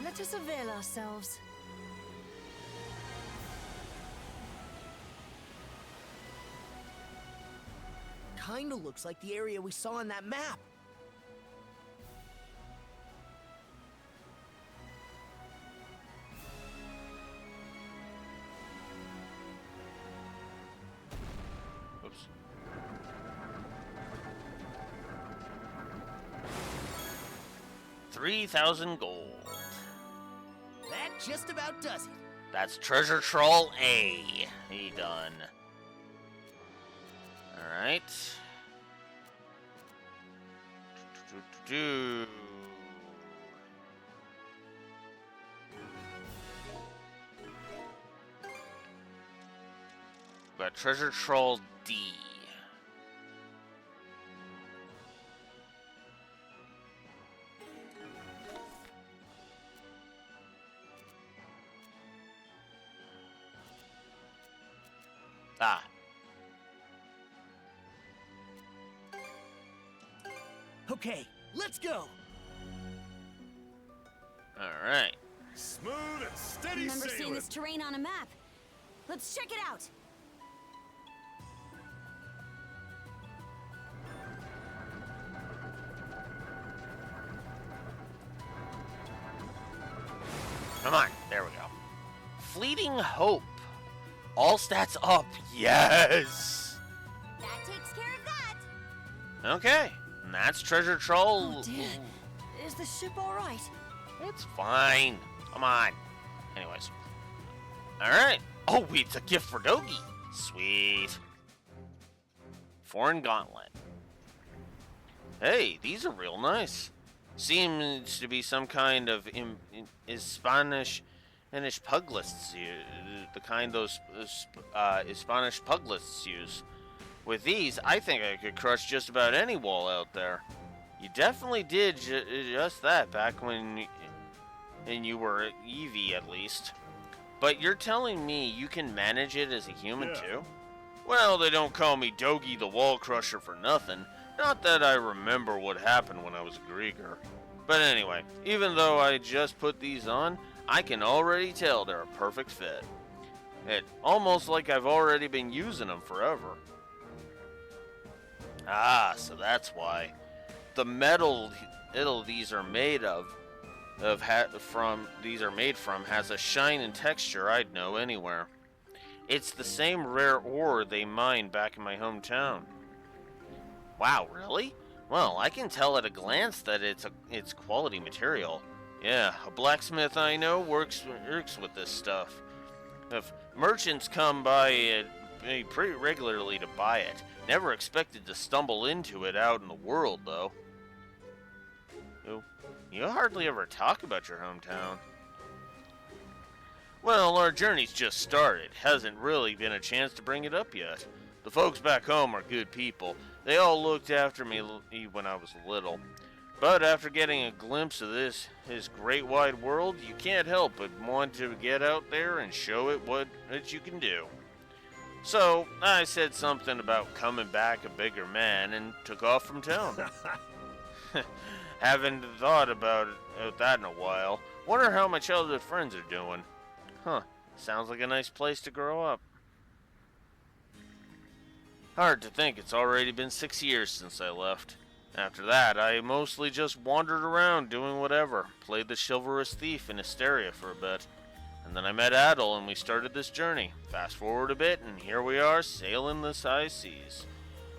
Let us avail ourselves. Kinda looks like the area we saw on that map. Oops. $3,000 gold. That just about does it. That's Treasure Troll A. He done. Alright. Got Treasure Troll D. Ah. Okay, let's go. All right. Smooth and steady Remember sailing. seeing this terrain on a map. Let's check it out. Come on. There we go. Fleeting Hope. All stats up. Yes. That takes care of that. Okay. And that's Treasure Troll. Oh dear. Is the ship all right? It's fine. Come on. Anyways. Alright. Oh, it's a gift for Dogi. Sweet. Foreign Gauntlet. Hey, these are real nice. Seems to be some kind of Spanish puglists, the kind those Spanish puglists use. With these, I think I could crush just about any wall out there. You definitely did just that back when you were Eevee, at least. But you're telling me you can manage it as a human too? Well, they don't call me Dogi the Wall Crusher for nothing. Not that I remember what happened when I was a Grieger. But anyway, even though I just put these on, I can already tell they're a perfect fit. It's almost like I've already been using them forever. Ah, so that's why. The metal these are made from has a shine and texture I'd know anywhere. It's the same rare ore they mined back in my hometown. Wow, really? Well, I can tell at a glance that it's quality material. Yeah, a blacksmith I know works with this stuff. Merchants come by it pretty regularly to buy it. Never expected to stumble into it out in the world, though. You hardly ever talk about your hometown. Well, our journey's just started. Hasn't really been a chance to bring it up yet. The folks back home are good people. They all looked after me when I was little. But after getting a glimpse of this great wide world, you can't help but want to get out there and show it what you can do. So, I said something about coming back a bigger man and took off from town. Haven't thought about that in a while. Wonder how my childhood friends are doing. Huh, sounds like a nice place to grow up. Hard to think it's already been 6 years since I left. After that, I mostly just wandered around doing whatever. Played the chivalrous thief in Hysteria for a bit. And then I met Adel and we started this journey. Fast forward a bit and here we are sailing the high seas.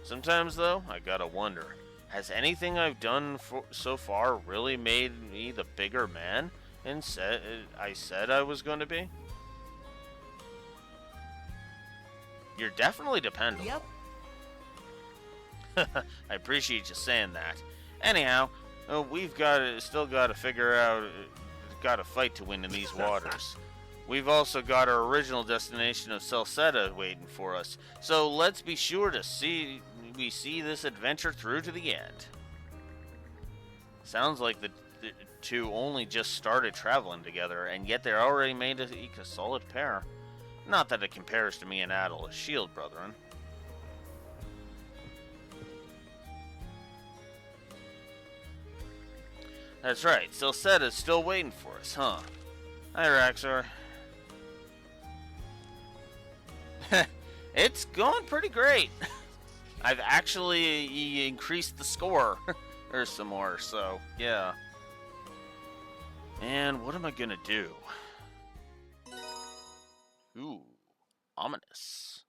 Sometimes though, I gotta wonder, has anything I've done so far really made me the bigger man I said I was going to be? You're definitely dependable. Yep. I appreciate you saying that. Anyhow, we've still got to figure out, got to fight to win in these waters. We've also got our original destination of Celceta waiting for us, so let's be sure to see this adventure through to the end. Sounds like the two only just started traveling together, and yet they're already made a solid pair. Not that it compares to me and Adel as shield brethren. That's right, Celceta's still waiting for us, huh? Hi, Raxor. It's going pretty great. I've actually increased the score or some more, so yeah. And what am I gonna do? Ooh, ominous.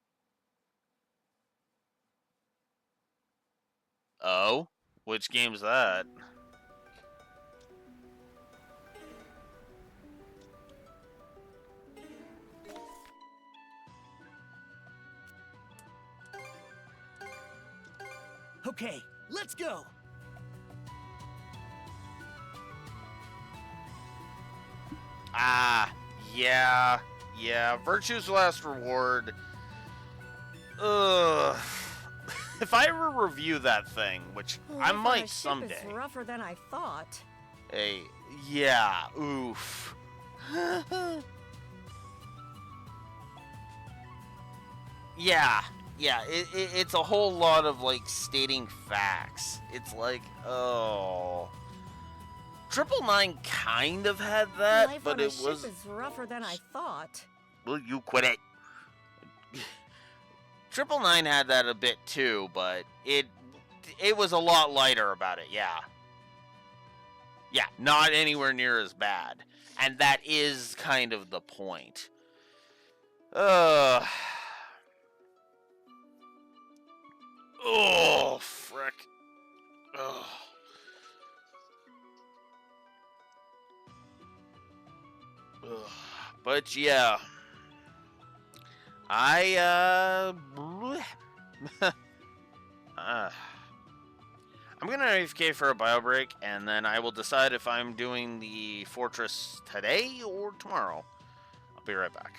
Oh? Which game's that? Okay, let's go! Yeah, Virtue's Last Reward. Ugh. If I ever review that thing, which I might someday. It's rougher than I thought. Hey, yeah, oof. Yeah, it's a whole lot of, like, stating facts. It's like, oh. 999 kind of had that, Life but on a it ship was... is rougher than I thought. Will you quit it? 999 had that a bit too, but it was a lot lighter about it, yeah. Yeah, not anywhere near as bad. And that is kind of the point. Oh, frick. Ugh. But yeah, I'm gonna AFK for a bio break, and then I will decide if I'm doing the fortress today or tomorrow. I'll be right back.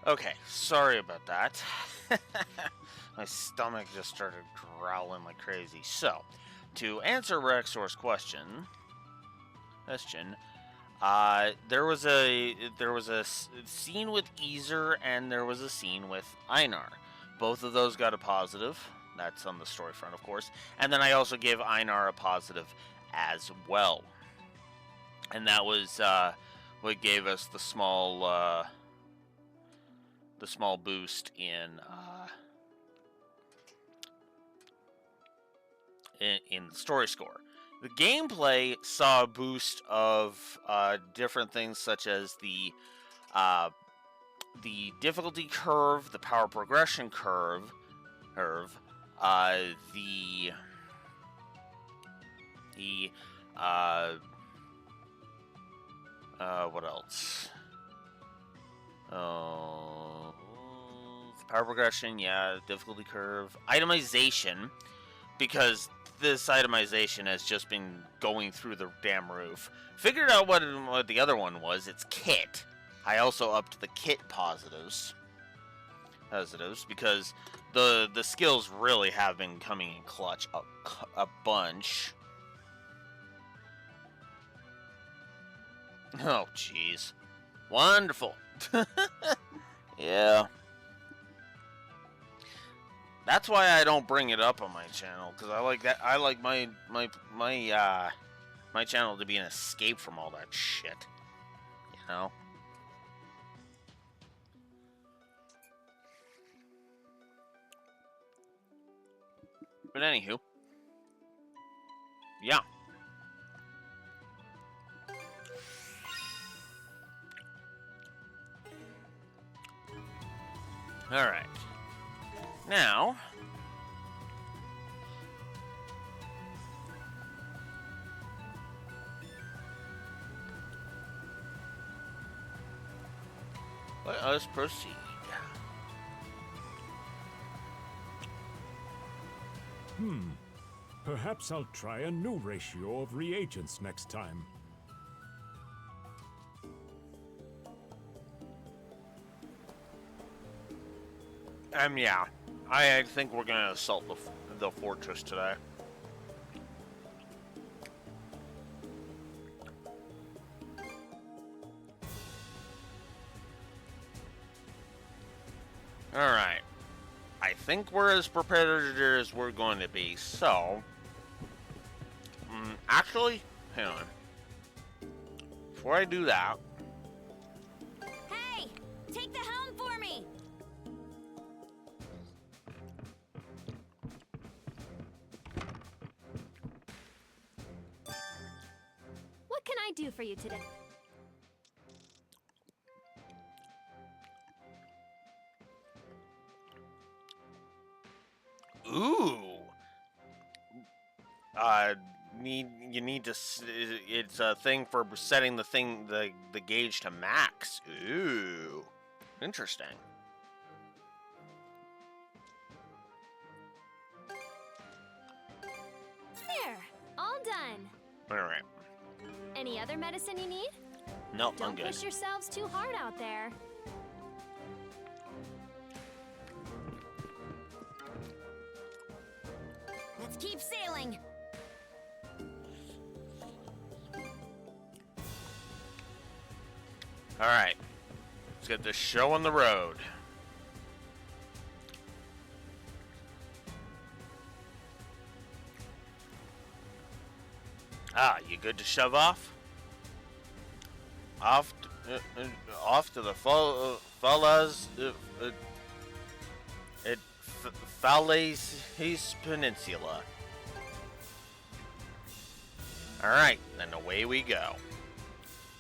Okay, sorry about that. My stomach just started growling like crazy. So, to answer Rexor's question, there was a scene with Ezer and there was a scene with Einar. Both of those got a positive. That's on the story front, of course. And then I also gave Einar a positive as well. And that was what gave us the small boost in the story score. The gameplay saw a boost of different things such as the difficulty curve, the power progression curve, what else? Oh, power progression, yeah, difficulty curve, itemization, because this itemization has just been going through the damn roof. Figured out what the other one was. It's kit. I also upped the kit positives because the skills really have been coming in clutch a bunch. Oh, jeez. Wonderful. Yeah. That's why I don't bring it up on my channel, because I like that. I like my channel to be an escape from all that shit. You know? But anywho. Yeah. Alright. Now... let us proceed. Perhaps I'll try a new ratio of reagents next time. Yeah. I think we're gonna assault the fortress today. Alright. I think we're as prepared as we're going to be, so... actually, hang on. Before I do that... Hey! Take the helm for me! What can I do for you today? Ooh. You need to. It's a thing for setting the gauge to max. Ooh, interesting. There, all done. All right. Any other medicine you need? Nope, I'm Don't good. push yourselves too hard out there. Let's keep sailing. All right. Let's get this show on the road. Ah, you good to shove off? Off to the Fallas Falaise Peninsula. Alright, then away we go.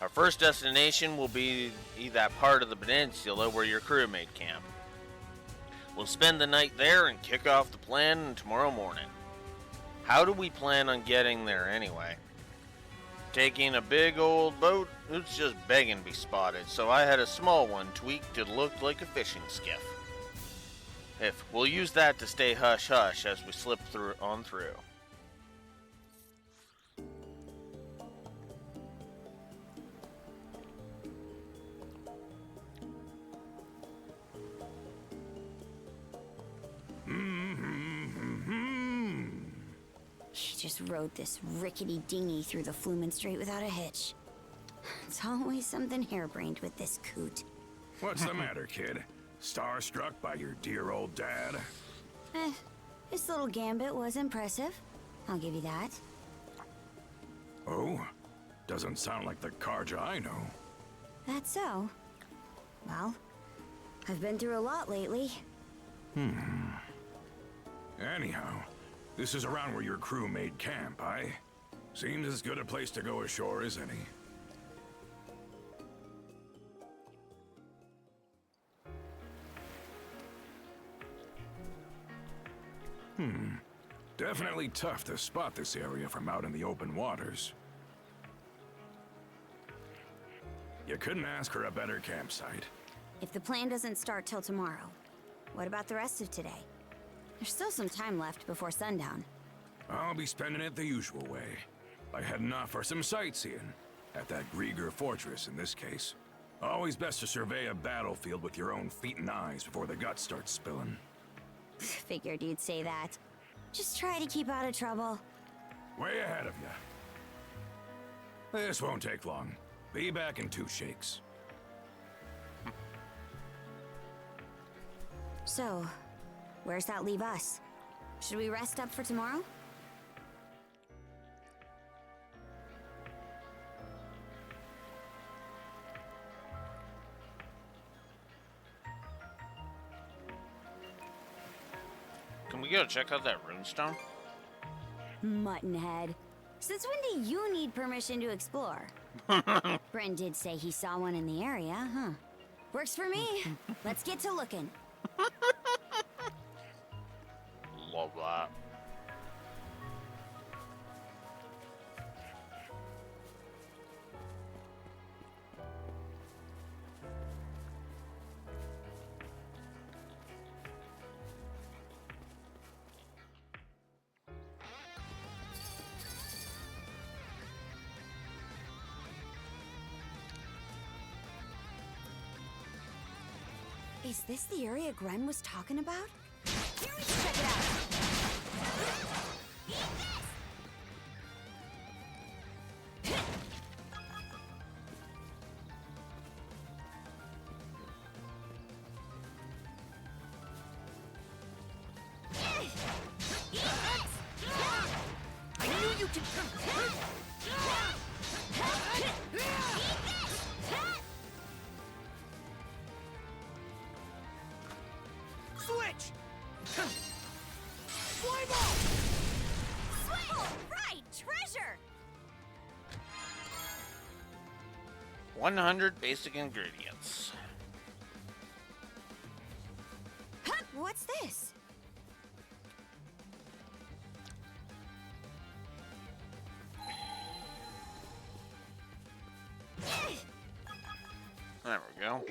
Our first destination will be that part of the peninsula where your crewmate camp. We'll spend the night there and kick off the plan tomorrow morning. How do we plan on getting there anyway? Taking a big old boat, it's just begging to be spotted, so I had a small one tweaked to look like a fishing skiff. We'll use that to stay hush-hush as we slip on through. just rode this rickety dinghy through the Flumen Strait without a hitch. It's always something harebrained with this coot. What's the matter, kid? Starstruck by your dear old dad? This little gambit was impressive. I'll give you that. Oh? Doesn't sound like the Karja I know. That's so. Well, I've been through a lot lately. Anyhow, this is around where your crew made camp, aye? Seems as good a place to go ashore as any. Definitely tough to spot this area from out in the open waters. You couldn't ask for a better campsite. If the plan doesn't start till tomorrow, what about the rest of today? There's still some time left before sundown. I'll be spending it the usual way, by heading off for some sightseeing, at that Grieger fortress in this case. Always best to survey a battlefield with your own feet and eyes before the guts start spilling. Figured you'd say that. Just try to keep out of trouble. Way ahead of you. This won't take long. Be back in 2 shakes. So, where's that leave us? Should we rest up for tomorrow? Can we go check out that runestone? Muttonhead. Since when do you need permission to explore? Bren did say he saw one in the area, huh? Works for me. Let's get to looking. Love that. Is this the area Gren was talking about? Here, we should check it out. I knew you could. Switch! Flame ball! Switch! Right! Treasure! 100 basic ingredients. Huh, what's this? There we go.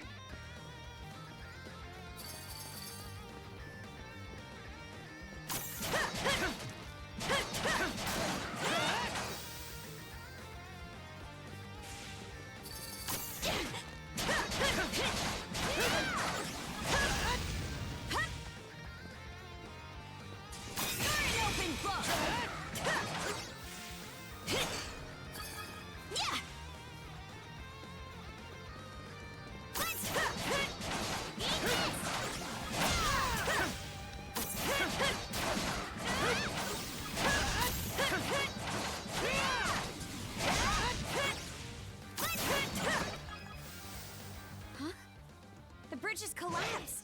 The bridge has collapsed.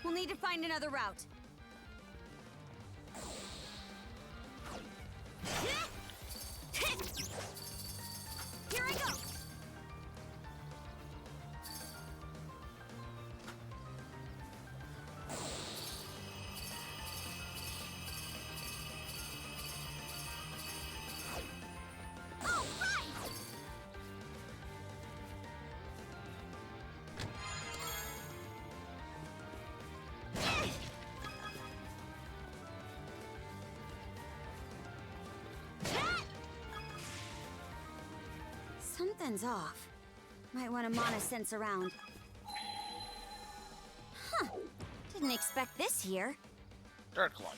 We'll need to find another route. Here I go. All right. Something's off. Might want to mana sense around. Huh. Didn't expect this here. Dark light.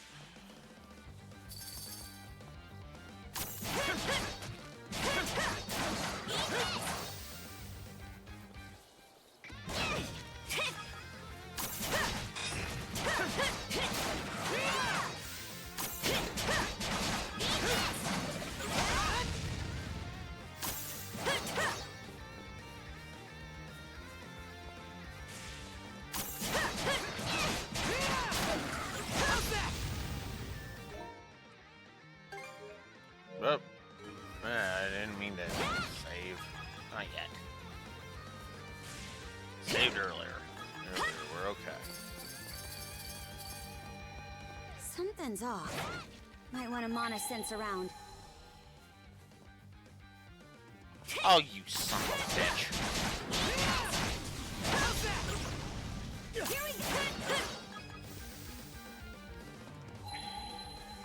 Oh, I didn't mean to save. Not yet. Saved earlier. We're okay. Something's off. Might want to mana sense around. Oh, you son of a bitch.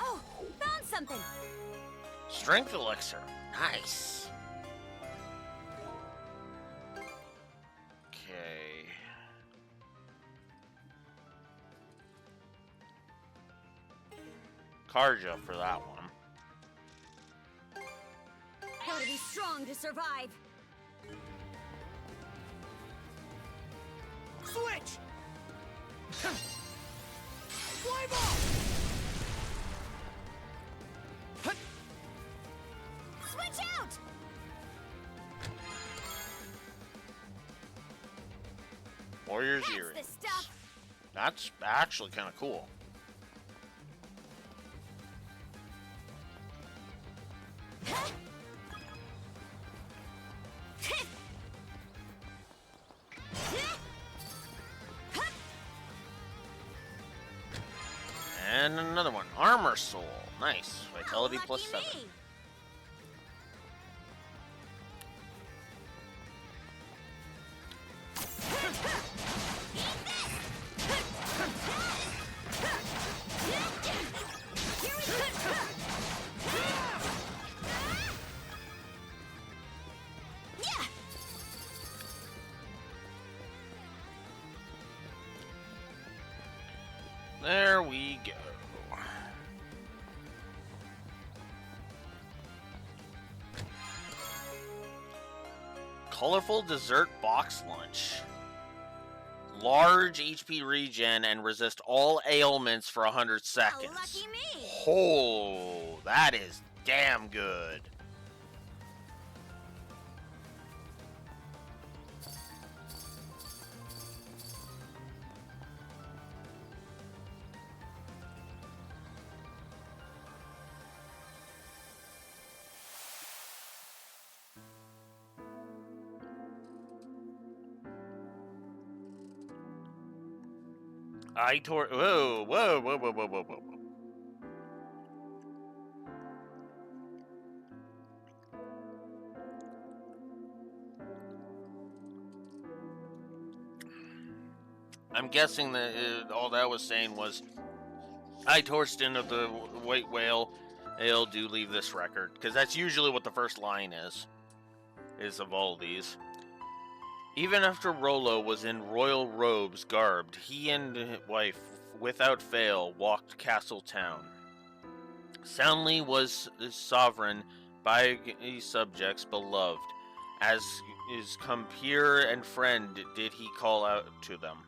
Oh, found something. Strength elixir. Nice. Okay. Karja for that one. Gotta be strong to survive. Switch! Fly ball! Switch out! Warrior's That's Earring. the stuff. That's actually kind of cool. And another one. Armor Soul. Nice. Vitality plus 7. There we go. Colorful dessert box lunch. Large HP regen and resist all ailments for 100 seconds. Lucky me. Oh, that is damn good. Whoa, whoa, whoa, whoa, whoa, whoa, whoa. I'm guessing that all that was saying was, I, Torsten of the White Whale Ale, do leave this record. Because that's usually what the first line is of all these. Even after Rollo was in royal robes garbed, he and his wife, without fail, walked Castle Town. Soundly was his sovereign by his subjects beloved, as his compeer and friend did he call out to them.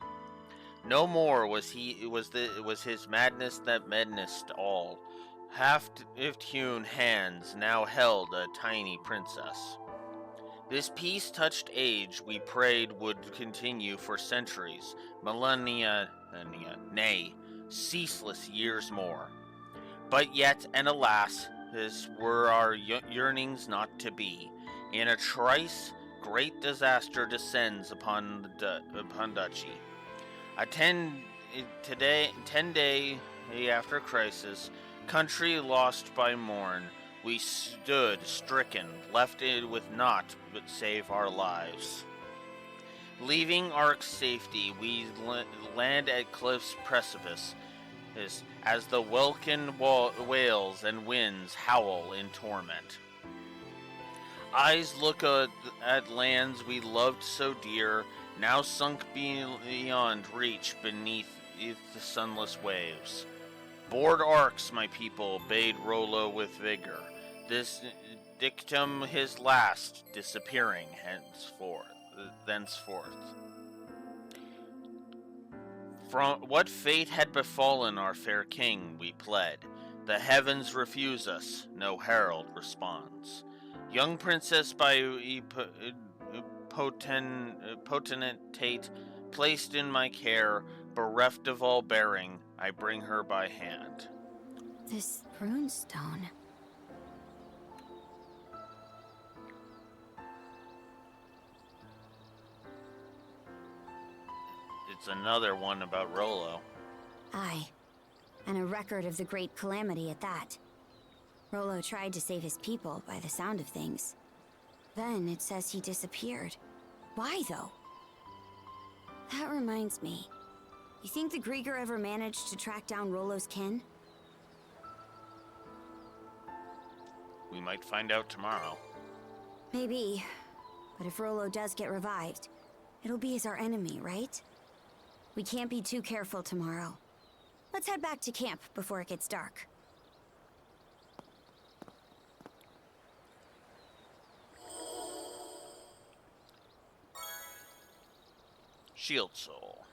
No more was his madness that menaced all. Half-hewn hands now held a tiny princess. This peace-touched age, we prayed, would continue for centuries, millennia, nay, ceaseless years more. But yet, and alas, this were our yearnings not to be. In a trice, great disaster descends upon Duchy. 10 day after crisis, country lost by morn, we stood stricken, left it with naught but save our lives. Leaving Ark's safety, we land at cliff's precipice, as the welkin wails and winds howl in torment. Eyes look at lands we loved so dear, now sunk beyond reach beneath the sunless waves. Board Arks, my people, bade Rollo with vigor. This dictum his last, disappearing thenceforth. From what fate had befallen our fair king, we pled. The heavens refuse us, no herald responds. Young princess by potentate, placed in my care, bereft of all bearing, I bring her by hand. This runestone. It's another one about Rollo. Aye, and a record of the Great Calamity at that. Rollo tried to save his people by the sound of things. Then it says he disappeared. Why, though? That reminds me. You think the Grieger ever managed to track down Rollo's kin? We might find out tomorrow. Maybe. But if Rollo does get revived, it'll be as our enemy, right? We can't be too careful tomorrow. Let's head back to camp before it gets dark. Shield Soul.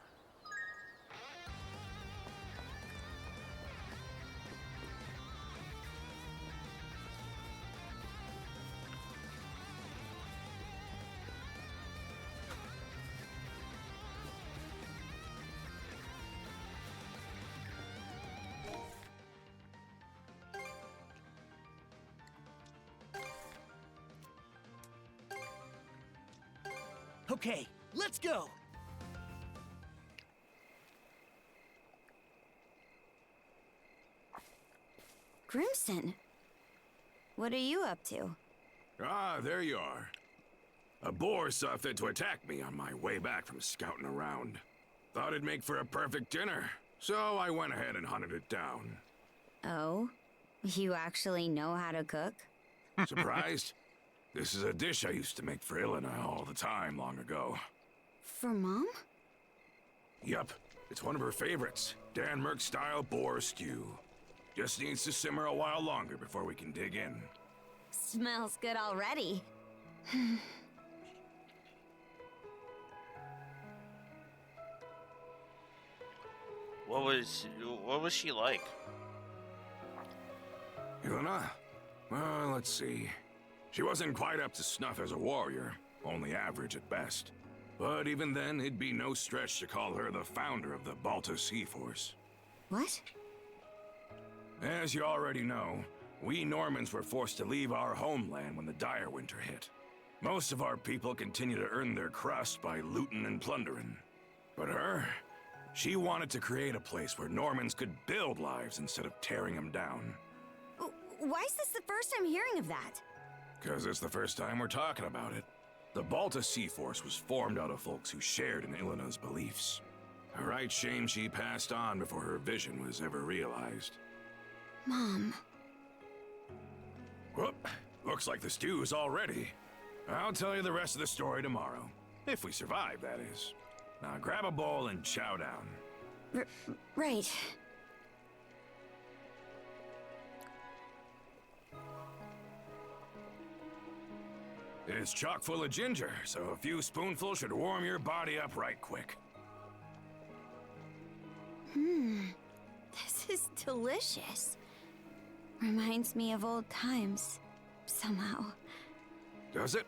Okay, let's go! Grimson, what are you up to? Ah, there you are. A boar saw fit to attack me on my way back from scouting around. Thought it'd make for a perfect dinner, so I went ahead and hunted it down. Oh? You actually know how to cook? Surprised? This is a dish I used to make for Ilena all the time long ago. For Mom? Yup, it's one of her favorites. Danmarks-style boar stew. Just needs to simmer a while longer before we can dig in. Smells good already. What was she like? Ilena? Well, let's see. She wasn't quite up to snuff as a warrior, only average at best. But even then, it'd be no stretch to call her the founder of the Balta Sea Force. What? As you already know, we Normans were forced to leave our homeland when the dire winter hit. Most of our people continue to earn their crust by looting and plundering. But her, she wanted to create a place where Normans could build lives instead of tearing them down. Why is this the first I'm hearing of that? Because it's the first time we're talking about it. The Balta Sea Force was formed out of folks who shared in Ilena's beliefs. A right shame she passed on before her vision was ever realized. Mom. Whoop, looks like the stew's all ready. I'll tell you the rest of the story tomorrow. If we survive, that is. Now grab a bowl and chow down. Right. It's chock full of ginger, so a few spoonfuls should warm your body up right quick. This is delicious. Reminds me of old times, somehow. Does it?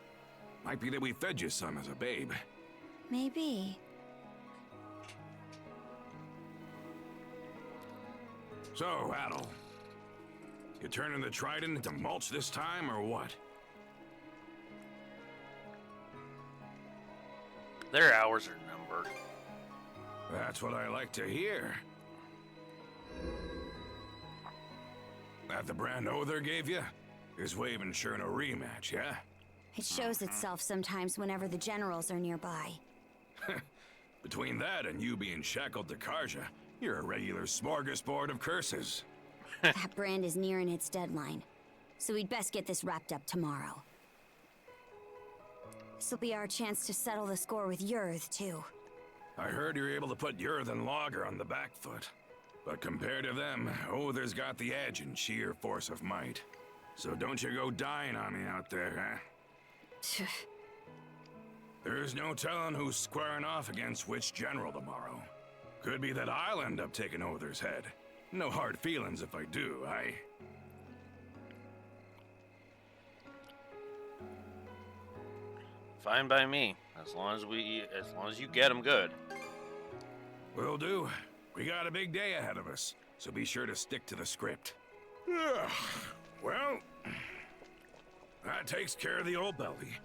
Might be that we fed you some as a babe. Maybe. So, Adel, you turning the trident into mulch this time, or what? Their hours are numbered. That's what I like to hear. That the brand Other gave you? His way of ensuring a rematch, yeah? It shows itself sometimes whenever the generals are nearby. Between that and you being shackled to Karja, you're a regular smorgasbord of curses. That brand is nearing its deadline, so we'd best get this wrapped up tomorrow. This'll be our chance to settle the score with Yurth, too. I heard you're able to put Yurth and Logger on the back foot. But compared to them, Other's got the edge in sheer force of might. So don't you go dying on me out there, huh? There's no telling who's squaring off against which general tomorrow. Could be that I'll end up taking Other's head. No hard feelings if I do, aye? Fine by me, as long as you get him good. Will do. We got a big day ahead of us, so be sure to stick to the script. Well, that takes care of the old belly.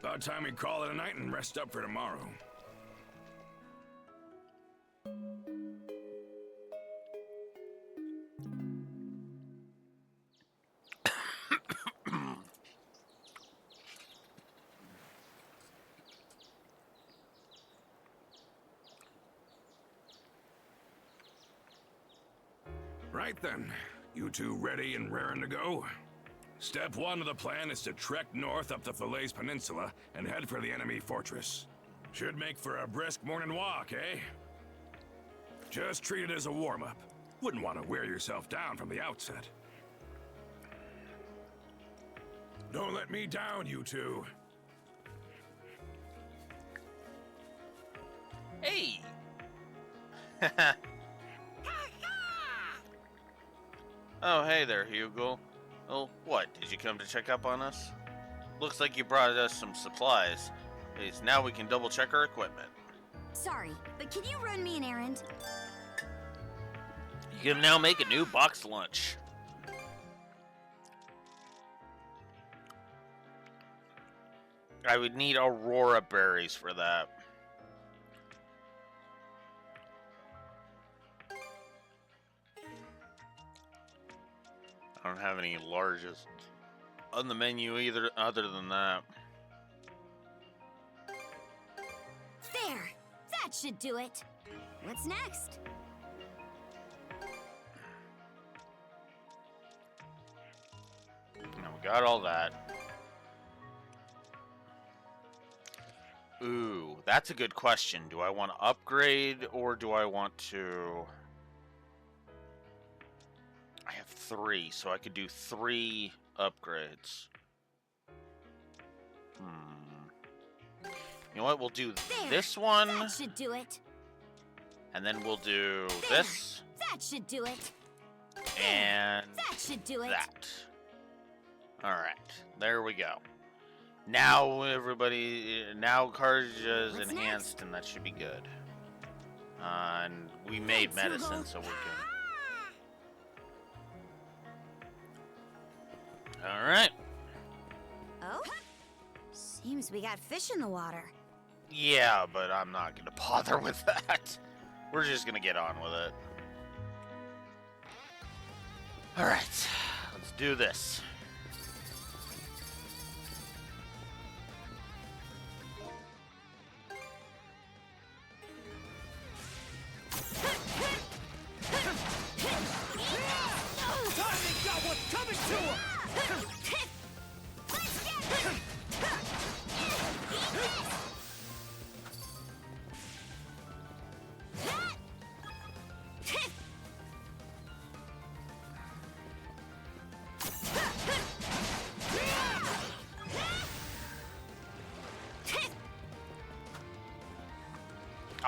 About time we call it a night and rest up for tomorrow. Right then, you two ready and raring to go? Step 1 of the plan is to trek north up the Falaise Peninsula and head for the enemy fortress. Should make for a brisk morning walk, eh? Just treat it as a warm-up. Wouldn't want to wear yourself down from the outset. Don't let me down, you two. Hey! Oh, hey there, Hugo. Oh, what? Did you come to check up on us? Looks like you brought us some supplies. At least now we can double-check our equipment. Sorry, but can you run me an errand? You can now make a new box lunch. I would need Aurora berries for that. I don't have any larges on the menu either, other than that. There! That should do it! What's next? Now we got all that. Ooh, that's a good question. Do I want to upgrade or do I want to... I have 3, so I could do 3 upgrades. You know what? We'll do this one. That should do it. And then we'll do There. this. That should do it. And That should do it. that. Alright, there we go. Now now Karja's What's enhanced and that should be good. And we made medicine so we can... Alright. Oh? Seems we got fish in the water. Yeah, but I'm not gonna bother with that. We're just gonna get on with it. Alright, let's do this.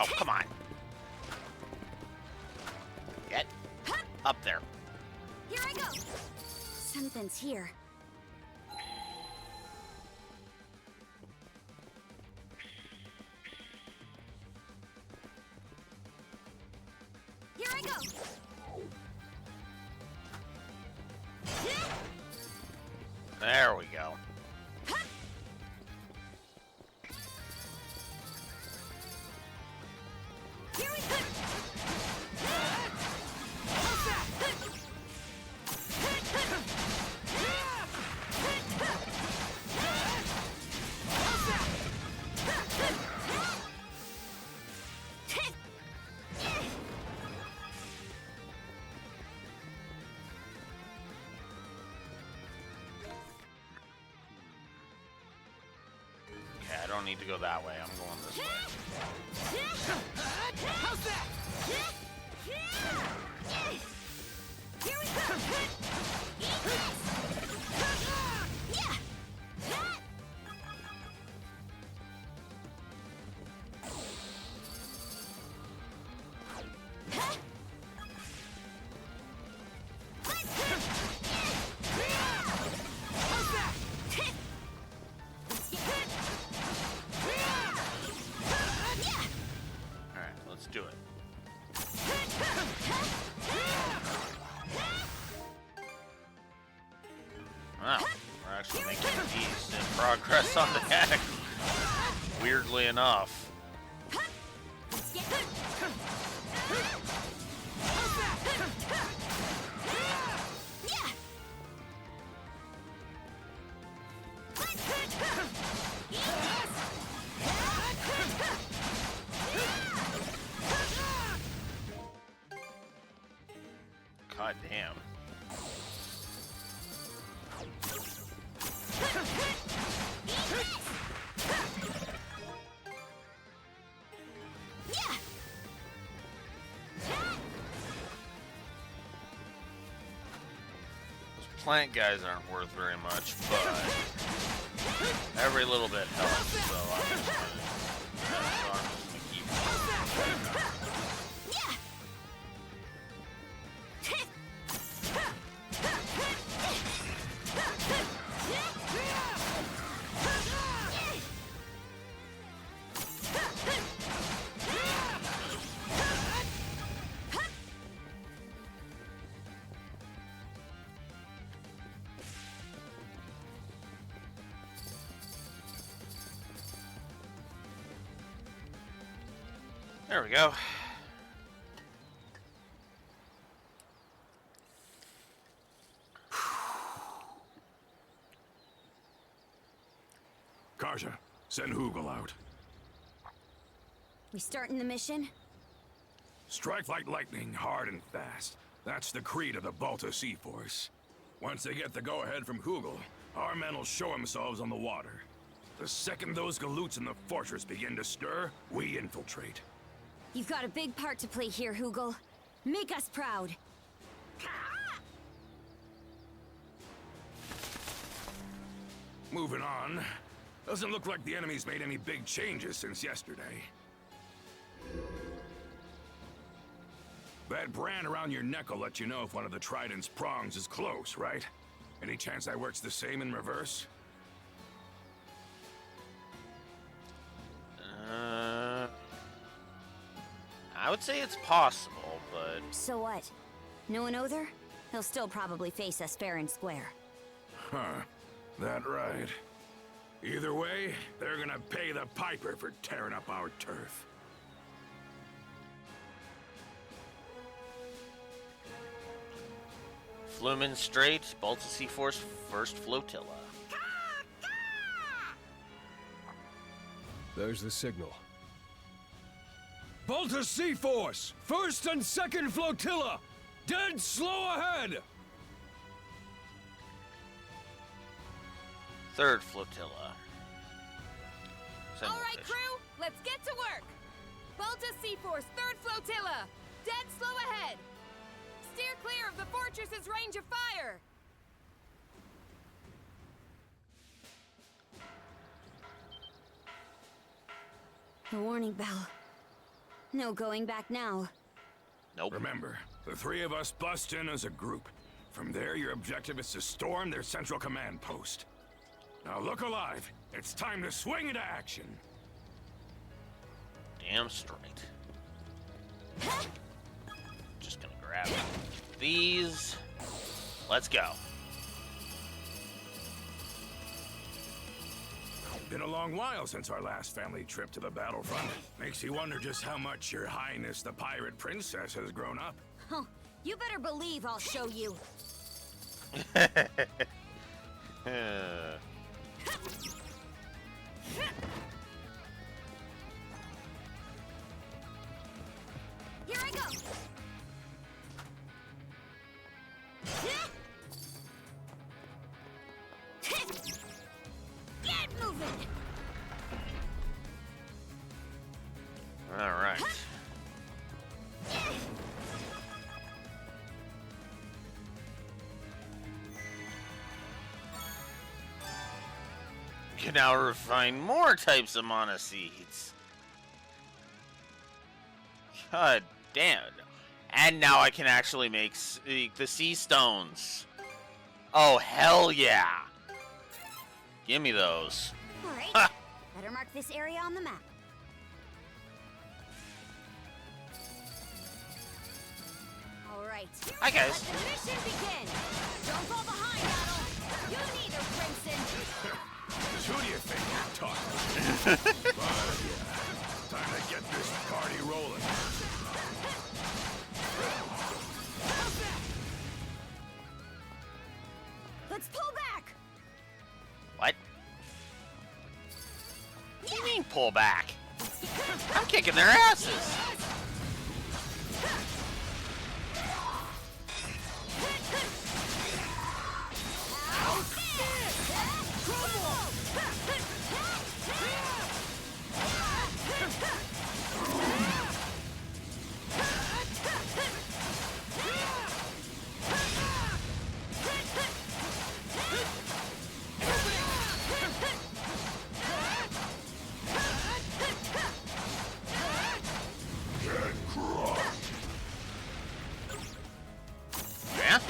Oh, come on. Get up there. Here I go. Something's here. Here I go. There we go. Here we go. Okay, I don't need to go that way. I'm going this way. How's that? Here we go. do it. Wow, we're actually making decent progress on the deck. Weirdly enough. God damn. Those plant guys aren't worth very much, but every little bit helps, so I'm just gonna keep There we go. Karja, send Hugel out. We starting the mission? Strike like lightning, hard and fast. That's the creed of the Balta Sea Force. Once they get the go-ahead from Hugel, our men will show themselves on the water. The second those galoots in the fortress begin to stir, we infiltrate. You've got a big part to play here, Hugel. Make us proud. Moving on. Doesn't look like the enemy's made any big changes since yesterday. That brand around your neck will let you know if one of the trident's prongs is close, right? Any chance that works the same in reverse? I would say it's possible, but... So what? No one Other? He'll still probably face us fair and square. Huh. That right. Either way, they're gonna pay the piper for tearing up our turf. Flumen Strait, Balta Sea Force, 1st Flotilla. There's the signal. Balta Sea Force! 1st and 2nd Flotilla! Dead slow ahead! 3rd Flotilla. All right, crew, let's get to work. Balta Sea Force, 3rd Flotilla. Dead slow ahead. Steer clear of the fortress's range of fire. The warning bell. No going back now. Nope. Remember, the 3 of us bust in as a group. From there, your objective is to storm their central command post. Now look alive. It's time to swing into action. Damn straight. Just gonna grab these. Let's go. Been a long while since our last family trip to the battlefront. Makes you wonder just how much Your Highness the Pirate Princess has grown up. Oh, you better believe I'll show you. Here I go. Get moving. All right. You can now refine more types of mana seeds. God damn. And now I can actually make the sea stones. Oh, hell yeah. Give me those. All right. Ha! Better mark this area on the map. All right. Hi, guys. Let the mission begin. Don't fall behind, Adel. You neither, Crimson. Who do you think you're talking to? But yeah, time to get this party rolling. Let's pull back. What? What do you mean pull back? I'm kicking their asses. Yeah?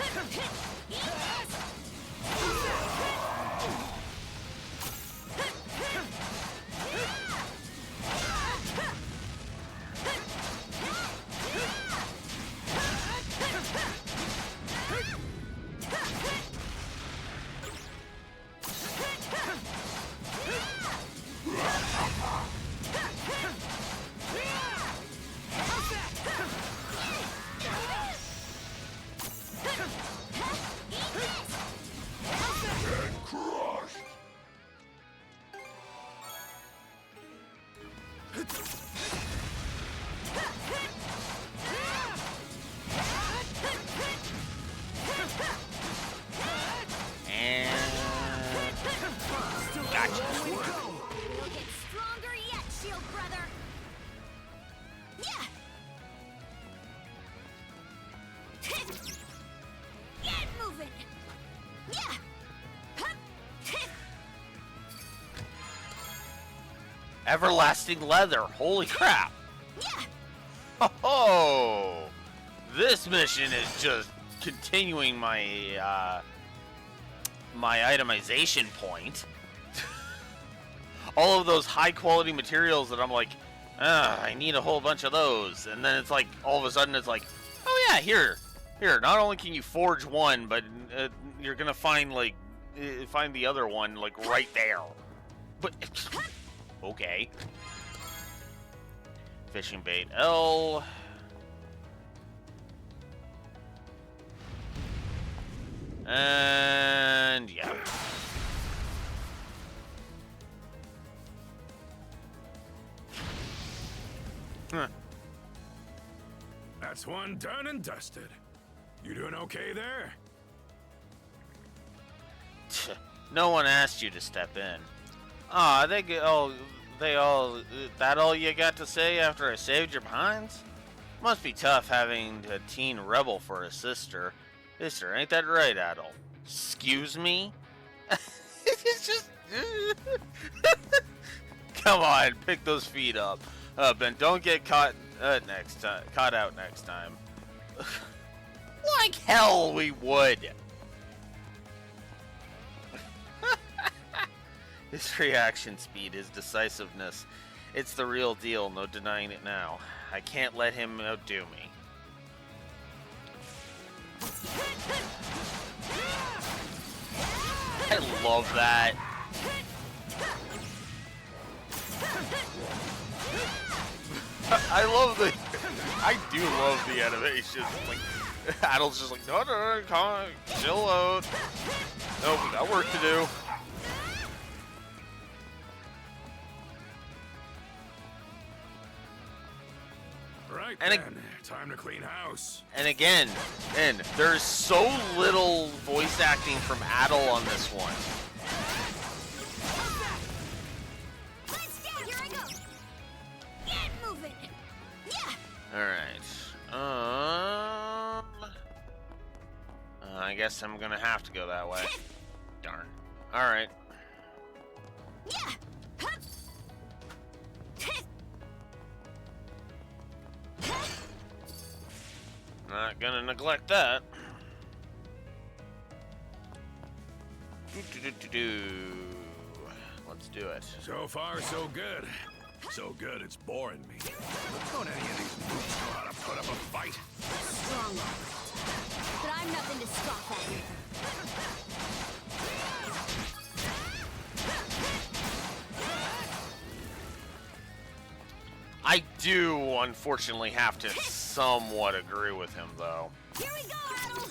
Gotcha. We'll get stronger yet, Shield Brother. Yeah. Get moving. Yeah. Everlasting leather. Holy crap. Yeah. Oh, this mission is just continuing my my itemization point. All of those high quality materials that I'm like, I need a whole bunch of those, and then it's like all of a sudden it's like, oh yeah, here. Not only can you forge one, but you're gonna find like find the other one like right there. But okay. Fishing bait L. And yeah. That's one done and dusted. You doing okay there? No one asked you to step in. Ah, that all you got to say after I saved your behinds? Must be tough having a teen rebel for a sister. Sister, ain't that right, Adel? Excuse me? It's just... Come on, pick those feet up. Ben, don't get caught out next time. Like hell we would. His reaction speed, his decisiveness. It's the real deal, no denying it now. I can't let him outdo me. I love that. I do love the animation. Like, Adel's just like, no, come on, chill out. Nope, we got work to do. Right, and then, time to clean house. And again, there's so little voice acting from Adel on this one. Here I go. Get moving. Yeah. All right. I guess I'm gonna have to go that way. Darn. All right. Yeah. Not gonna neglect that. Let's do it. So far, so good. So good, it's boring me. Don't any of these moves know how to put up a fight? Strong. But I'm nothing to scoff at. I do, unfortunately, have to somewhat agree with him, though. Here we go, Adel!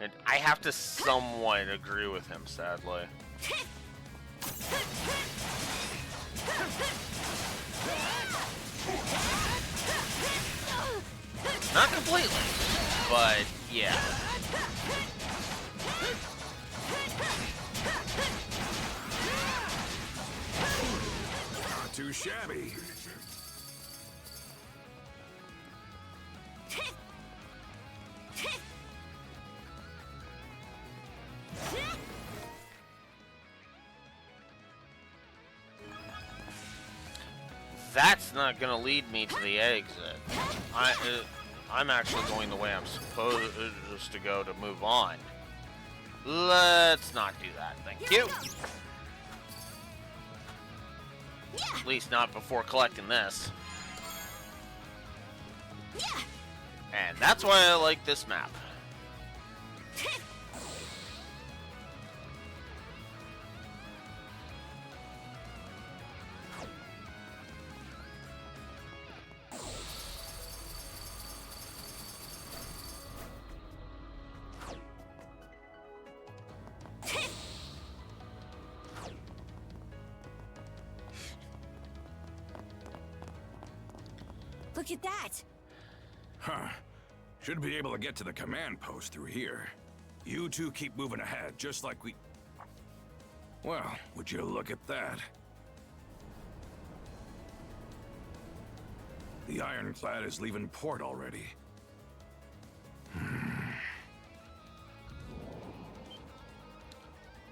And I have to somewhat agree with him, sadly. Not completely, but yeah. Not too shabby. That's not gonna lead me to the exit. I'm actually going the way I'm supposed to go to move on. Let's not do that. Thank you. At least not before collecting this. And that's why I like this map. Look at that! Huh. Should be able to get to the command post through here. You two keep moving ahead, just like we... Well, would you look at that? The ironclad is leaving port already.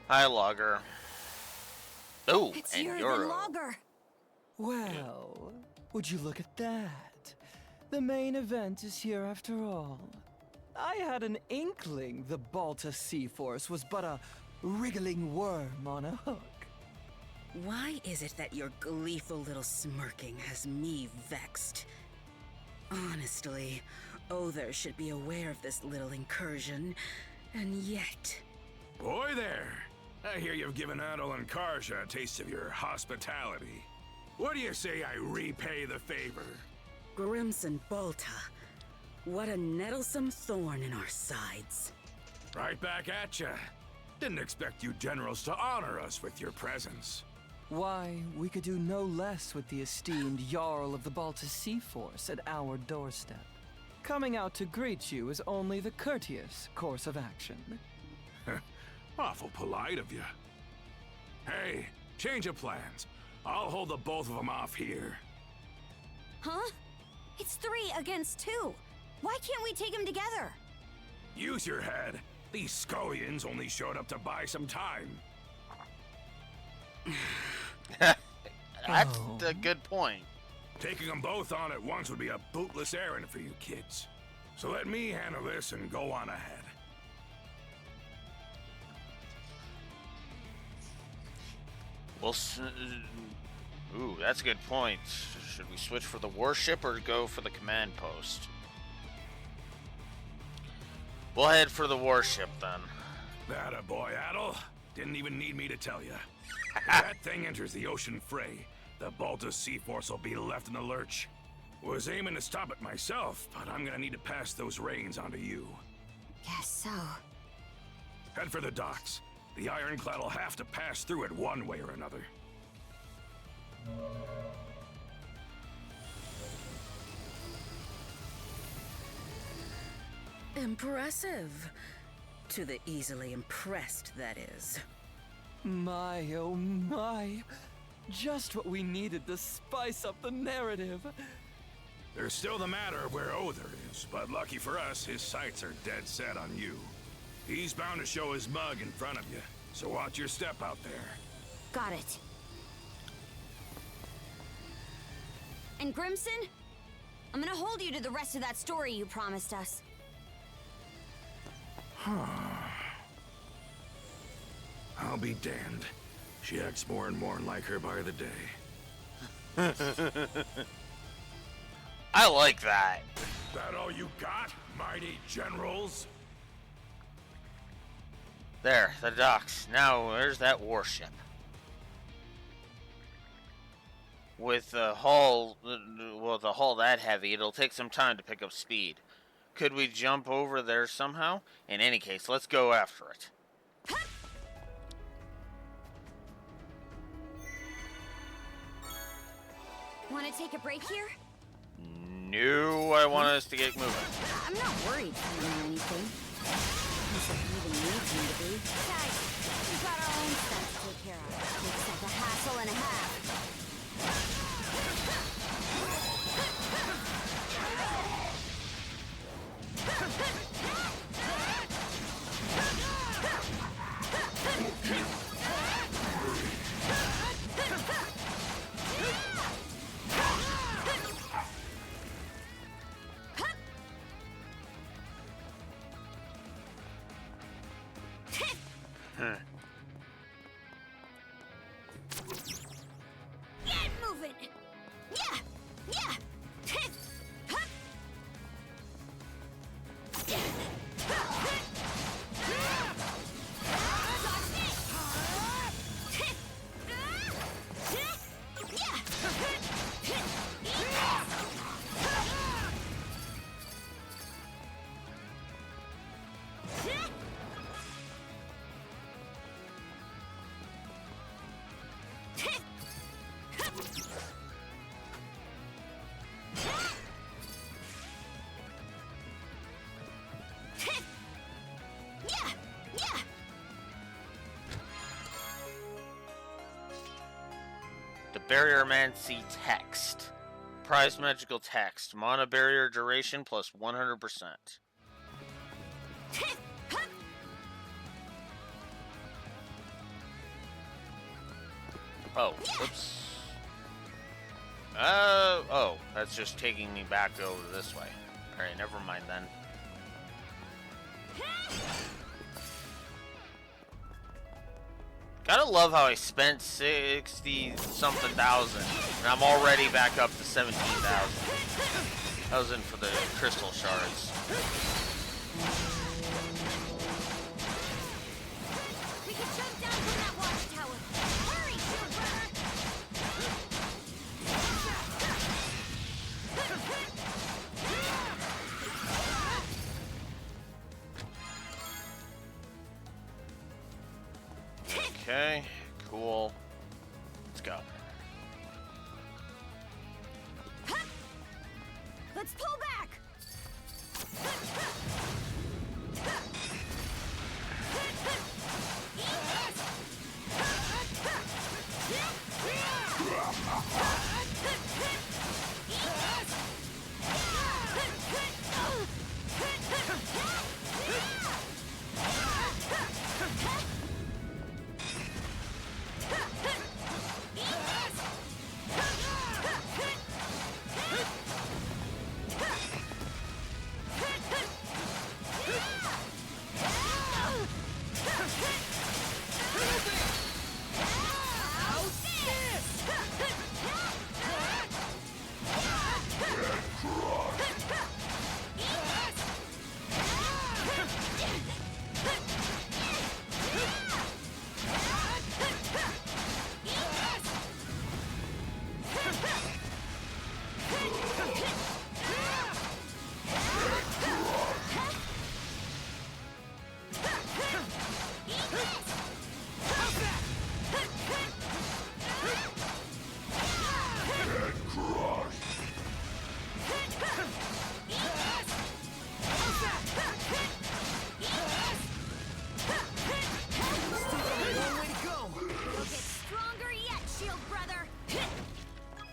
Hi, Logger. Oh, It's and Yuri Euro. the Logger! Well, would you look at that? The main event is here after all. I had an inkling the Balta Sea Force was but a wriggling worm on a hook. Why is it that your gleeful little smirking has me vexed? Honestly, Other should be aware of this little incursion, and yet... Boy there! I hear you've given Adel and Karja a taste of your hospitality. What do you say I repay the favor? Grimson Balta, what a nettlesome thorn in our sides. Right back at ya. Didn't expect you generals to honor us with your presence. Why, we could do no less with the esteemed Jarl of the Balta Sea Force at our doorstep. Coming out to greet you is only the courteous course of action. Awful polite of you. Hey, change of plans. I'll hold the both of them off here. Huh? It's 3 against 2. Why can't we take them together? Use your head. These scullions only showed up to buy some time. That's a good point. Taking them both on at once would be a bootless errand for you kids. So let me handle this and go on ahead. Well, ooh, that's a good point. Should we switch for the warship or go for the command post? We'll head for the warship then. That a boy, Adel. Didn't even need me to tell you. If that thing enters the ocean fray, the Balta Sea Force will be left in the lurch. Was aiming to stop it myself, but I'm gonna need to pass those reins on to you. Guess so. Head for the docks. The ironclad will have to pass through it one way or another. Impressive. To the easily impressed, that is. My, oh my. Just what we needed to spice up the narrative. There's still the matter of where Other is, but lucky for us, his sights are dead set on you. He's bound to show his mug in front of you, so watch your step out there. Got it. And Grimson? I'm gonna hold you to the rest of that story you promised us. I'll be damned. She acts more and more like her by the day. I like that. That all you got, mighty generals? There, the docks. Now, where's that warship? With the hull, well, the hull that heavy, it'll take some time to pick up speed. Could we jump over there somehow? In any case, let's go after it. Want to take a break here? No, I want us to get moving. I'm not worried or anything. Unless it even needs me to be. Besides, we've got our own stuff to take care of. Looks like a hassle and a half. Get moving! Yeah! Yeah! The Barrier Mancy text. Prize magical text. Mana barrier duration plus 100%. Oh, oops. Oh, that's just taking me back over this way. Alright, never mind then. Gotta love how I spent 60-something thousand, and I'm already back up to 17,000. That was in for the crystal shards. We can jump down from that watchtower. Hurry, shield brother! Okay, cool. Let's go. Let's pull back!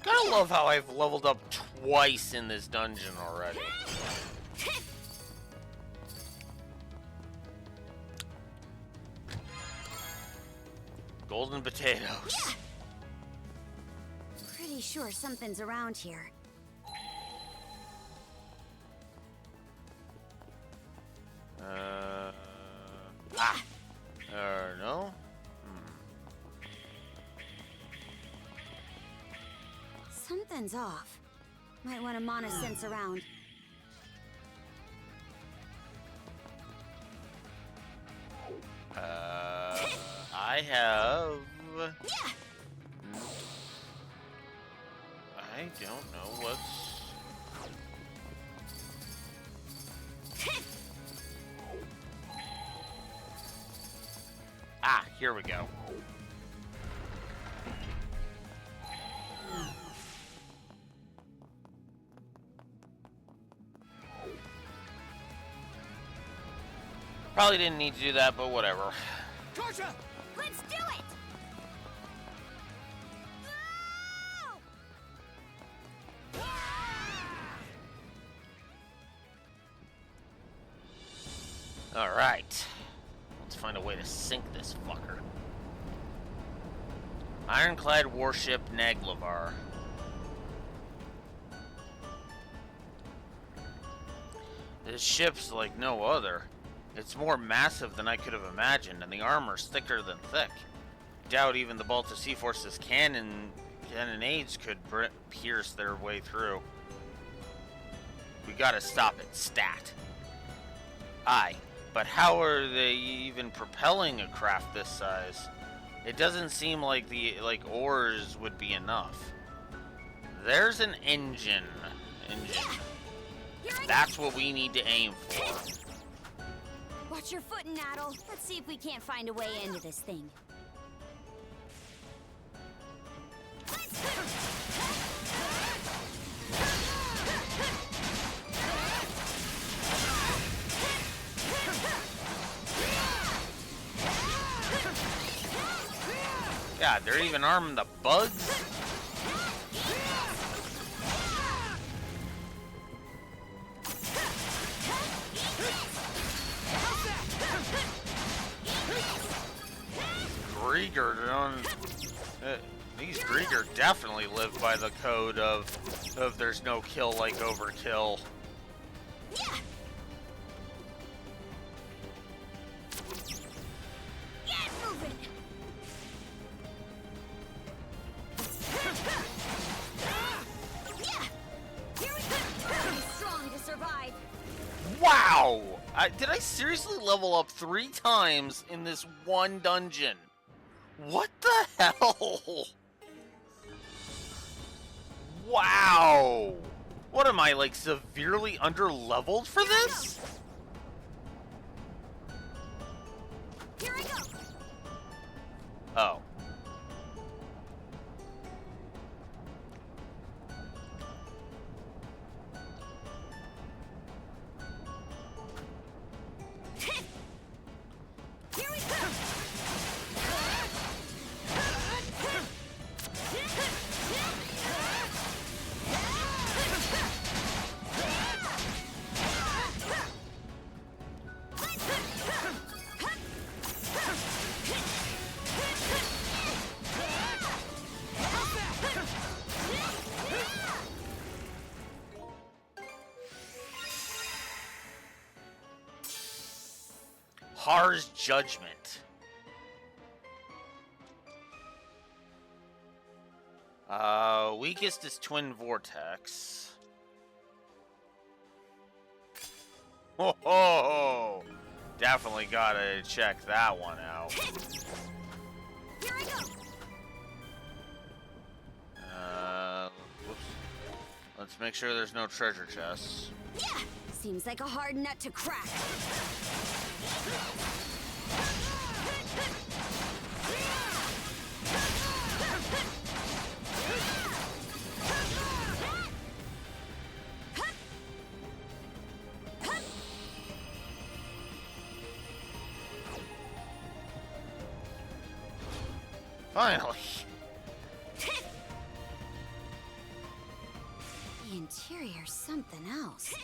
Gotta love how I've leveled up twice in this dungeon already. Golden potatoes. Pretty sure something's around here. No? Something's off. Might want to mana sense around. I have... I don't know what's... Ah, here we go. Probably didn't need to do that, but whatever. Karja! Let's do it! Alright. Let's find a way to sink this fucker. Ironclad warship Naglavar. This ship's like no other. It's more massive than I could have imagined, and the armor's thicker than thick. Doubt even the Balta Sea Force's cannonades could pierce their way through. We gotta stop it, stat. Aye, but how are they even propelling a craft this size? It doesn't seem like oars would be enough. There's an engine. That's what we need to aim for. Watch your foot, Naddle. Let's see if we can't find a way into this thing. God, they're even arming the bugs? These Grieger definitely live by the code of there's no kill like overkill. Get moving! Here we go! Too strong to survive. Wow! Did I seriously level up 3 times in this one dungeon? What the hell? Wow! What am I, like, severely under-leveled for this? Here I go! Oh. Here we go! Har's Judgment. Weakest is Twin Vortex. Ho ho! Definitely gotta check that one out. Here I go! Whoops. Let's make sure there's no treasure chests. Yeah! Seems like a hard nut to crack. Finally. The interior's something else.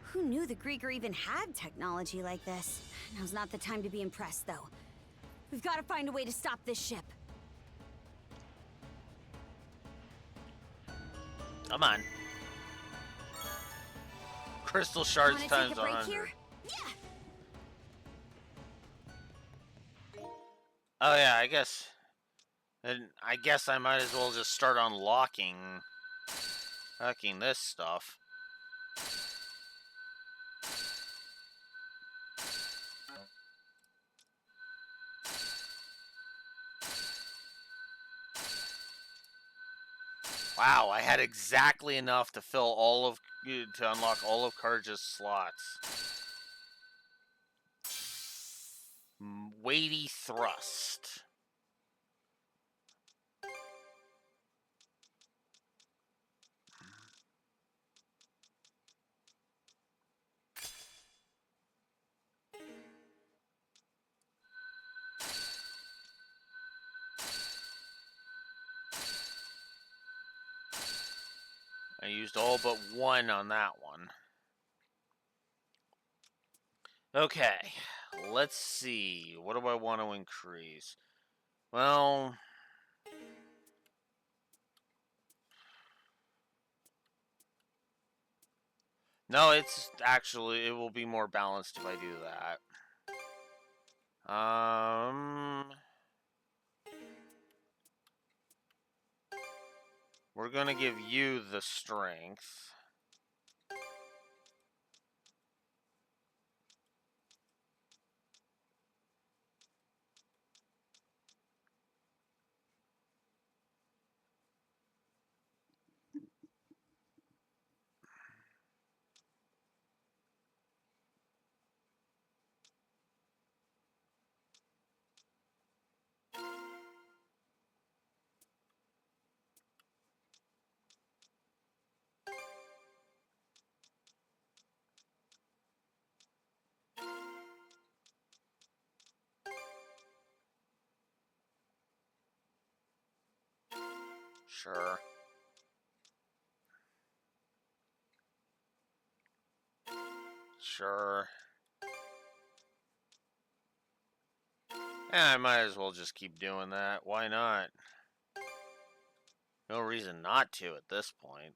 Who knew the Grieger even had technology like this? Now's not the time to be impressed, though. We've got to find a way to stop this ship. Come on. Crystal shards Wanna times take a break 100. here? Oh yeah, I guess. And I guess I might as well just start unlocking hacking this stuff. Wow, I had exactly enough to fill all of to unlock all of Karja's slots. Weighty thrust. I used all but one on that one. Okay, let's see. What do I want to increase? Well, no, it's actually, it will be more balanced if I do that. We're gonna give you the strength. Sure. Sure. I might as well just keep doing that. Why not? No reason not to at this point.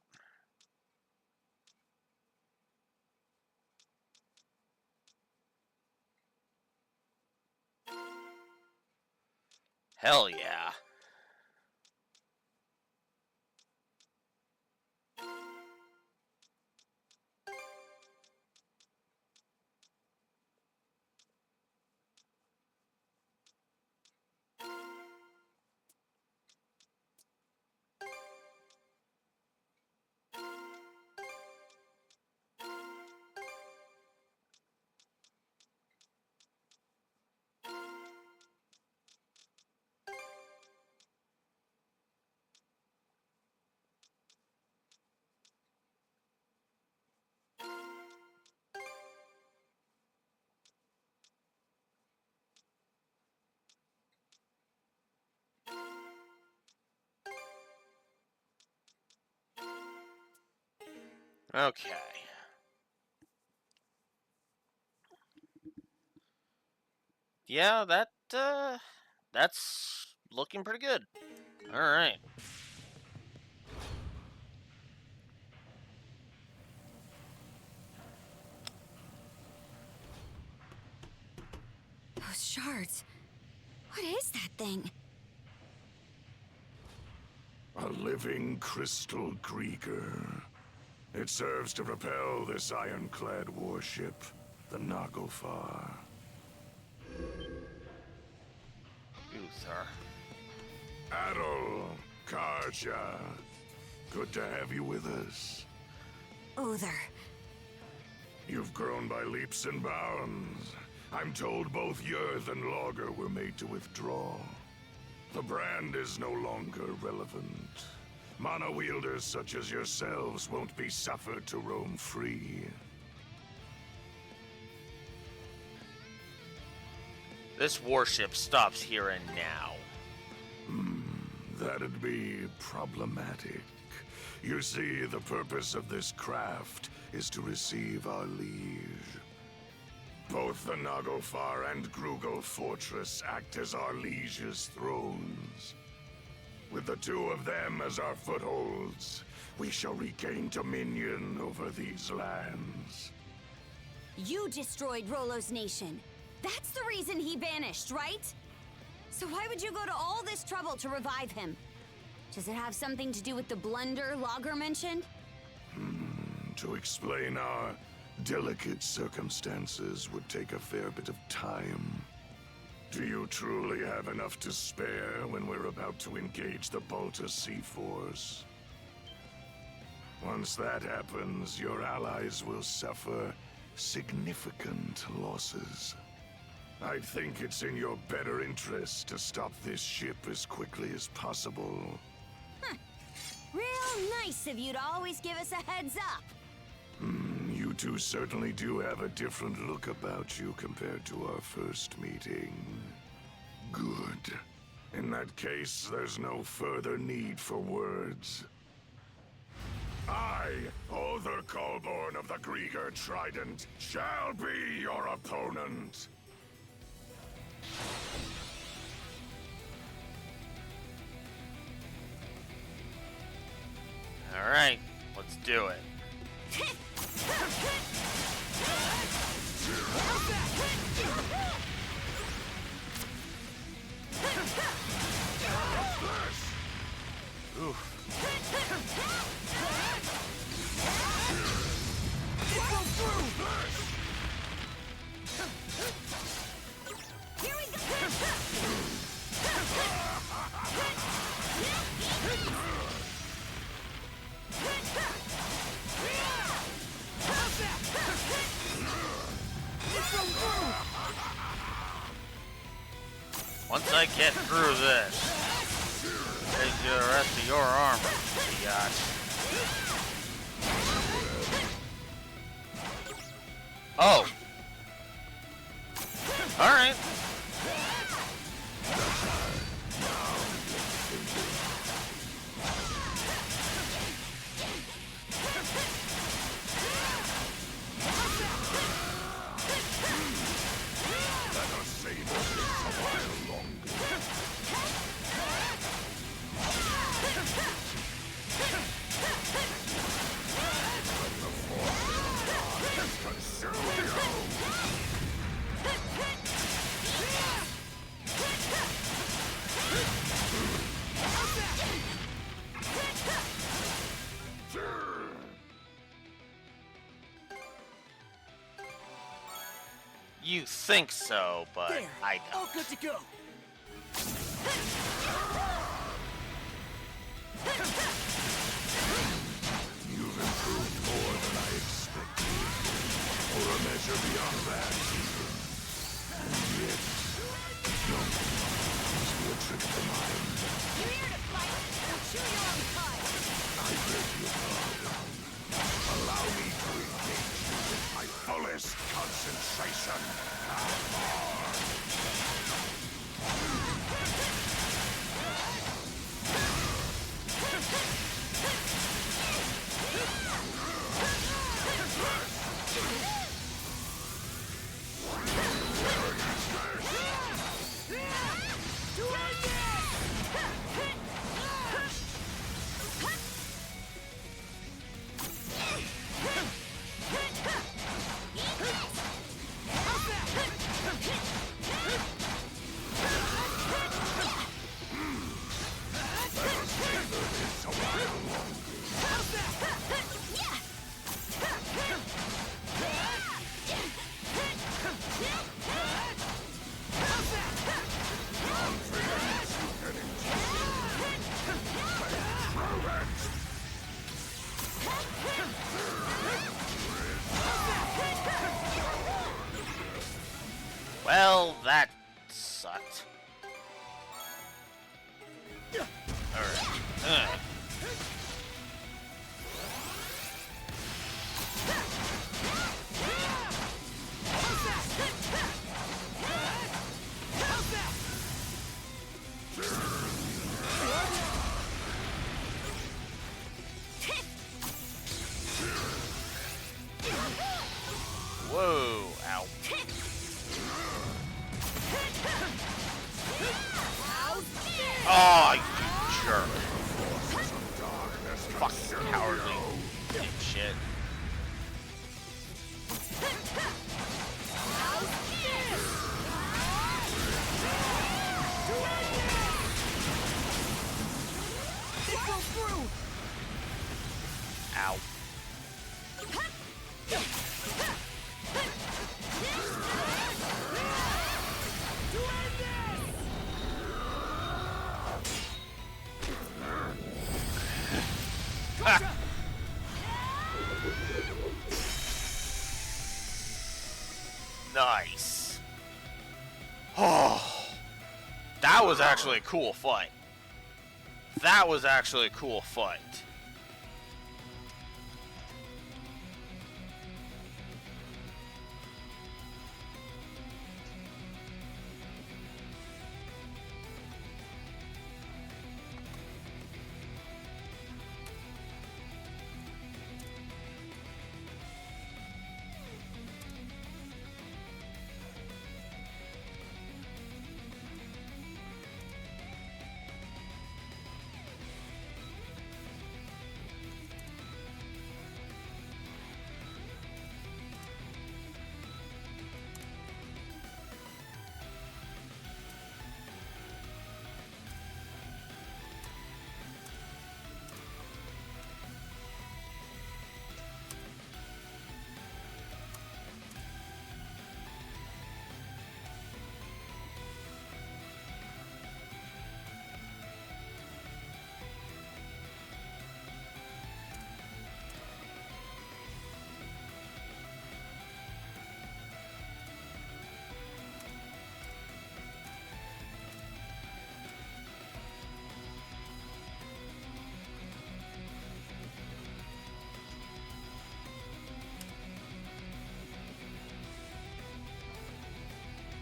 Hell yeah. Okay. Yeah, that's looking pretty good. All right. Those shards. What is that thing? A living crystal Krieger. It serves to propel this ironclad warship, the Naglfar. Uther. Adol, Karja. Good to have you with us. Uther. You've grown by leaps and bounds. I'm told both Yerth and Logger were made to withdraw. The brand is no longer relevant. Mana wielders such as yourselves won't be suffered to roam free. This warship stops here and now. That'd be problematic. You see, the purpose of this craft is to receive our liege. Both the Naglfar and Grugel Fortress act as our liege's thrones. With the two of them as our footholds, we shall regain dominion over these lands. You destroyed Rolo's nation. That's the reason he vanished, right? So why would you go to all this trouble to revive him? Does it have something to do with the blunder Logger mentioned? To explain our delicate circumstances would take a fair bit of time. Do you truly have enough to spare when we're about to engage the Balta Sea Force? Once that happens, your allies will suffer significant losses. I think it's in your better interest to stop this ship as quickly as possible. Real nice of you to always give us a heads up. You two certainly do have a different look about you compared to our first meeting. Good. In that case, there's no further need for words. I, Other Colborn of the Grieger Trident, shall be your opponent. Alright, let's do it. Oof. Here we go! Once I get through this, take the rest of your armor, biatch. Oh! Alright. You think so, but There. I don't. All good to go. You've improved more than I expected. For a measure beyond that, even. And yet, don't must be a trick of the mind. You're here to fight, or chew your own cud. I beg your pardon. Allow me to engage you with my fullest concentration. Well, that sucked. Alright. Whoa, ow. Oh, you jerk. Fucking cowardly shit. Ow. Nice. Oh, that was actually a cool fight. That was actually a cool fight.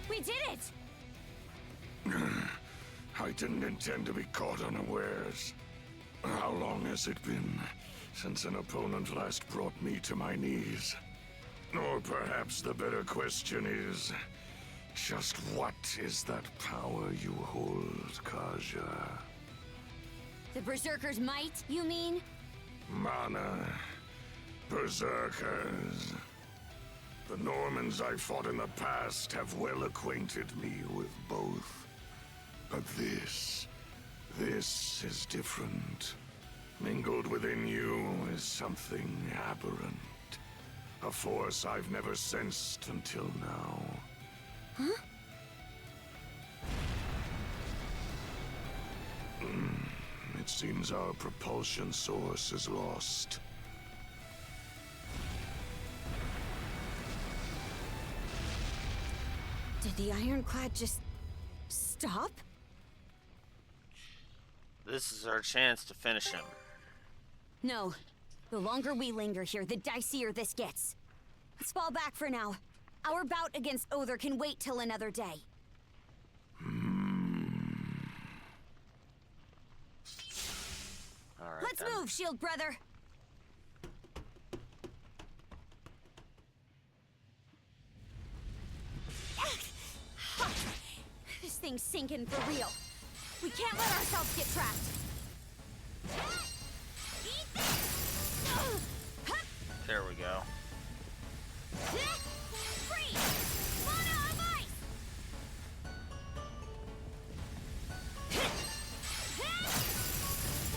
We did it! I didn't intend to be caught unawares. How long has it been since an opponent last brought me to my knees? Or perhaps the better question is, just what is that power you hold, Kaja? The Berserker's might, you mean? Mana. Berserkers. The Normans I fought in the past have well acquainted me with both. But this is different. Mingled within you is something aberrant. A force I've never sensed until now. Huh? It seems our propulsion source is lost. Did the Ironclad just stop? This is our chance to finish him. No. The longer we linger here, the dicier this gets. Let's fall back for now. Our bout against Other can wait till another day. All right, Let's then. move, Shield Brother! This thing's sinking for real. We can't let ourselves get trapped. There we go.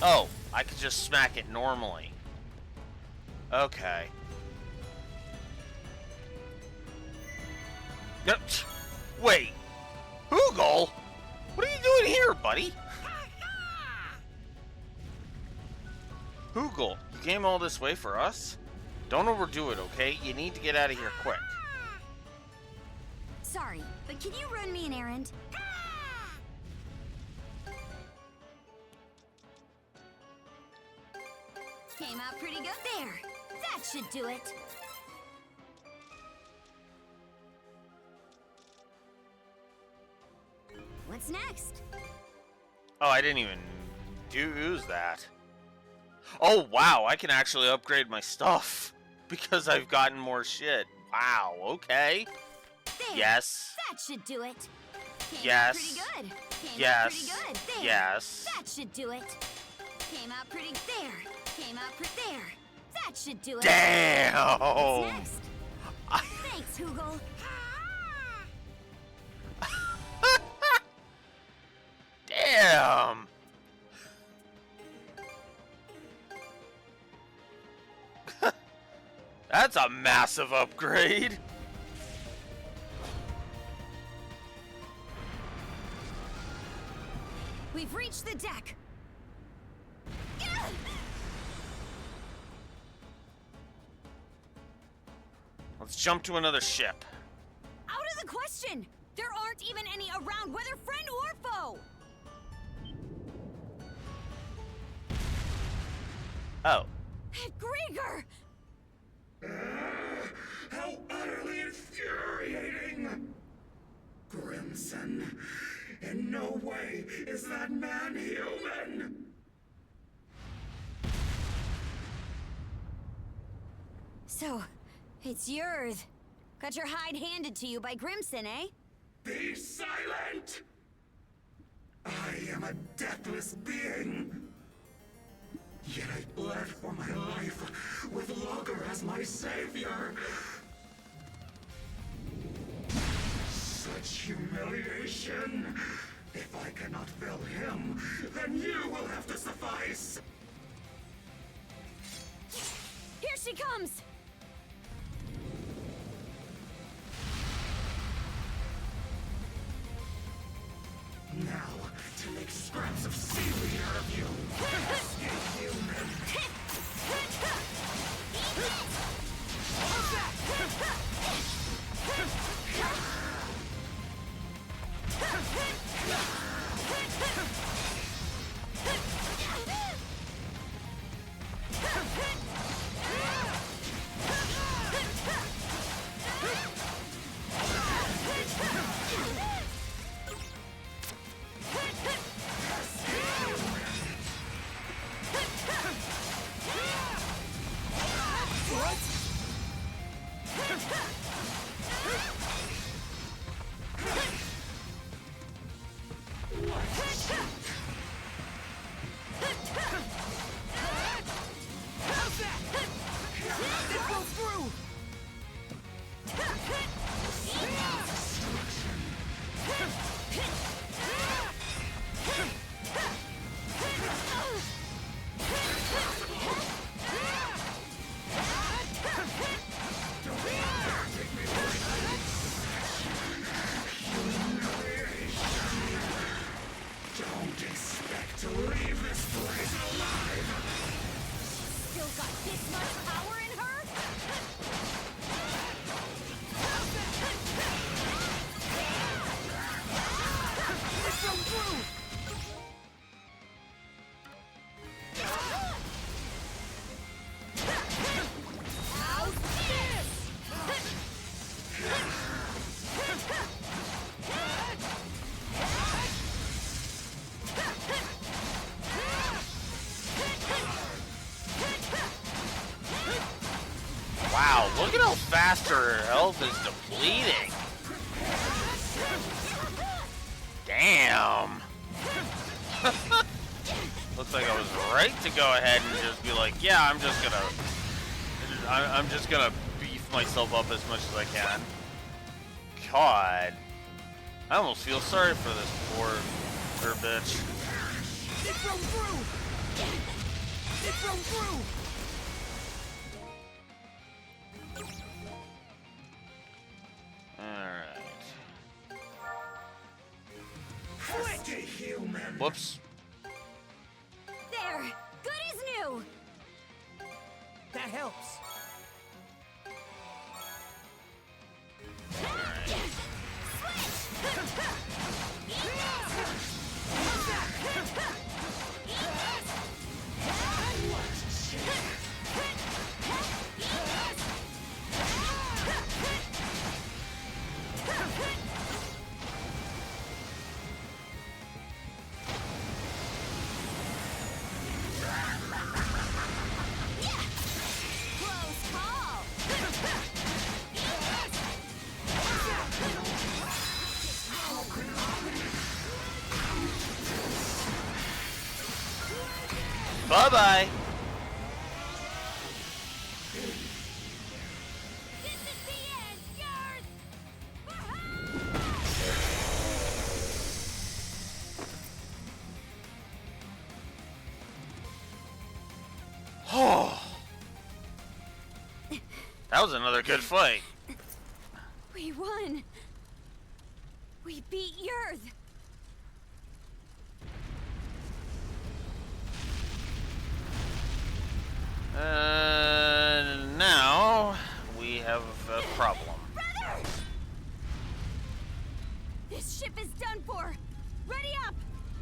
Oh, I could just smack it normally. Okay. Yep. Wait. Hoogle? What are you doing here, buddy? Hoogle, you came all this way for us? Don't overdo it, okay? You need to get out of here quick. Sorry, but can you run me an errand? Came out pretty good there. That should do it. What's next? Oh, I didn't even use that. Oh, wow, I can actually upgrade my stuff because I've gotten more shit. Wow, okay. There. Yes. That should do it. Came Yes. out pretty good. Came Yes. out pretty good. There. Yes. That should do it. Came out pretty there. Came out there. That should do it. Damn. What's next? Thanks, Hoogle. Damn. That's a massive upgrade. We've reached the deck. Let's jump to another ship. Out of the question! There aren't even any around, whether friend or foe! Oh. Grieger! How utterly infuriating! Grimson, in no way is that man human! So, it's yours. Got your hide handed to you by Grimson, eh? Be silent! I am a deathless being. Yet I bled for my life with Logger as my savior. Such humiliation. If I cannot fill him, then you will have to suffice. Here she comes! Now, to make scraps of seaweed out of you. You human. Wow, look at how fast her health is depleting. Damn. Looks like I was right to go ahead and just be like, yeah, I'm just gonna beef myself up as much as I can. God. I almost feel sorry for this poor bitch. Alright. Whoops. There! Good as new! That helps. Close call! Bye-bye. That was another good fight. We won. We beat Yurth. Now we have a problem. Brother! This ship is done for. Ready up.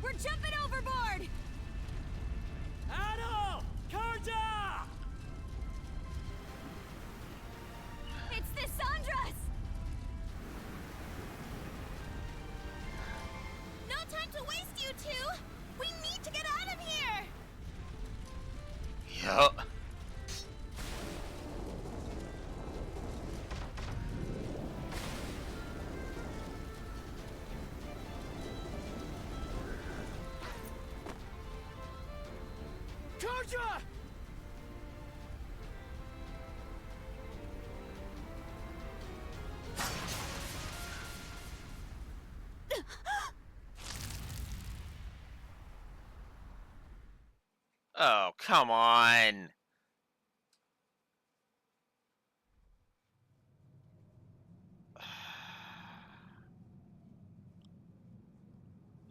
We're jumping overboard. Adol! Karja! It's the Sandras. No time to waste, you two. We need to get out of here. Yup. Karja! Oh, come on.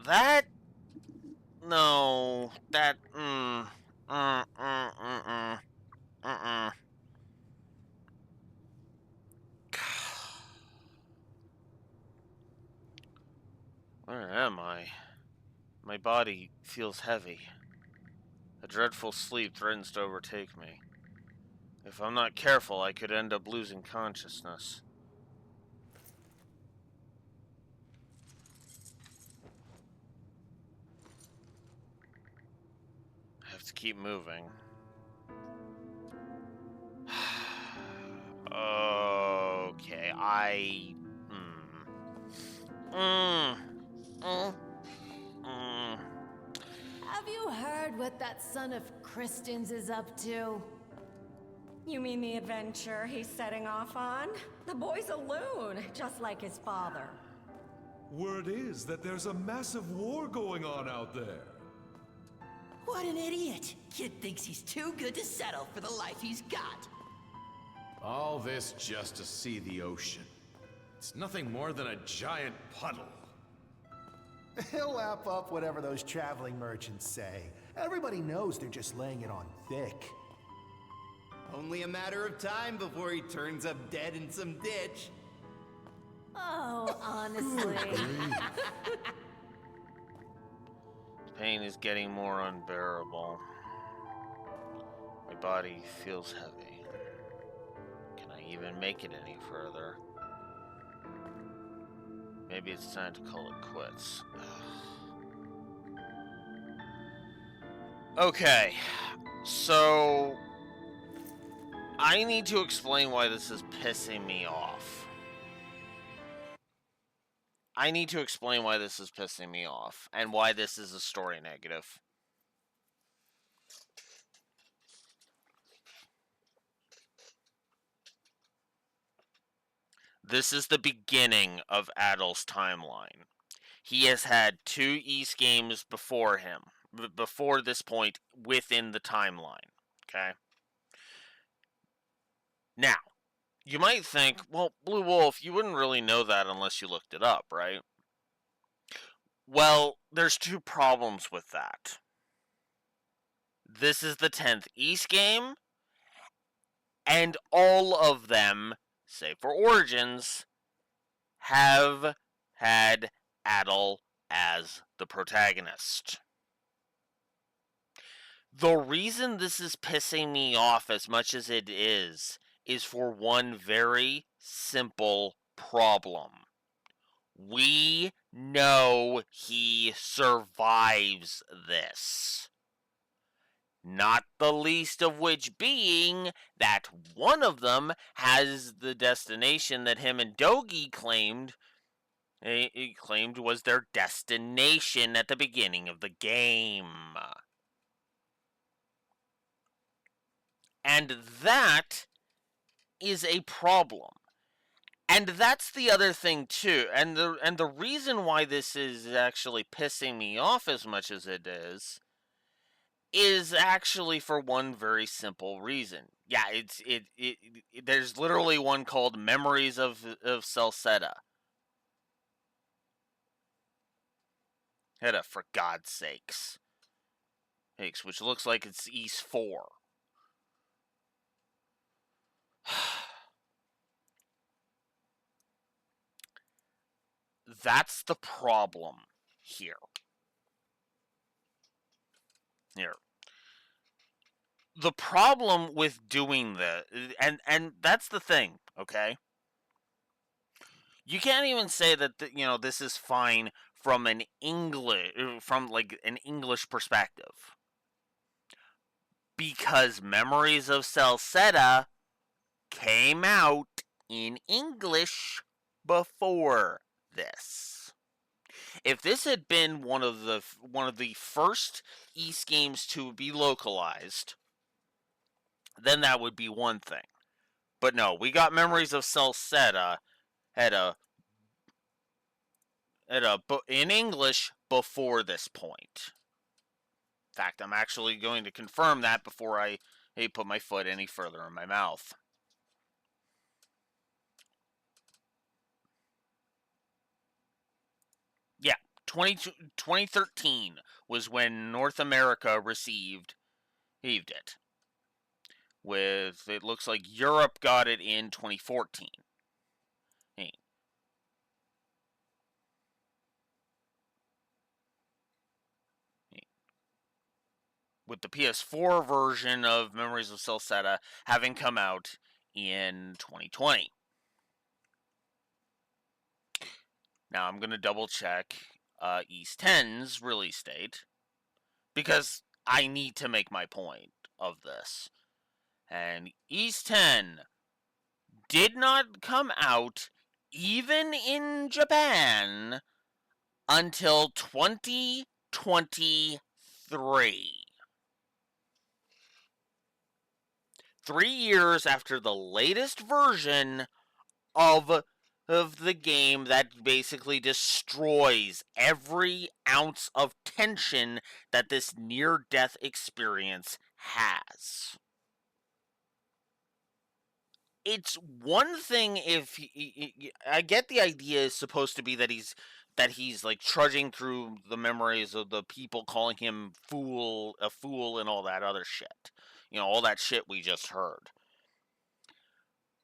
That? No. That, Where am I? My body feels heavy. A dreadful sleep threatens to overtake me. If I'm not careful, I could end up losing consciousness. I have to keep moving. Okay, Have you heard what that son of Kristen's is up to? You mean the adventure he's setting off on? The boy's a loon, just like his father. Word is that there's a massive war going on out there. What an idiot! Kid thinks he's too good to settle for the life he's got. All this just to see the ocean. It's nothing more than a giant puddle. He'll lap up whatever those traveling merchants say. Everybody knows they're just laying it on thick. Only a matter of time before he turns up dead in some ditch. Oh, honestly. Pain is getting more unbearable. My body feels heavy. Can I even make it any further? Maybe it's time to call it quits. Okay, so I need to explain why this is pissing me off. And why this is a story negative. This is the beginning of Adol's timeline. He has had 2 East games before him, before this point within the timeline. Okay? Now, you might think, well, Blue Wolf, you wouldn't really know that unless you looked it up, right? Well, there's 2 problems with that. This is the 10th East game, and all of them, save for Origins, have had Adol as the protagonist. The reason this is pissing me off as much as it is for one very simple problem. We know he survives this. Not the least of which being that one of them has the destination that him and Dogi claimed. He claimed was their destination at the beginning of the game. And that is a problem. And that's the other thing too. And the reason why this is actually pissing me off as much as it is actually for one very simple reason. Yeah, there's literally one called Memories of Celceta. Heta, for God's sakes. Which looks like it's East 4. That's the problem here. The problem with doing this, and that's the thing, okay? You can't even say that this is fine from an English perspective, because Memories of Celceta came out in English before this. If this had been one of the first East games to be localized, then that would be one thing. But no, we got Memories of Celceta in English before this point. In fact, I'm actually going to confirm that before I put my foot any further in my mouth. Yeah, 2013 was when North America received it. It looks like Europe got it in 2014. With the PS4 version of Memories of Celceta having come out in 2020. Now I'm going to double check East 10's release date, because I need to make my point of this. And East 10 did not come out even in Japan until 2023. 3 years after the latest version of the game that basically destroys every ounce of tension that this near-death experience has. It's one thing if I get the idea is supposed to be that he's like trudging through the memories of the people calling him a fool and all that other shit. All that shit we just heard.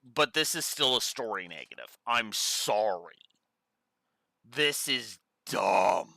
But this is still a story negative. I'm sorry. This is dumb.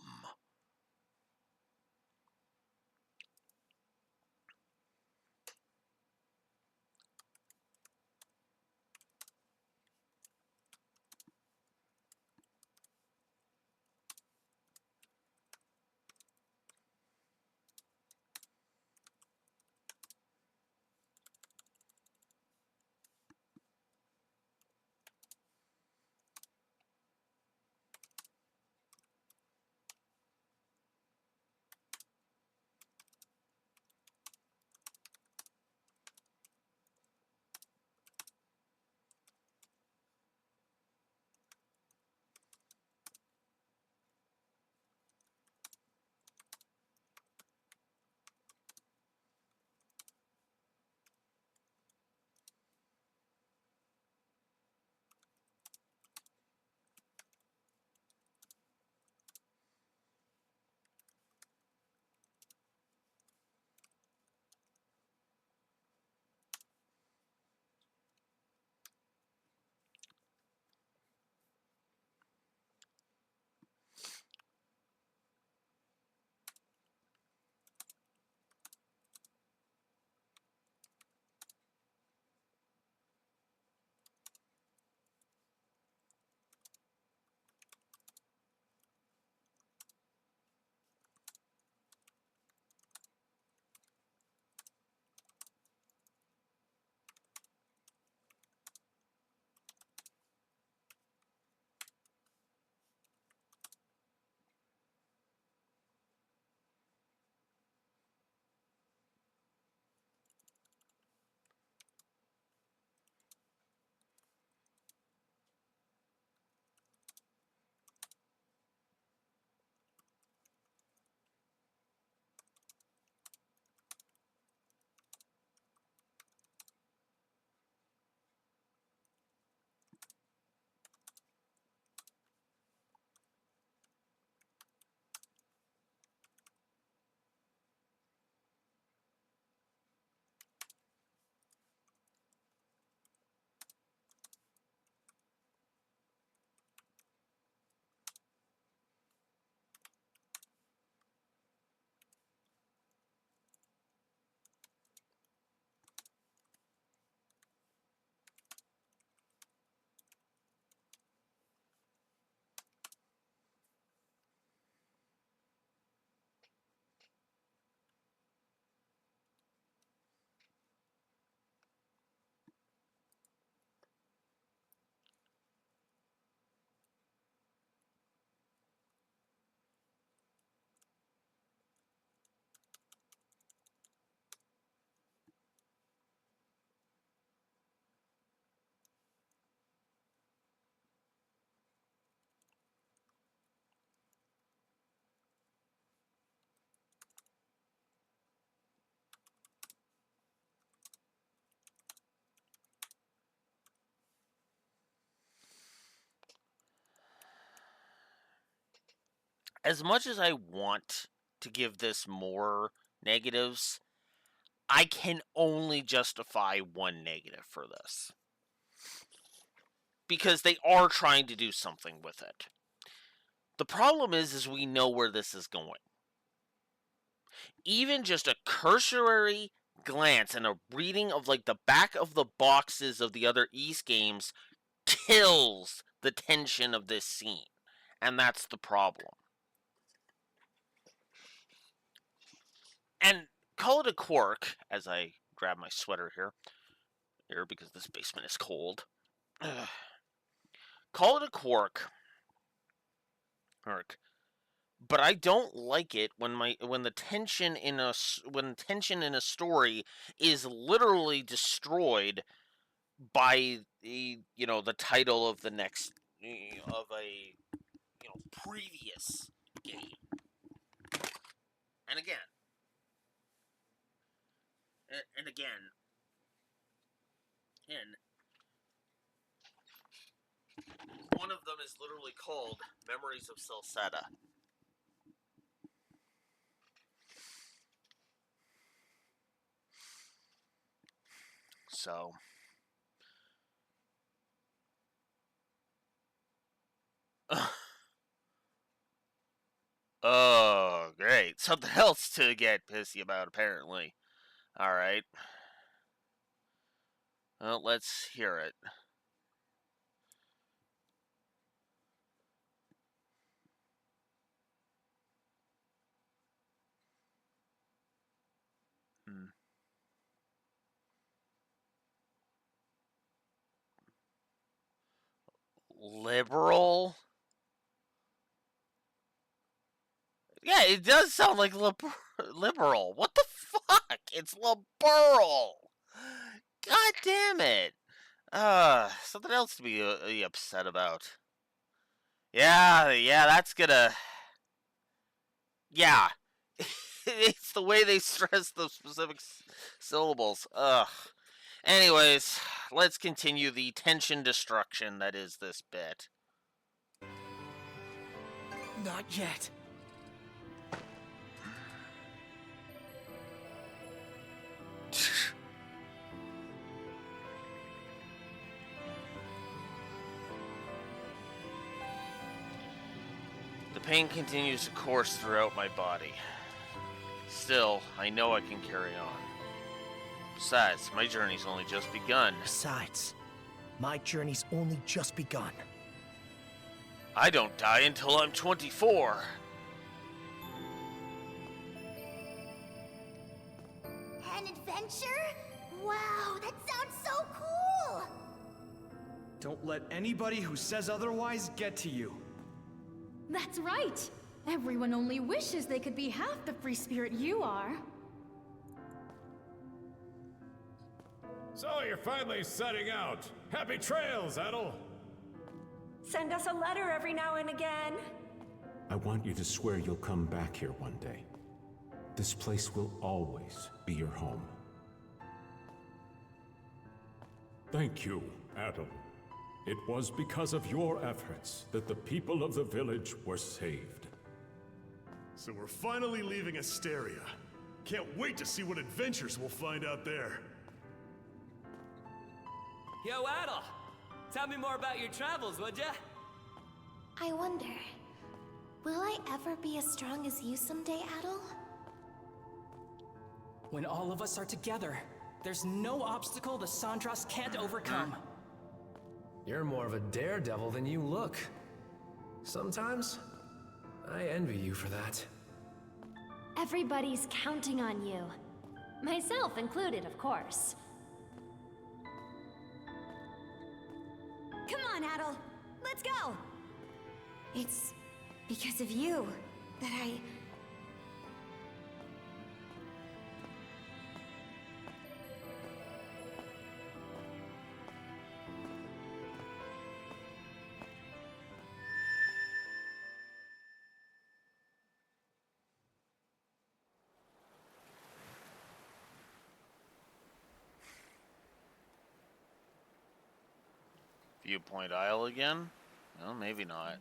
as much as I want to give this more negatives, I can only justify one negative for this. Because they are trying to do something with it. The problem is we know where this is going. Even just a cursory glance and a reading of like the back of the boxes of the other East games kills the tension of this scene. And that's the problem. And call it a quirk, as I grab my sweater here because this basement is cold. Call it a quirk, but I don't like it when the tension in a story is literally destroyed by the title of the next of a previous game. And again, and one of them is literally called Memories of Celceta. So, oh, great. Something else to get pissy about, apparently. Alright. Well, let's hear it. Liberal? Yeah, it does sound like liberal. What the fuck? It's liberal. God damn it. Something else to be upset about. Yeah, that's gonna... Yeah. It's the way they stress the specific syllables. Ugh. Anyways, let's continue the tension destruction that is this bit. Not yet. The pain continues to course throughout my body. Still, I know I can carry on. Besides, my journey's only just begun. Besides, my journey's only just begun. I don't die until I'm 24. An adventure? Wow, that sounds so cool! Don't let anybody who says otherwise get to you. That's right! Everyone only wishes they could be half the free spirit you are. So you're finally setting out. Happy trails, Adel! Send us a letter every now and again. I want you to swear you'll come back here one day. This place will always be your home. Thank you, Adel. It was because of your efforts that the people of the village were saved. So we're finally leaving Asteria. Can't wait to see what adventures we'll find out there. Yo, Adel! Tell me more about your travels, would ya? I wonder, will I ever be as strong as you someday, Adel? When all of us are together, there's no obstacle the Sandras can't overcome. You're more of a daredevil than you look. Sometimes, I envy you for that. Everybody's counting on you. Myself included, of course. Come on, Adel. Let's go! It's because of you that I... Viewpoint Isle again? Well, maybe not.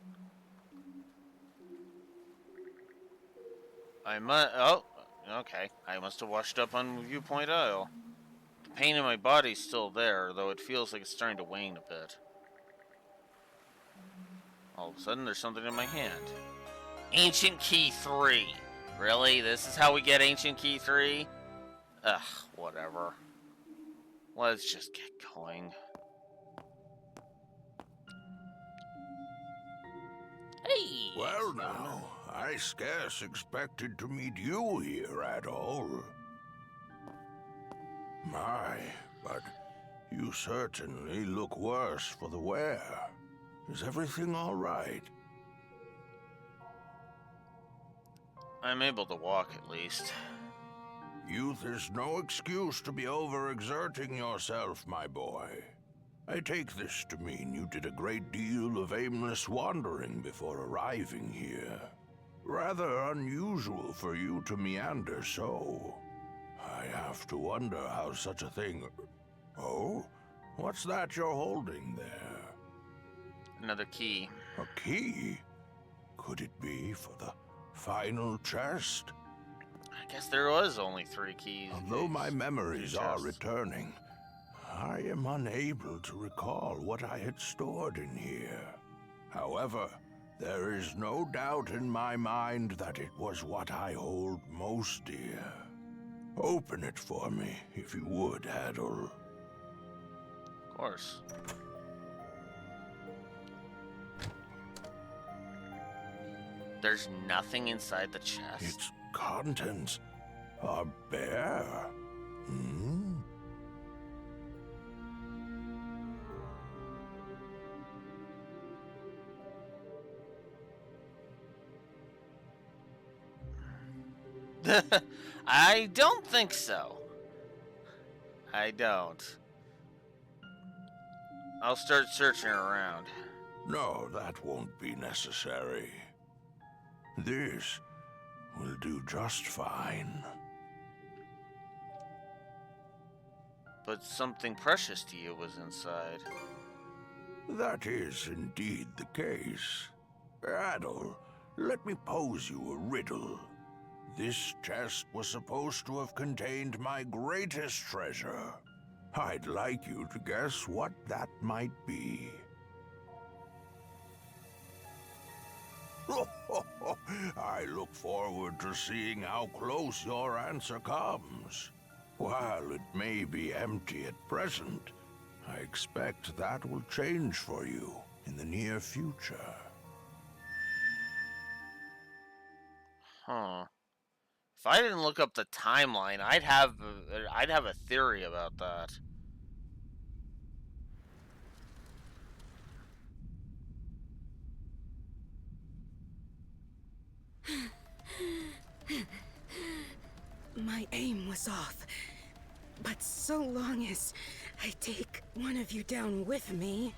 Oh, okay. I must have washed up on Viewpoint Isle. The pain in my body's still there, though it feels like it's starting to wane a bit. All of a sudden, there's something in my hand. Ancient Key 3. Really? This is how we get Ancient Key 3? Ugh, whatever. Let's just get going. Hey! Well now, I scarce expected to meet you here at all. My, but you certainly look worse for the wear. Is everything all right? I'm able to walk at least. Youth is no excuse to be overexerting yourself, my boy. I take this to mean you did a great deal of aimless wandering before arriving here. Rather unusual for you to meander so. I have to wonder how such a thing... Oh? What's that you're holding there? Another key. A key? Could it be for the final chest? I guess there was only 3 keys. Although my memories are returning, I am unable to recall what I had stored in here. However, there is no doubt in my mind that it was what I hold most dear. Open it for me, if you would, Adol. Of course. There's nothing inside the chest. Its contents are bare. Hmm? I don't think so. I don't. I'll start searching around. No, that won't be necessary. This will do just fine. But something precious to you was inside. That is indeed the case. Adol, let me pose you a riddle. This chest was supposed to have contained my greatest treasure. I'd like you to guess what that might be. I look forward to seeing how close your answer comes. While it may be empty at present, I expect that will change for you in the near future. Huh. If I didn't look up the timeline, I'd have a theory about that. My aim was off, but so long as I take one of you down with me...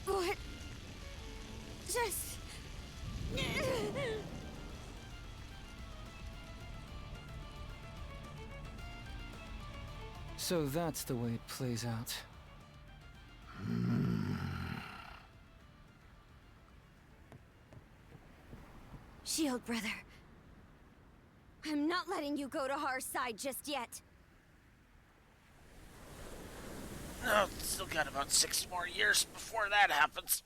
What? Just... So that's the way it plays out. Shield brother. I'm not letting you go to our side just yet. No, still got about 6 more years before that happens.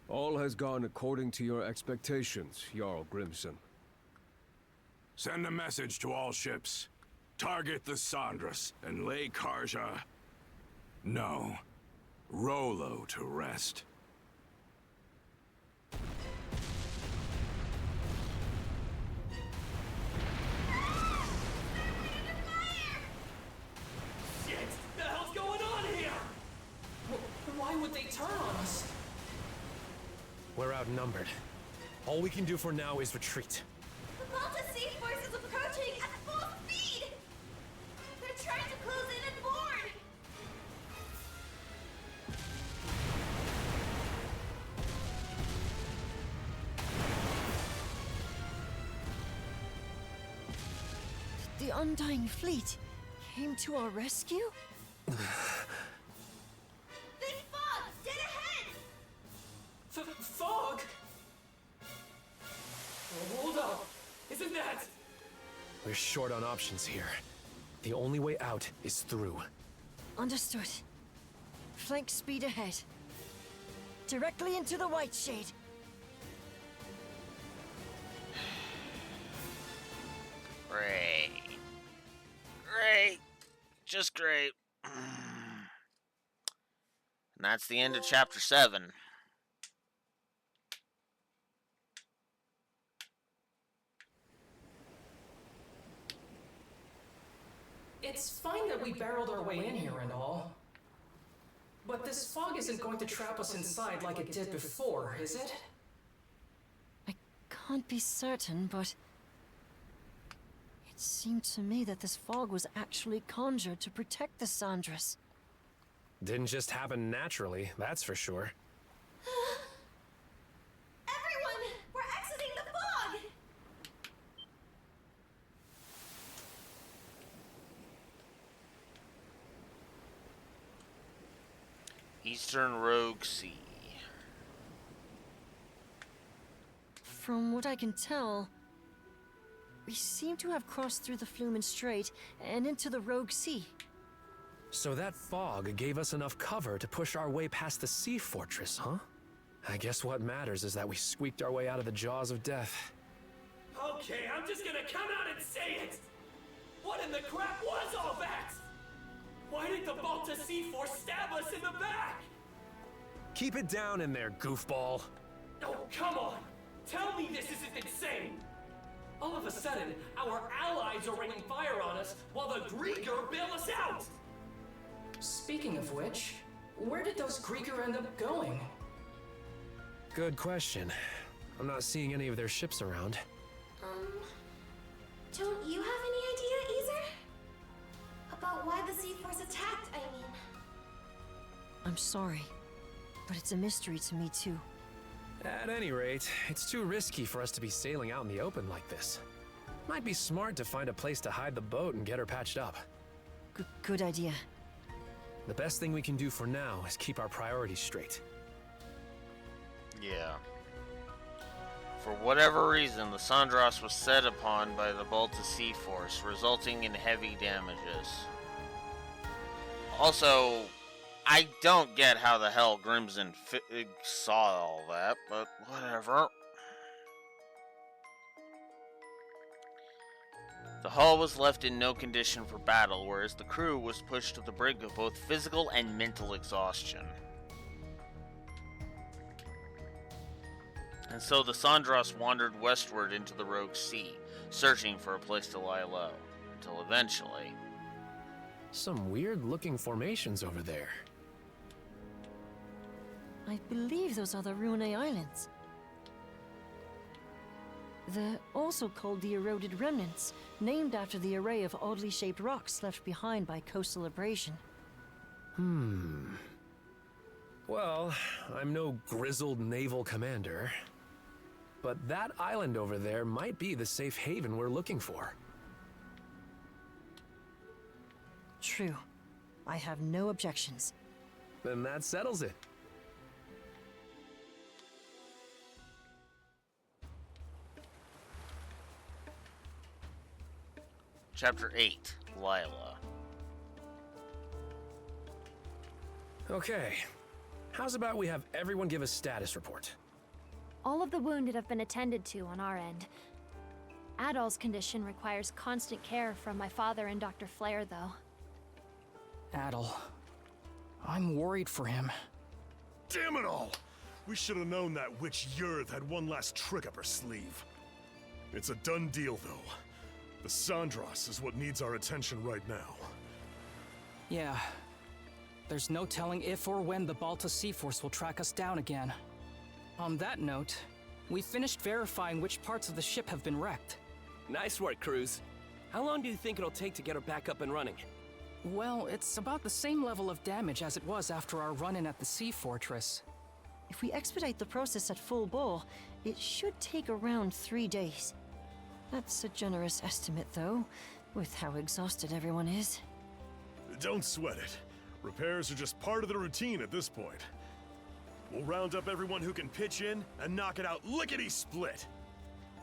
All has gone according to your expectations, Jarl Grimson. Send a message to all ships. Target the Sandras and lay Karja... No. Rolo to rest. Shit! The hell's going on here? Why would they turn on us? We're outnumbered. All we can do for now is retreat. The Malta Sea Force is approaching at full speed! They're trying to close Undying Fleet came to our rescue? Big fog! Dead ahead! Fog? Oh, hold up! Isn't that... We're short on options here. The only way out is through. Understood. Flank speed ahead. Directly into the White Shade. Great. Great. Just great. And that's the end of Chapter 7. It's fine that we barreled our way in here and all. But this fog isn't going to trap us inside like it did before, is it? I can't be certain, but... it seemed to me that this fog was actually conjured to protect the Sandras. Didn't just happen naturally, that's for sure. Everyone! We're exiting the fog! Eastern Rogue Sea. From what I can tell, we seem to have crossed through the Flumen Strait and into the Rogue Sea. So that fog gave us enough cover to push our way past the sea fortress, huh? I guess what matters is that we squeaked our way out of the jaws of death. Okay, I'm just gonna come out and say it! What in the crap was all that? Why did the Balta Sea Force stab us in the back? Keep it down in there, goofball. Oh, come on! Tell me this isn't insane! All of a sudden, our allies are raining fire on us while the Grieger bail us out! Speaking of which, where did those Grieger end up going? Good question. I'm not seeing any of their ships around. Don't you have any idea, Easer? About why the Sea Force attacked, I mean. I'm sorry, but it's a mystery to me too. At any rate, it's too risky for us to be sailing out in the open like this. Might be smart to find a place to hide the boat and get her patched up. Good idea. The best thing we can do for now is keep our priorities straight. Yeah. For whatever reason, the Sandras was set upon by the Balta Sea Force, resulting in heavy damages. Also, I don't get how the hell Grimson saw all that, but whatever. The hull was left in no condition for battle, whereas the crew was pushed to the brink of both physical and mental exhaustion. And so the Sandras wandered westward into the Rogue Sea, searching for a place to lie low, until eventually... Some weird-looking formations over there. I believe those are the Rune Islands. They're also called the Eroded Remnants, named after the array of oddly shaped rocks left behind by coastal abrasion. Well, I'm no grizzled naval commander, but that island over there might be the safe haven we're looking for. True. I have no objections. Then that settles it. Chapter 8, Lila. Okay. How's about we have everyone give a status report? All of the wounded have been attended to on our end. Adol's condition requires constant care from my father and Dr. Flair, though. Adol. I'm worried for him. Damn it all! We should have known that witch Yurth had one last trick up her sleeve. It's a done deal, though. The Sandras is what needs our attention right now. Yeah. There's no telling if or when the Balta Sea Force will track us down again. On that note, we finished verifying which parts of the ship have been wrecked. Nice work, Cruz. How long do you think it'll take to get her back up and running? Well, it's about the same level of damage as it was after our run-in at the Sea Fortress. If we expedite the process at full bore, it should take around 3 days. That's a generous estimate, though. with how exhausted everyone is. Don't sweat it. Repairs are just part of the routine at this point. We'll round up everyone who can pitch in and knock it out lickety-split.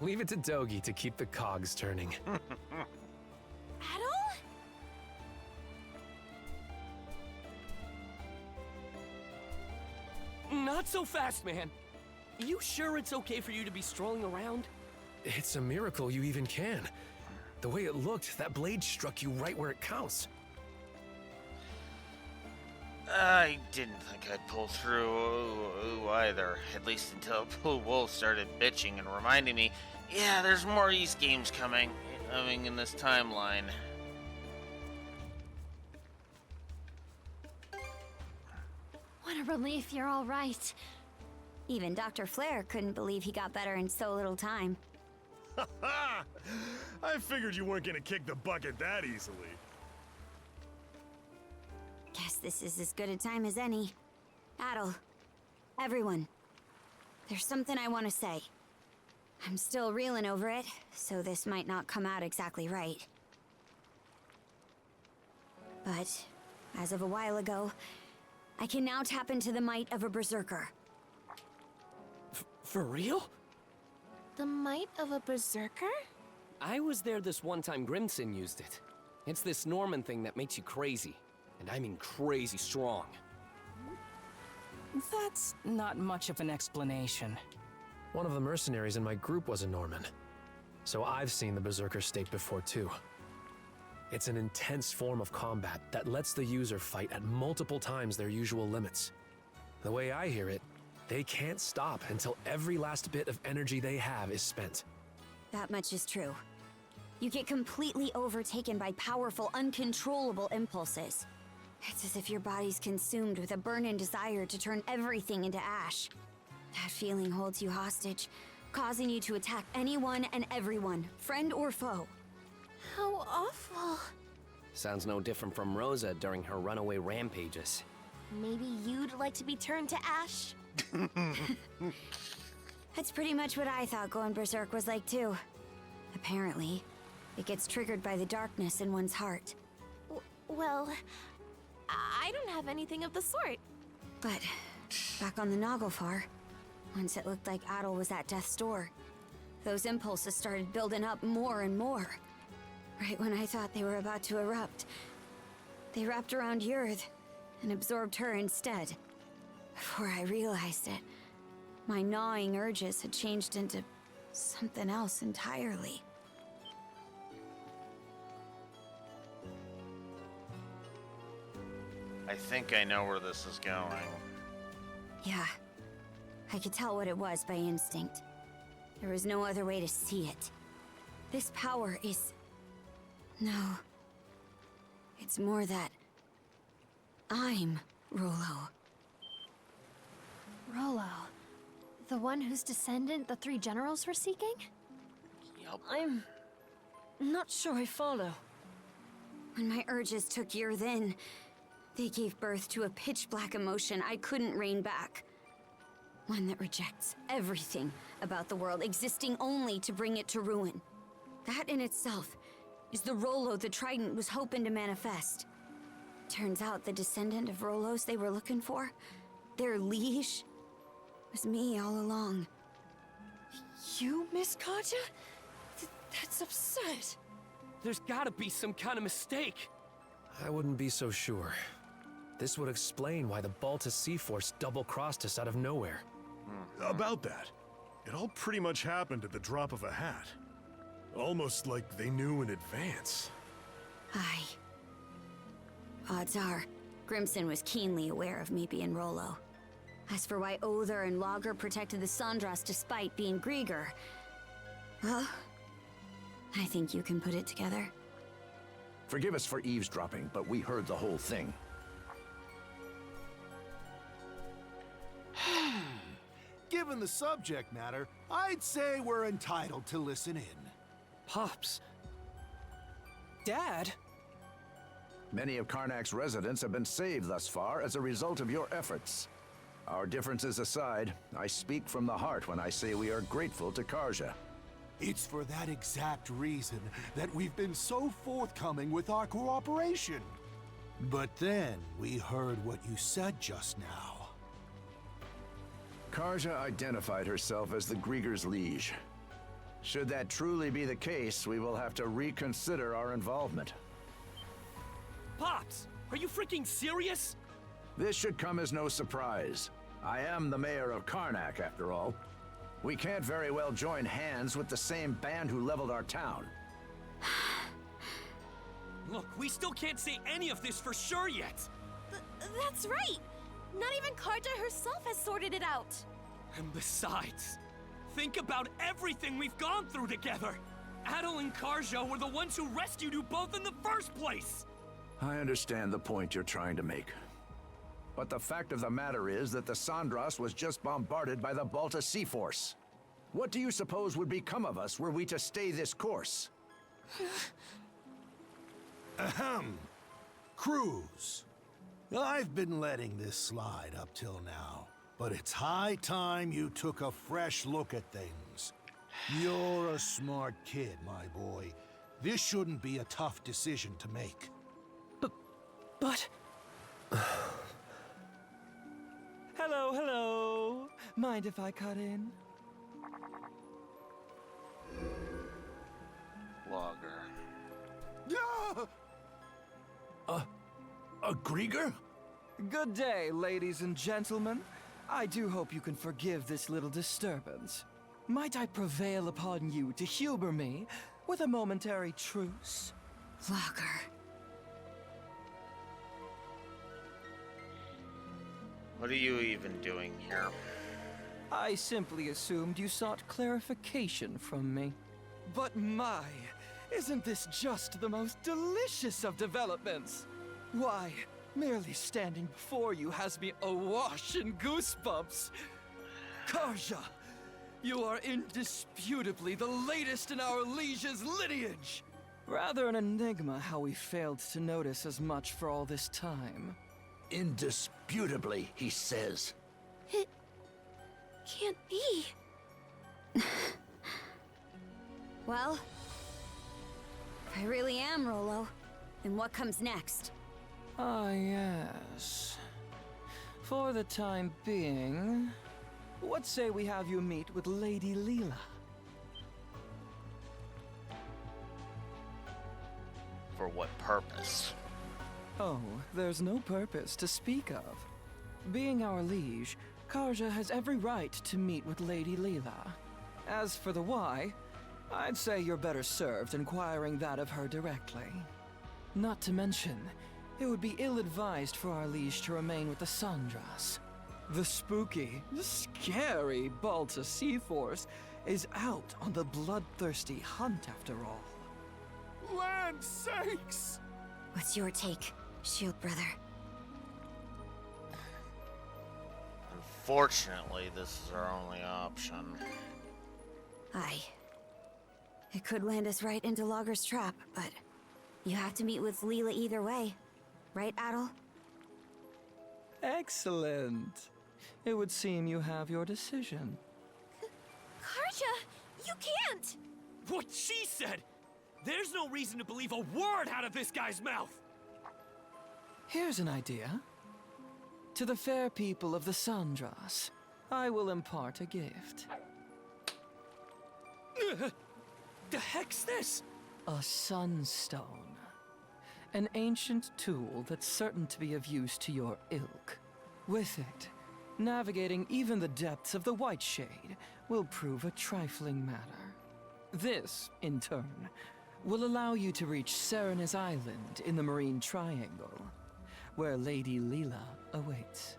Leave it to Dogi to keep the cogs turning. Adol? Not so fast, man. You sure it's okay for you to be strolling around? It's a miracle you even can. The way it looked, that blade struck you right where it counts. I didn't think I'd pull through either, at least until Blue Wolf started bitching and reminding me, yeah, there's more East games coming in this timeline. What a relief you're all right. Even Dr. Flare couldn't believe he got better in so little time. I figured you weren't gonna kick the bucket that easily. Guess this is as good a time as any. Adol, everyone, there's something I want to say. I'm still reeling over it, so this might not come out exactly right. But, as of a while ago, I can now tap into the might of a berserker. For real? The might of a berserker? I was there this one time Grimson used it. It's this Norman thing that makes you crazy. And I mean crazy strong. That's not much of an explanation. One of the mercenaries in my group was a Norman. So I've seen the berserker state before too. It's an intense form of combat that lets the user fight at multiple times their usual limits. The way I hear it, they can't stop until every last bit of energy they have is spent. That much is true. You get completely overtaken by powerful, uncontrollable impulses. It's as if your body's consumed with a burning desire to turn everything into ash. That feeling holds you hostage, causing you to attack anyone and everyone, friend or foe. How awful. Sounds no different from Rosa during her runaway rampages. Maybe you'd like to be turned to ash? That's pretty much what I thought going berserk was like too. Apparently, it gets triggered by the darkness in one's heart. Well, I don't have anything of the sort. But back on the Naglfar, once it looked like Adol was at death's door, those impulses started building up more and more. Right when I thought they were about to erupt, they wrapped around Yurth and absorbed her instead. Before I realized it, my gnawing urges had changed into something else entirely. I think I know where this is going. Yeah, I could tell what it was by instinct. There was no other way to see it. This power is... No. It's more that... I'm Rollo. Rollo. The one whose descendant the three generals were seeking? Yup. I'm not sure I follow. When my urges took Yurth in, they gave birth to a pitch-black emotion I couldn't rein back. One that rejects everything about the world, existing only to bring it to ruin. That in itself is the Rollo the Trident was hoping to manifest. Turns out the descendant of Rollos they were looking for, their liege, was me all along. You, Miss Katja? That's absurd. There's gotta be some kind of mistake. I wouldn't be so sure. This would explain why the Balta Sea Force double-crossed us out of nowhere. About that, it all pretty much happened at the drop of a hat. Almost like they knew in advance. Aye. Odds are, Grimson was keenly aware of me being Rollo. As for why Other and Lager protected the Sandras despite being Grieger, well, I think you can put it together. Forgive us for eavesdropping, but we heard the whole thing. Given the subject matter, I'd say we're entitled to listen in. Pops. Dad? Many of Karnak's residents have been saved thus far as a result of your efforts. Our differences aside, I speak from the heart when I say we are grateful to Karja. It's for that exact reason that we've been so forthcoming with our cooperation. But then we heard what you said just now. Karja identified herself as the Grieger's liege. Should that truly be the case, we will have to reconsider our involvement. Pops, are you freaking serious? This should come as no surprise. I am the mayor of Karnak, after all. We can't very well join hands with the same band who leveled our town. Look, we still can't say any of this for sure yet. That's right! Not even Karja herself has sorted it out! And besides, think about everything we've gone through together! Adel and Karja were the ones who rescued you both in the first place! I understand the point you're trying to make. But the fact of the matter is that the Sandras was just bombarded by the Balta Sea Force. What do you suppose would become of us were we to stay this course? Ahem. Cruz. I've been letting this slide up till now, but it's high time you took a fresh look at things. You're a smart kid, my boy. This shouldn't be a tough decision to make. But... Hello, hello. Mind if I cut in? Logger. Yeah! A Grieger? Good day, ladies and gentlemen. I do hope you can forgive this little disturbance. Might I prevail upon you to humor me with a momentary truce? Logger. What are you even doing here? I simply assumed you sought clarification from me. But my, isn't this just the most delicious of developments? Why, merely standing before you has me awash in goosebumps. Karja, you are indisputably the latest in our liege's lineage. Rather an enigma how we failed to notice as much for all this time. Indisputably, he says. It can't be. Well, if I really am Rolo, then what comes next? Ah, yes. For the time being, what say we have you meet with Lady Leela? For what purpose? Oh, there's no purpose to speak of. Being our liege, Karja has every right to meet with Lady Leela. As for the why, I'd say you're better served inquiring that of her directly. Not to mention, it would be ill-advised for our liege to remain with the Sandras. The spooky, scary Balta Sea Force is out on the bloodthirsty hunt after all. Land sakes! What's your take, Shield Brother? Unfortunately, this is our only option. Aye. It could land us right into Logger's trap, but you have to meet with Leela either way. Right, Adel? Excellent. It would seem you have your decision. Karja, you can't! What she said! There's no reason to believe a word out of this guy's mouth! Here's an idea. To the fair people of the Sandras, I will impart a gift. The heck's this? A sunstone. An ancient tool that's certain to be of use to your ilk. With it, navigating even the depths of the White Shade will prove a trifling matter. This, in turn, will allow you to reach Serena's Island in the Marine Triangle, where Lady Leela awaits.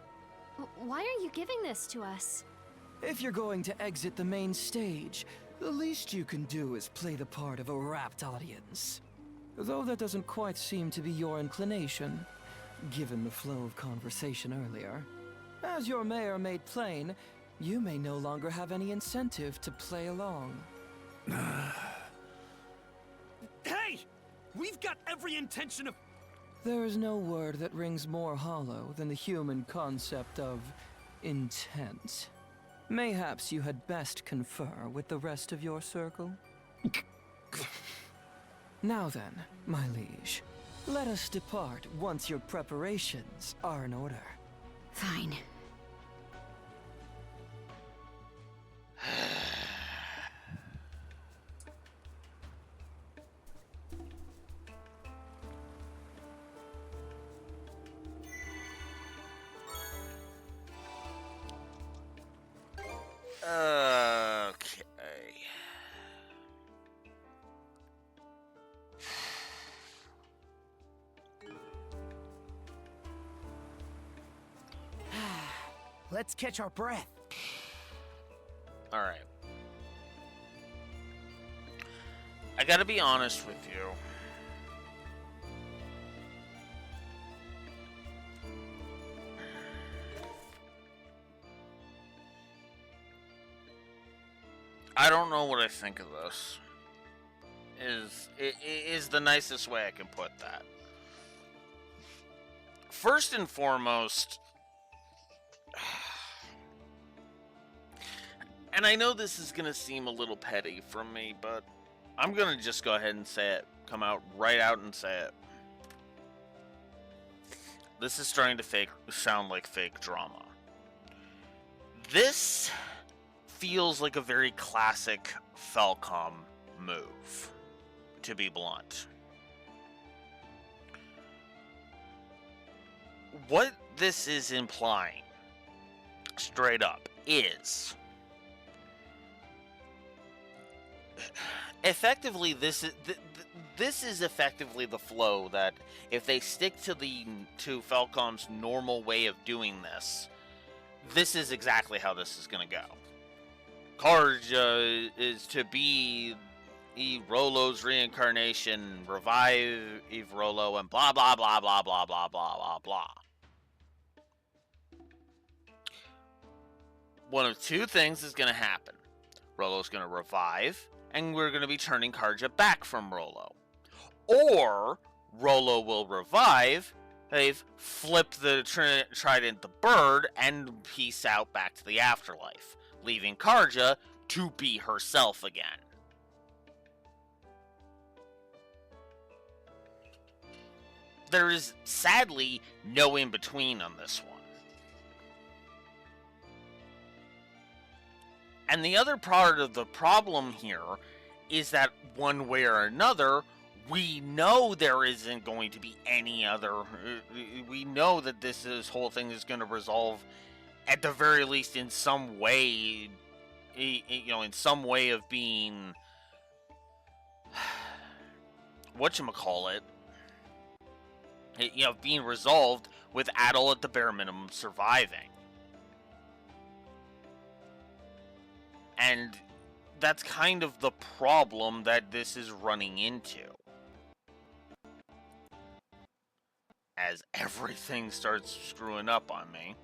Why are you giving this to us? If you're going to exit the main stage, the least you can do is play the part of a rapt audience. Though that doesn't quite seem to be your inclination, given the flow of conversation earlier. As your mayor made plain, you may no longer have any incentive to play along. Hey! We've got every intention of... There is no word that rings more hollow than the human concept of intent. Mayhaps you had best confer with the rest of your circle? Now then, my liege, let us depart once your preparations are in order. Fine. Okay. Let's catch our breath. All right. I gotta be honest with you. I don't know what I think of this. Is the nicest way I can put that. First and foremost, and I know this is gonna seem a little petty from me, but I'm gonna just go ahead and say it. Come out right out and say it. This is starting to sound like fake drama. This feels like a very classic Falcom move, to be blunt. What this is implying, straight up, is effectively this is effectively the flow that if they stick to Falcom's normal way of doing this, this is exactly how this is going to go. Karja is to be Rollo's reincarnation, revive Eve Rollo, and blah blah blah blah blah blah blah blah blah. One of two things is going to happen. Rollo's going to revive, and we're going to be turning Karja back from Rollo. Or Rollo will revive, they've flipped the trident the bird, and peace out back to the afterlife, leaving Karja to be herself again. There is, sadly, no in-between on this one. And the other part of the problem here is that one way or another, we know there isn't going to be any other... We know that this whole thing is going to resolve, at the very least, in some way... in some way of being... whatchamacallit? Being resolved with Adol at the bare minimum surviving. And that's kind of the problem that this is running into. As everything starts screwing up on me.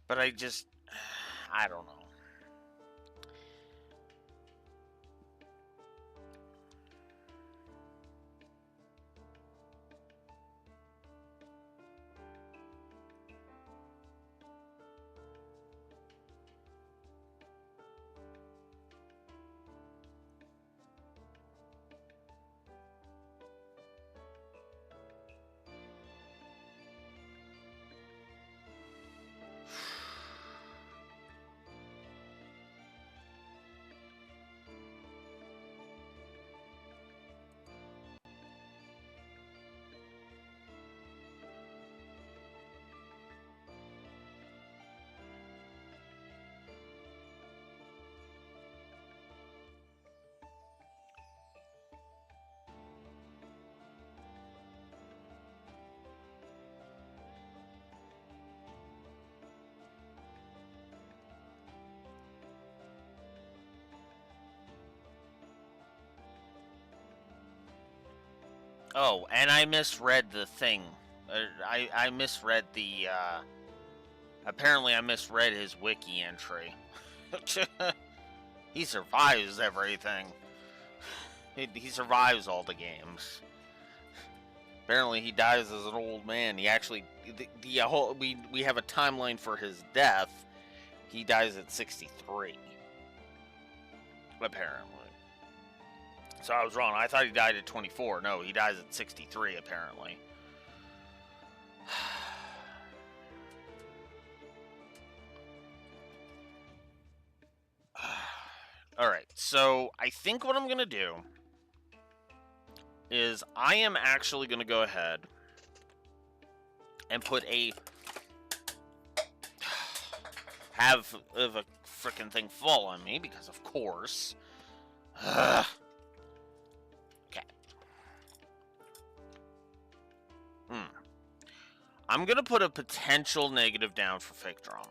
But I don't know. Oh, and I misread the thing. I misread the, apparently I misread his wiki entry. He survives everything. He survives all the games. Apparently he dies as an old man. He actually, we have a timeline for his death. He dies at 63. Apparently. So I was wrong. I thought he died at 24. No, he dies at 63, apparently. Alright, so I think what I'm going to do is I am actually going to go ahead and put a have a frickin' thing fall on me, because of course. Okay. I'm going to put a potential negative down for fake drama.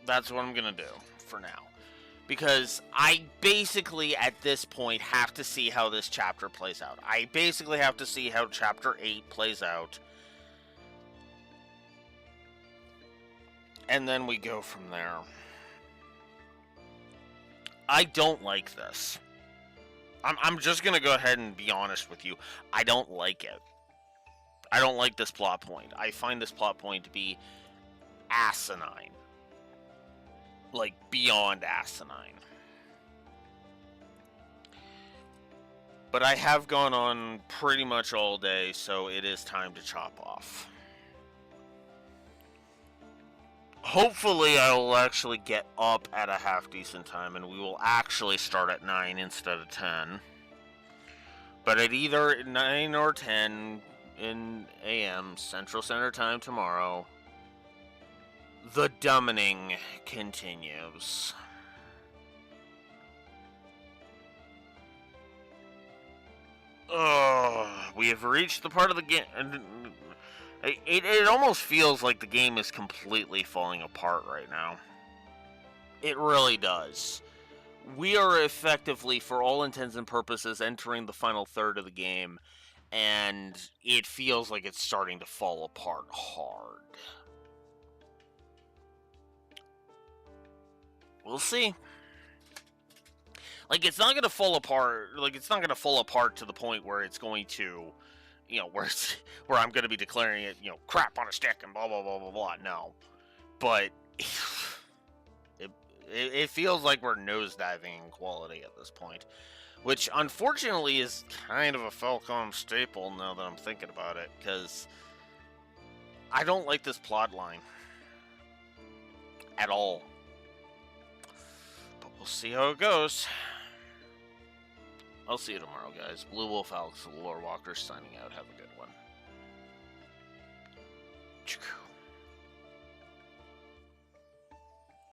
That's what I'm going to do for now. Because I basically, at this point, have to see how this chapter plays out. I basically have to see how Chapter 8 plays out. And then we go from there. I don't like this. I'm just going to go ahead and be honest with you. I don't like it. I don't like this plot point. I find this plot point to be asinine. Like, beyond asinine. But I have gone on pretty much all day, so it is time to chop off. Hopefully I will actually get up at a half decent time, and we will actually start at 9 instead of 10. But at either 9 or 10 in AM Central Standard Time tomorrow, the dumbing continues. We have reached the part of the game. It almost feels like the game is completely falling apart right now. It really does. We are effectively, for all intents and purposes, entering the final third of the game, and it feels like it's starting to fall apart hard. We'll see. Like, it's not going to fall apart. Like, it's not going to fall apart to the point where it's going to, you know, where I'm going to be declaring it, you know, crap on a stick and blah, blah, blah, blah, blah. No. But it feels like we're nosediving in quality at this point, which unfortunately is kind of a Falcom staple now that I'm thinking about it, because I don't like this plot line at all. But we'll see how it goes. I'll see you tomorrow, guys. Blue Wolf Alex, the Lore Walker, signing out. Have a good one.